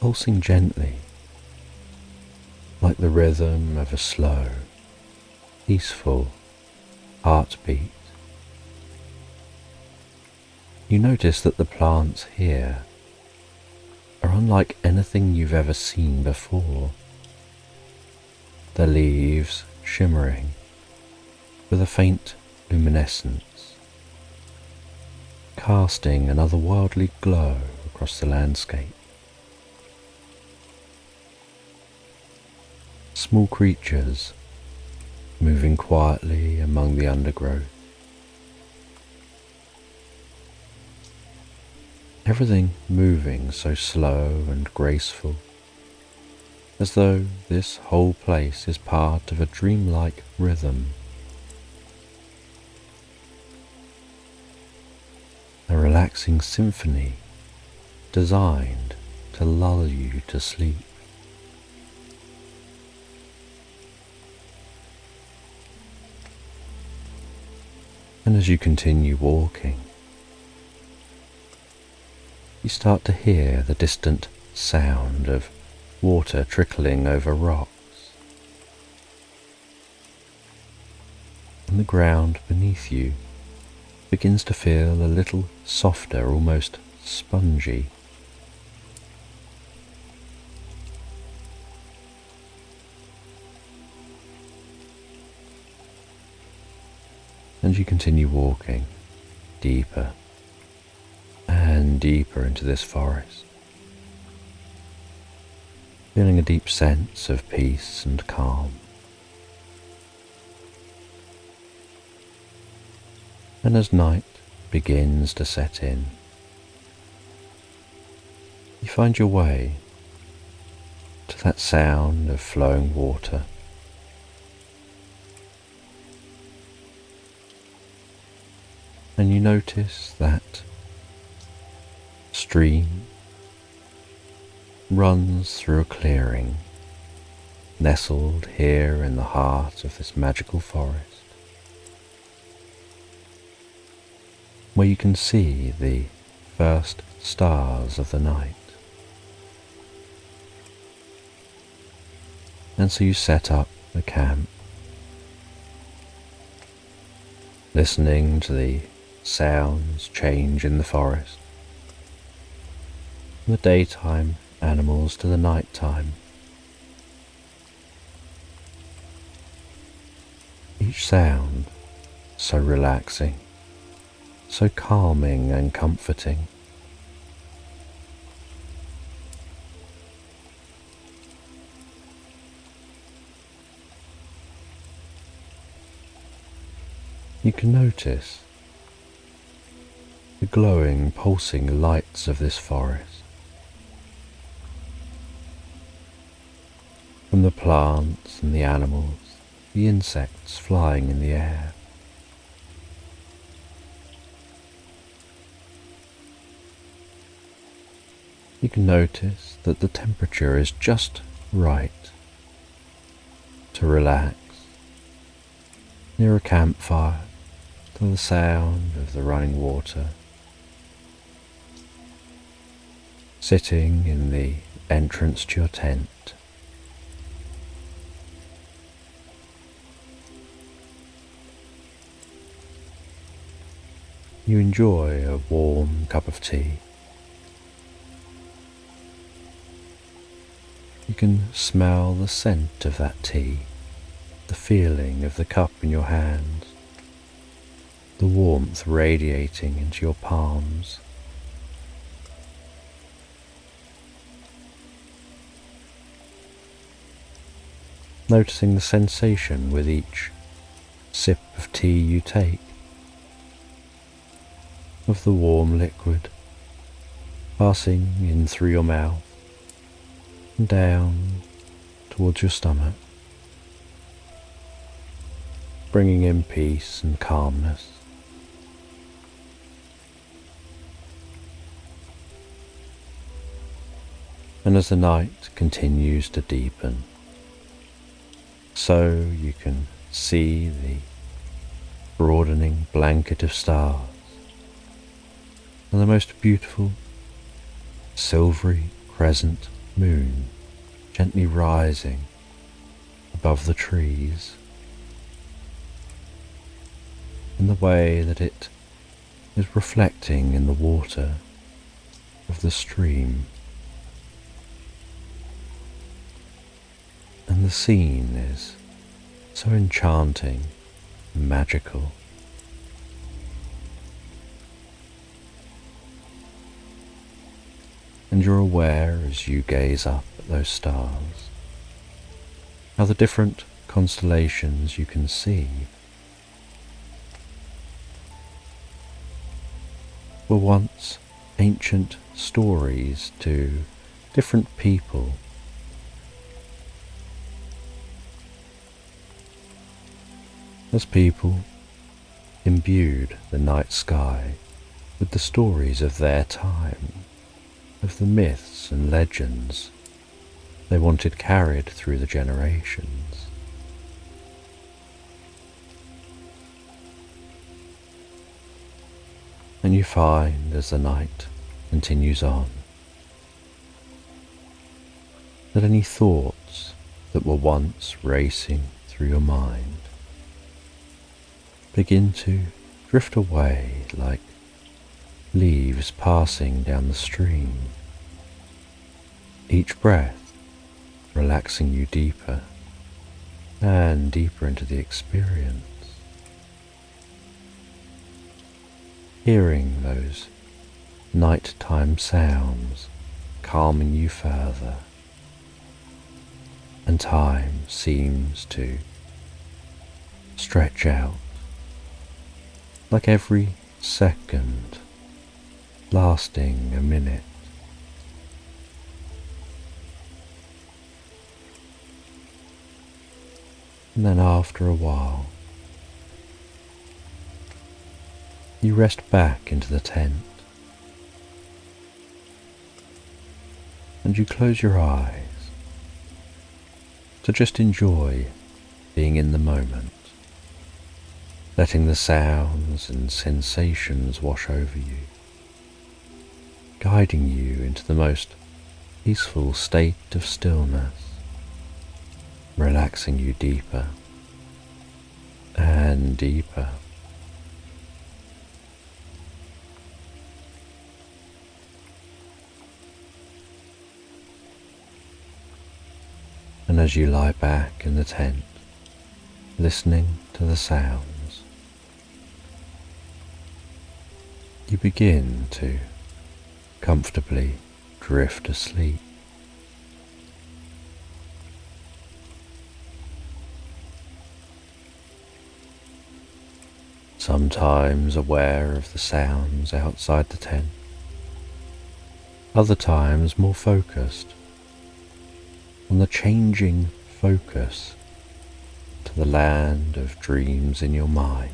pulsing gently like the rhythm of a slow, peaceful heartbeat. You notice that the plants here are unlike anything you've ever seen before. Their leaves shimmering with a faint luminescence, casting an otherworldly glow across the landscape. Small creatures moving quietly among the undergrowth. Everything moving so slow and graceful, as though this whole place is part of a dreamlike rhythm. A relaxing symphony designed to lull you to sleep. And as you continue walking, you start to hear the distant sound of water trickling over rocks, and the ground beneath you begins to feel a little softer, almost spongy. And you continue walking deeper and deeper into this forest, feeling a deep sense of peace and calm. And as night begins to set in, you find your way to that sound of flowing water. And you notice that stream runs through a clearing nestled here in the heart of this magical forest, where you can see the first stars of the night. And so you set up the camp, listening to the sounds change in the forest, from the daytime animals to the nighttime. Each sound so relaxing, so calming and comforting. You can notice the glowing, pulsing lights of this forest, from the plants and the animals, the insects flying in the air. You can notice that the temperature is just right to relax near a campfire to the sound of the running water, sitting in the entrance to your tent. You enjoy a warm cup of tea. You can smell the scent of that tea, the feeling of the cup in your hand, the warmth radiating into your palms. Noticing the sensation with each sip of tea you take, of the warm liquid passing in through your mouth and down towards your stomach, bringing in peace and calmness. And as the night continues to deepen, so you can see the broadening blanket of stars and the most beautiful silvery crescent moon gently rising above the trees, in the way that it is reflecting in the water of the stream. And the scene is so enchanting and magical. And you're aware as you gaze up at those stars, how the different constellations you can see were once ancient stories to different people. As people imbued the night sky with the stories of their time, of the myths and legends they wanted carried through the generations. And you find as the night continues on that any thoughts that were once racing through your mind begin to drift away like leaves passing down the stream, each breath relaxing you deeper and deeper into the experience. Hearing those nighttime sounds calming you further, and time seems to stretch out, like every second lasting a minute. And then after a while, you rest back into the tent and you close your eyes to just enjoy being in the moment, letting the sounds and sensations wash over you, guiding you into the most peaceful state of stillness, relaxing you deeper and deeper. And as you lie back in the tent, listening to the sounds, you begin to comfortably drift asleep. Sometimes aware of the sounds outside the tent, other times more focused on the changing focus to the land of dreams in your mind.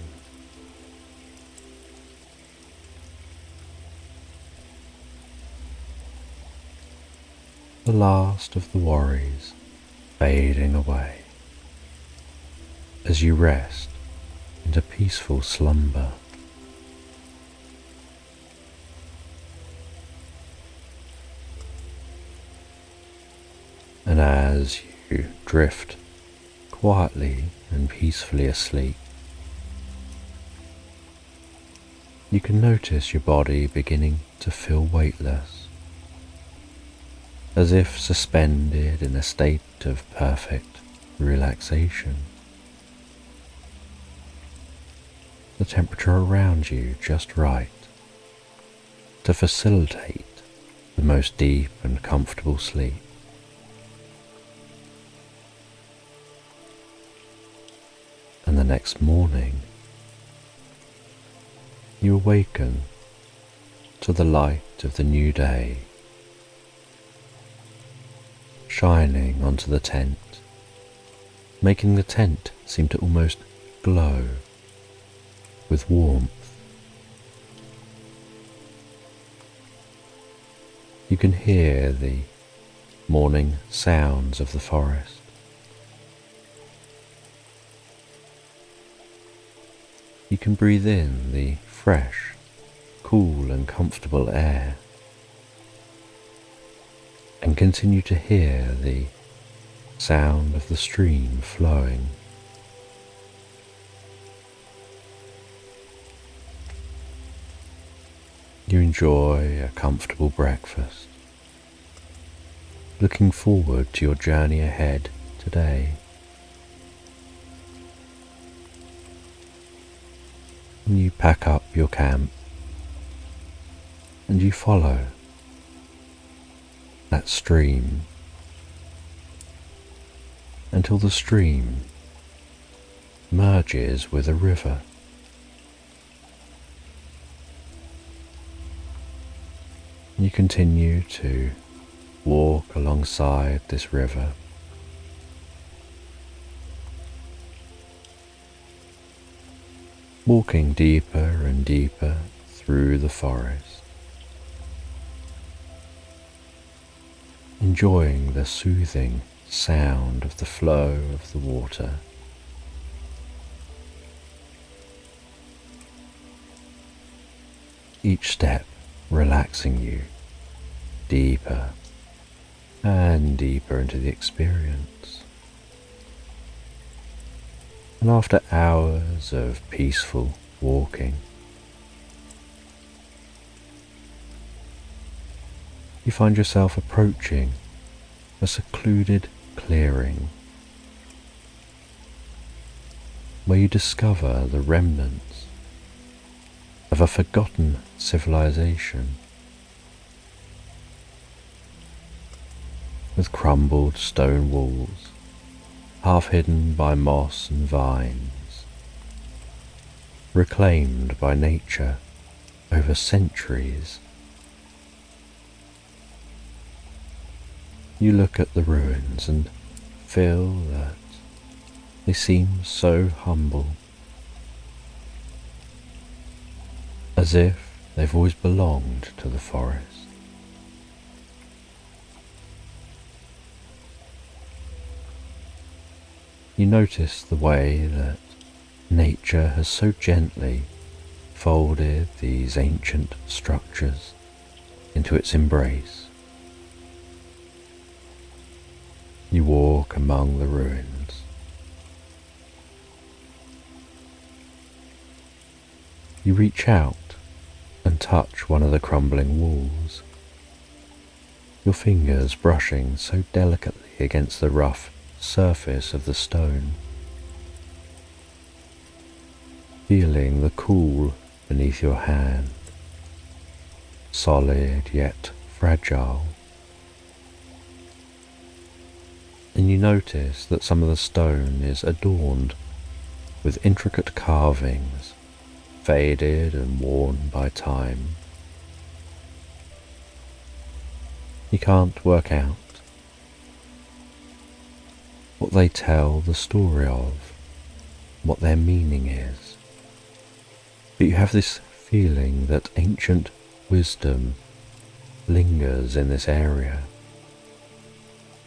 The last of the worries fading away as you rest into peaceful slumber. And as you drift quietly and peacefully asleep, you can notice your body beginning to feel weightless, as if suspended in a state of perfect relaxation. The temperature around you just right to facilitate the most deep and comfortable sleep. And the next morning, you awaken to the light of the new day shining onto the tent, making the tent seem to almost glow with warmth. You can hear the morning sounds of the forest. You can breathe in the fresh, cool and comfortable air, and continue to hear the sound of the stream flowing. You enjoy a comfortable breakfast, looking forward to your journey ahead today. And you pack up your camp and you follow that stream until the stream merges with a river. You continue to walk alongside this river, walking deeper and deeper through the forest, enjoying the soothing sound of the flow of the water. Each step relaxing you deeper and deeper into the experience. And after hours of peaceful walking, you find yourself approaching a secluded clearing where you discover the remnants of a forgotten civilization, with crumbled stone walls half hidden by moss and vines, reclaimed by nature over centuries. You look at the ruins and feel that they seem so humble, as if they've always belonged to the forest. You notice the way that nature has so gently folded these ancient structures into its embrace. You walk among the ruins. You reach out and touch one of the crumbling walls, your fingers brushing so delicately against the rough surface of the stone, feeling the cool beneath your hand, solid yet fragile. And you notice that some of the stone is adorned with intricate carvings, faded and worn by time. You can't work out what they tell the story of, what their meaning is, but you have this feeling that ancient wisdom lingers in this area,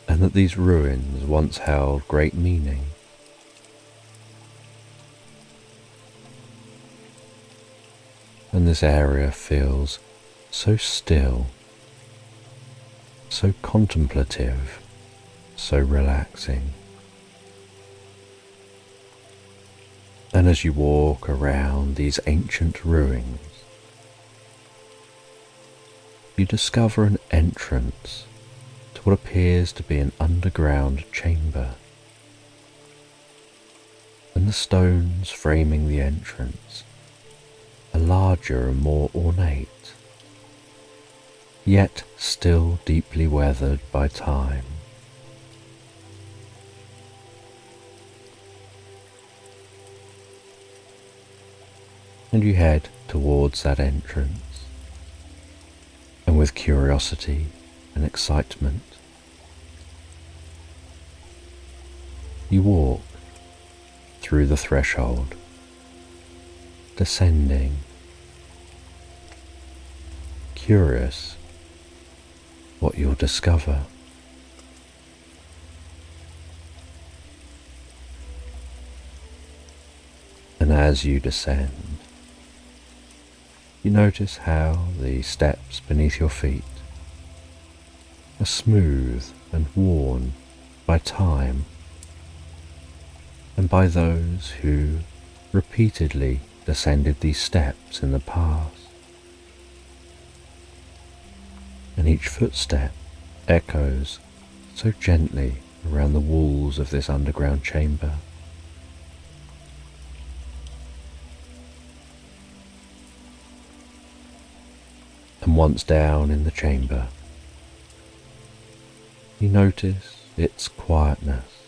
and that these ruins once held great meaning. And this area feels so still, so contemplative, so relaxing. And as you walk around these ancient ruins, you discover an entrance to what appears to be an underground chamber, and the stones framing the entrance are larger and more ornate, yet still deeply weathered by time. And you head towards that entrance, and with curiosity and excitement, you walk through the threshold, descending, curious what you'll discover. And as you descend, you notice how the steps beneath your feet are smooth and worn by time and by those who repeatedly descended these steps in the past. And each footstep echoes so gently around the walls of this underground chamber. And once down in the chamber, you notice its quietness,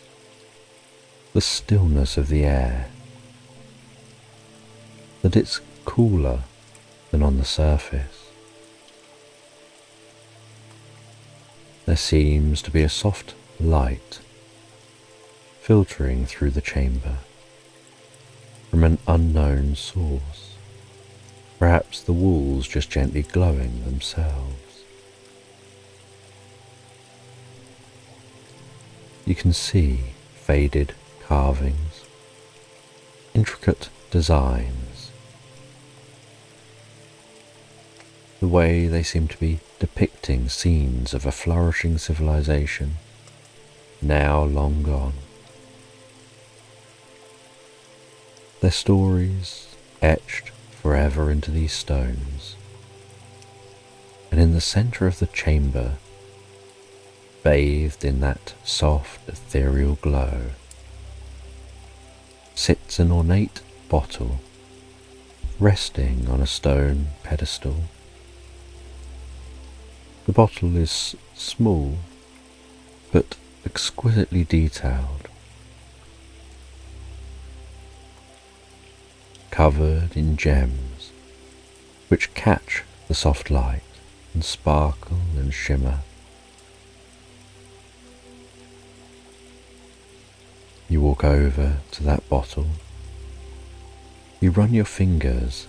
the stillness of the air, that it's cooler than on the surface. There seems to be a soft light filtering through the chamber from an unknown source, perhaps the walls just gently glowing themselves. You can see faded carvings, intricate designs, the way they seem to be depicting scenes of a flourishing civilization now long gone. Their stories etched forever into these stones, and in the centre of the chamber, bathed in that soft ethereal glow, sits an ornate bottle resting on a stone pedestal. The bottle is small but exquisitely detailed, covered in gems which catch the soft light and sparkle and shimmer. You walk over to that bottle. You run your fingers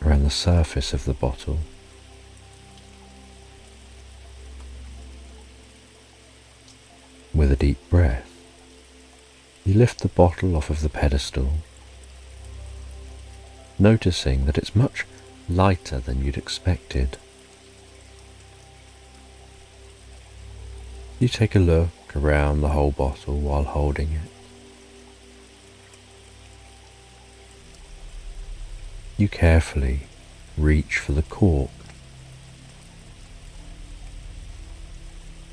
around the surface of the bottle. With a deep breath, you lift the bottle off of the pedestal, noticing that it's much lighter than you'd expected. You take a look around the whole bottle while holding it. You carefully reach for the cork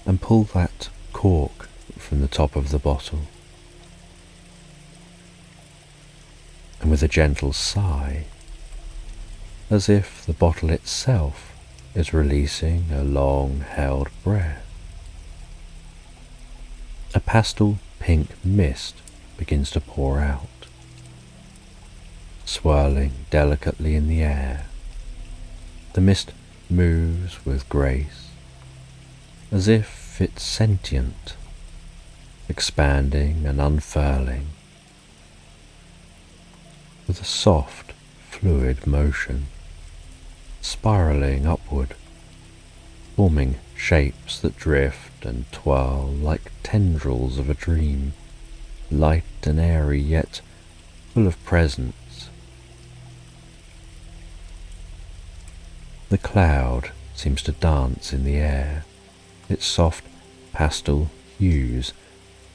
and pull that cork from the top of the bottle. And with a gentle sigh, as if the bottle itself is releasing a long-held breath, a pastel pink mist begins to pour out, swirling delicately in the air. The mist moves with grace, as if it's sentient, expanding and unfurling with a soft, fluid motion, spiraling upward, forming shapes that drift and twirl like tendrils of a dream, light and airy yet full of presence. The cloud seems to dance in the air, its soft pastel hues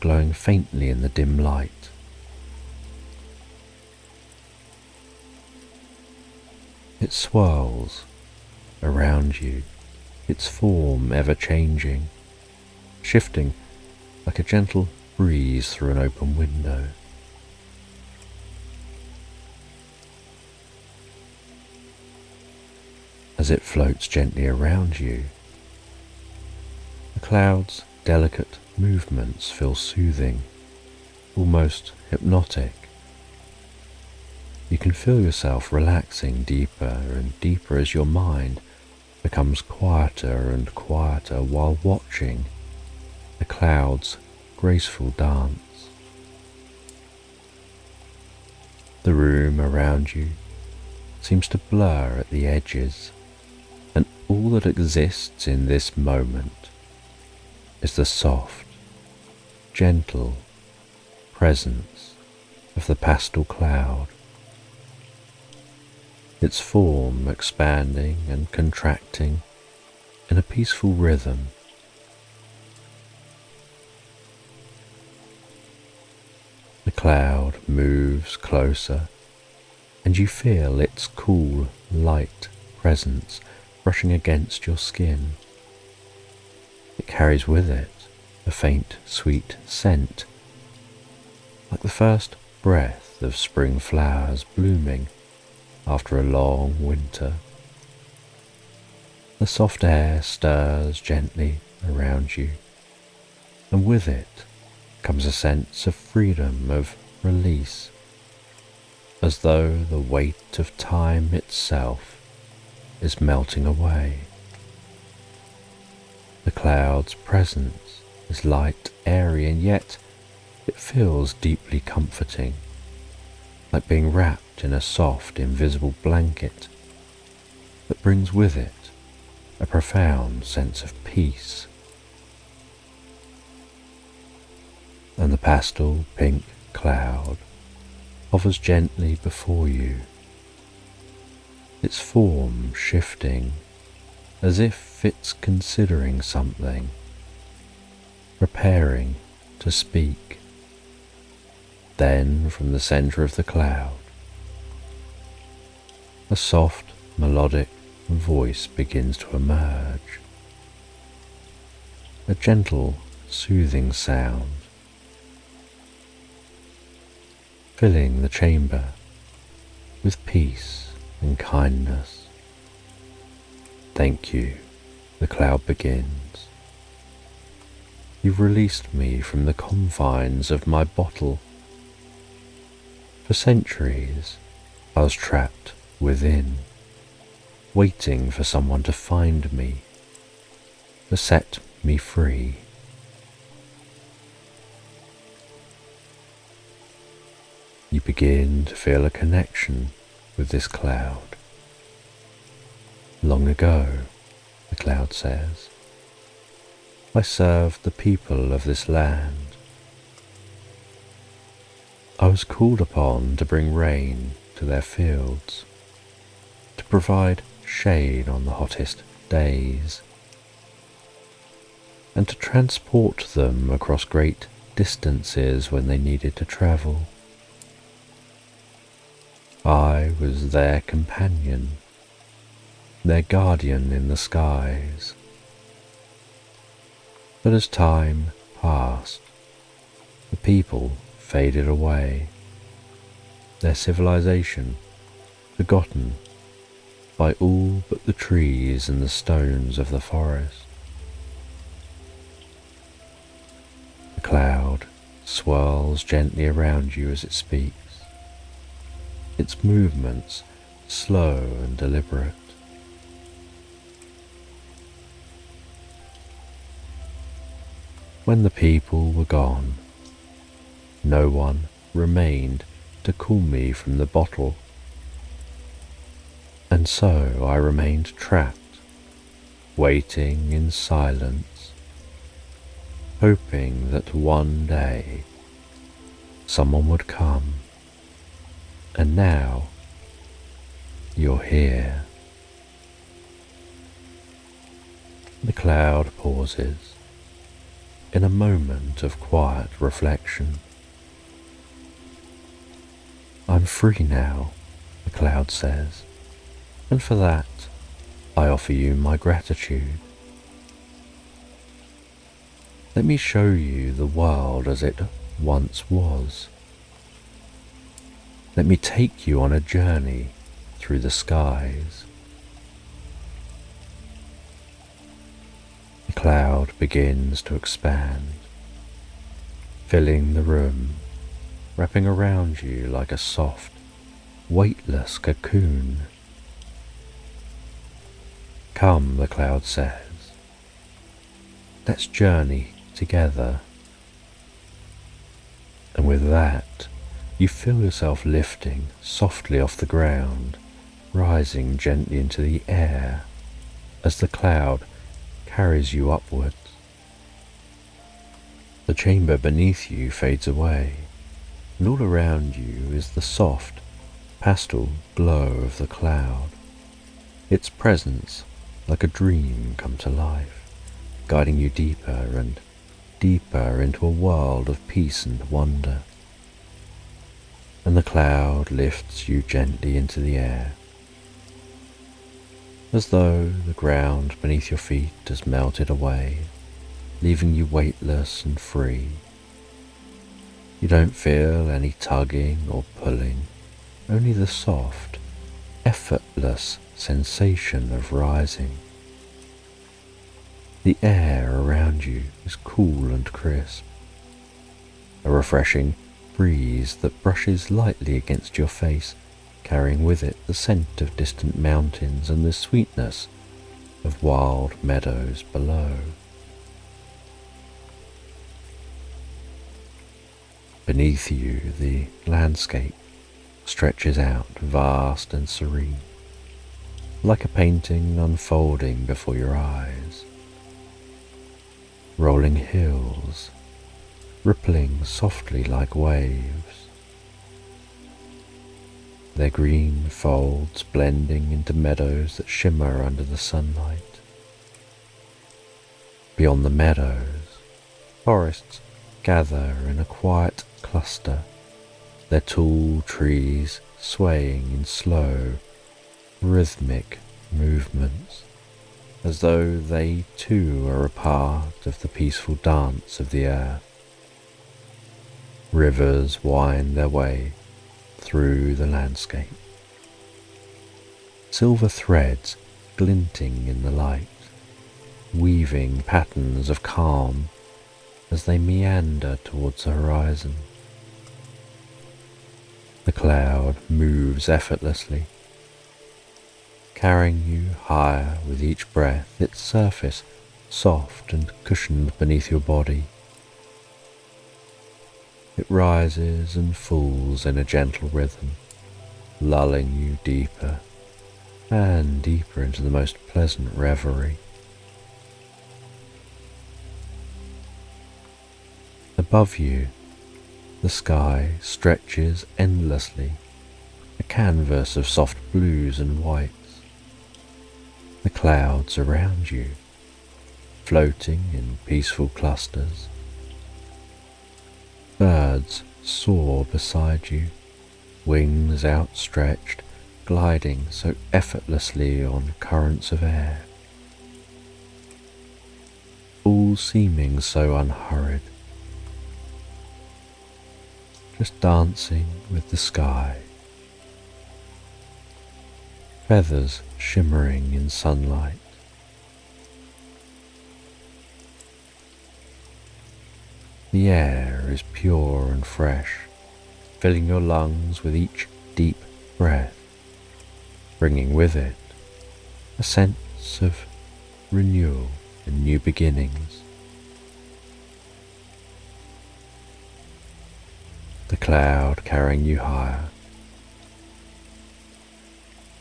glowing faintly in the dim light. It swirls around you, its form ever changing, shifting like a gentle breeze through an open window. As it floats gently around you, the cloud's delicate movements feel soothing, almost hypnotic. You can feel yourself relaxing deeper and deeper as your mind becomes quieter and quieter while watching the cloud's graceful dance. The room around you seems to blur at the edges, and all that exists in this moment is the soft, gentle presence of the pastel cloud, its form expanding and contracting in a peaceful rhythm. The cloud moves closer, and you feel its cool, light presence brushing against your skin. It carries with it a faint, sweet scent, like the first breath of spring flowers blooming after a long winter. The soft air stirs gently around you, and with it comes a sense of freedom, of release, as though the weight of time itself is melting away. The cloud's presence is light, airy, and yet it feels deeply comforting, like being wrapped in a soft, invisible blanket that brings with it a profound sense of peace. And the pastel pink cloud hovers gently before you, its form shifting as if it's considering something, preparing to speak. Then from the center of the cloud, a soft, melodic voice begins to emerge, a gentle, soothing sound, filling the chamber with peace and kindness. "Thank you," the cloud begins. "You've released me from the confines of my bottle. For centuries, I was trapped within, waiting for someone to find me, to set me free. You begin to feel a connection with this cloud. Long ago, the cloud says, I served the people of this land. I was called upon to bring rain to their fields, to provide shade on the hottest days, and to transport them across great distances when they needed to travel. I was their companion, their guardian in the skies. But as time passed, the people faded away, their civilization forgotten by all but the trees and the stones of the forest. The cloud swirls gently around you as it speaks, its movements slow and deliberate. When the people were gone, no one remained to call me from the bottle, and so I remained trapped, waiting in silence, hoping that one day someone would come. And now you're here. The cloud pauses in a moment of quiet reflection. I'm free now, the cloud says, and for that I offer you my gratitude. Let me show you the world as it once was. Let me take you on a journey through the skies. The cloud begins to expand, filling the room, wrapping around you like a soft, weightless cocoon. Come, the cloud says, let's journey together. And with that, you feel yourself lifting softly off the ground, rising gently into the air as the cloud carries you upwards. The chamber beneath you fades away, and all around you is the soft, pastel glow of the cloud, its presence like a dream come to life, guiding you deeper and deeper into a world of peace and wonder. and the cloud lifts you gently into the air, as though the ground beneath your feet has melted away, leaving you weightless and free. You don't feel any tugging or pulling, only the soft, effortless sensation of rising. The air around you is cool and crisp, a refreshing breeze that brushes lightly against your face, carrying with it the scent of distant mountains and the sweetness of wild meadows below. Beneath you, the landscape stretches out vast and serene, like a painting unfolding before your eyes. Rolling hills, rippling softly like waves, their green folds blending into meadows that shimmer under the sunlight. Beyond the meadows, forests gather in a quiet cluster, their tall trees swaying in slow, rhythmic movements, as though they too are a part of the peaceful dance of the earth. Rivers wind their way through the landscape, silver threads glinting in the light, weaving patterns of calm as they meander towards the horizon. The cloud moves effortlessly, carrying you higher with each breath, its surface soft and cushioned beneath your body. It rises and falls in a gentle rhythm, lulling you deeper and deeper into the most pleasant reverie. Above you, the sky stretches endlessly, a canvas of soft blues and whites. The clouds around you, floating in peaceful clusters. Birds soar beside you, wings outstretched, gliding so effortlessly on currents of air. All seeming so unhurried, just dancing with the sky. Feathers shimmering in sunlight. The air is pure and fresh, filling your lungs with each deep breath, bringing with it a sense of renewal and new beginnings. The cloud carrying you higher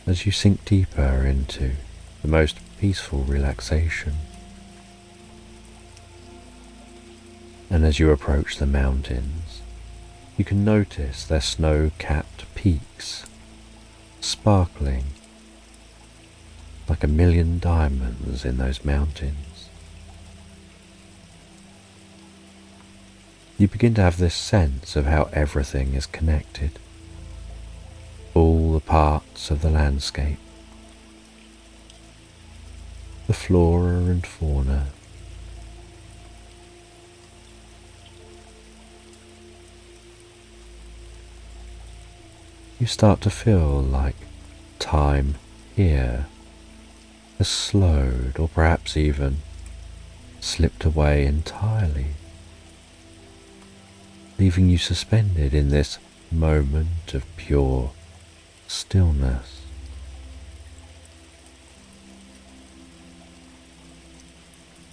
as you sink deeper into the most peaceful relaxation. And as you approach the mountains, you can notice their snow-capped peaks sparkling like a million diamonds in those mountains. You begin to have this sense of how everything is connected, all the parts of the landscape, the flora and fauna, you start to feel like time here has slowed or perhaps even slipped away entirely, leaving you suspended in this moment of pure stillness.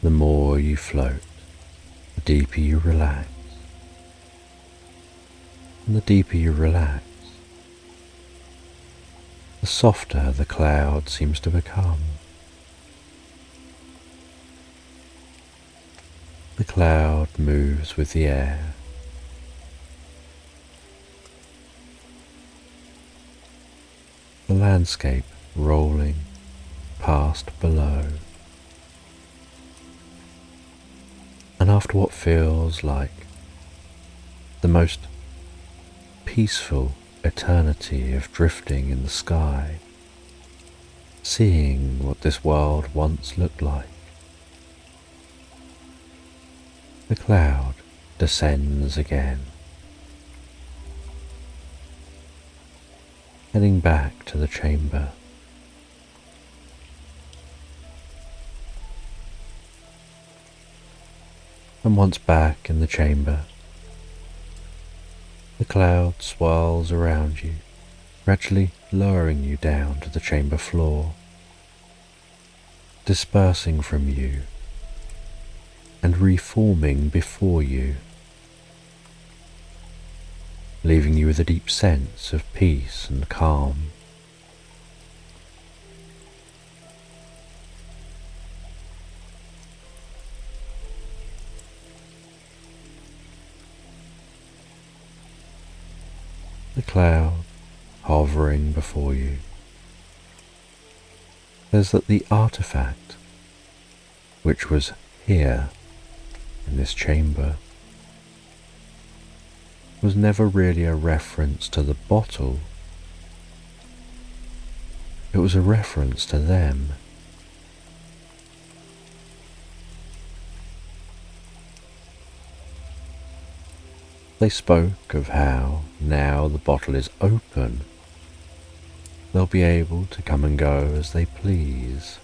The more you float, the deeper you relax, and the deeper you relax, the softer the cloud seems to become. The cloud moves with the air, the landscape rolling past below, and after what feels like the most peaceful eternity of drifting in the sky, seeing what this world once looked like. The cloud descends again, heading back to the chamber. And once back in the chamber, the cloud swirls around you, gradually lowering you down to the chamber floor, dispersing from you and reforming before you, leaving you with a deep sense of peace and calm. The cloud hovering before you says that the artifact, which was here in this chamber, was never really a reference to the bottle. It was a reference to them. They spoke of how, now the bottle is open, they'll be able to come and go as they please.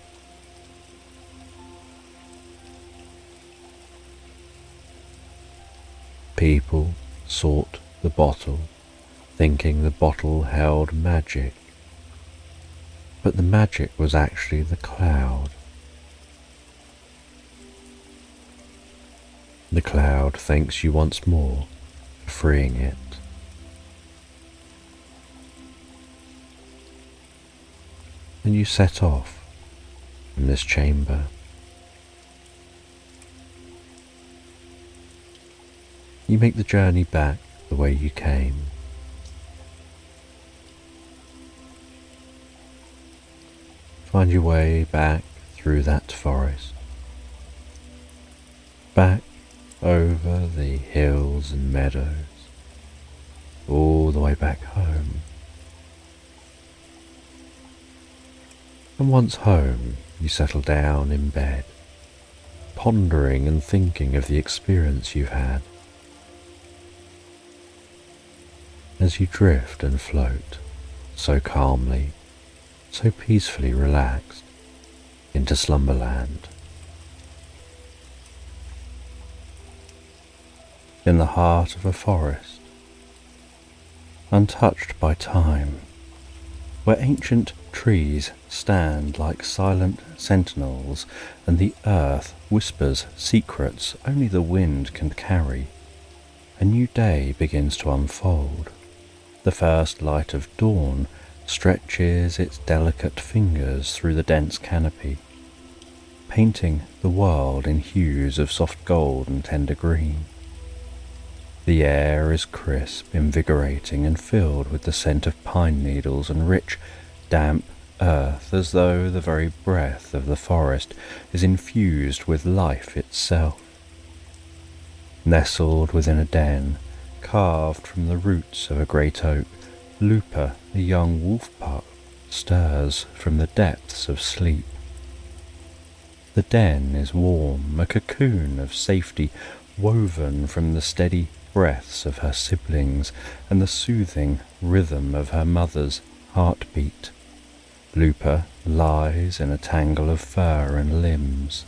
People sought the bottle, thinking the bottle held magic, but the magic was actually the cloud. The cloud thanks you once more for freeing it. And you set off from this chamber. You make the journey back the way you came. Find your way back through that forest, back over the hills and meadows, all the way back home. And once home, you settle down in bed, pondering and thinking of the experience you've had. As you drift and float, so calmly, so peacefully relaxed, into Slumberland. In the heart of a forest, untouched by time, where ancient trees stand like silent sentinels and the earth whispers secrets only the wind can carry, a new day begins to unfold. The first light of dawn stretches its delicate fingers through the dense canopy, painting the world in hues of soft gold and tender green. The air is crisp, invigorating, and filled with the scent of pine needles and rich, damp earth, as though the very breath of the forest is infused with life itself. Nestled within a den, carved from the roots of a great oak, Lupa, a young wolf pup, stirs from the depths of sleep. The den is warm, a cocoon of safety woven from the steady breaths of her siblings and the soothing rhythm of her mother's heartbeat. Lupa lies in a tangle of fur and limbs,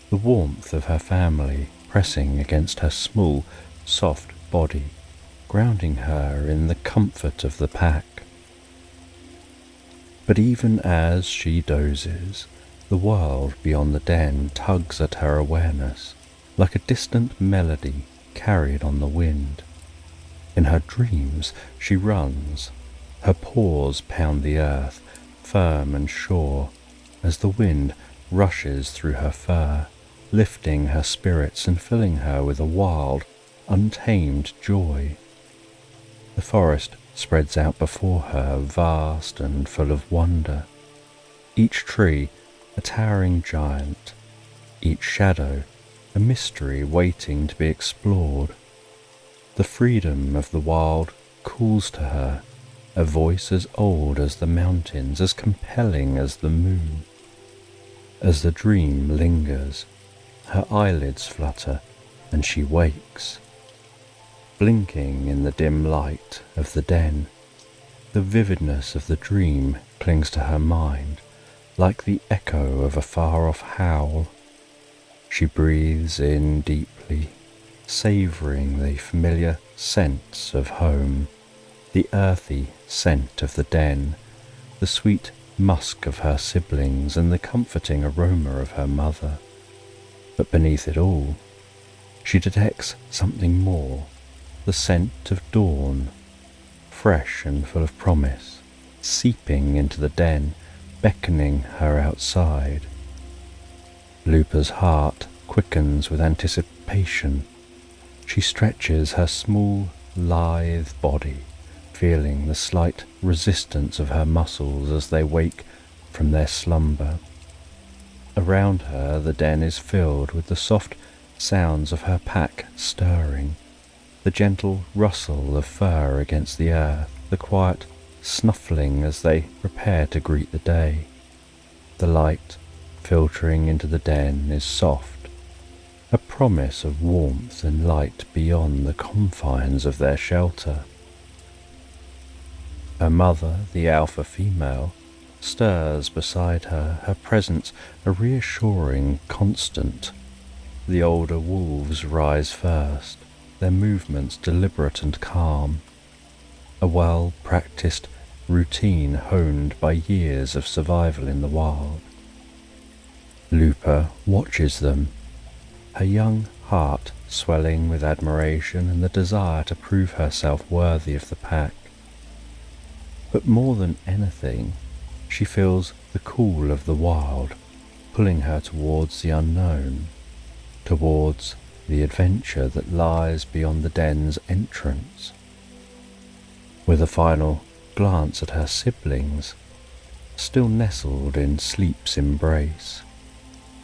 the warmth of her family pressing against her small, soft body, grounding her in the comfort of the pack. But even as she dozes, the world beyond the den tugs at her awareness, like a distant melody carried on the wind. In her dreams she runs, her paws pound the earth, firm and sure, as the wind rushes through her fur, lifting her spirits and filling her with a wild, untamed joy. The forest spreads out before her, vast and full of wonder, each tree a towering giant, each shadow a mystery waiting to be explored. The freedom of the wild calls to her, a voice as old as the mountains, as compelling as the moon. As the dream lingers, her eyelids flutter and she wakes. Blinking in the dim light of the den, the vividness of the dream clings to her mind like the echo of a far-off howl. She breathes in deeply, savouring the familiar scents of home, the earthy scent of the den, the sweet musk of her siblings and the comforting aroma of her mother. But beneath it all, she detects something more, the scent of dawn, fresh and full of promise, seeping into the den, beckoning her outside. Lupa's heart quickens with anticipation. She stretches her small, lithe body, feeling the slight resistance of her muscles as they wake from their slumber. Around her, the den is filled with the soft sounds of her pack stirring, the gentle rustle of fur against the earth, the quiet snuffling as they prepare to greet the day. The light filtering into the den is soft, a promise of warmth and light beyond the confines of their shelter. Her mother, the alpha female, stirs beside her, her presence a reassuring constant. The older wolves rise first, their movements deliberate and calm, a well-practiced routine honed by years of survival in the wild. Lupa watches them, her young heart swelling with admiration and the desire to prove herself worthy of the pack. But more than anything, she feels the call of the wild, pulling her towards the unknown, towards the adventure that lies beyond the den's entrance. With a final glance at her siblings, still nestled in sleep's embrace,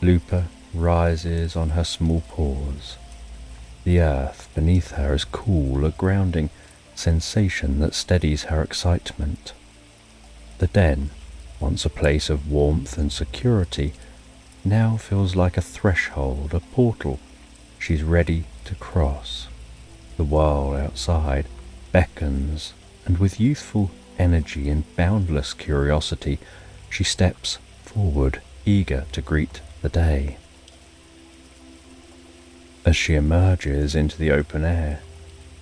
Lupa rises on her small paws. The earth beneath her is cool, a grounding sensation that steadies her excitement. The den, once a place of warmth and security, now feels like a threshold, a portal she's ready to cross. The world outside beckons, and with youthful energy and boundless curiosity, she steps forward, eager to greet the day. As she emerges into the open air,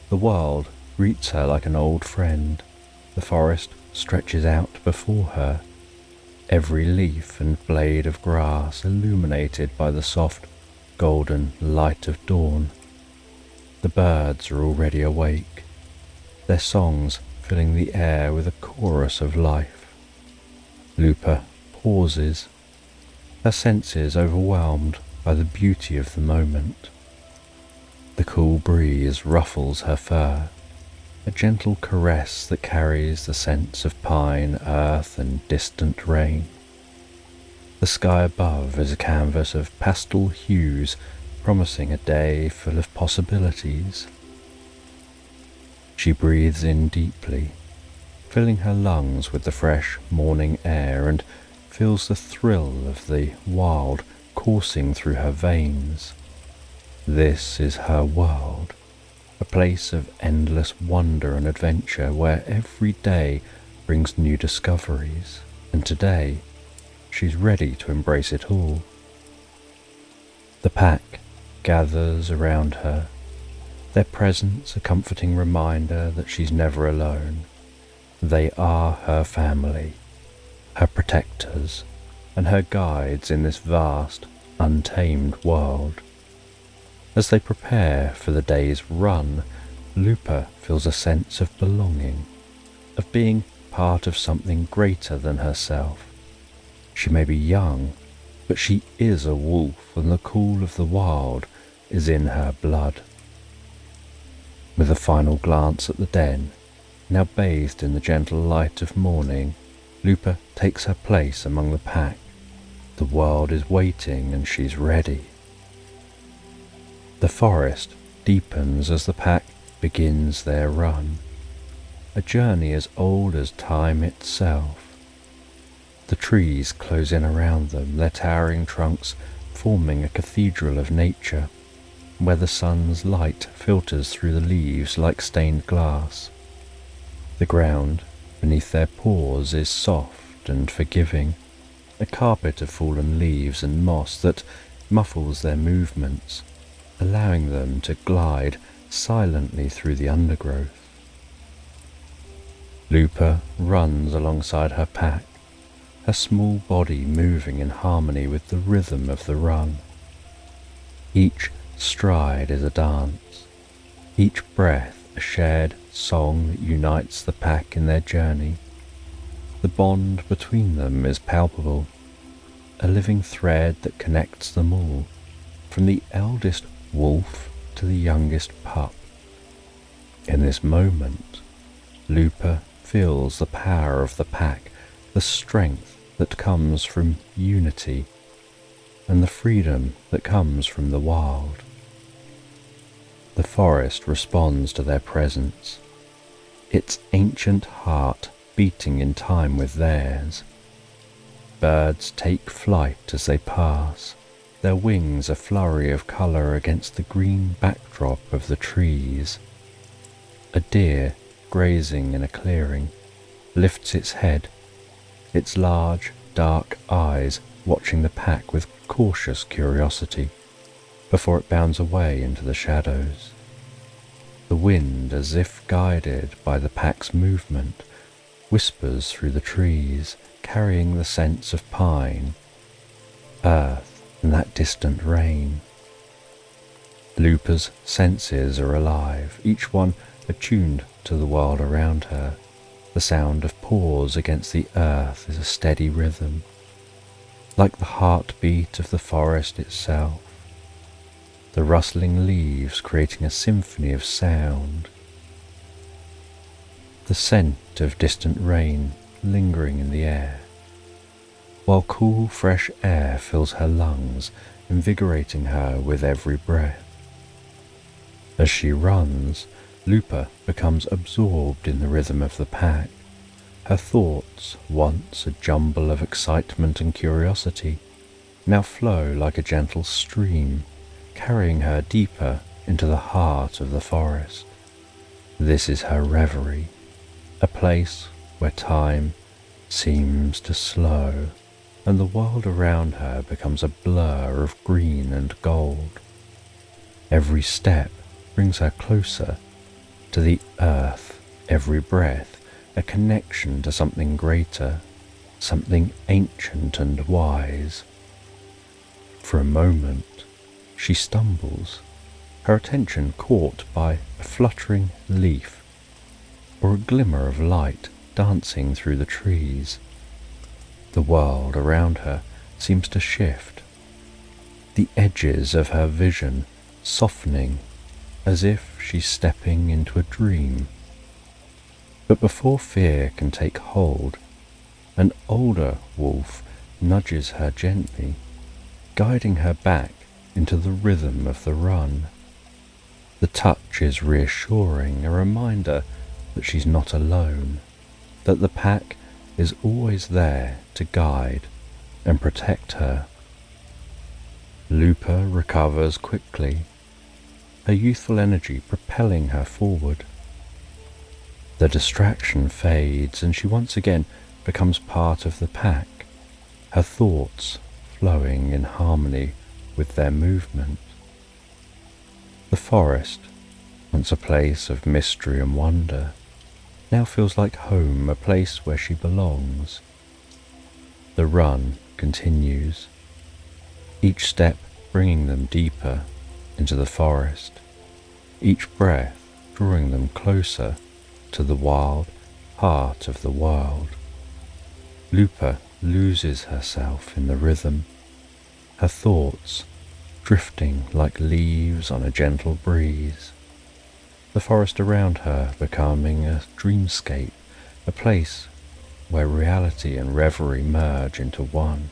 the world greets her like an old friend. The forest stretches out before her, every leaf and blade of grass illuminated by the soft, golden light of dawn. The birds are already awake, their songs filling the air with a chorus of life. Lupa pauses, her senses overwhelmed by the beauty of the moment. The cool breeze ruffles her fur, a gentle caress that carries the scents of pine, earth, and distant rain. The sky above is a canvas of pastel hues, promising a day full of possibilities. She breathes in deeply, filling her lungs with the fresh morning air, and feels the thrill of the wild coursing through her veins. This is her world, a place of endless wonder and adventure where every day brings new discoveries, and today she's ready to embrace it all. The pack gathers around her, their presence a comforting reminder that she's never alone. They are her family, her protectors, and her guides in this vast, untamed world. As they prepare for the day's run, Lupa feels a sense of belonging, of being part of something greater than herself. She may be young, but she is a wolf, and the call of the wild is in her blood. With a final glance at the den, now bathed in the gentle light of morning, Lupa takes her place among the pack. The world is waiting and she's ready. The forest deepens as the pack begins their run. a journey as old as time itself. The trees close in around them, their towering trunks forming a cathedral of nature, where the sun's light filters through the leaves like stained glass. The ground beneath their paws is soft and forgiving, a carpet of fallen leaves and moss that muffles their movements, allowing them to glide silently through the undergrowth. Lupa runs alongside her pack, her small body moving in harmony with the rhythm of the run. Each stride is a dance, each breath a shared song that unites the pack in their journey. The bond between them is palpable, a living thread that connects them all, from the eldest wolf to the youngest pup. In this moment, Lupa feels the power of the pack, the strength that comes from unity, and the freedom that comes from the wild. The forest responds to their presence, its ancient heart beating in time with theirs. Birds take flight as they pass, their wings a flurry of colour against the green backdrop of the trees. A deer, grazing in a clearing, lifts its head, its large, dark eyes watching the pack with cautious curiosity, before it bounds away into the shadows. The wind, as if guided by the pack's movement, whispers through the trees, carrying the scents of pine, earth, and that distant rain. Lupa's senses are alive, each one attuned to the world around her. The sound of paws against the earth is a steady rhythm, like the heartbeat of the forest itself. The rustling leaves creating a symphony of sound. The scent of distant rain lingering in the air, while cool fresh air fills her lungs, invigorating her with every breath. As she runs, Lupa becomes absorbed in the rhythm of the pack. Her thoughts, once a jumble of excitement and curiosity, now flow like a gentle stream, carrying her deeper into the heart of the forest. This is her reverie, a place where time seems to slow, and the world around her becomes a blur of green and gold. Every step brings her closer to the earth, every breath a connection to something greater, something ancient and wise. For a moment, she stumbles, her attention caught by a fluttering leaf or a glimmer of light dancing through the trees. The world around her seems to shift, the edges of her vision softening as if she's stepping into a dream. But before fear can take hold, an older wolf nudges her gently, guiding her back into the rhythm of the run. The touch is reassuring, a reminder that she's not alone, that the pack is always there to guide and protect her. Lupa recovers quickly, her youthful energy propelling her forward. The distraction fades and she once again becomes part of the pack, her thoughts flowing in harmony with their movement. The forest, once a place of mystery and wonder, now feels like home, a place where she belongs. The run continues, each step bringing them deeper into the forest, each breath drawing them closer to the wild heart of the world. Lupa loses herself in the rhythm, her thoughts drifting like leaves on a gentle breeze. The forest around her becoming a dreamscape, a place where reality and reverie merge into one.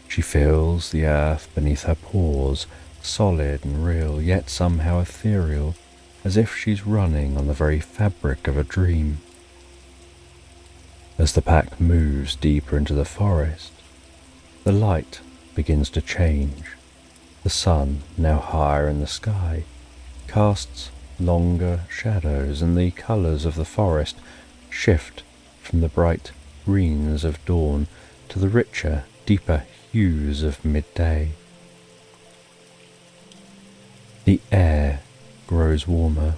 She feels the earth beneath her paws, solid and real, yet somehow ethereal, as if she's running on the very fabric of a dream. As the pack moves deeper into the forest, the light begins to change. The sun, now higher in the sky, casts longer shadows, and the colours of the forest shift from the bright greens of dawn to the richer, deeper hues of midday. The air grows warmer,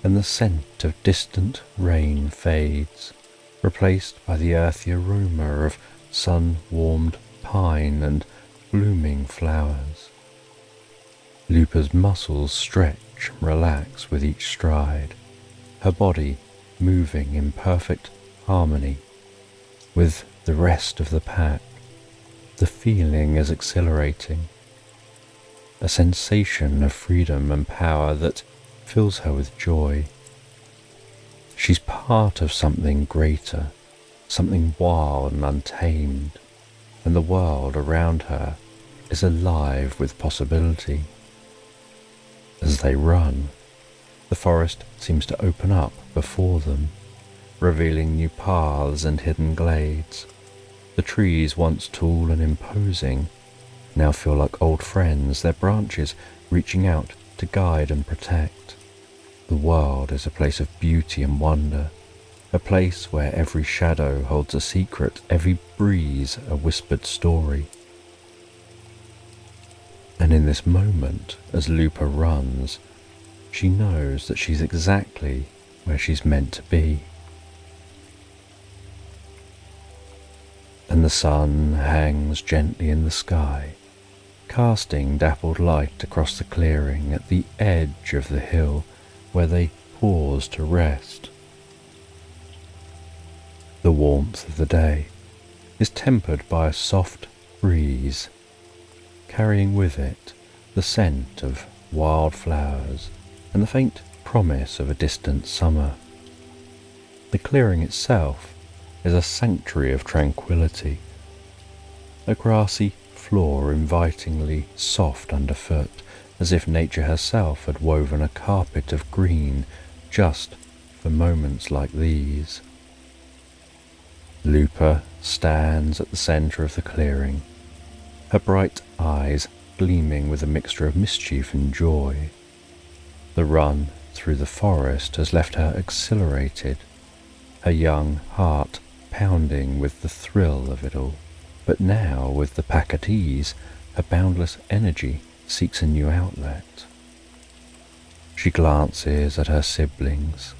and the scent of distant rain fades, replaced by the earthy aroma of sun-warmed pine and blooming flowers. Lupa's muscles stretch and relax with each stride, her body moving in perfect harmony with the rest of the pack. The feeling is exhilarating, a sensation of freedom and power that fills her with joy. She's part of something greater, something wild and untamed, and the world around her is alive with possibility. As they run, the forest seems to open up before them, revealing new paths and hidden glades. The trees, once tall and imposing, now feel like old friends, their branches reaching out to guide and protect. The world is a place of beauty and wonder, a place where every shadow holds a secret, every breeze a whispered story. And in this moment, as Lupa runs, she knows that she's exactly where she's meant to be. And the sun hangs gently in the sky, casting dappled light across the clearing at the edge of the hill where they pause to rest. The warmth of the day is tempered by a soft breeze, carrying with it the scent of wildflowers and the faint promise of a distant summer. The clearing itself is a sanctuary of tranquility, a grassy floor invitingly soft underfoot, as if nature herself had woven a carpet of green just for moments like these. Lupa stands at the centre of the clearing, her bright eyes gleaming with a mixture of mischief and joy. The run through the forest has left her exhilarated, her young heart pounding with the thrill of it all. But now, with the pack at ease, her boundless energy seeks a new outlet. She glances at her siblings,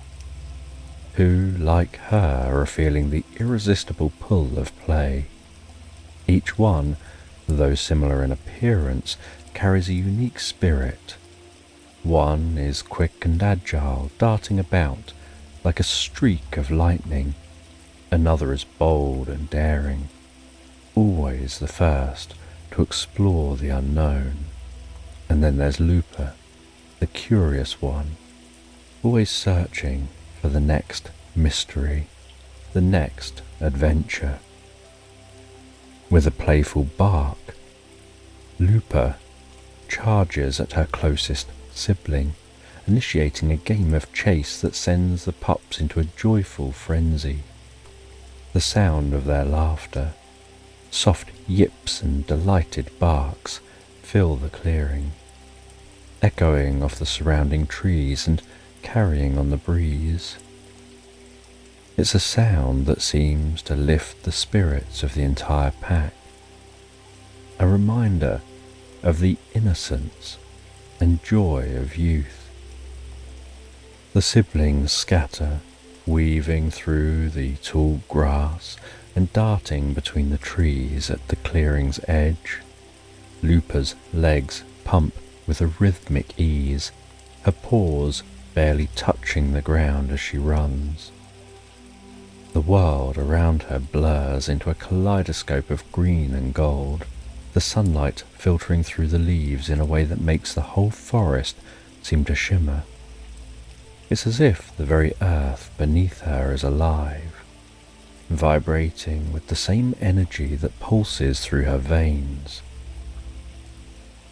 who, like her, are feeling the irresistible pull of play. Each one, though similar in appearance, carries a unique spirit. One is quick and agile, darting about like a streak of lightning. Another is bold and daring, always the first to explore the unknown. And then there's Lupa, the curious one, always searching for the next mystery, the next adventure. With a playful bark, Lupa charges at her closest sibling, initiating a game of chase that sends the pups into a joyful frenzy. The sound of their laughter, soft yips and delighted barks fill the clearing, echoing off the surrounding trees and carrying on the breeze. It's a sound that seems to lift the spirits of the entire pack, a reminder of the innocence and joy of youth. The siblings scatter, weaving through the tall grass and darting between the trees at the clearing's edge. Lupa's legs pump with a rhythmic ease, her paws barely touching the ground as she runs. The world around her blurs into a kaleidoscope of green and gold, the sunlight filtering through the leaves in a way that makes the whole forest seem to shimmer. It's as if the very earth beneath her is alive, vibrating with the same energy that pulses through her veins.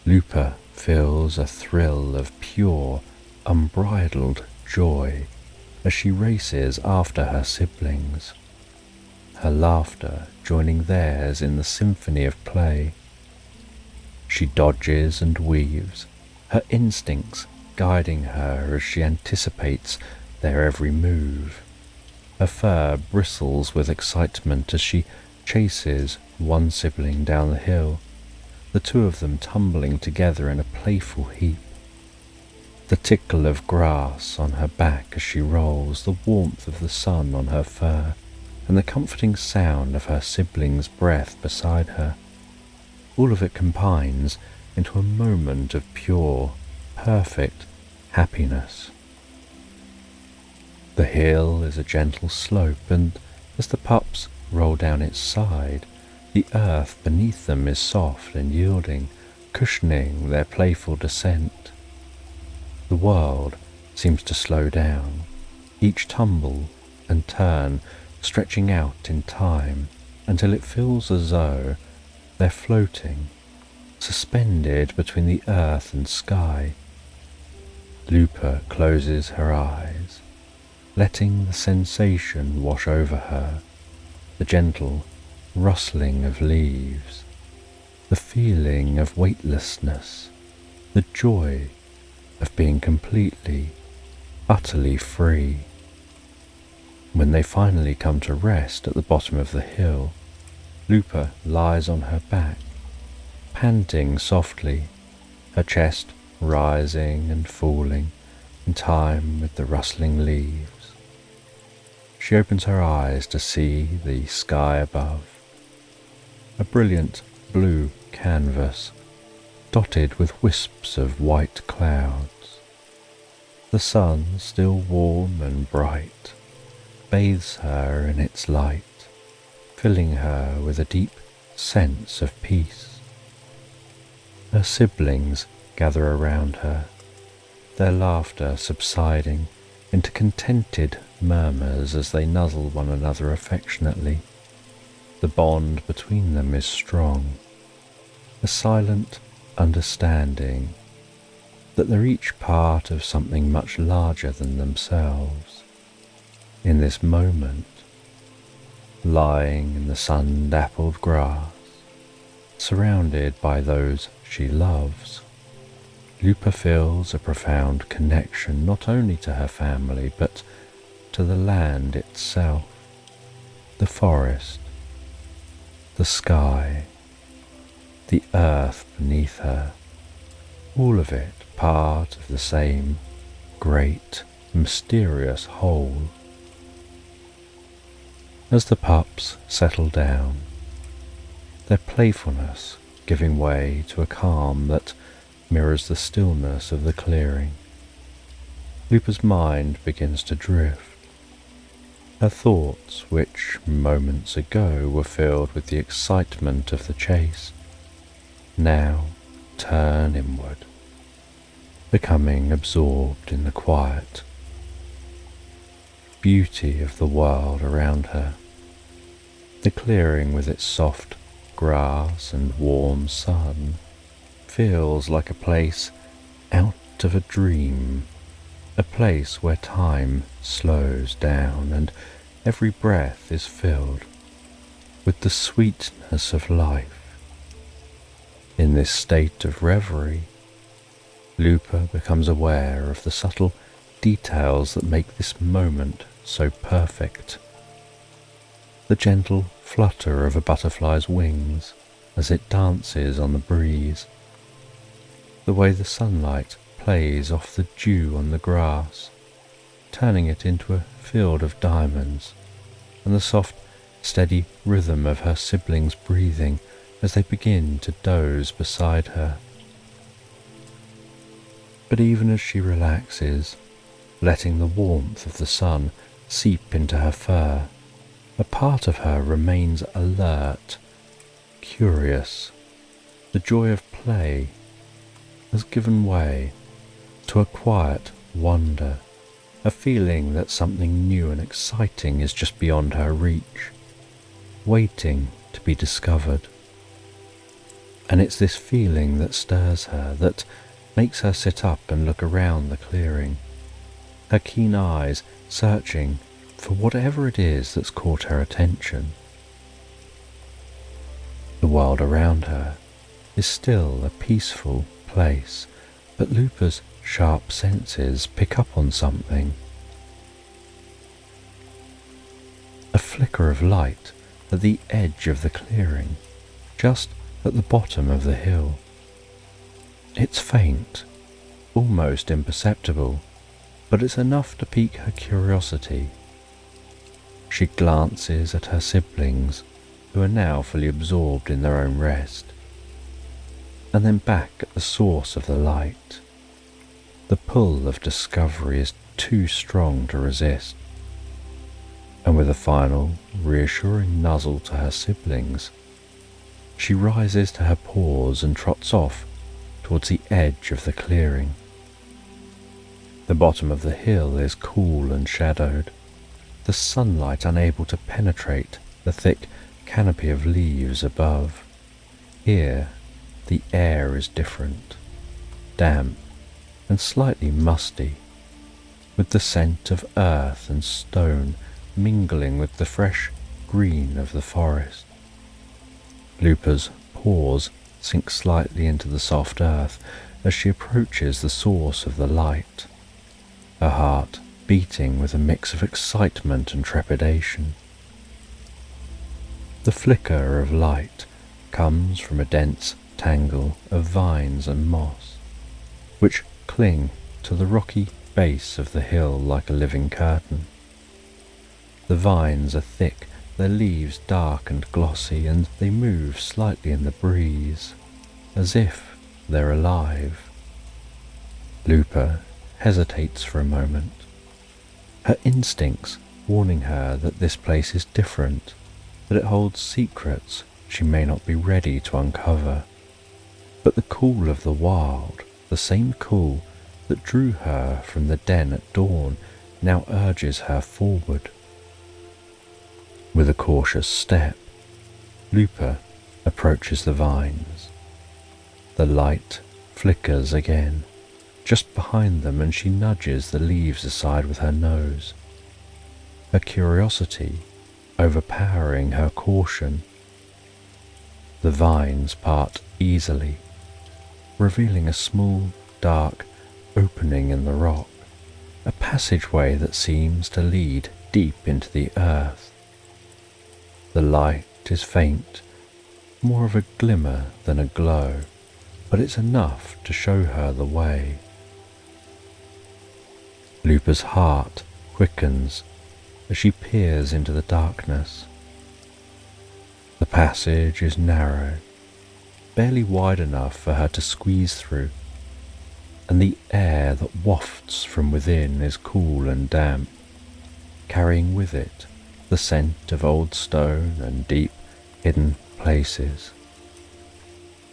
Lupa feels a thrill of pure, unbridled joy as she races after her siblings, her laughter joining theirs in the symphony of play. She dodges and weaves, her instincts guiding her as she anticipates their every move. Her fur bristles with excitement as she chases one sibling down the hill, the two of them tumbling together in a playful heap. The tickle of grass on her back as she rolls, the warmth of the sun on her fur, and the comforting sound of her sibling's breath beside her. All of it combines into a moment of pure, perfect happiness. The hill is a gentle slope, and as the pups roll down its side, the earth beneath them is soft and yielding, cushioning their playful descent. The world seems to slow down, each tumble and turn stretching out in time until it feels as though they're floating, suspended between the earth and sky. Lupa closes her eyes, letting the sensation wash over her, the gentle rustling of leaves, the feeling of weightlessness, the joy of being completely, utterly free. When they finally come to rest at the bottom of the hill, Lupa lies on her back, panting softly, her chest rising and falling in time with the rustling leaves. She opens her eyes to see the sky above, a brilliant blue canvas dotted with wisps of white clouds. The sun, still warm and bright, bathes her in its light, filling her with a deep sense of peace. Her siblings gather around her, their laughter subsiding into contented murmurs as they nuzzle one another affectionately. The bond between them is strong, a silent understanding that they're each part of something much larger than themselves. In this moment, lying in the sun-dappled grass, surrounded by those she loves, Lupa feels a profound connection not only to her family but to the land itself, the forest, the sky, the earth beneath her, all of it part of the same great, mysterious whole. As the pups settle down, their playfulness giving way to a calm that mirrors the stillness of the clearing, Lupa's mind begins to drift. Her thoughts, which moments ago were filled with the excitement of the chase, now turn inward, becoming absorbed in the quiet beauty of the world around her. The clearing with its soft grass and warm sun feels like a place out of a dream, a place where time slows down and every breath is filled with the sweetness of life. In this state of reverie, Lupa becomes aware of the subtle details that make this moment so perfect. The gentle flutter of a butterfly's wings as it dances on the breeze, the way the sunlight plays off the dew on the grass, turning it into a field of diamonds, and the soft, steady rhythm of her siblings' breathing as they begin to doze beside her. But even as she relaxes, letting the warmth of the sun seep into her fur, a part of her remains alert, curious. The joy of play has given way to a quiet wonder, a feeling that something new and exciting is just beyond her reach, waiting to be discovered. And it's this feeling that stirs her, that makes her sit up and look around the clearing, her keen eyes searching for whatever it is that's caught her attention. The world around her is still a peaceful place, but Lupa's sharp senses pick up on something. A flicker of light at the edge of the clearing, just at the bottom of the hill. It's faint, almost imperceptible, but it's enough to pique her curiosity. She glances at her siblings, who are now fully absorbed in their own rest, and then back at the source of the light. The pull of discovery is too strong to resist, and with a final, reassuring nuzzle to her siblings, she rises to her paws and trots off towards the edge of the clearing. The bottom of the hill is cool and shadowed, the sunlight unable to penetrate the thick canopy of leaves above. Here, the air is different, damp and slightly musty, with the scent of earth and stone mingling with the fresh green of the forest. Lupa's paws sink slightly into the soft earth as she approaches the source of the light, her heart beating with a mix of excitement and trepidation. The flicker of light comes from a dense tangle of vines and moss, which cling to the rocky base of the hill like a living curtain. The vines are thick, their leaves dark and glossy, and they move slightly in the breeze, as if they're alive. Lupa hesitates for a moment, her instincts warning her that this place is different, that it holds secrets she may not be ready to uncover. But the call of the wild, the same call that drew her from the den at dawn, now urges her forward. With a cautious step, Lupa approaches the vines. The light flickers again, just behind them, and she nudges the leaves aside with her nose, her curiosity overpowering her caution. The vines part easily, revealing a small, dark opening in the rock, a passageway that seems to lead deep into the earth. The light is faint, more of a glimmer than a glow, but it's enough to show her the way. Lupa's heart quickens as she peers into the darkness. The passage is narrow, barely wide enough for her to squeeze through, and the air that wafts from within is cool and damp, carrying with it the scent of old stone and deep hidden places.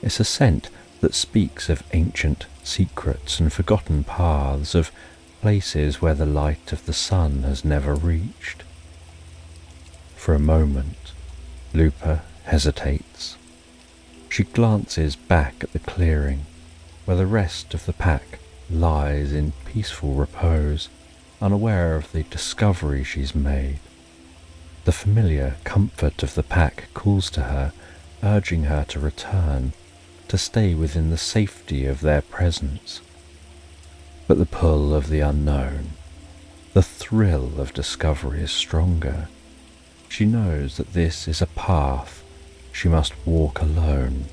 It's a scent that speaks of ancient secrets and forgotten paths, of places where the light of the sun has never reached. For a moment, Lupa hesitates. She glances back at the clearing, where the rest of the pack lies in peaceful repose, unaware of the discovery she's made. The familiar comfort of the pack calls to her, urging her to return, to stay within the safety of their presence. But the pull of the unknown, the thrill of discovery is stronger. She knows that this is a path she must walk alone.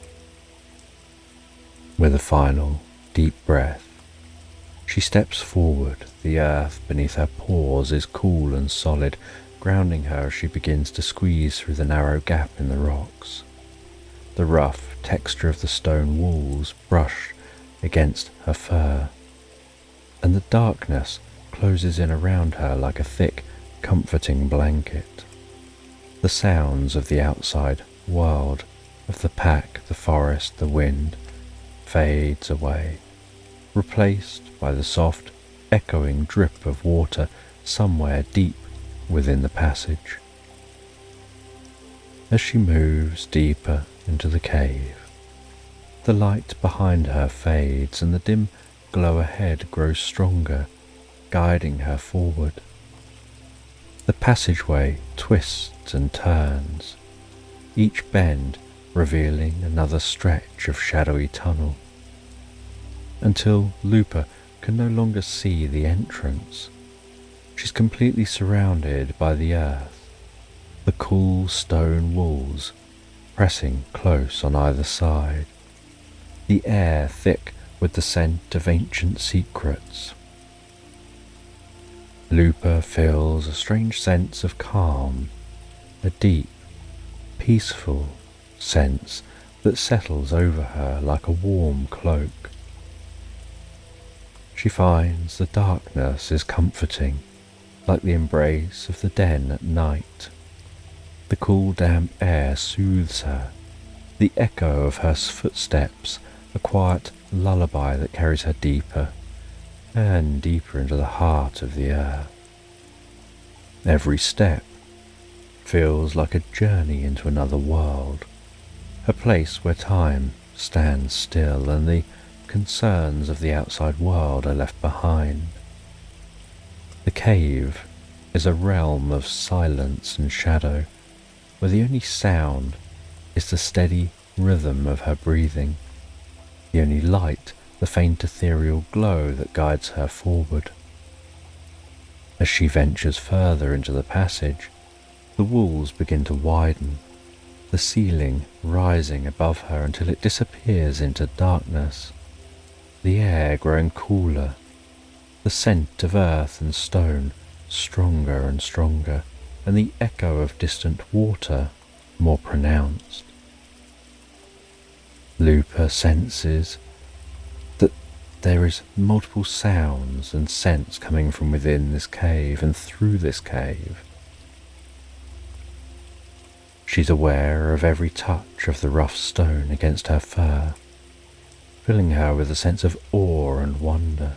With a final, deep breath, she steps forward. The earth beneath her paws is cool and solid, grounding her as she begins to squeeze through the narrow gap in the rocks. The rough texture of the stone walls brush against her fur, and the darkness closes in around her like a thick, comforting blanket. The sounds of the outside world, of the pack, the forest, the wind, fades away, replaced by the soft, echoing drip of water somewhere deep within the passage. As she moves deeper into the cave, The light behind her fades and the dim glow ahead grows stronger, guiding her forward. The passageway twists and turns, each bend revealing another stretch of shadowy tunnel, until Lupa can no longer see the entrance. She's completely surrounded by the earth, the cool stone walls pressing close on either side, the air thick with the scent of ancient secrets. Lupa feels a strange sense of calm, a deep, peaceful sense that settles over her like a warm cloak. She finds the darkness is comforting, like the embrace of the den at night. The cool damp air soothes her, the echo of her footsteps a quiet lullaby that carries her deeper and deeper into the heart of the earth. Every step feels like a journey into another world, a place where time stands still and the concerns of the outside world are left behind. The cave is a realm of silence and shadow, where the only sound is the steady rhythm of her breathing, the only light the faint ethereal glow that guides her forward. As she ventures further into the passage, the walls begin to widen, the ceiling rising above her until it disappears into darkness, the air growing cooler, the scent of earth and stone stronger and stronger, and the echo of distant water more pronounced. Lupa senses that there is multiple sounds and scents coming from within this cave and through this cave. She's aware of every touch of the rough stone against her fur, filling her with a sense of awe and wonder.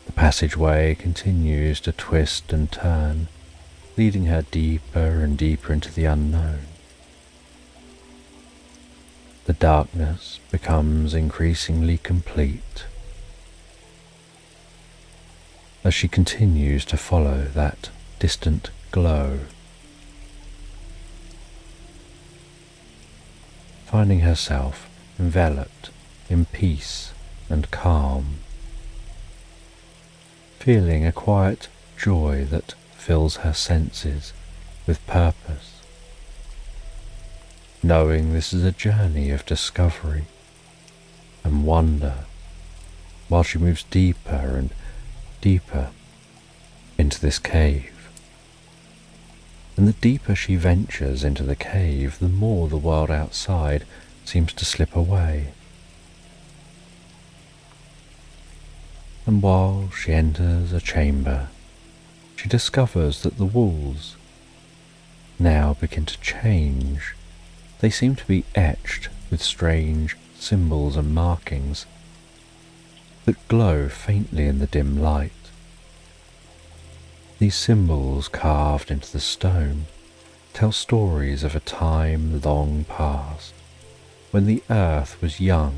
The passageway continues to twist and turn, leading her deeper and deeper into the unknown. The darkness becomes increasingly complete as she continues to follow that distant glow, finding herself enveloped in peace and calm, feeling a quiet joy that fills her senses with purpose, knowing this is a journey of discovery and wonder while she moves deeper and deeper into this cave. And the deeper she ventures into the cave, the more the world outside seems to slip away. And while she enters a chamber, she discovers that the walls now begin to change. They seem to be etched with strange symbols and markings that glow faintly in the dim light. These symbols carved into the stone tell stories of a time long past, when the earth was young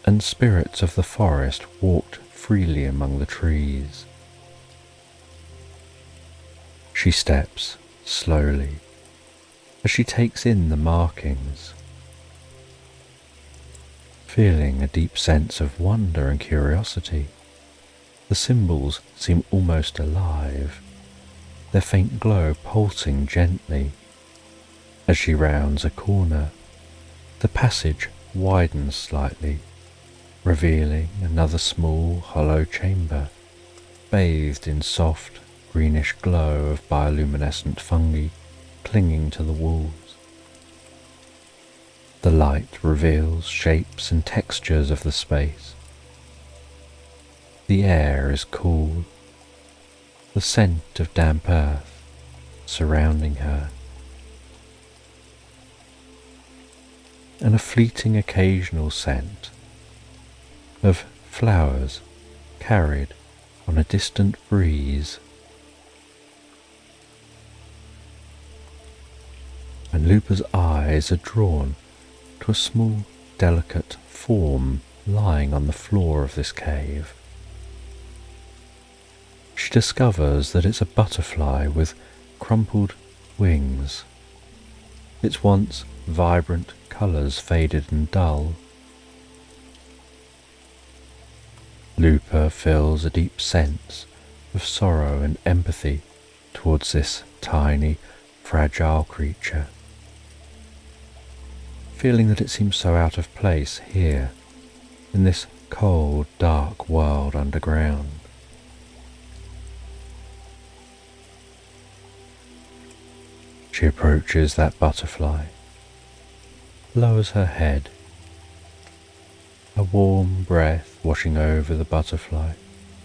and spirits of the forest walked freely among the trees. She steps slowly as she takes in the markings, feeling a deep sense of wonder and curiosity. The symbols seem almost alive, their faint glow pulsing gently. As she rounds a corner, the passage widens slightly, revealing another small hollow chamber, bathed in soft greenish glow of bioluminescent fungi clinging to the walls. The light reveals shapes and textures of the space. The air is cool, the scent of damp earth surrounding her, and a fleeting occasional scent of flowers carried on a distant breeze. And Lupa's eyes are drawn to a small, delicate form lying on the floor of this cave. She discovers that it's a butterfly with crumpled wings, its once vibrant colours faded and dull. Lupa feels a deep sense of sorrow and empathy towards this tiny, fragile creature, feeling that it seems so out of place here, in this cold, dark world underground. She approaches that butterfly, lowers her head, a warm breath washing over the butterfly,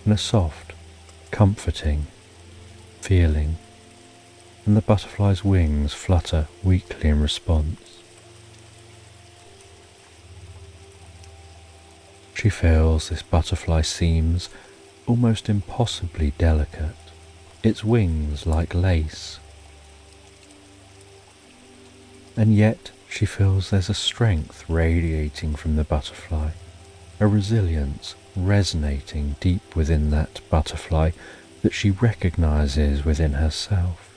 and a soft, comforting feeling, and the butterfly's wings flutter weakly in response. She feels this butterfly seems almost impossibly delicate, its wings like lace. And yet she feels there's a strength radiating from the butterfly, a resilience resonating deep within that butterfly that she recognizes within herself.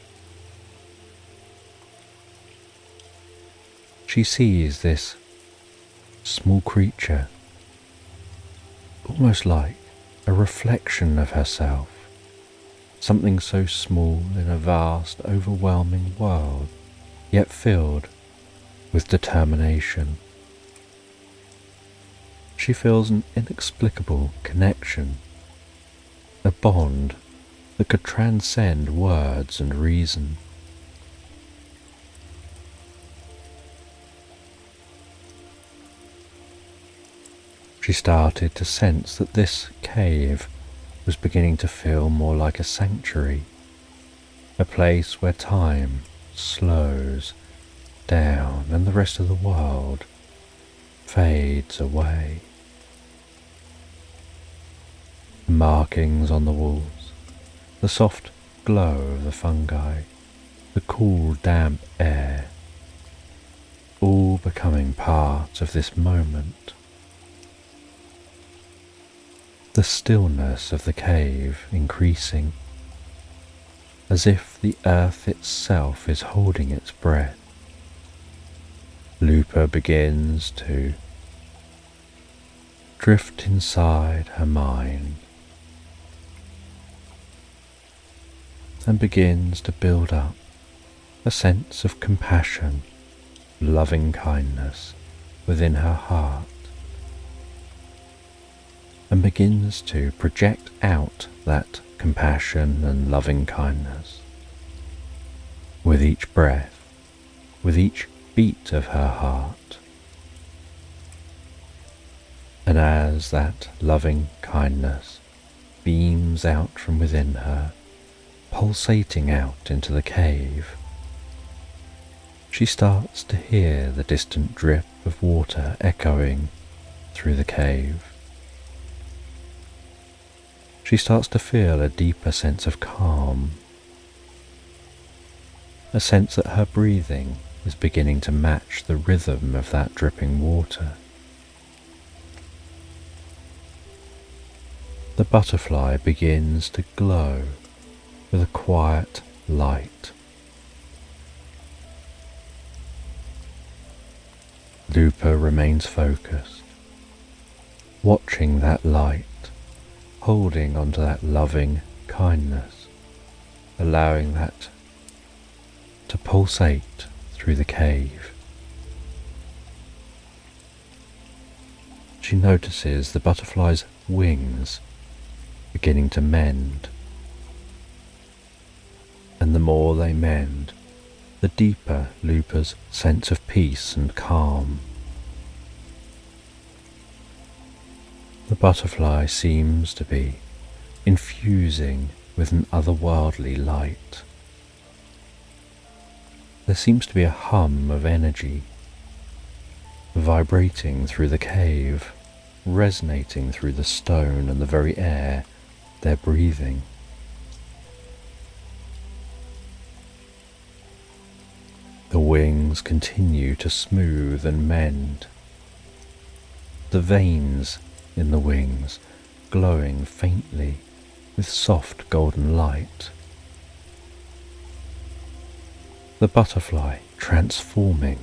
She sees this small creature almost like a reflection of herself, something so small in a vast, overwhelming world, yet filled with determination. She feels an inexplicable connection, a bond that could transcend words and reason. She started to sense that this cave was beginning to feel more like a sanctuary, a place where time slows down and the rest of the world fades away. The markings on the walls, the soft glow of the fungi, the cool damp air, all becoming part of this moment. The stillness of the cave increasing, as if the earth itself is holding its breath. Lupa begins to drift inside her mind and begins to build up a sense of compassion, loving kindness within her heart, and begins to project out that compassion and loving kindness with each breath, with each beat of her heart. And as that loving kindness beams out from within her, pulsating out into the cave, she starts to hear the distant drip of water echoing through the cave. She starts to feel a deeper sense of calm, a sense that her breathing is beginning to match the rhythm of that dripping water. The butterfly begins to glow with a quiet light. Lupa remains focused, watching that light, holding onto that loving kindness, allowing that to pulsate through the cave. She notices the butterfly's wings beginning to mend, and the more they mend, the deeper Lupa's sense of peace and calm. The butterfly seems to be infusing with an otherworldly light. There seems to be a hum of energy vibrating through the cave, resonating through the stone and the very air they're breathing. The wings continue to smooth and mend, the veins in the wings glowing faintly with soft golden light. The butterfly transforming,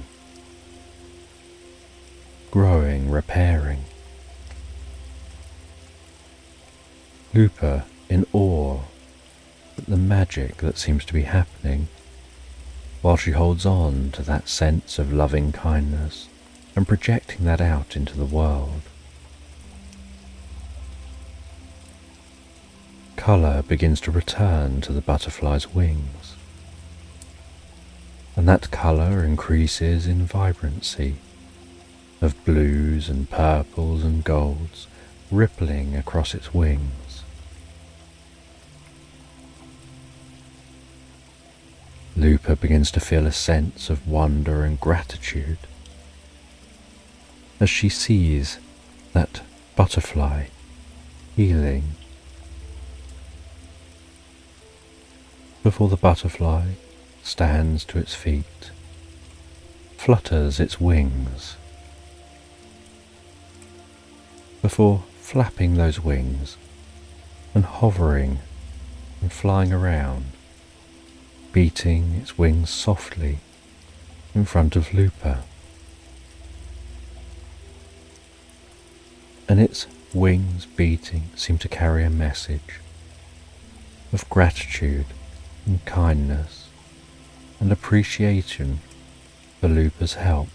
growing, repairing. Lupa in awe at the magic that seems to be happening, while she holds on to that sense of loving kindness and projecting that out into the world. Colour begins to return to the butterfly's wings, and that colour increases in vibrancy, of blues and purples and golds rippling across its wings. Lupa begins to feel a sense of wonder and gratitude as she sees that butterfly healing. Before the butterfly stands to its feet, flutters its wings. Before flapping those wings and hovering and flying around, beating its wings softly in front of Lupa. And its wings beating seem to carry a message of gratitude and kindness and appreciation for Lupa's help.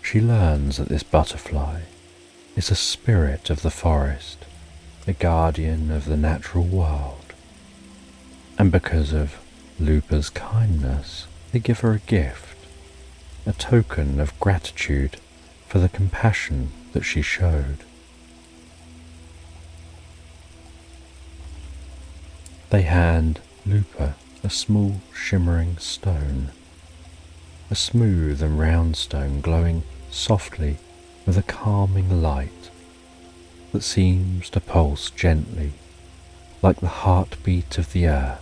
She learns that this butterfly is a spirit of the forest, a guardian of the natural world, and because of Lupa's kindness, they give her a gift, a token of gratitude for the compassion that she showed. They hand Lupa a small shimmering stone, a smooth and round stone glowing softly with a calming light that seems to pulse gently like the heartbeat of the earth.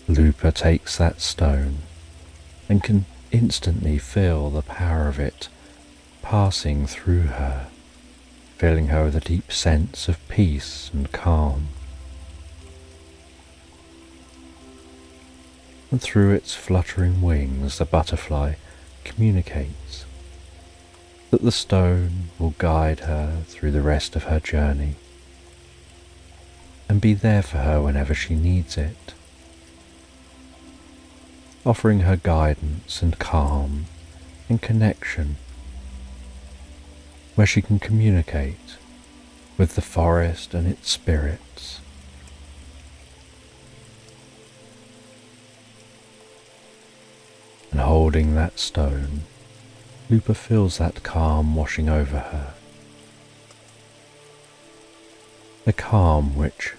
Lupa takes that stone and can instantly feel the power of it passing through her, filling her with a deep sense of peace and calm. And through its fluttering wings, the butterfly communicates that the stone will guide her through the rest of her journey and be there for her whenever she needs it, offering her guidance and calm and connection, where she can communicate with the forest and its spirits. And holding that stone, Lupa feels that calm washing over her. A calm which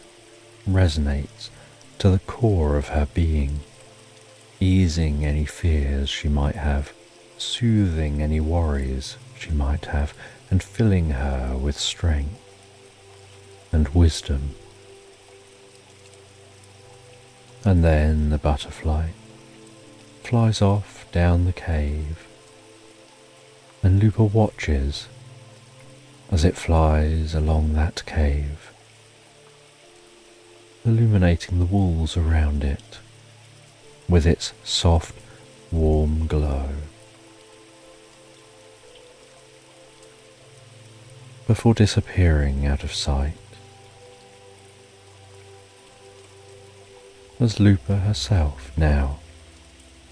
resonates to the core of her being, easing any fears she might have, soothing any worries she might have, and filling her with strength and wisdom. And then the butterfly flies off down the cave, and Lupa watches as it flies along that cave, illuminating the walls around it with its soft, warm glow, before disappearing out of sight. As Lupa herself now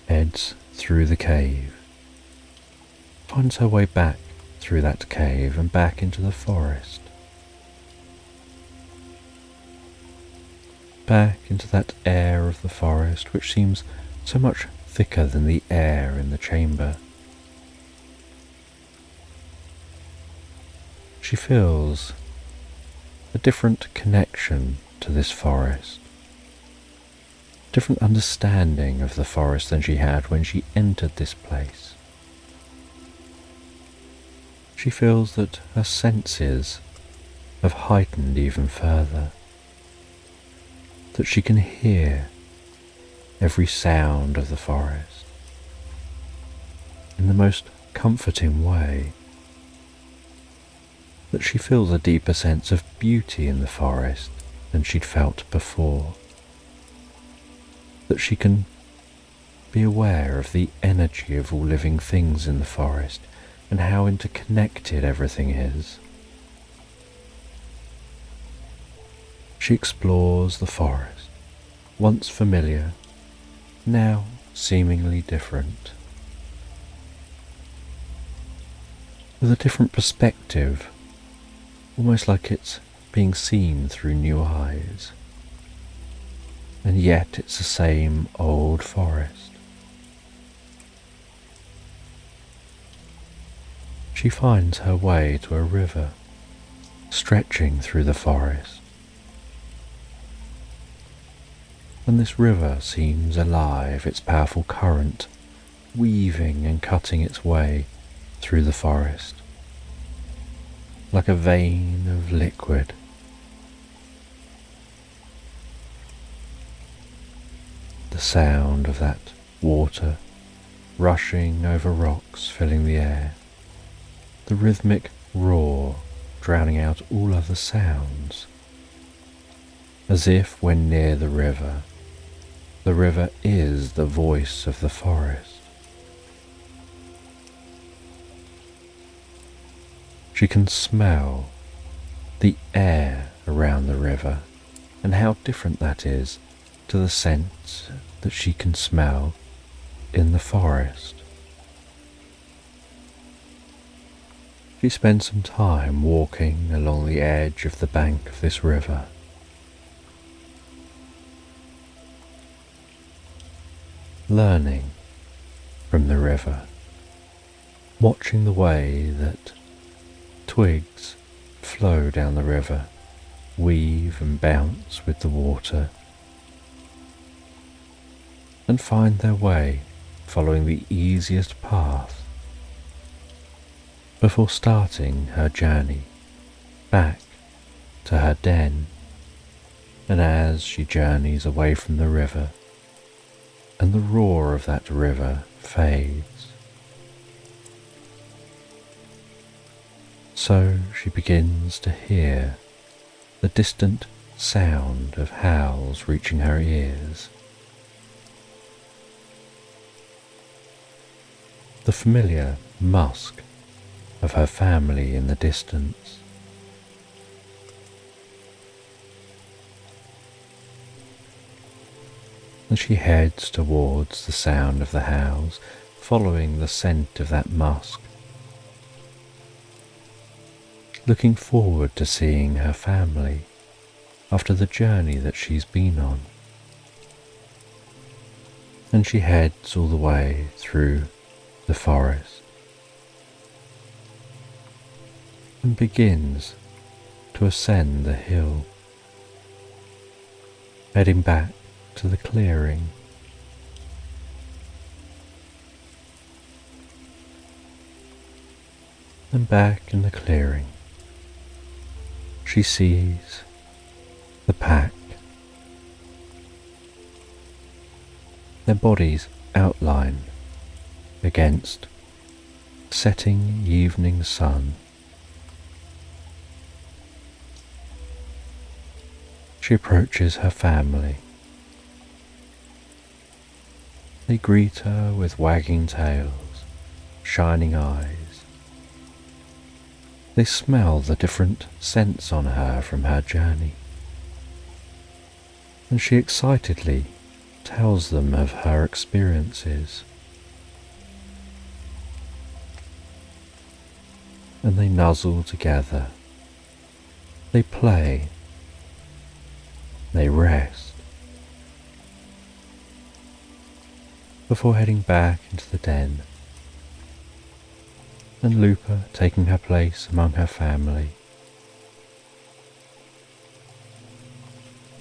heads through the cave, finds her way back through that cave and back into the forest, back into that air of the forest which seems so much thicker than the air in the chamber. She feels a different connection to this forest, different understanding of the forest than she had when she entered this place. She feels that her senses have heightened even further, that she can hear every sound of the forest in the most comforting way, that she feels a deeper sense of beauty in the forest than she'd felt before, that she can be aware of the energy of all living things in the forest and how interconnected everything is. She explores the forest, once familiar, now seemingly different, with a different perspective, almost like it's being seen through new eyes. And yet it's the same old forest. She finds her way to a river stretching through the forest, and this river seems alive, its powerful current weaving and cutting its way through the forest like a vein of liquid. The sound of that water rushing over rocks filling the air, the rhythmic roar drowning out all other sounds, as if when near the river is the voice of the forest. She can smell the air around the river, and how different that is to the scents that she can smell in the forest. She spends some time walking along the edge of the bank of this river, learning from the river, watching the way that twigs flow down the river, weave and bounce with the water, and find their way following the easiest path before starting her journey back to her den. And as she journeys away from the river, and the roar of that river fades, so she begins to hear the distant sound of howls reaching her ears, the familiar musk of her family in the distance. And she heads towards the sound of the howls, following the scent of that musk, looking forward to seeing her family after the journey that she's been on. And she heads all the way through the forest and begins to ascend the hill, heading back to the clearing. And back in the clearing, she sees the pack, their bodies outlined against setting evening sun. She approaches her family. They greet her with wagging tails, shining eyes. They smell the different scents on her from her journey, and she excitedly tells them of her experiences. And they nuzzle together, they play, they rest, before heading back into the den, and Lupa taking her place among her family,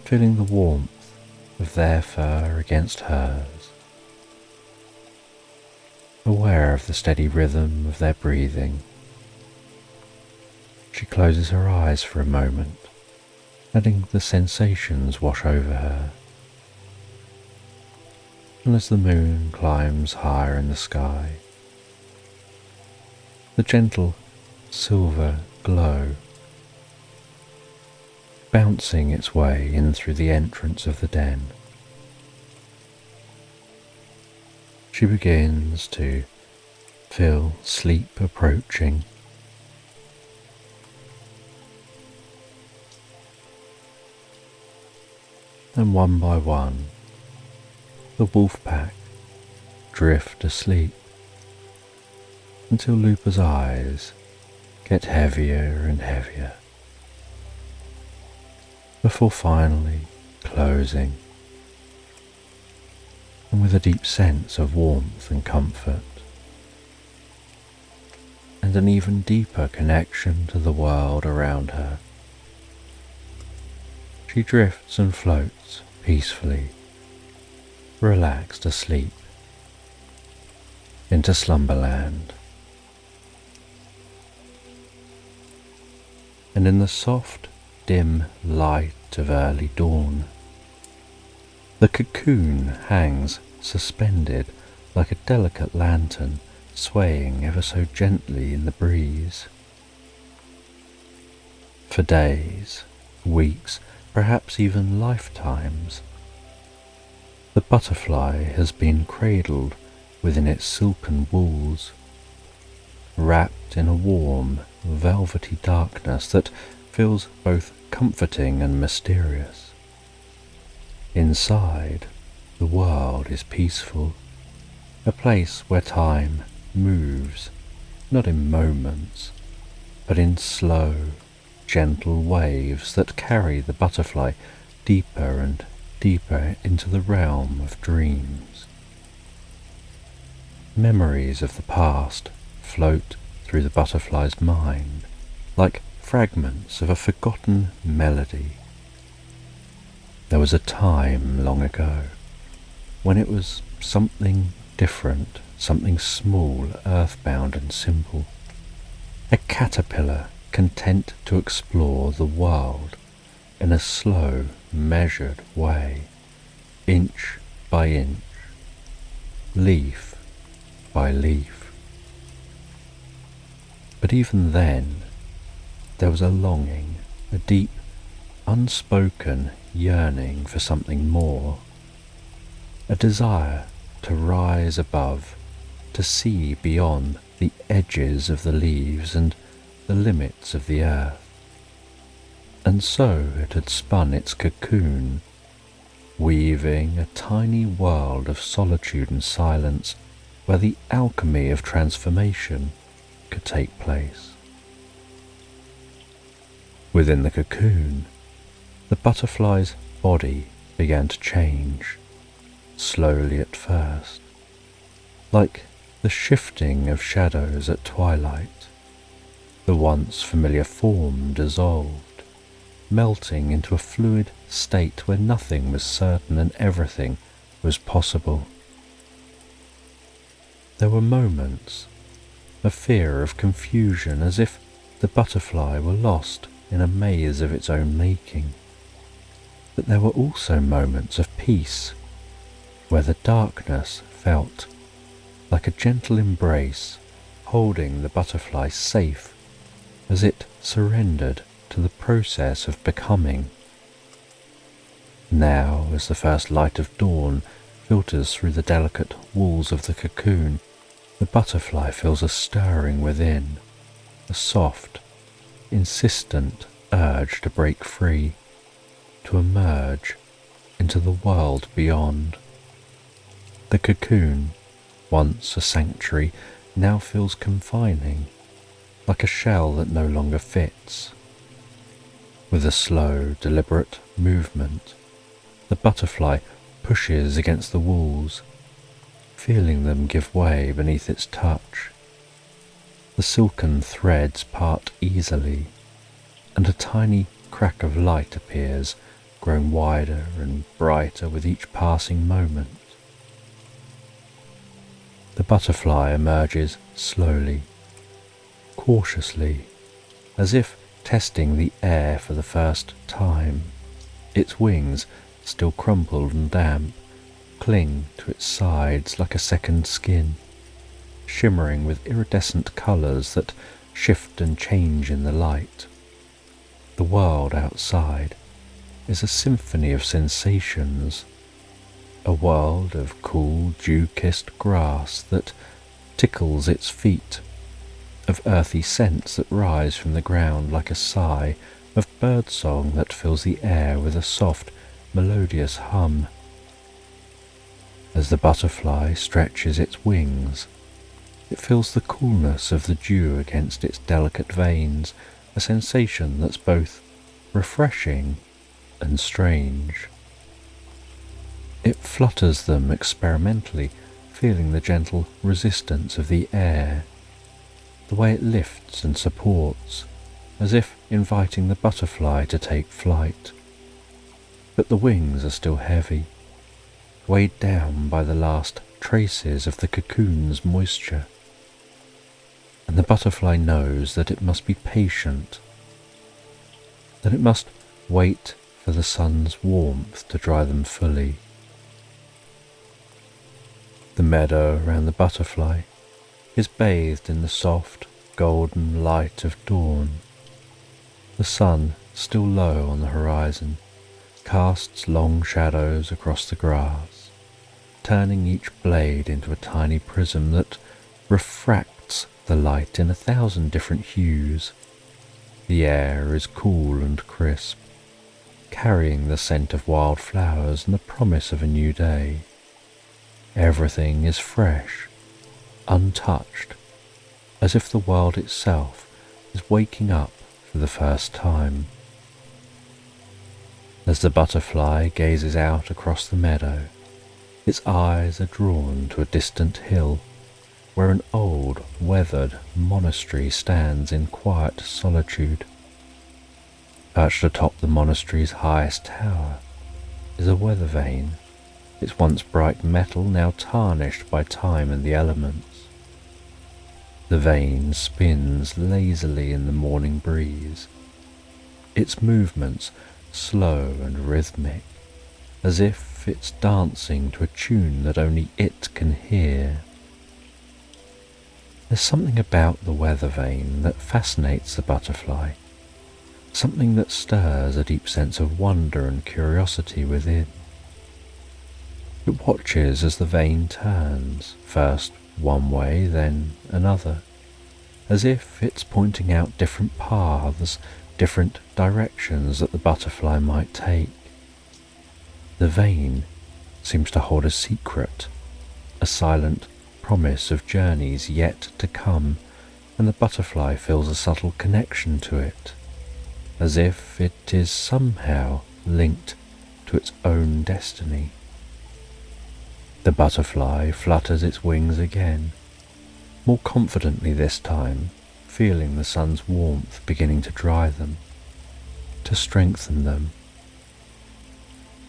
feeling the warmth of their fur against hers, aware of the steady rhythm of their breathing. She closes her eyes for a moment letting the sensations wash over her. And as the moon climbs higher in the sky, the gentle silver glow bouncing its way in through the entrance of the den. She begins to feel sleep approaching. And one by one, the wolf pack drift asleep until Lupa's eyes get heavier and heavier, before finally closing, and with a deep sense of warmth and comfort, and an even deeper connection to the world around her, she drifts and floats peacefully, relaxed asleep, into Slumberland. And in the soft, dim light of early dawn, the cocoon hangs suspended like a delicate lantern swaying ever so gently in the breeze. For days, weeks, perhaps even lifetimes, the butterfly has been cradled within its silken walls, wrapped in a warm, velvety darkness that feels both comforting and mysterious. Inside, the world is peaceful, a place where time moves, not in moments, but in slow, gentle waves that carry the butterfly deeper and deeper into the realm of dreams. Memories of the past float through the butterfly's mind like fragments of a forgotten melody. There was a time long ago when it was something different, something small, earthbound and simple, a caterpillar content to explore the world in a slow, measured way, inch by inch, leaf by leaf. But even then, there was a longing, a deep, unspoken yearning for something more, a desire to rise above, to see beyond the edges of the leaves and the limits of the earth. And so it had spun its cocoon, weaving a tiny world of solitude and silence where the alchemy of transformation could take place. Within the cocoon, the butterfly's body began to change, slowly at first, like the shifting of shadows at twilight. The once familiar form dissolved, melting into a fluid state where nothing was certain and everything was possible. There were moments of fear, of confusion, as if the butterfly were lost in a maze of its own making. But there were also moments of peace, where the darkness felt like a gentle embrace, holding the butterfly safe as it surrendered to the process of becoming. Now, as the first light of dawn filters through the delicate walls of the cocoon, the butterfly feels a stirring within, a soft, insistent urge to break free, to emerge into the world beyond. The cocoon, once a sanctuary, now feels confining, like a shell that no longer fits. With a slow, deliberate movement, the butterfly pushes against the walls, feeling them give way beneath its touch. The silken threads part easily, and a tiny crack of light appears, growing wider and brighter with each passing moment. The butterfly emerges slowly, cautiously, as if testing the air for the first time. Its wings, still crumpled and damp, cling to its sides like a second skin, shimmering with iridescent colours that shift and change in the light. The world outside is a symphony of sensations, a world of cool, dew-kissed grass that tickles its feet, of earthy scents that rise from the ground like a sigh, of birdsong that fills the air with a soft, melodious hum. As the butterfly stretches its wings, it feels the coolness of the dew against its delicate veins, a sensation that's both refreshing and strange. It flutters them experimentally, feeling the gentle resistance of the air, the way it lifts and supports, as if inviting the butterfly to take flight. But the wings are still heavy, weighed down by the last traces of the cocoon's moisture, and the butterfly knows that it must be patient, that it must wait for the sun's warmth to dry them fully. The meadow around the butterfly is bathed in the soft, golden light of dawn. The sun, still low on the horizon, casts long shadows across the grass, turning each blade into a tiny prism that refracts the light in 1,000 different hues. The air is cool and crisp, carrying the scent of wild flowers and the promise of a new day. Everything is fresh, untouched, as if the world itself is waking up for the first time. As the butterfly gazes out across the meadow, its eyes are drawn to a distant hill where an old, weathered monastery stands in quiet solitude. Perched atop the monastery's highest tower is a weather vane, its once bright metal now tarnished by time and the elements. The vane spins lazily in the morning breeze, its movements slow and rhythmic, as if it's dancing to a tune that only it can hear. There's something about the weather vane that fascinates the butterfly, something that stirs a deep sense of wonder and curiosity within. It watches as the vane turns, first one way, then another, as if it's pointing out different paths, different directions that the butterfly might take. The vane seems to hold a secret, a silent promise of journeys yet to come, and the butterfly feels a subtle connection to it, as if it is somehow linked to its own destiny. The butterfly flutters its wings again, more confidently this time, feeling the sun's warmth beginning to dry them, to strengthen them.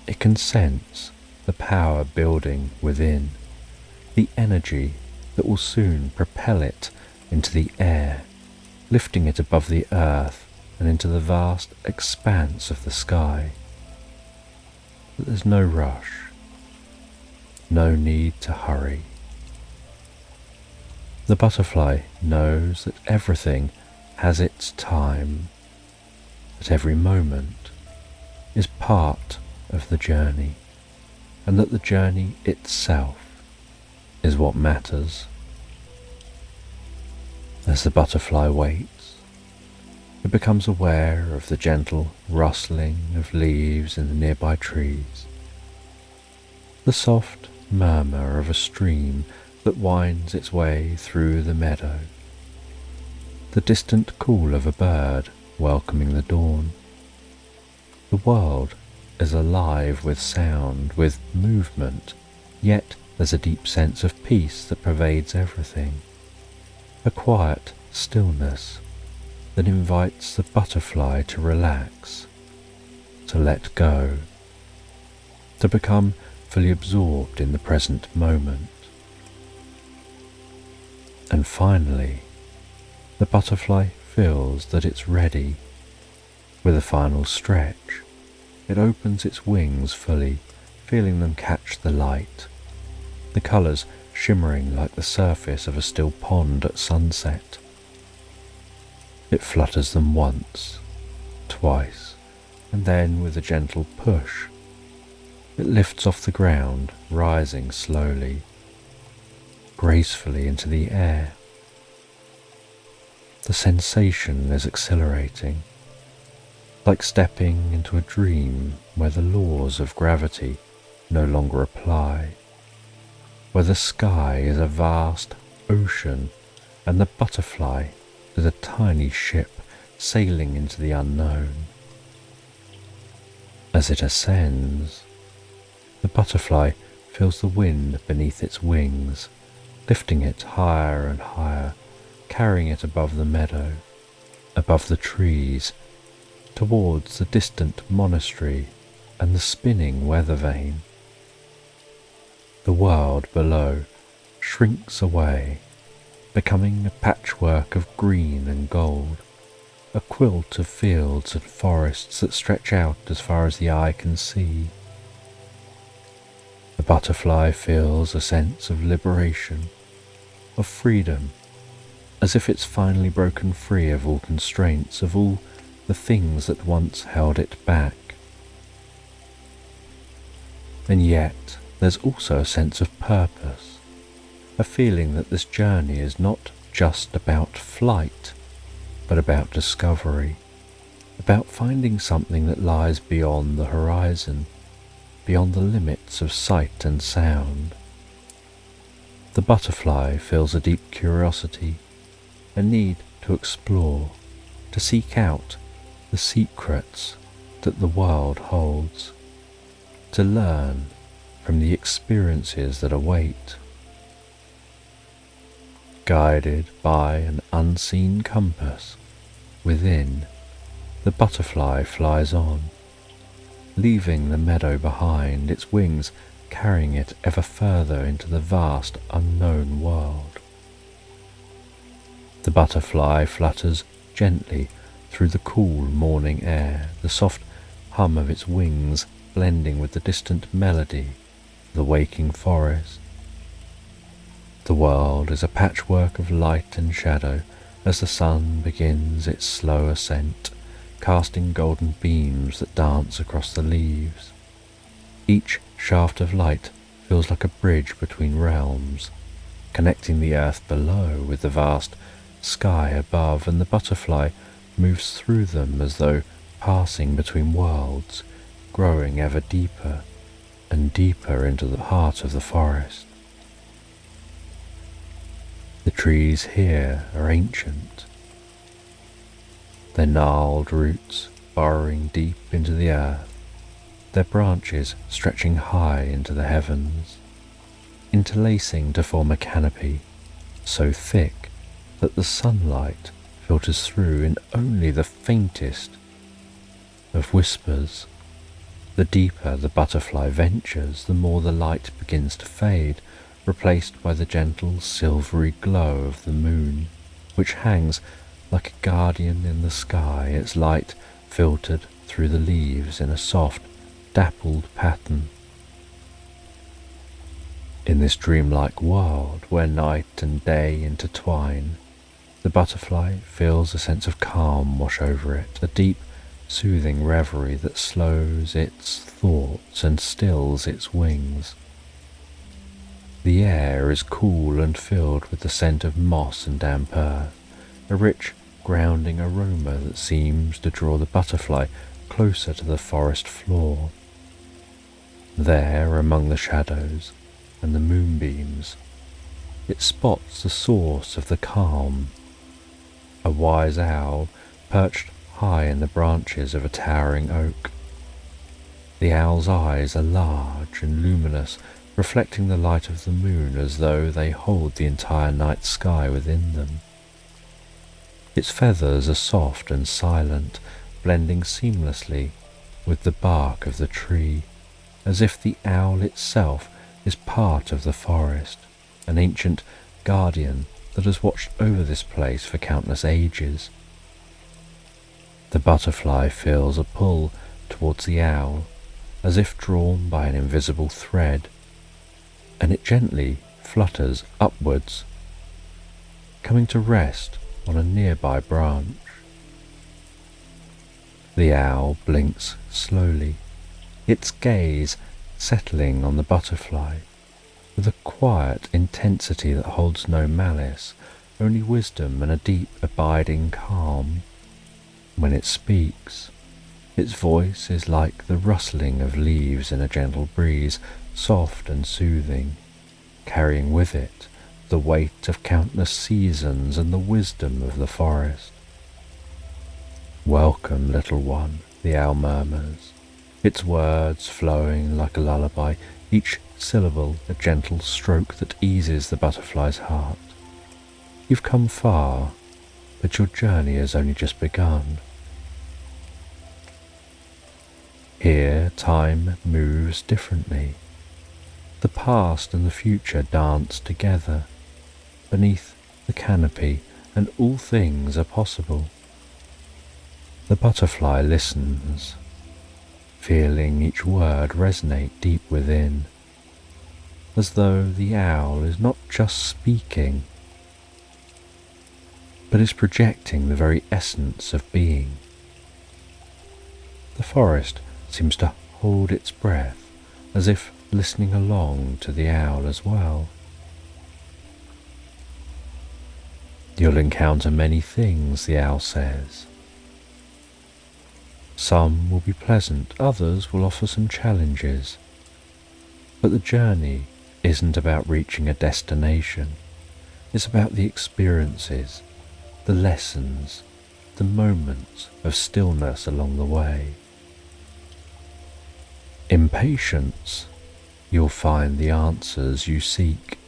It can sense the power building within, the energy that will soon propel it into the air, lifting it above the earth and into the vast expanse of the sky. But there's no rush, no need to hurry. The butterfly knows that everything has its time, that every moment is part of the journey, and that the journey itself is what matters. As the butterfly waits, it becomes aware of the gentle rustling of leaves in the nearby trees, the soft murmur of a stream that winds its way through the meadow, the distant call of a bird welcoming the dawn. The world is alive with sound, with movement, yet there's a deep sense of peace that pervades everything, a quiet stillness that invites the butterfly to relax, to let go, to become fully absorbed in the present moment. And finally, the butterfly feels that it's ready, With a final stretch, it opens its wings fully, feeling them catch the light, the colours shimmering like the surface of a still pond at sunset. It flutters them once, twice, and then with a gentle push, it lifts off the ground, rising slowly, gracefully into the air. The sensation is exhilarating, like stepping into a dream where the laws of gravity no longer apply, where the sky is a vast ocean and the butterfly is a tiny ship sailing into the unknown. As it ascends, the butterfly feels the wind beneath its wings, lifting it higher and higher, carrying it above the meadow, above the trees, towards the distant monastery and the spinning weather vane. The world below shrinks away, becoming a patchwork of green and gold, a quilt of fields and forests that stretch out as far as the eye can see. The butterfly feels a sense of liberation, of freedom, as if it's finally broken free of all constraints, of all the things that once held it back. And yet there's also a sense of purpose, a feeling that this journey is not just about flight, but about discovery, about finding something that lies beyond the horizon, beyond the limits of sight and sound. The butterfly feels a deep curiosity, a need to explore, to seek out the secrets that the world holds, to learn from the experiences that await. Guided by an unseen compass within, the butterfly flies on, leaving the meadow behind, its wings carrying it ever further into the vast unknown world. The butterfly flutters gently through the cool morning air, the soft hum of its wings blending with the distant melody of the waking forest. The world is a patchwork of light and shadow as the sun begins its slow ascent, casting golden beams that dance across the leaves. Each shaft of light feels like a bridge between realms, connecting the earth below with the vast sky above, and the butterfly moves through them as though passing between worlds, growing ever deeper and deeper into the heart of the forest. The trees here are ancient, their gnarled roots burrowing deep into the earth, their branches stretching high into the heavens, interlacing to form a canopy so thick that the sunlight filters through in only the faintest of whispers. The deeper the butterfly ventures, the more the light begins to fade, replaced by the gentle silvery glow of the moon, which hangs like a guardian in the sky, its light filtered through the leaves in a soft, dappled pattern. In this dreamlike world, where night and day intertwine, the butterfly feels a sense of calm wash over it, a deep, soothing reverie that slows its thoughts and stills its wings. The air is cool and filled with the scent of moss and damp earth, a rich, grounding aroma that seems to draw the butterfly closer to the forest floor. There, among the shadows and the moonbeams, it spots the source of the calm, a wise owl perched high in the branches of a towering oak. The owl's eyes are large and luminous, reflecting the light of the moon as though they hold the entire night sky within them. Its feathers are soft and silent, blending seamlessly with the bark of the tree, as if the owl itself is part of the forest, an ancient guardian that has watched over this place for countless ages. The butterfly feels a pull towards the owl, as if drawn by an invisible thread, and it gently flutters upwards, coming to rest on a nearby branch. The owl blinks slowly, its gaze settling on the butterfly with a quiet intensity that holds no malice, only wisdom and a deep abiding calm. When it speaks, its voice is like the rustling of leaves in a gentle breeze, soft and soothing, carrying with it the weight of countless seasons and the wisdom of the forest. "Welcome, little one," the owl murmurs, its words flowing like a lullaby, each syllable a gentle stroke that eases the butterfly's heart. "You've come far, but your journey has only just begun." Here time moves differently. The past and the future dance together beneath the canopy, and all things are possible. The butterfly listens, feeling each word resonate deep within, as though the owl is not just speaking, but is projecting the very essence of being. The forest seems to hold its breath, as if listening along to the owl as well. "You'll encounter many things," the owl says. "Some will be pleasant, others will offer some challenges. But the journey isn't about reaching a destination. It's about the experiences, the lessons, the moments of stillness along the way. In patience, you'll find the answers you seek."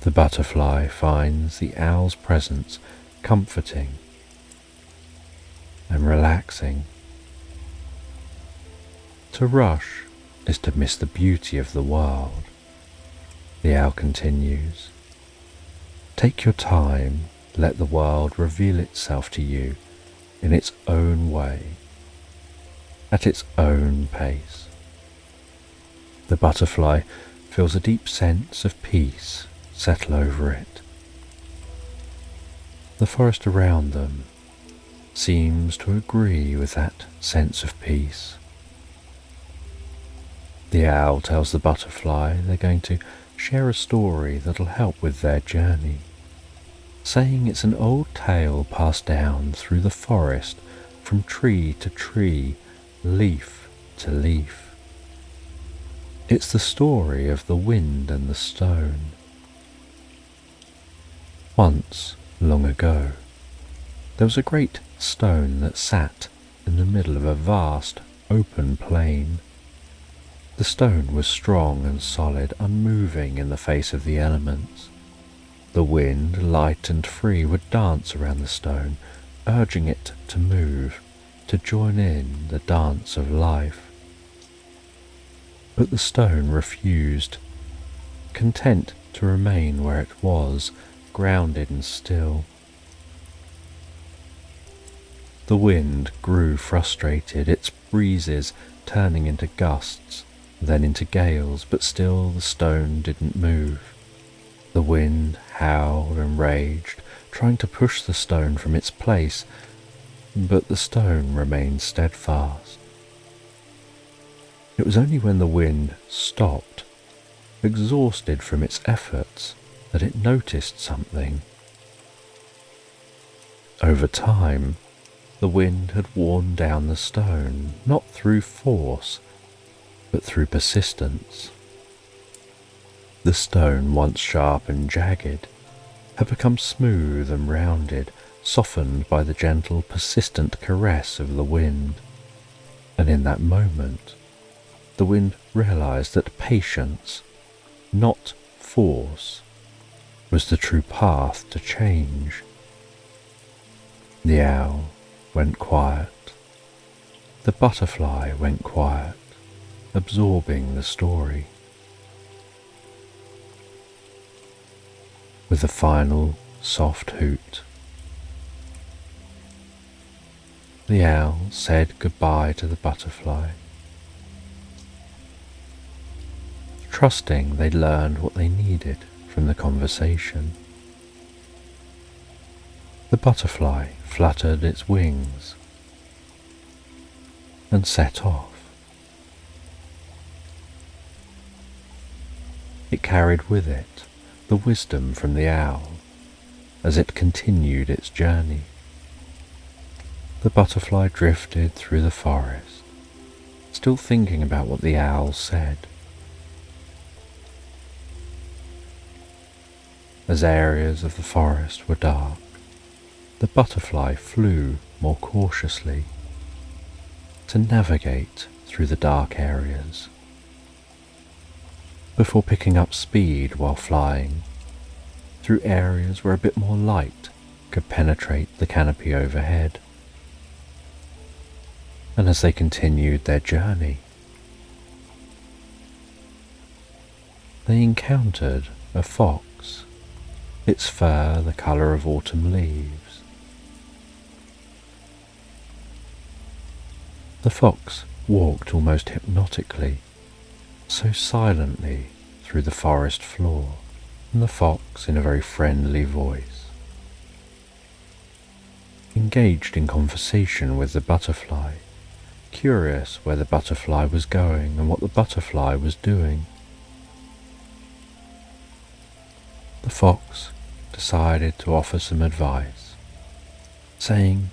The butterfly finds the owl's presence comforting and relaxing. To rush is to miss the beauty of the world. The owl continues, "Take your time, let the world reveal itself to you in its own way, at its own pace." The butterfly feels a deep sense of peace settle over it. The forest around them seems to agree with that sense of peace. The owl tells the butterfly they're going to share a story that'll help with their journey, saying it's an old tale passed down through the forest from tree to tree, leaf to leaf. It's the story of the wind and the stone. Once, long ago, there was a great stone that sat in the middle of a vast open plain. The stone was strong and solid, unmoving in the face of the elements. The wind, light and free, would dance around the stone, urging it to move, to join in the dance of life. But the stone refused, content to remain where it was, grounded and still. The wind grew frustrated, its breezes turning into gusts, then into gales, but still the stone didn't move. The wind howled and raged, trying to push the stone from its place, but the stone remained steadfast. It was only when the wind stopped, exhausted from its efforts, that it noticed something. Over time, the wind had worn down the stone, not through force, but through persistence. The stone, once sharp and jagged, had become smooth and rounded, softened by the gentle, persistent caress of the wind. And in that moment, the wind realized that patience, not force, was the true path to change. The owl went quiet. The butterfly went quiet, absorbing the story. With the final soft hoot. The owl said goodbye to the butterfly, trusting they'd learned what they needed from the conversation. The butterfly fluttered its wings and set off. It carried with it the wisdom from the owl as it continued its journey. The butterfly drifted through the forest, still thinking about what the owl said. As areas of the forest were dark, the butterfly flew more cautiously to navigate through the dark areas, before picking up speed while flying through areas where a bit more light could penetrate the canopy overhead. And as they continued their journey, they encountered a fox, its fur the colour of autumn leaves. The fox walked almost hypnotically, so silently through the forest floor, and the fox, in a very friendly voice, engaged in conversation with the butterfly, curious where the butterfly was going and what the butterfly was doing. The fox decided to offer some advice, saying,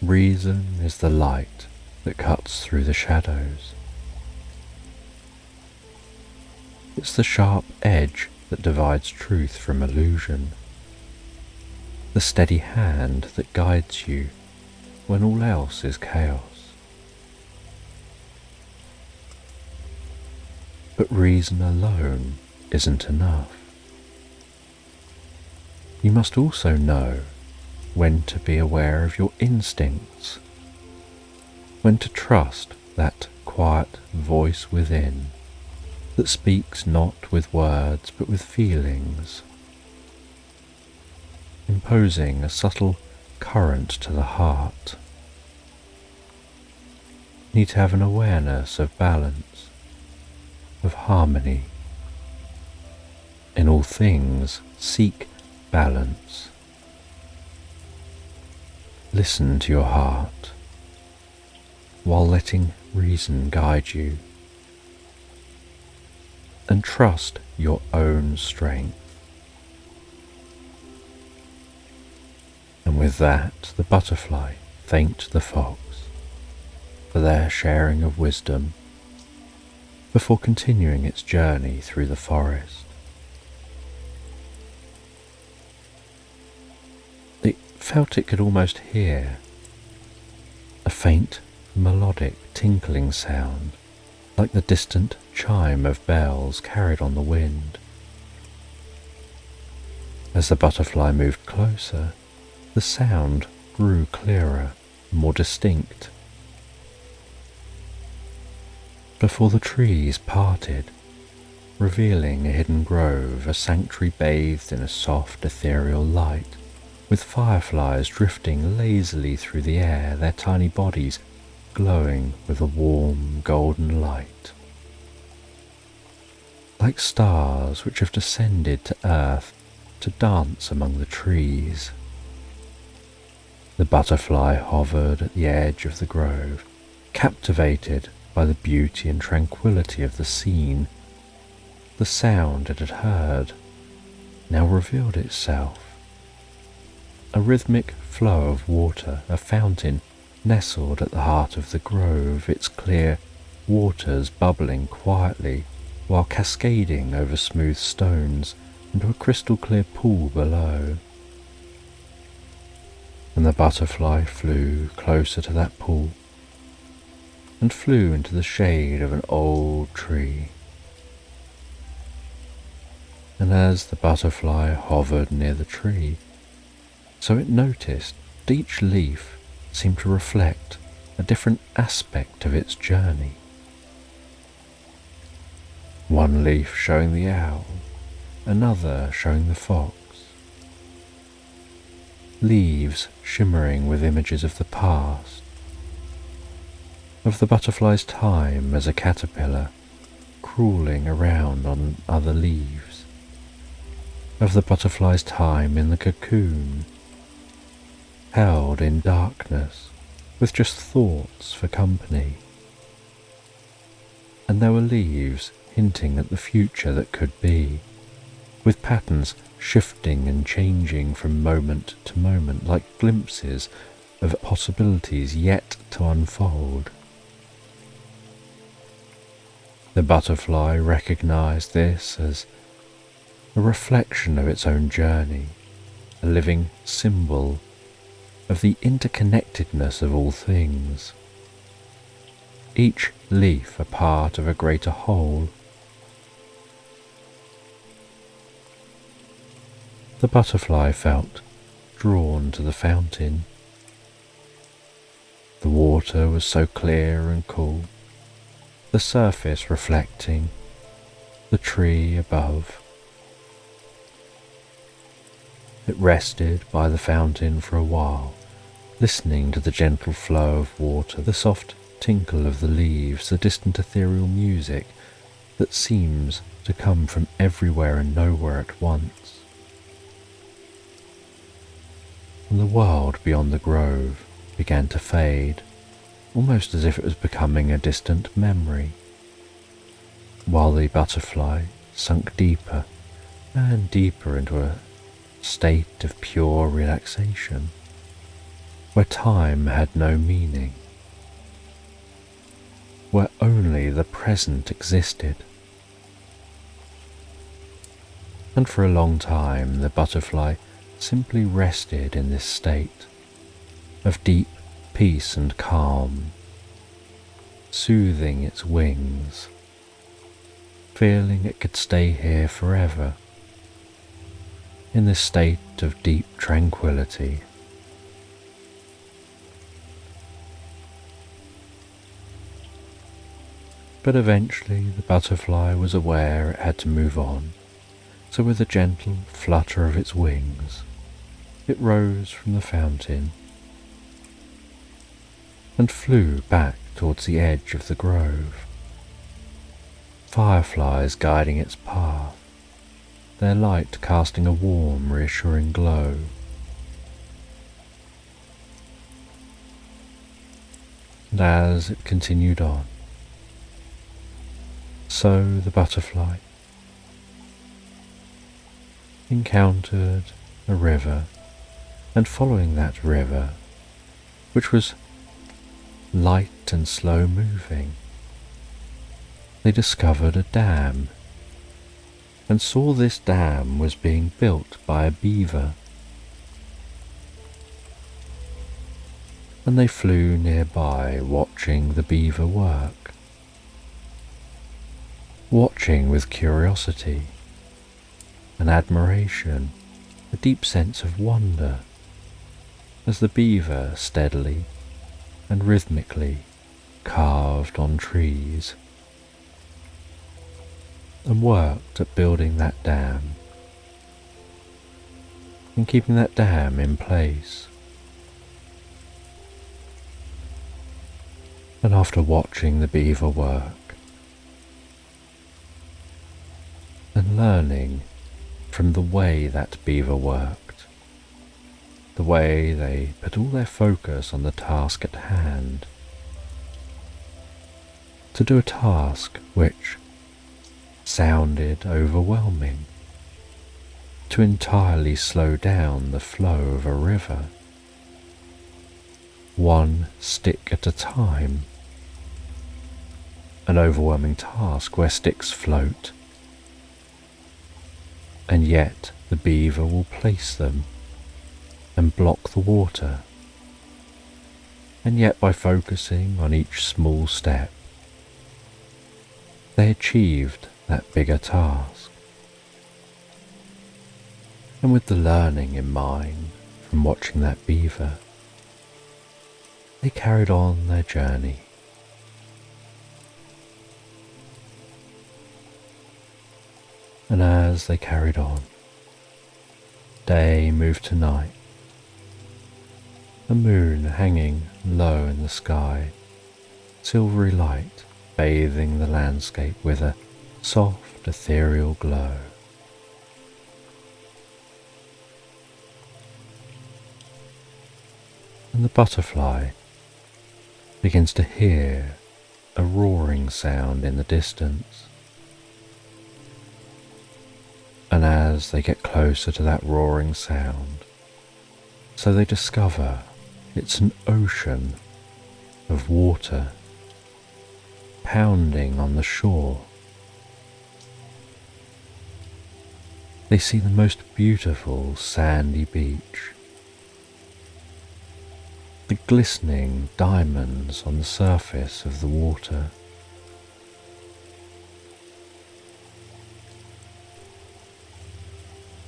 "Reason is the light that cuts through the shadows. It's the sharp edge that divides truth from illusion, the steady hand that guides you when all else is chaos. But reason alone isn't enough. You must also know when to be aware of your instincts, when to trust that quiet voice within that speaks not with words but with feelings, imposing a subtle current to the heart. You need to have an awareness of balance, of harmony. In all things, seek balance. Listen to your heart while letting reason guide you, and trust your own strength." And with that, the butterfly thanked the fox for their sharing of wisdom before continuing its journey through the forest. It felt it could almost hear a faint melodic tinkling sound, like the distant chime of bells carried on the wind. As the butterfly moved closer, the sound grew clearer, more distinct. Before the trees parted, revealing a hidden grove, a sanctuary bathed in a soft ethereal light, with fireflies drifting lazily through the air, their tiny bodies glowing with a warm golden light, like stars which have descended to earth to dance among the trees. The butterfly hovered at the edge of the grove, captivated by the beauty and tranquility of the scene. The sound it had heard now revealed itself. A rhythmic flow of water, a fountain nestled at the heart of the grove, its clear waters bubbling quietly while cascading over smooth stones into a crystal clear pool below. And the butterfly flew closer to that pool and flew into the shade of an old tree. And as the butterfly hovered near the tree, so it noticed that each leaf seemed to reflect a different aspect of its journey. One leaf showing the owl, another showing the fox, leaves shimmering with images of the past, of the butterfly's time as a caterpillar crawling around on other leaves, of the butterfly's time in the cocoon, held in darkness with just thoughts for company. And there were leaves hinting at the future that could be, with patterns shifting and changing from moment to moment like glimpses of possibilities yet to unfold. The butterfly recognized this as a reflection of its own journey, a living symbol of the interconnectedness of all things, each leaf a part of a greater whole. The butterfly felt drawn to the fountain. The water was so clear and cool, the surface reflecting, the tree above. It rested by the fountain for a while, listening to the gentle flow of water, the soft tinkle of the leaves, the distant ethereal music that seems to come from everywhere and nowhere at once. And the world beyond the grove began to fade, almost as if it was becoming a distant memory, while the butterfly sunk deeper and deeper into a state of pure relaxation, where time had no meaning, where only the present existed. And for a long time the butterfly simply rested in this state of deep peace and calm, soothing its wings, feeling it could stay here forever, in this state of deep tranquility. But eventually the butterfly was aware it had to move on, so with a gentle flutter of its wings, it rose from the fountain and flew back towards the edge of the grove, fireflies guiding its path, their light casting a warm, reassuring glow. And as it continued on, so the butterfly encountered a river, and following that river, which was light and slow moving, they discovered a dam, and saw this dam was being built by a beaver. And they flew nearby, watching the beaver work, watching with curiosity and admiration, a deep sense of wonder, as the beaver steadily and rhythmically carved on trees and worked at building that dam and keeping that dam in place. And after watching the beaver work and learning from the way that beaver worked, the way they put all their focus on the task at hand, to do a task which sounded overwhelming, to entirely slow down the flow of a river, one stick at a time, an overwhelming task where sticks float, and yet the beaver will place them and block the water, and yet by focusing on each small step, they achieved that bigger task. And with the learning in mind from watching that beaver, they carried on their journey. And as they carried on, day moved to night, a moon hanging low in the sky, silvery light bathing the landscape with a soft ethereal glow. And the butterfly begins to hear a roaring sound in the distance. And as they get closer to that roaring sound, so they discover it's an ocean of water pounding on the shore. They see the most beautiful sandy beach, the glistening diamonds on the surface of the water.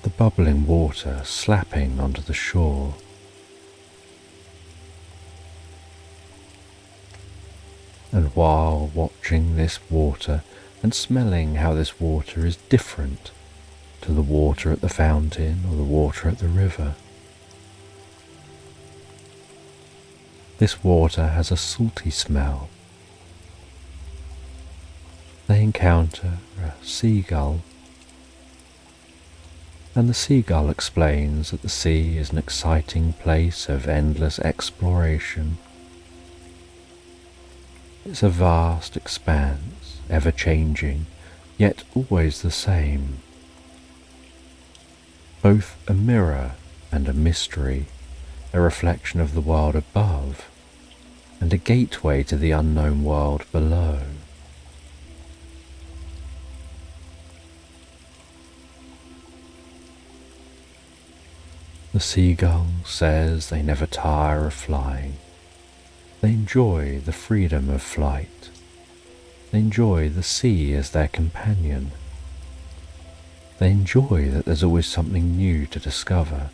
The bubbling water slapping onto the shore. And while watching this water and smelling how this water is different to the water at the fountain or the water at the river, this water has a salty smell. They encounter a seagull, and the seagull explains that the sea is an exciting place of endless exploration. It's a vast expanse, ever changing, yet always the same. Both a mirror and a mystery, a reflection of the world above, and a gateway to the unknown world below. The seagull says they never tire of flying. They enjoy the freedom of flight. They enjoy the sea as their companion. They enjoy that there's always something new to discover,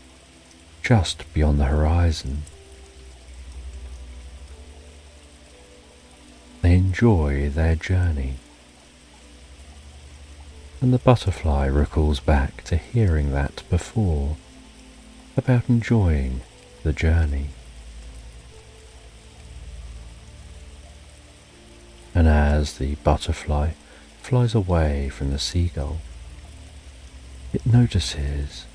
just beyond the horizon. They enjoy their journey. And the butterfly recalls back to hearing that before, about enjoying the journey. And as the butterfly flies away from the seagull, it notices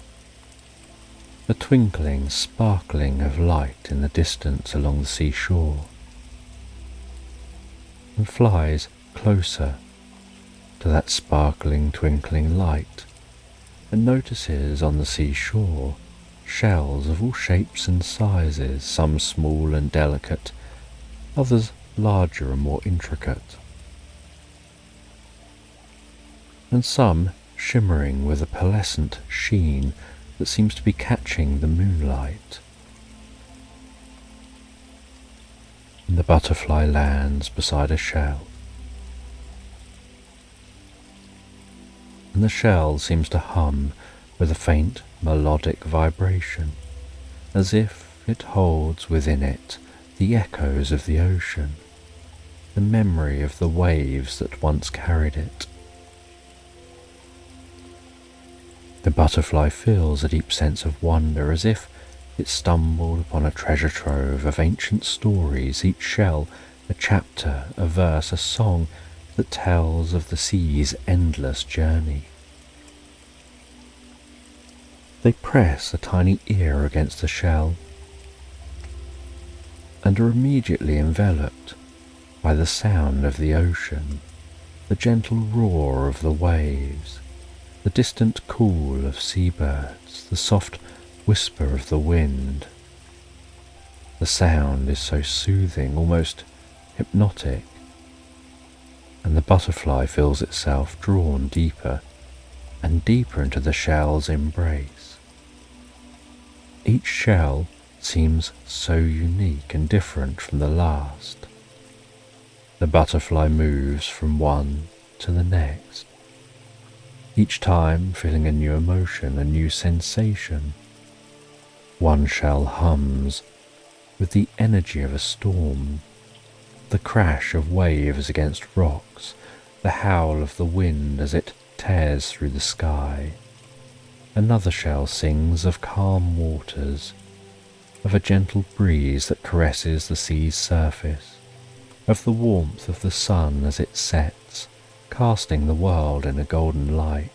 a twinkling, sparkling of light in the distance along the seashore, and flies closer to that sparkling, twinkling light, and notices on the seashore shells of all shapes and sizes, some small and delicate, others larger and more intricate, and some shimmering with a pearlescent sheen that seems to be catching the moonlight. And the butterfly lands beside a shell, and the shell seems to hum with a faint melodic vibration, as if it holds within it the echoes of the ocean, the memory of the waves that once carried it. The butterfly feels a deep sense of wonder, as if it stumbled upon a treasure trove of ancient stories, each shell a chapter, a verse, a song that tells of the sea's endless journey. They press a tiny ear against the shell and are immediately enveloped by the sound of the ocean, the gentle roar of the waves, the distant call of seabirds, the soft whisper of the wind. The sound is so soothing, almost hypnotic, and the butterfly feels itself drawn deeper and deeper into the shell's embrace. Each shell seems so unique and different from the last. The butterfly moves from one to the next, each time feeling a new emotion, a new sensation. One shell hums with the energy of a storm, the crash of waves against rocks, the howl of the wind as it tears through the sky. Another shell sings of calm waters, of a gentle breeze that caresses the sea's surface, of the warmth of the sun as it sets, casting the world in a golden light.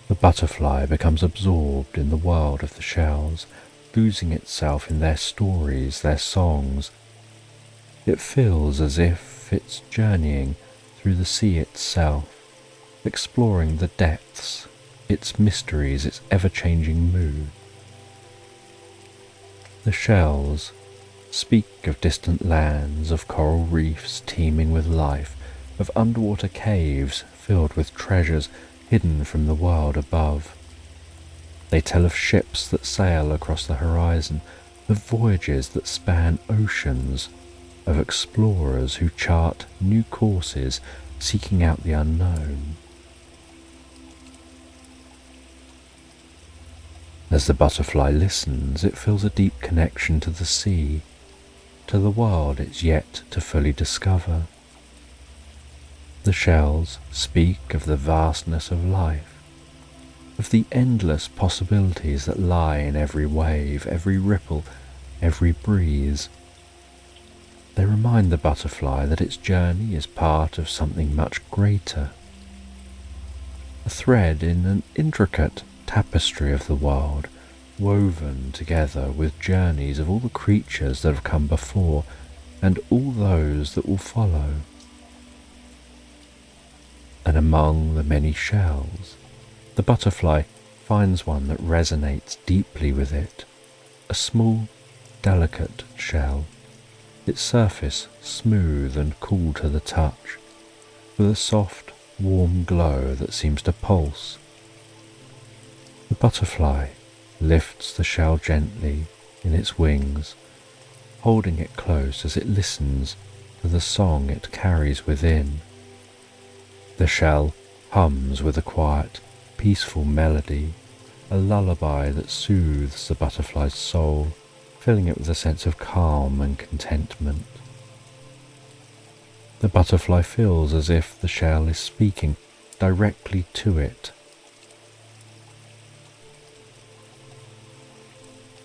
The butterfly becomes absorbed in the world of the shells, losing itself in their stories, their songs. It feels as if it's journeying through the sea itself, exploring the depths, its mysteries, its ever-changing mood. The shells speak of distant lands, of coral reefs teeming with life, of underwater caves filled with treasures hidden from the world above. They tell of ships that sail across the horizon, of voyages that span oceans, of explorers who chart new courses seeking out the unknown. As the butterfly listens, it feels a deep connection to the sea, to the world it's yet to fully discover. The shells speak of the vastness of life, of the endless possibilities that lie in every wave, every ripple, every breeze. They remind the butterfly that its journey is part of something much greater, a thread in an intricate tapestry of the world, woven together with journeys of all the creatures that have come before and all those that will follow. And among the many shells, the butterfly finds one that resonates deeply with it, a small, delicate shell, its surface smooth and cool to the touch, with a soft, warm glow that seems to pulse. The butterfly lifts the shell gently in its wings, holding it close as it listens to the song it carries within. The shell hums with a quiet, peaceful melody, a lullaby that soothes the butterfly's soul, filling it with a sense of calm and contentment. The butterfly feels as if the shell is speaking directly to it.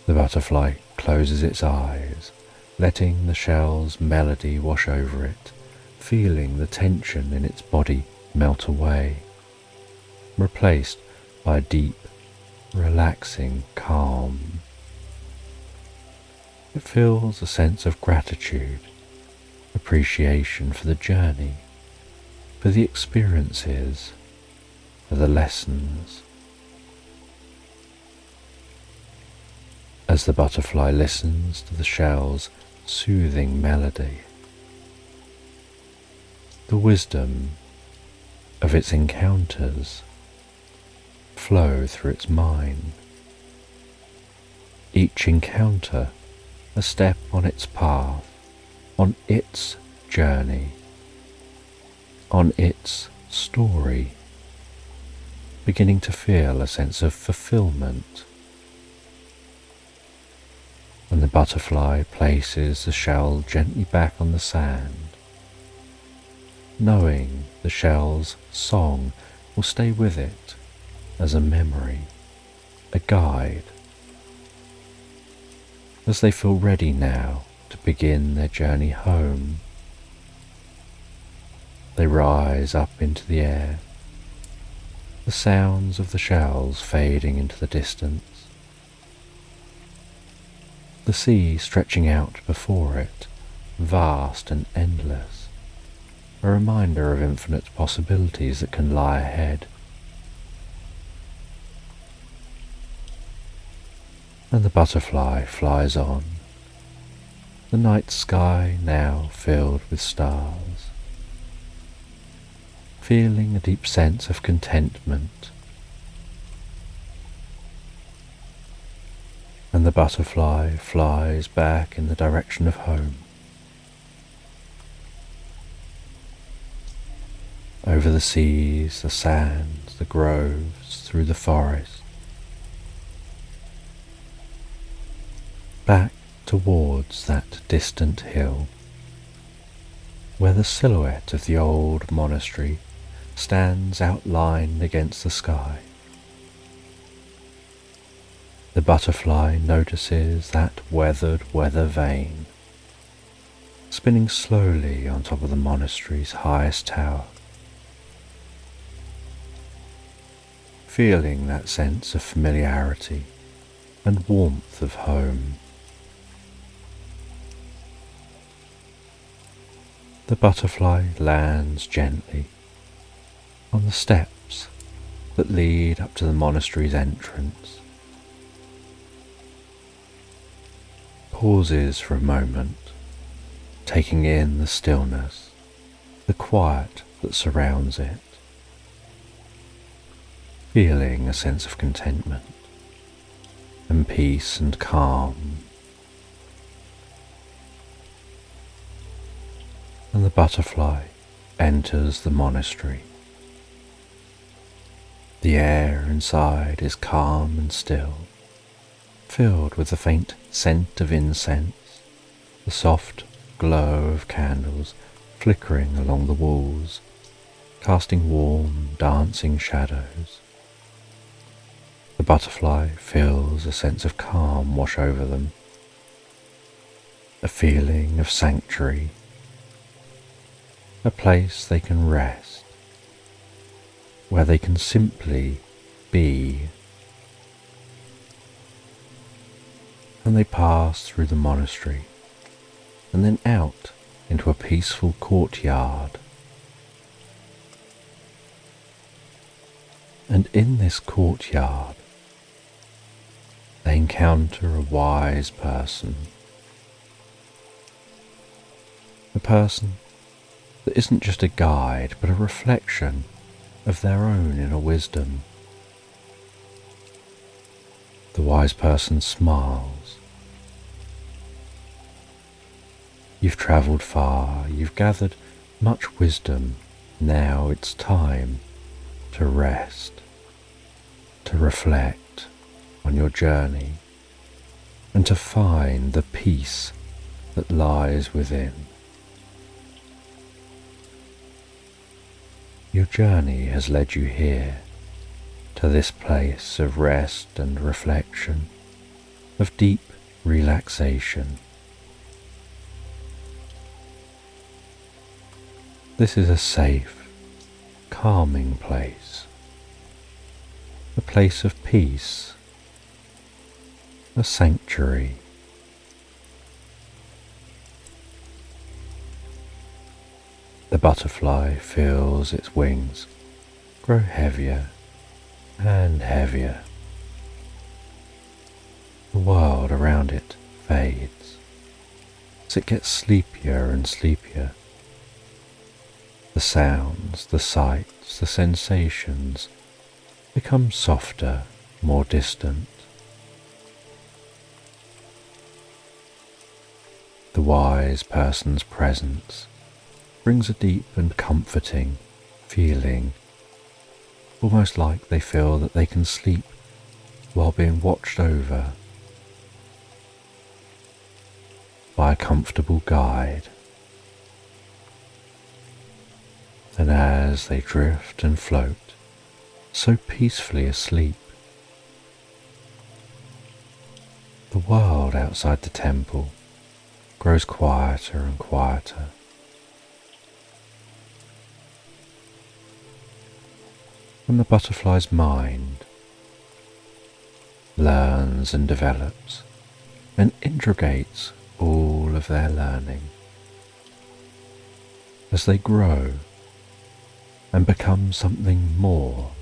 The butterfly closes its eyes, letting the shell's melody wash over it, feeling the tension in its body melt away, replaced by a deep, relaxing calm. It feels a sense of gratitude, appreciation for the journey, for the experiences, for the lessons. As the butterfly listens to the shell's soothing melody, the wisdom of its encounters flow through its mind. Each encounter a step on its path, on its journey, on its story, beginning to feel a sense of fulfillment. And the butterfly places the shell gently back on the sand, knowing the shell's song will stay with it as a memory, a guide. As they feel ready now to begin their journey home, they rise up into the air, the sounds of the shells fading into the distance, the sea stretching out before it, vast and endless, a reminder of infinite possibilities that can lie ahead. And the butterfly flies on, the night sky now filled with stars, feeling a deep sense of contentment. And the butterfly flies back in the direction of home, over the seas, the sands, the groves, through the forest, back towards that distant hill, where the silhouette of the old monastery stands outlined against the sky. The butterfly notices that weathered weather vane spinning slowly on top of the monastery's highest tower, feeling that sense of familiarity and warmth of home. The butterfly lands gently on the steps that lead up to the monastery's entrance, pauses for a moment, taking in the stillness, the quiet that surrounds it, feeling a sense of contentment and peace and calm. And the butterfly enters the monastery. The air inside is calm and still, filled with the faint scent of incense, the soft glow of candles flickering along the walls, casting warm, dancing shadows. The butterfly feels a sense of calm wash over them, a feeling of sanctuary, a place they can rest, where they can simply be. And they pass through the monastery and then out into a peaceful courtyard. And in this courtyard, they encounter a wise person. A person that isn't just a guide, but a reflection of their own inner wisdom. The wise person smiles. You've travelled far, you've gathered much wisdom. Now it's time to rest, to reflect on your journey, and to find the peace that lies within. Your journey has led you here, to this place of rest and reflection, of deep relaxation. This is a safe, calming place, a place of peace, a sanctuary. The butterfly feels its wings grow heavier and heavier. The world around it fades as it gets sleepier and sleepier. The sounds, the sights, the sensations become softer, more distant. The wise person's presence brings a deep and comforting feeling, almost like they feel that they can sleep while being watched over by a comfortable guide. And as they drift and float, so peacefully asleep, the world outside the temple grows quieter and quieter. And the butterfly's mind learns and develops and integrates all of their learning as they grow and become something more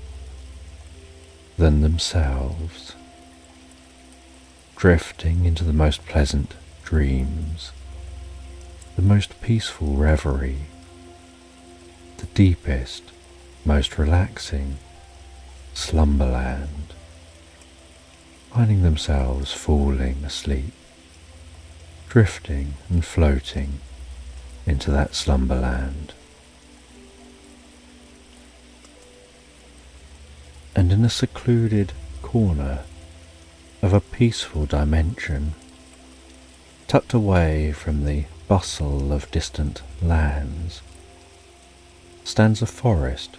than themselves, drifting into the most pleasant dreams, the most peaceful reverie, the deepest, most relaxing slumberland, finding themselves falling asleep, drifting and floating into that slumberland. And in a secluded corner of a peaceful dimension, tucked away from the bustle of distant lands, stands a forest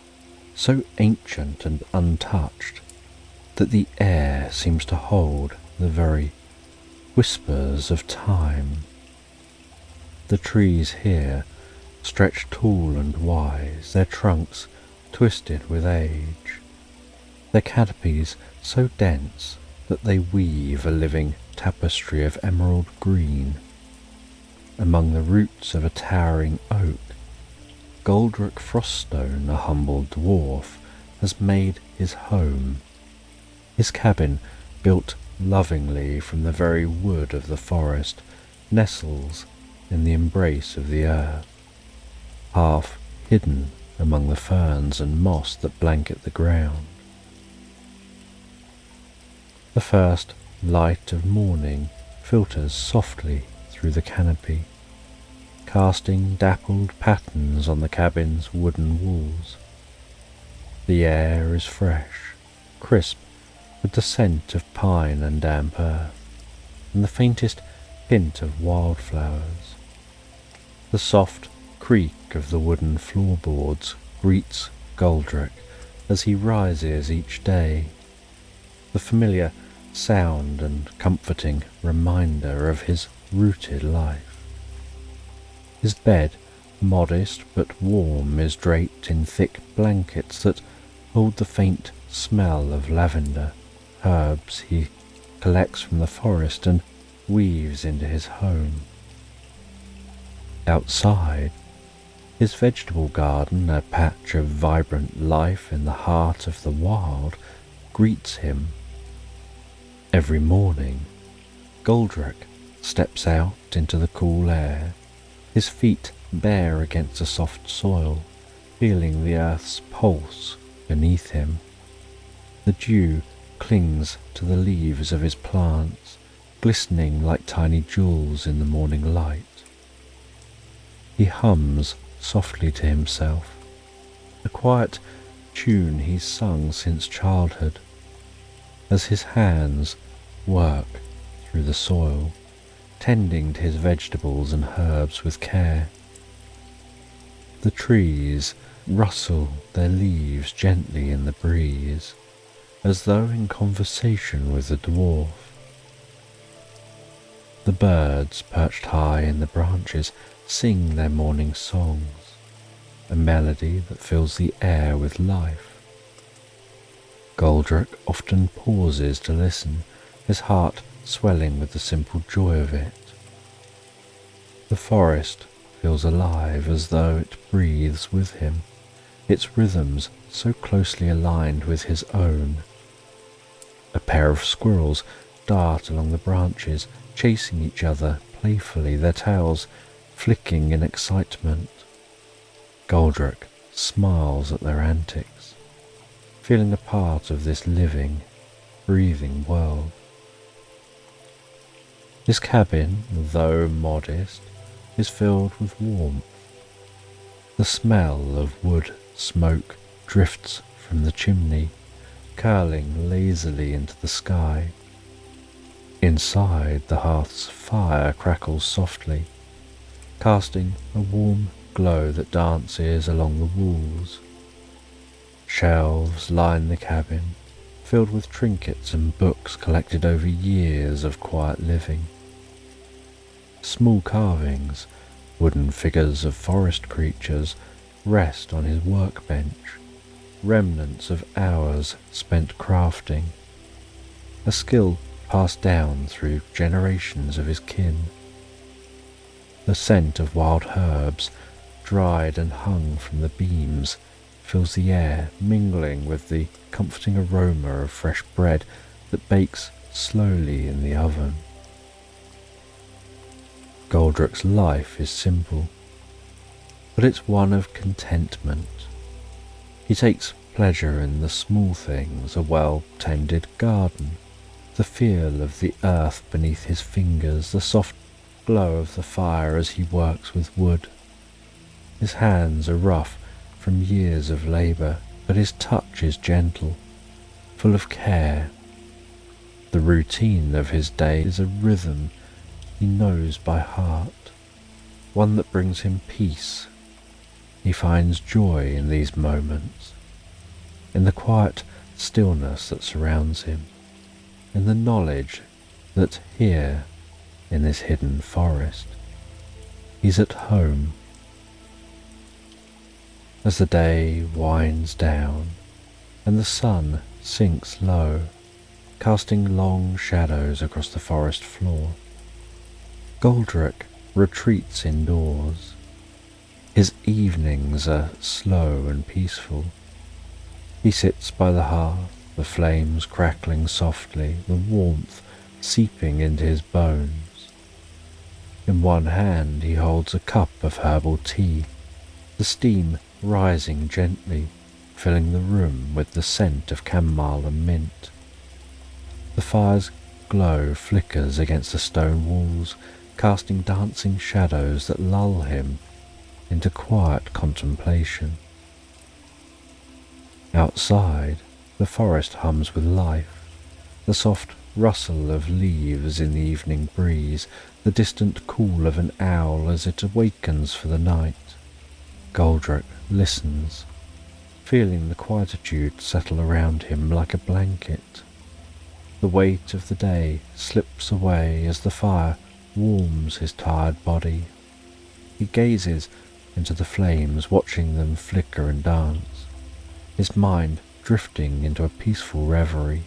so ancient and untouched that the air seems to hold the very whispers of time. The trees here stretch tall and wise, their trunks twisted with age, their canopies so dense that they weave a living tapestry of emerald green. Among the roots of a towering oak, Goldrick Froststone, a humble dwarf, has made his home. His cabin, built lovingly from the very wood of the forest, nestles in the embrace of the earth, half hidden among the ferns and moss that blanket the ground. The first light of morning filters softly through the canopy, casting dappled patterns on the cabin's wooden walls. The air is fresh, crisp, with the scent of pine and damp earth, and the faintest hint of wildflowers. The soft creak of the wooden floorboards greets Goldrick as he rises each day, the familiar sound and comforting reminder of his rooted life. His bed, modest but warm, is draped in thick blankets that hold the faint smell of lavender, herbs he collects from the forest and weaves into his home. Outside, his vegetable garden, a patch of vibrant life in the heart of the wild, greets him. Every morning, Goldrick steps out into the cool air, his feet bare against the soft soil, feeling the earth's pulse beneath him. The dew clings to the leaves of his plants, glistening like tiny jewels in the morning light. He hums softly to himself, a quiet tune he's sung since childhood, as his hands work through the soil, tending to his vegetables and herbs with care. The trees rustle their leaves gently in the breeze, as though in conversation with the dwarf. The birds, perched high in the branches, sing their morning songs, a melody that fills the air with life. Goldrick often pauses to listen, his heart swelling with the simple joy of it. The forest feels alive as though it breathes with him, its rhythms so closely aligned with his own. A pair of squirrels dart along the branches, chasing each other playfully, their tails flicking in excitement. Goldrick smiles at their antics, feeling a part of this living, breathing world. His cabin, though modest, is filled with warmth. The smell of wood smoke drifts from the chimney, curling lazily into the sky. Inside, the hearth's fire crackles softly, casting a warm glow that dances along the walls. Shelves line the cabin, filled with trinkets and books collected over years of quiet living. Small carvings, wooden figures of forest creatures, rest on his workbench, remnants of hours spent crafting, a skill passed down through generations of his kin. The scent of wild herbs, dried and hung from the beams, fills the air, mingling with the comforting aroma of fresh bread that bakes slowly in the oven. Goldrick's life is simple, but it's one of contentment. He takes pleasure in the small things, a well-tended garden, the feel of the earth beneath his fingers, the soft glow of the fire as he works with wood. His hands are rough from years of labour, but his touch is gentle, full of care. The routine of his day is a rhythm he knows by heart, one that brings him peace. He finds joy in these moments, in the quiet stillness that surrounds him, in the knowledge that here, in this hidden forest, he's at home. As the day winds down and the sun sinks low, casting long shadows across the forest floor, Goldrick retreats indoors. His evenings are slow and peaceful. He sits by the hearth, the flames crackling softly, the warmth seeping into his bones. In one hand he holds a cup of herbal tea, the steam rising gently, filling the room with the scent of chamomile and mint. The fire's glow flickers against the stone walls, casting dancing shadows that lull him into quiet contemplation. Outside, the forest hums with life, the soft rustle of leaves in the evening breeze, the distant call of an owl as it awakens for the night. Goldrick listens, feeling the quietude settle around him like a blanket. The weight of the day slips away as the fire warms his tired body. He gazes into the flames, watching them flicker and dance, his mind drifting into a peaceful reverie.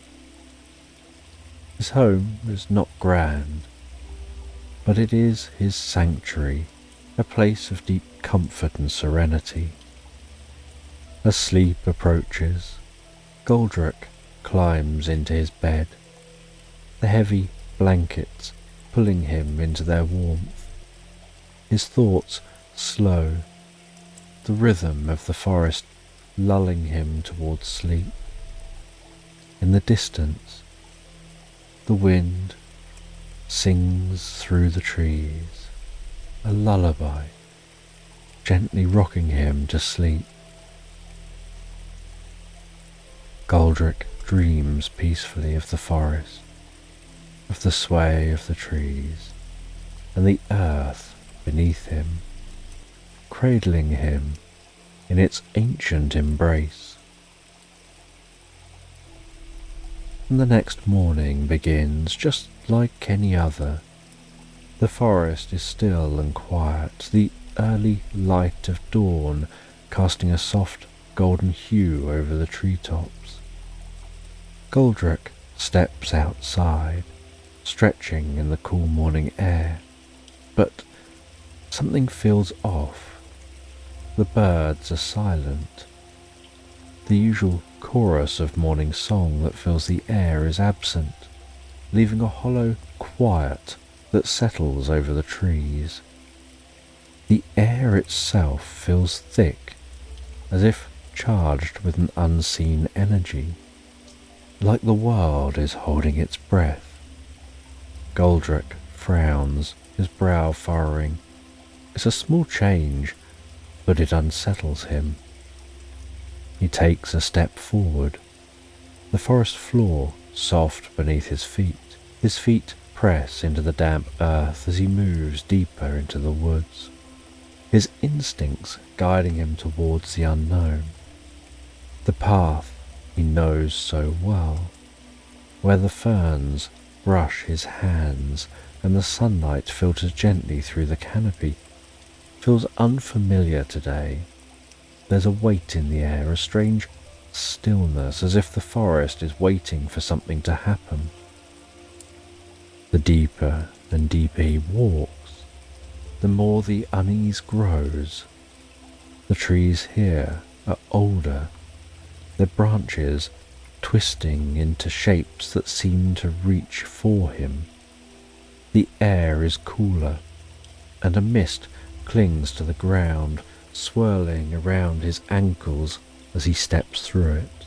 His home is not grand, but it is his sanctuary, a place of deep comfort and serenity. As sleep approaches, Goldrick climbs into his bed, the heavy blankets pulling him into their warmth. His thoughts slow, the rhythm of the forest lulling him towards sleep. In the distance, the wind sings through the trees, a lullaby, gently rocking him to sleep. Goldrick dreams peacefully of the forest, of the sway of the trees, and the earth beneath him, cradling him in its ancient embrace. And the next morning begins just like any other. The forest is still and quiet, the early light of dawn casting a soft golden hue over the treetops. Goldrick steps outside, stretching in the cool morning air, but something feels off. The birds are silent. The usual chorus of morning song that fills the air is absent, leaving a hollow quiet that settles over the trees. The air itself feels thick, as if charged with an unseen energy, like the world is holding its breath. Goldrick frowns, his brow furrowing. It's a small change, but it unsettles him. He takes a step forward, the forest floor soft beneath his feet. His feet press into the damp earth as he moves deeper into the woods, his instincts guiding him towards the unknown. The path he knows so well, where the ferns brush his hands and the sunlight filters gently through the canopy, feels unfamiliar today. There's a weight in the air, a strange stillness, as if the forest is waiting for something to happen. The deeper and deeper he walks, the more the unease grows. The trees here are older, their branches twisting into shapes that seem to reach for him. The air is cooler, and a mist clings to the ground, swirling around his ankles as he steps through it.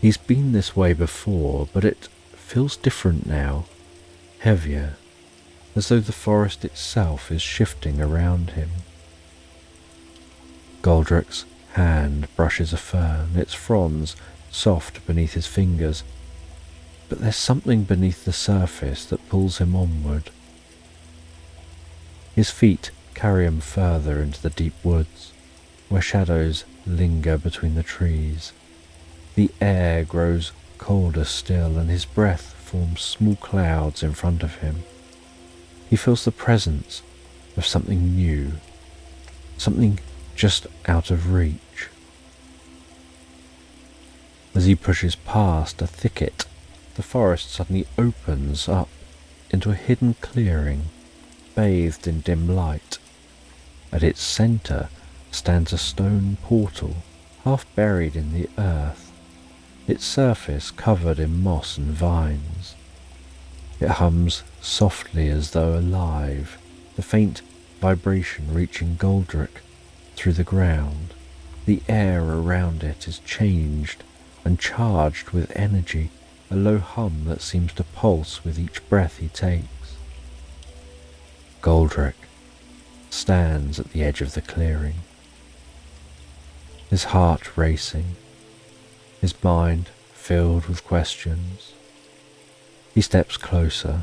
He's been this way before, but it feels different now, heavier, as though the forest itself is shifting around him. Goldrick's hand brushes a fern, its fronds soft beneath his fingers, but there's something beneath the surface that pulls him onward. His feet carry him further into the deep woods, where shadows linger between the trees. The air grows colder still, and his breath forms small clouds in front of him. He feels the presence of something new, something just out of reach. As he pushes past a thicket, the forest suddenly opens up into a hidden clearing, bathed in dim light. At its centre stands a stone portal, half buried in the earth, its surface covered in moss and vines. It hums softly as though alive, the faint vibration reaching Goldrick through the ground. The air around it is changed and charged with energy, a low hum that seems to pulse with each breath he takes. Goldrick stands at the edge of the clearing, his heart racing, his mind filled with questions. He steps closer,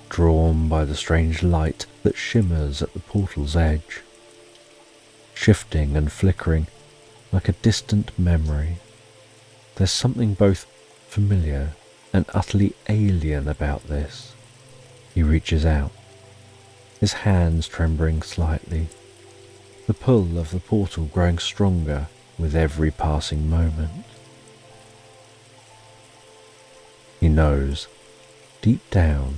drawn by the strange light that shimmers at the portal's edge, shifting and flickering like a distant memory. There's something both familiar and utterly alien about this. He reaches out, his hands trembling slightly, the pull of the portal growing stronger with every passing moment. He knows, deep down,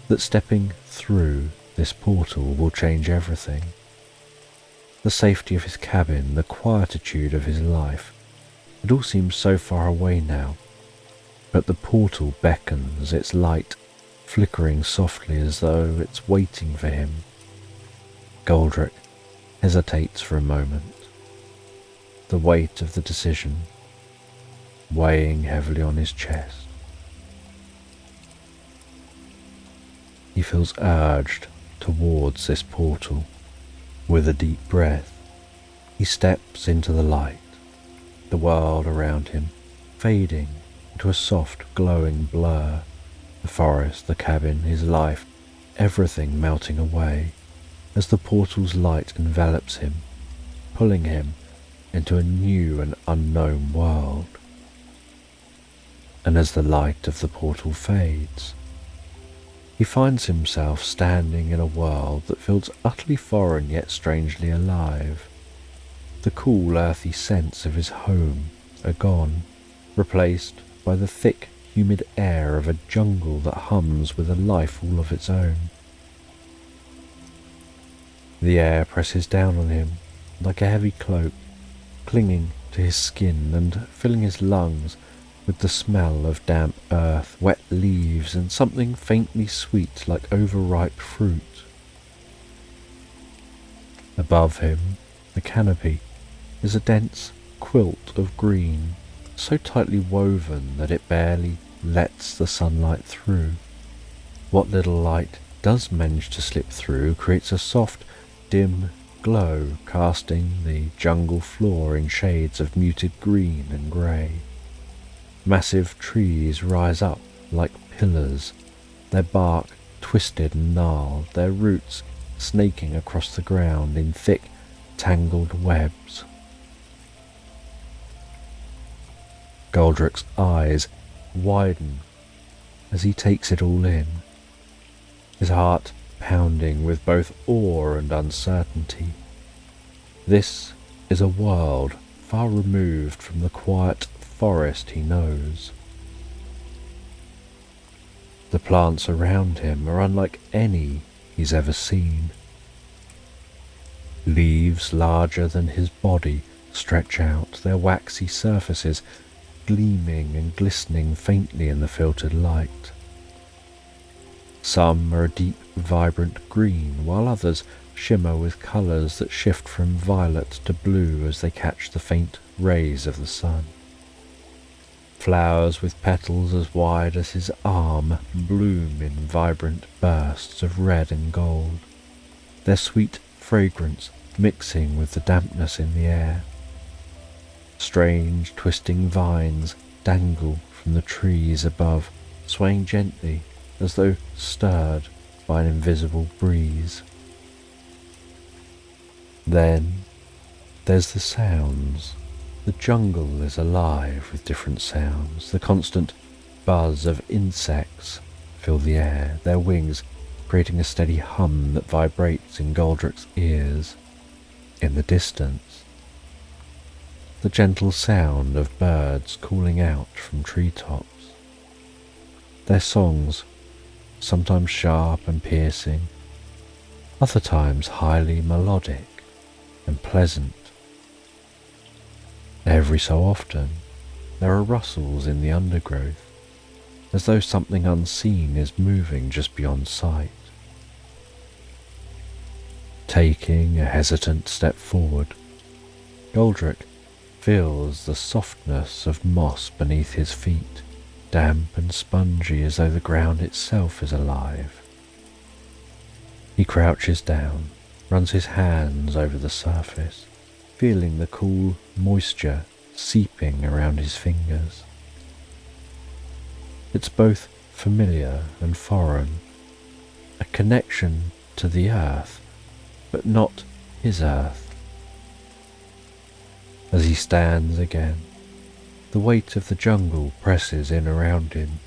that stepping through this portal will change everything. The safety of his cabin, the quietude of his life, it all seems so far away now, but the portal beckons, its light flickering softly as though it's waiting for him. Goldrick hesitates for a moment, the weight of the decision weighing heavily on his chest. He feels urged towards this portal. With a deep breath, he steps into the light, the world around him fading into a soft glowing blur, the forest, the cabin, his life, everything melting away as the portal's light envelops him, pulling him into a new and unknown world. And as the light of the portal fades, he finds himself standing in a world that feels utterly foreign yet strangely alive. The cool earthy scents of his home are gone, replaced by the thick humid air of a jungle that hums with a life all of its own. The air presses down on him like a heavy cloak, clinging to his skin and filling his lungs with the smell of damp earth, wet leaves, and something faintly sweet like overripe fruit. Above him, the canopy is a dense quilt of green, so tightly woven that it barely lets the sunlight through. What little light does manage to slip through creates a soft, dim glow, casting the jungle floor in shades of muted green and grey. Massive trees rise up like pillars, their bark twisted and gnarled, their roots snaking across the ground in thick, tangled webs. Goldrick's eyes widen as he takes it all in, his heart pounding with both awe and uncertainty. This is a world far removed from the quiet forest he knows. The plants around him are unlike any he's ever seen. Leaves larger than his body stretch out, their waxy surfaces gleaming and glistening faintly in the filtered light. Some are a deep, vibrant green, while others shimmer with colours that shift from violet to blue as they catch the faint rays of the sun. Flowers with petals as wide as his arm bloom in vibrant bursts of red and gold, their sweet fragrance mixing with the dampness in the air. Strange twisting vines dangle from the trees above, swaying gently as though stirred by an invisible breeze. Then there's the sounds, The jungle is alive with different sounds. The constant buzz of insects fill the air, their wings creating a steady hum that vibrates in Goldrick's ears. In the distance, the gentle sound of birds calling out from treetops. Their songs, sometimes sharp and piercing, other times highly melodic and pleasant. Every so often, there are rustles in the undergrowth, as though something unseen is moving just beyond sight. Taking a hesitant step forward, Goldrick feels the softness of moss beneath his feet, damp and spongy as though the ground itself is alive. He crouches down, runs his hands over the surface, feeling the cool moisture seeping around his fingers. It's both familiar and foreign, a connection to the earth, but not his earth. As he stands again, the weight of the jungle presses in around him.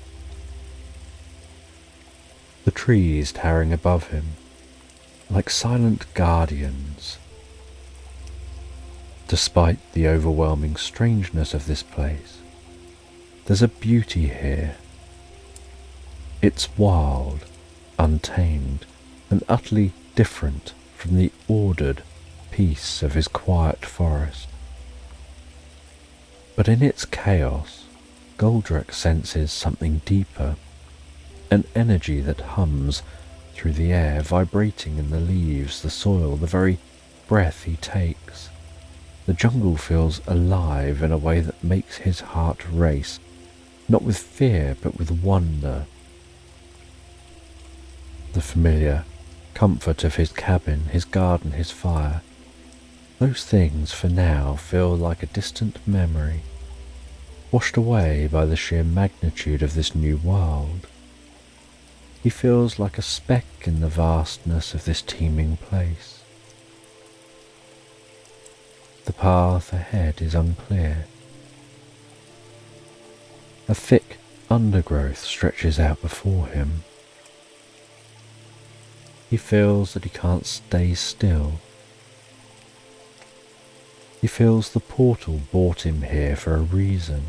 The trees towering above him, like silent guardians. Despite the overwhelming strangeness of this place, there's a beauty here. It's wild, untamed, and utterly different from the ordered peace of his quiet forest. But in its chaos, Goldrick senses something deeper, an energy that hums through the air, vibrating in the leaves, the soil, the very breath he takes. The jungle feels alive in a way that makes his heart race, not with fear but with wonder. The familiar comfort of his cabin, his garden, his fire, those things for now feel like a distant memory, washed away by the sheer magnitude of this new world. He feels like a speck in the vastness of this teeming place. The path ahead is unclear. A thick undergrowth stretches out before him. He feels that he can't stay still. He feels the portal brought him here for a reason.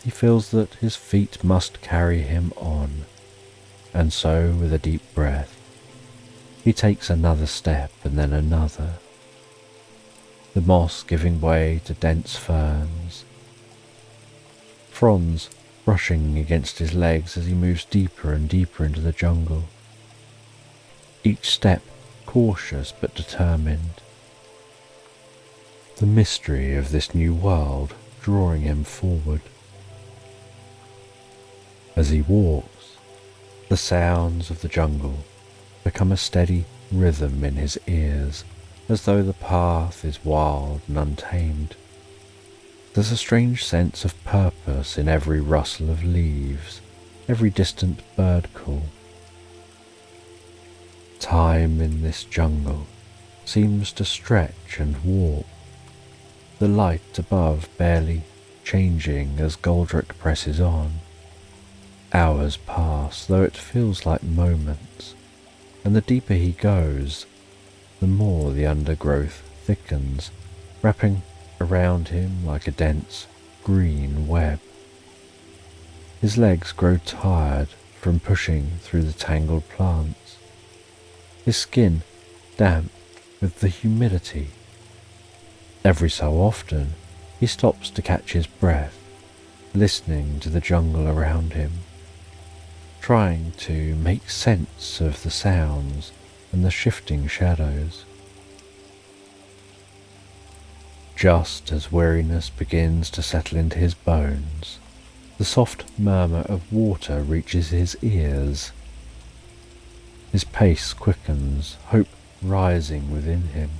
He feels that his feet must carry him on, and so with a deep breath, he takes another step and then another, the moss giving way to dense ferns, fronds brushing against his legs as he moves deeper and deeper into the jungle, each step cautious but determined, the mystery of this new world drawing him forward. As he walks, the sounds of the jungle become a steady rhythm in his ears, as though the path is wild and untamed. There's a strange sense of purpose in every rustle of leaves, every distant bird call. Time in this jungle seems to stretch and warp, the light above barely changing as Goldrick presses on. Hours pass, though it feels like moments, and the deeper he goes, the more the undergrowth thickens, wrapping around him like a dense green web. His legs grow tired from pushing through the tangled plants, his skin damp with the humidity. Every so often he stops to catch his breath, listening to the jungle around him, trying to make sense of the sounds and the shifting shadows. Just as weariness begins to settle into his bones, the soft murmur of water reaches his ears. His pace quickens, hope rising within him.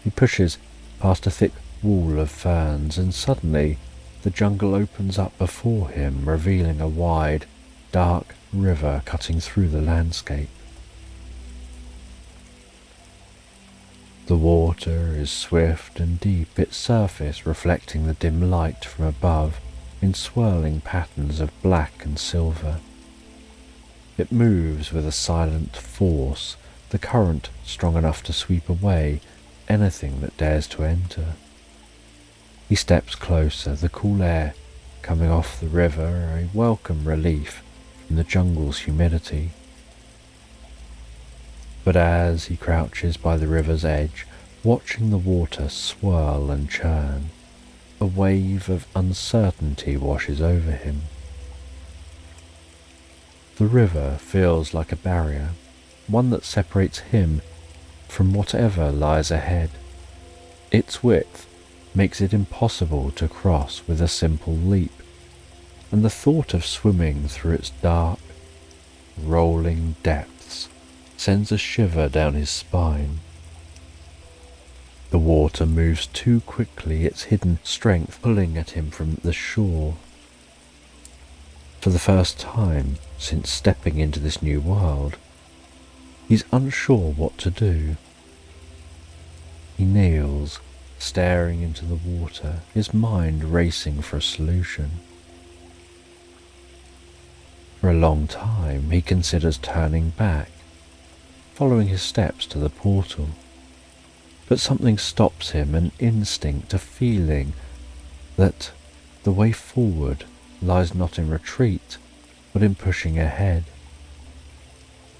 He pushes past a thick wall of ferns, and suddenly the jungle opens up before him, revealing a wide, dark river cutting through the landscape. The water is swift and deep, its surface reflecting the dim light from above in swirling patterns of black and silver. It moves with a silent force, the current strong enough to sweep away anything that dares to enter. He steps closer, the cool air coming off the river, a welcome relief from the jungle's humidity. But as he crouches by the river's edge, watching the water swirl and churn, a wave of uncertainty washes over him. The river feels like a barrier, one that separates him from whatever lies ahead. Its width makes it impossible to cross with a simple leap, and the thought of swimming through its dark, rolling depths sends a shiver down his spine. The water moves too quickly, its hidden strength pulling at him from the shore. For the first time since stepping into this new world, he's unsure what to do. He kneels, staring into the water, his mind racing for a solution. For a long time he considers turning back, following his steps to the portal. But something stops him, an instinct, a feeling that the way forward lies not in retreat, but in pushing ahead.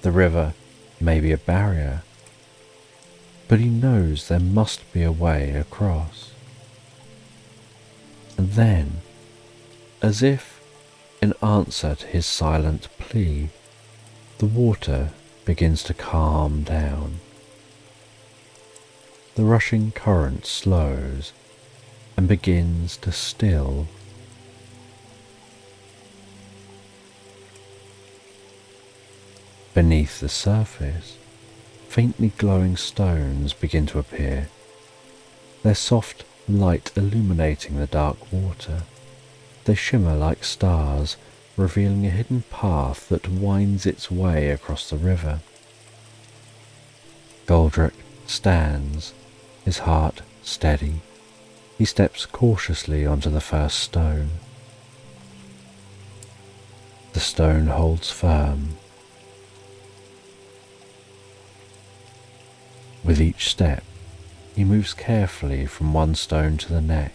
The river may be a barrier, but he knows there must be a way across. And then, as if in answer to his silent plea, the water begins to calm down. The rushing current slows and begins to still. Beneath the surface, faintly glowing stones begin to appear, their soft light illuminating the dark water. They shimmer like stars, revealing a hidden path that winds its way across the river. Goldrick stands, his heart steady. He steps cautiously onto the first stone. The stone holds firm. With each step, he moves carefully from one stone to the next,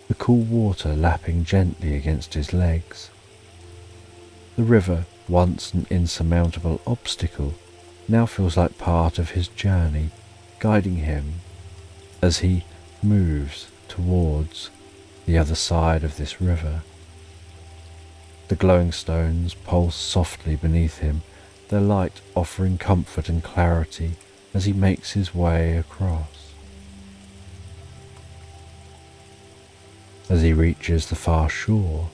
the cool water lapping gently against his legs. The river, once an insurmountable obstacle, now feels like part of his journey, guiding him as he moves towards the other side of this river. The glowing stones pulse softly beneath him, their light offering comfort and clarity as he makes his way across. As he reaches the far shore,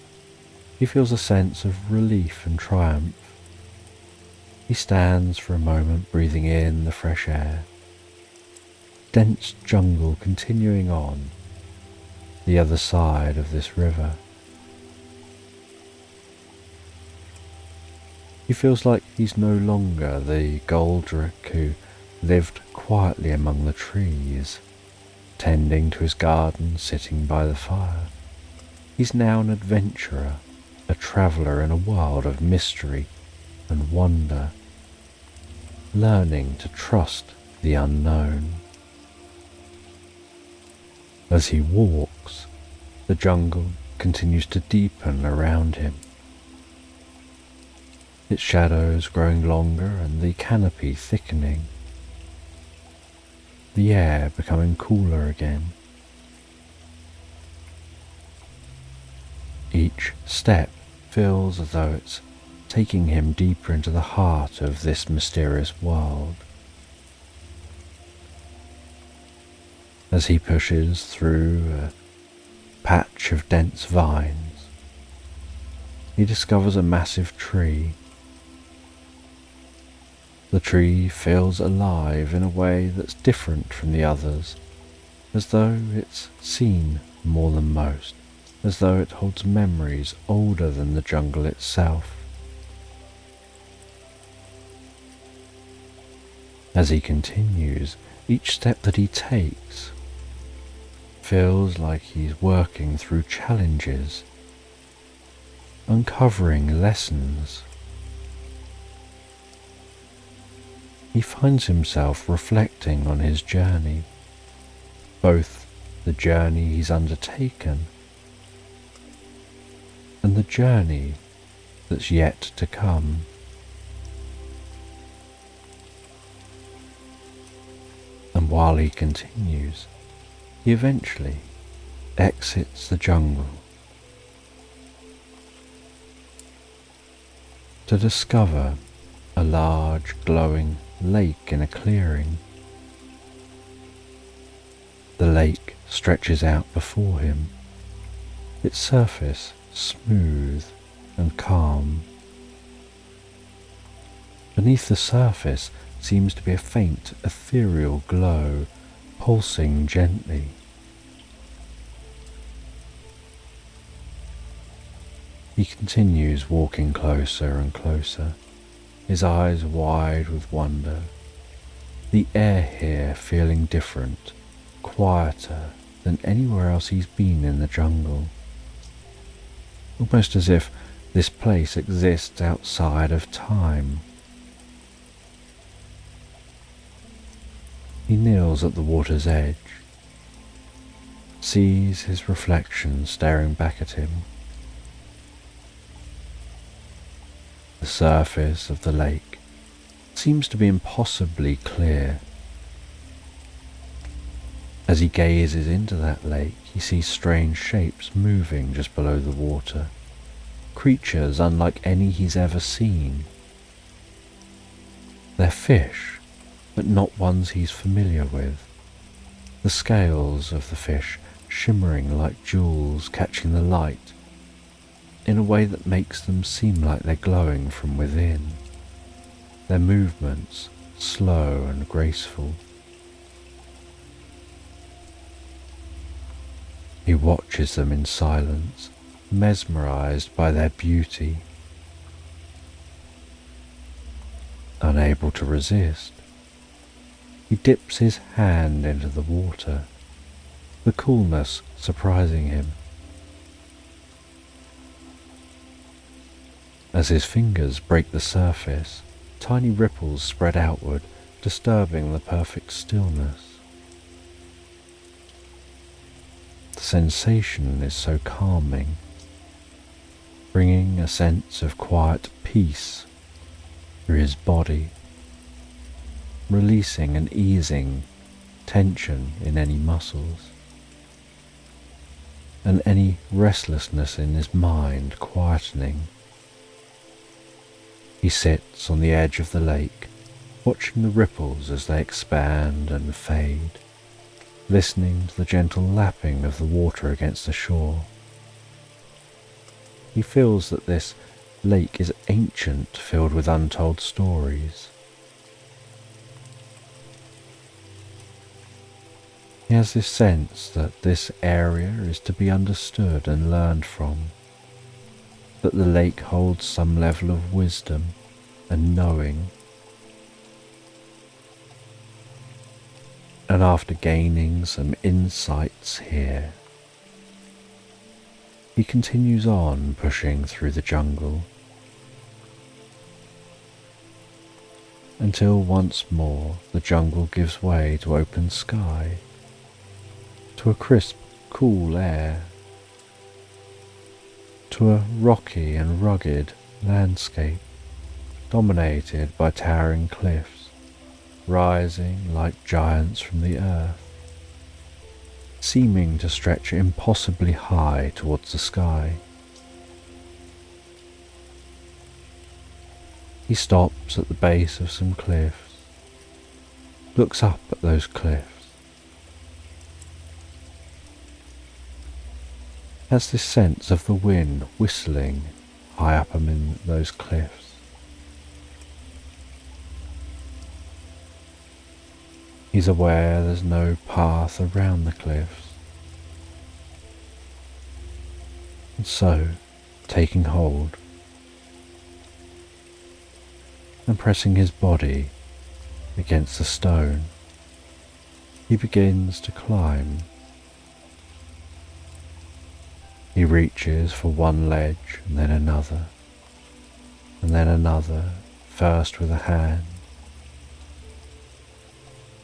he feels a sense of relief and triumph. He stands for a moment, breathing in the fresh air. Dense jungle continuing on the other side of this river. He feels like he's no longer the Goldrick who lived quietly among the trees, tending to his garden, sitting by the fire. He's now an adventurer, a traveller in a world of mystery and wonder, learning to trust the unknown. As he walks, the jungle continues to deepen around him, its shadows growing longer and the canopy thickening, the air becoming cooler again. Each step feels as though it's taking him deeper into the heart of this mysterious world. As he pushes through a patch of dense vines, he discovers a massive tree. The tree feels alive in a way that's different from the others, as though it's seen more than most, as though it holds memories older than the jungle itself. As he continues, Each step that he takes feels like he's working through challenges, uncovering lessons. He finds himself reflecting on his journey, both the journey he's undertaken and the journey that's yet to come. And while he continues, he eventually exits the jungle to discover a large glowing lake in a clearing. The lake stretches out before him, its surface smooth and calm. Beneath the surface seems to be a faint ethereal glow pulsing gently. He continues walking closer and closer, his eyes wide with wonder, the air here feeling different, quieter than anywhere else he's been in the jungle. Almost as if this place exists outside of time. He kneels at the water's edge, sees his reflection staring back at him. The surface of the lake seems to be impossibly clear. As he gazes into that lake, he sees strange shapes moving just below the water, creatures unlike any he's ever seen. They're fish, but not ones he's familiar with. The scales of the fish shimmering like jewels catching the light in a way that makes them seem like they're glowing from within. Their movements slow and graceful. He watches them in silence, mesmerized by their beauty. Unable to resist, he dips his hand into the water, the coolness surprising him. As his fingers break the surface, tiny ripples spread outward, disturbing the perfect stillness. The sensation is so calming, bringing a sense of quiet peace through his body, releasing and easing tension in any muscles, and any restlessness in his mind quietening. He sits on the edge of the lake, watching the ripples as they expand and fade, listening to the gentle lapping of the water against the shore. He feels that this lake is ancient, filled with untold stories. He has this sense that this area is to be understood and learned from, that the lake holds some level of wisdom and knowing. And after gaining some insights here, he continues on pushing through the jungle until once more the jungle gives way to open sky, to a crisp, cool air, to a rocky and rugged landscape dominated by towering cliffs, rising like giants from the earth, seeming to stretch impossibly high towards the sky. He stops at the base of some cliffs, looks up at those cliffs, has this sense of the wind whistling high up among those cliffs. He's aware there's no path around the cliffs, and so, taking hold and pressing his body against the stone, He begins to climb. He reaches for one ledge and then another, first with a hand,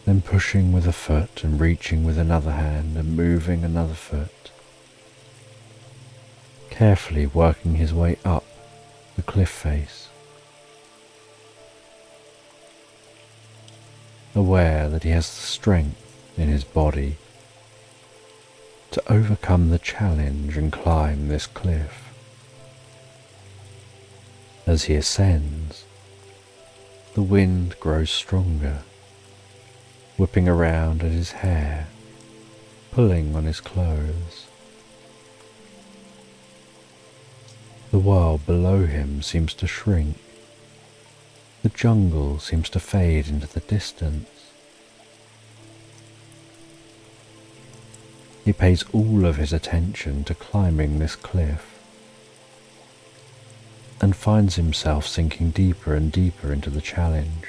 then pushing with a foot and reaching with another hand and moving another foot, carefully working his way up the cliff face, aware that he has the strength in his body to overcome the challenge and climb this cliff. As he ascends, the wind grows stronger, whipping around at his hair, pulling on his clothes. The world below him seems to shrink. The jungle seems to fade into the distance. He pays all of his attention to climbing this cliff and finds himself sinking deeper and deeper into the challenge.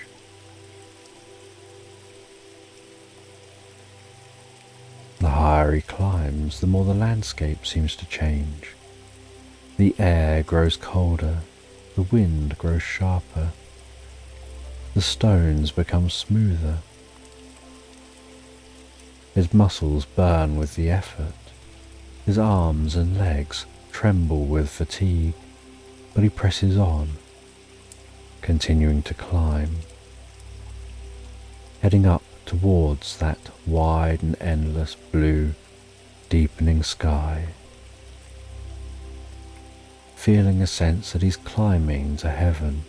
The higher he climbs, the more the landscape seems to change. The air grows colder, the wind grows sharper, the stones become smoother. His muscles burn with the effort, his arms and legs tremble with fatigue, but he presses on, continuing to climb, heading up towards that wide and endless blue, deepening sky, feeling a sense that he's climbing to heaven,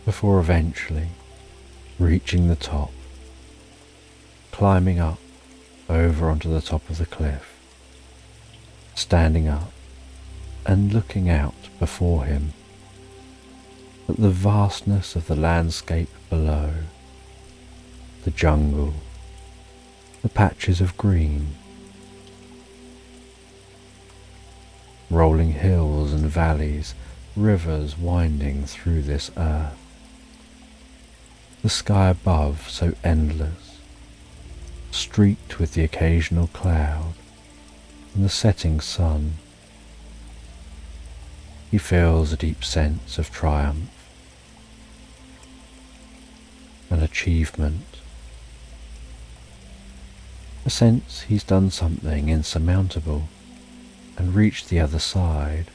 before eventually reaching the top, climbing up over onto the top of the cliff, standing up and looking out before him at the vastness of the landscape below, the jungle, the patches of green, rolling hills and valleys, rivers winding through this earth, the sky above so endless, streaked with the occasional cloud and the setting sun. He feels a deep sense of triumph and achievement, a sense he's done something insurmountable and reached the other side.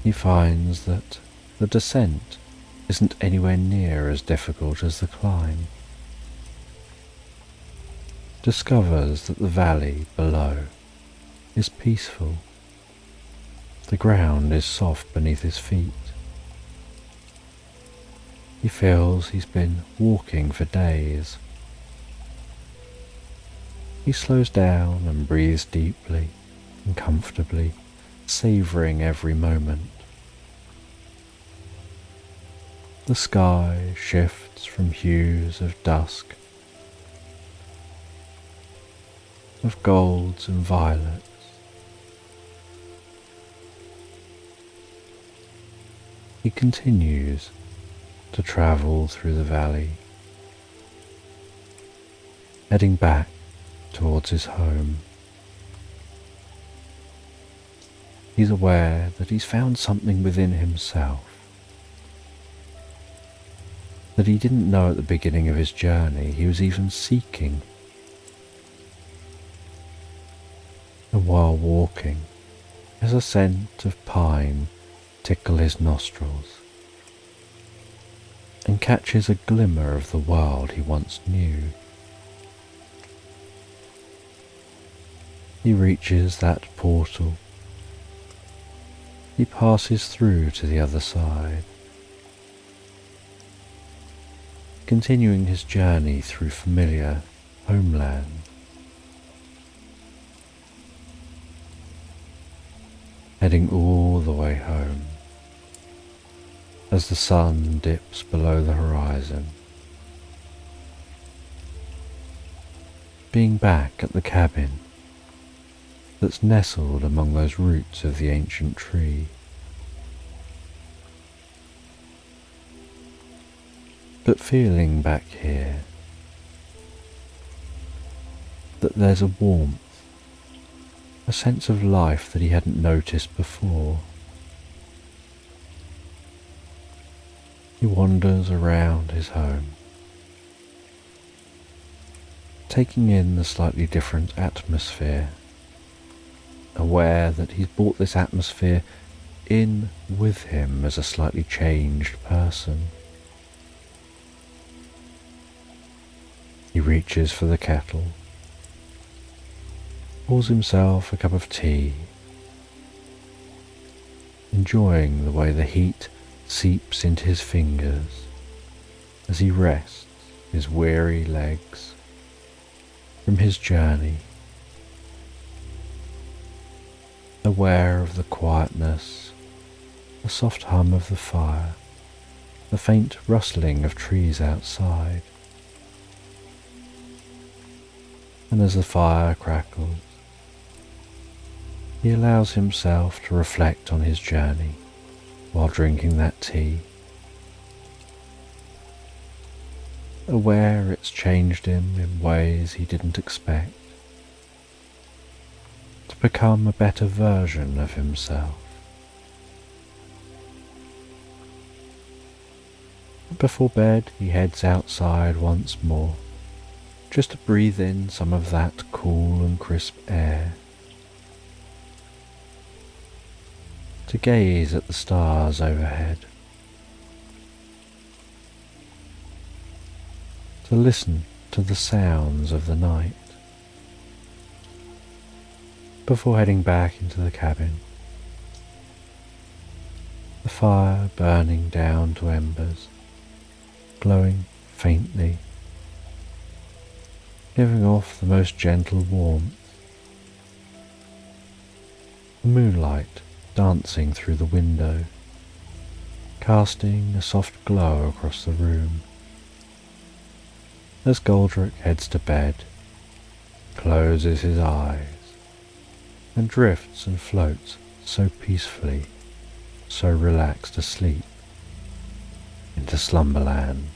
He finds that the descent isn't anywhere near as difficult as the climb, discovers that the valley below is peaceful, the ground is soft beneath his feet. He feels he's been walking for days. He slows down and breathes deeply and comfortably, savouring every moment. The sky shifts from hues of dusk, of golds and violets, he continues to travel through the valley, heading back towards his home. He's aware that he's found something within himself that he didn't know at the beginning of his journey he was even seeking. And while walking, as a scent of pine tickle his nostrils, and catches a glimmer of the world he once knew. He reaches that portal. He passes through to the other side, continuing his journey through familiar homeland. Heading all the way home as the sun dips below the horizon, being back at the cabin that's nestled among those roots of the ancient tree. but feeling back here that there's a warmth, a sense of life that he hadn't noticed before. He wanders around his home, taking in the slightly different atmosphere, aware that he's brought this atmosphere in with him as a slightly changed person. He reaches for the kettle, pours himself a cup of tea, enjoying the way the heat seeps into his fingers as he rests his weary legs from his journey, aware of the quietness, the soft hum of the fire, the faint rustling of trees outside. And as the fire crackles, he allows himself to reflect on his journey while drinking that tea, aware it's changed him in ways he didn't expect, to become a better version of himself. Before bed, he heads outside once more, just to breathe in some of that cool and crisp air, to gaze at the stars overhead, to listen to the sounds of the night, before heading back into the cabin, the fire burning down to embers, glowing faintly, giving off the most gentle warmth, the moonlight dancing through the window, casting a soft glow across the room. As Goldrick heads to bed, closes his eyes, and drifts and floats so peacefully, so relaxed asleep into Slumberland.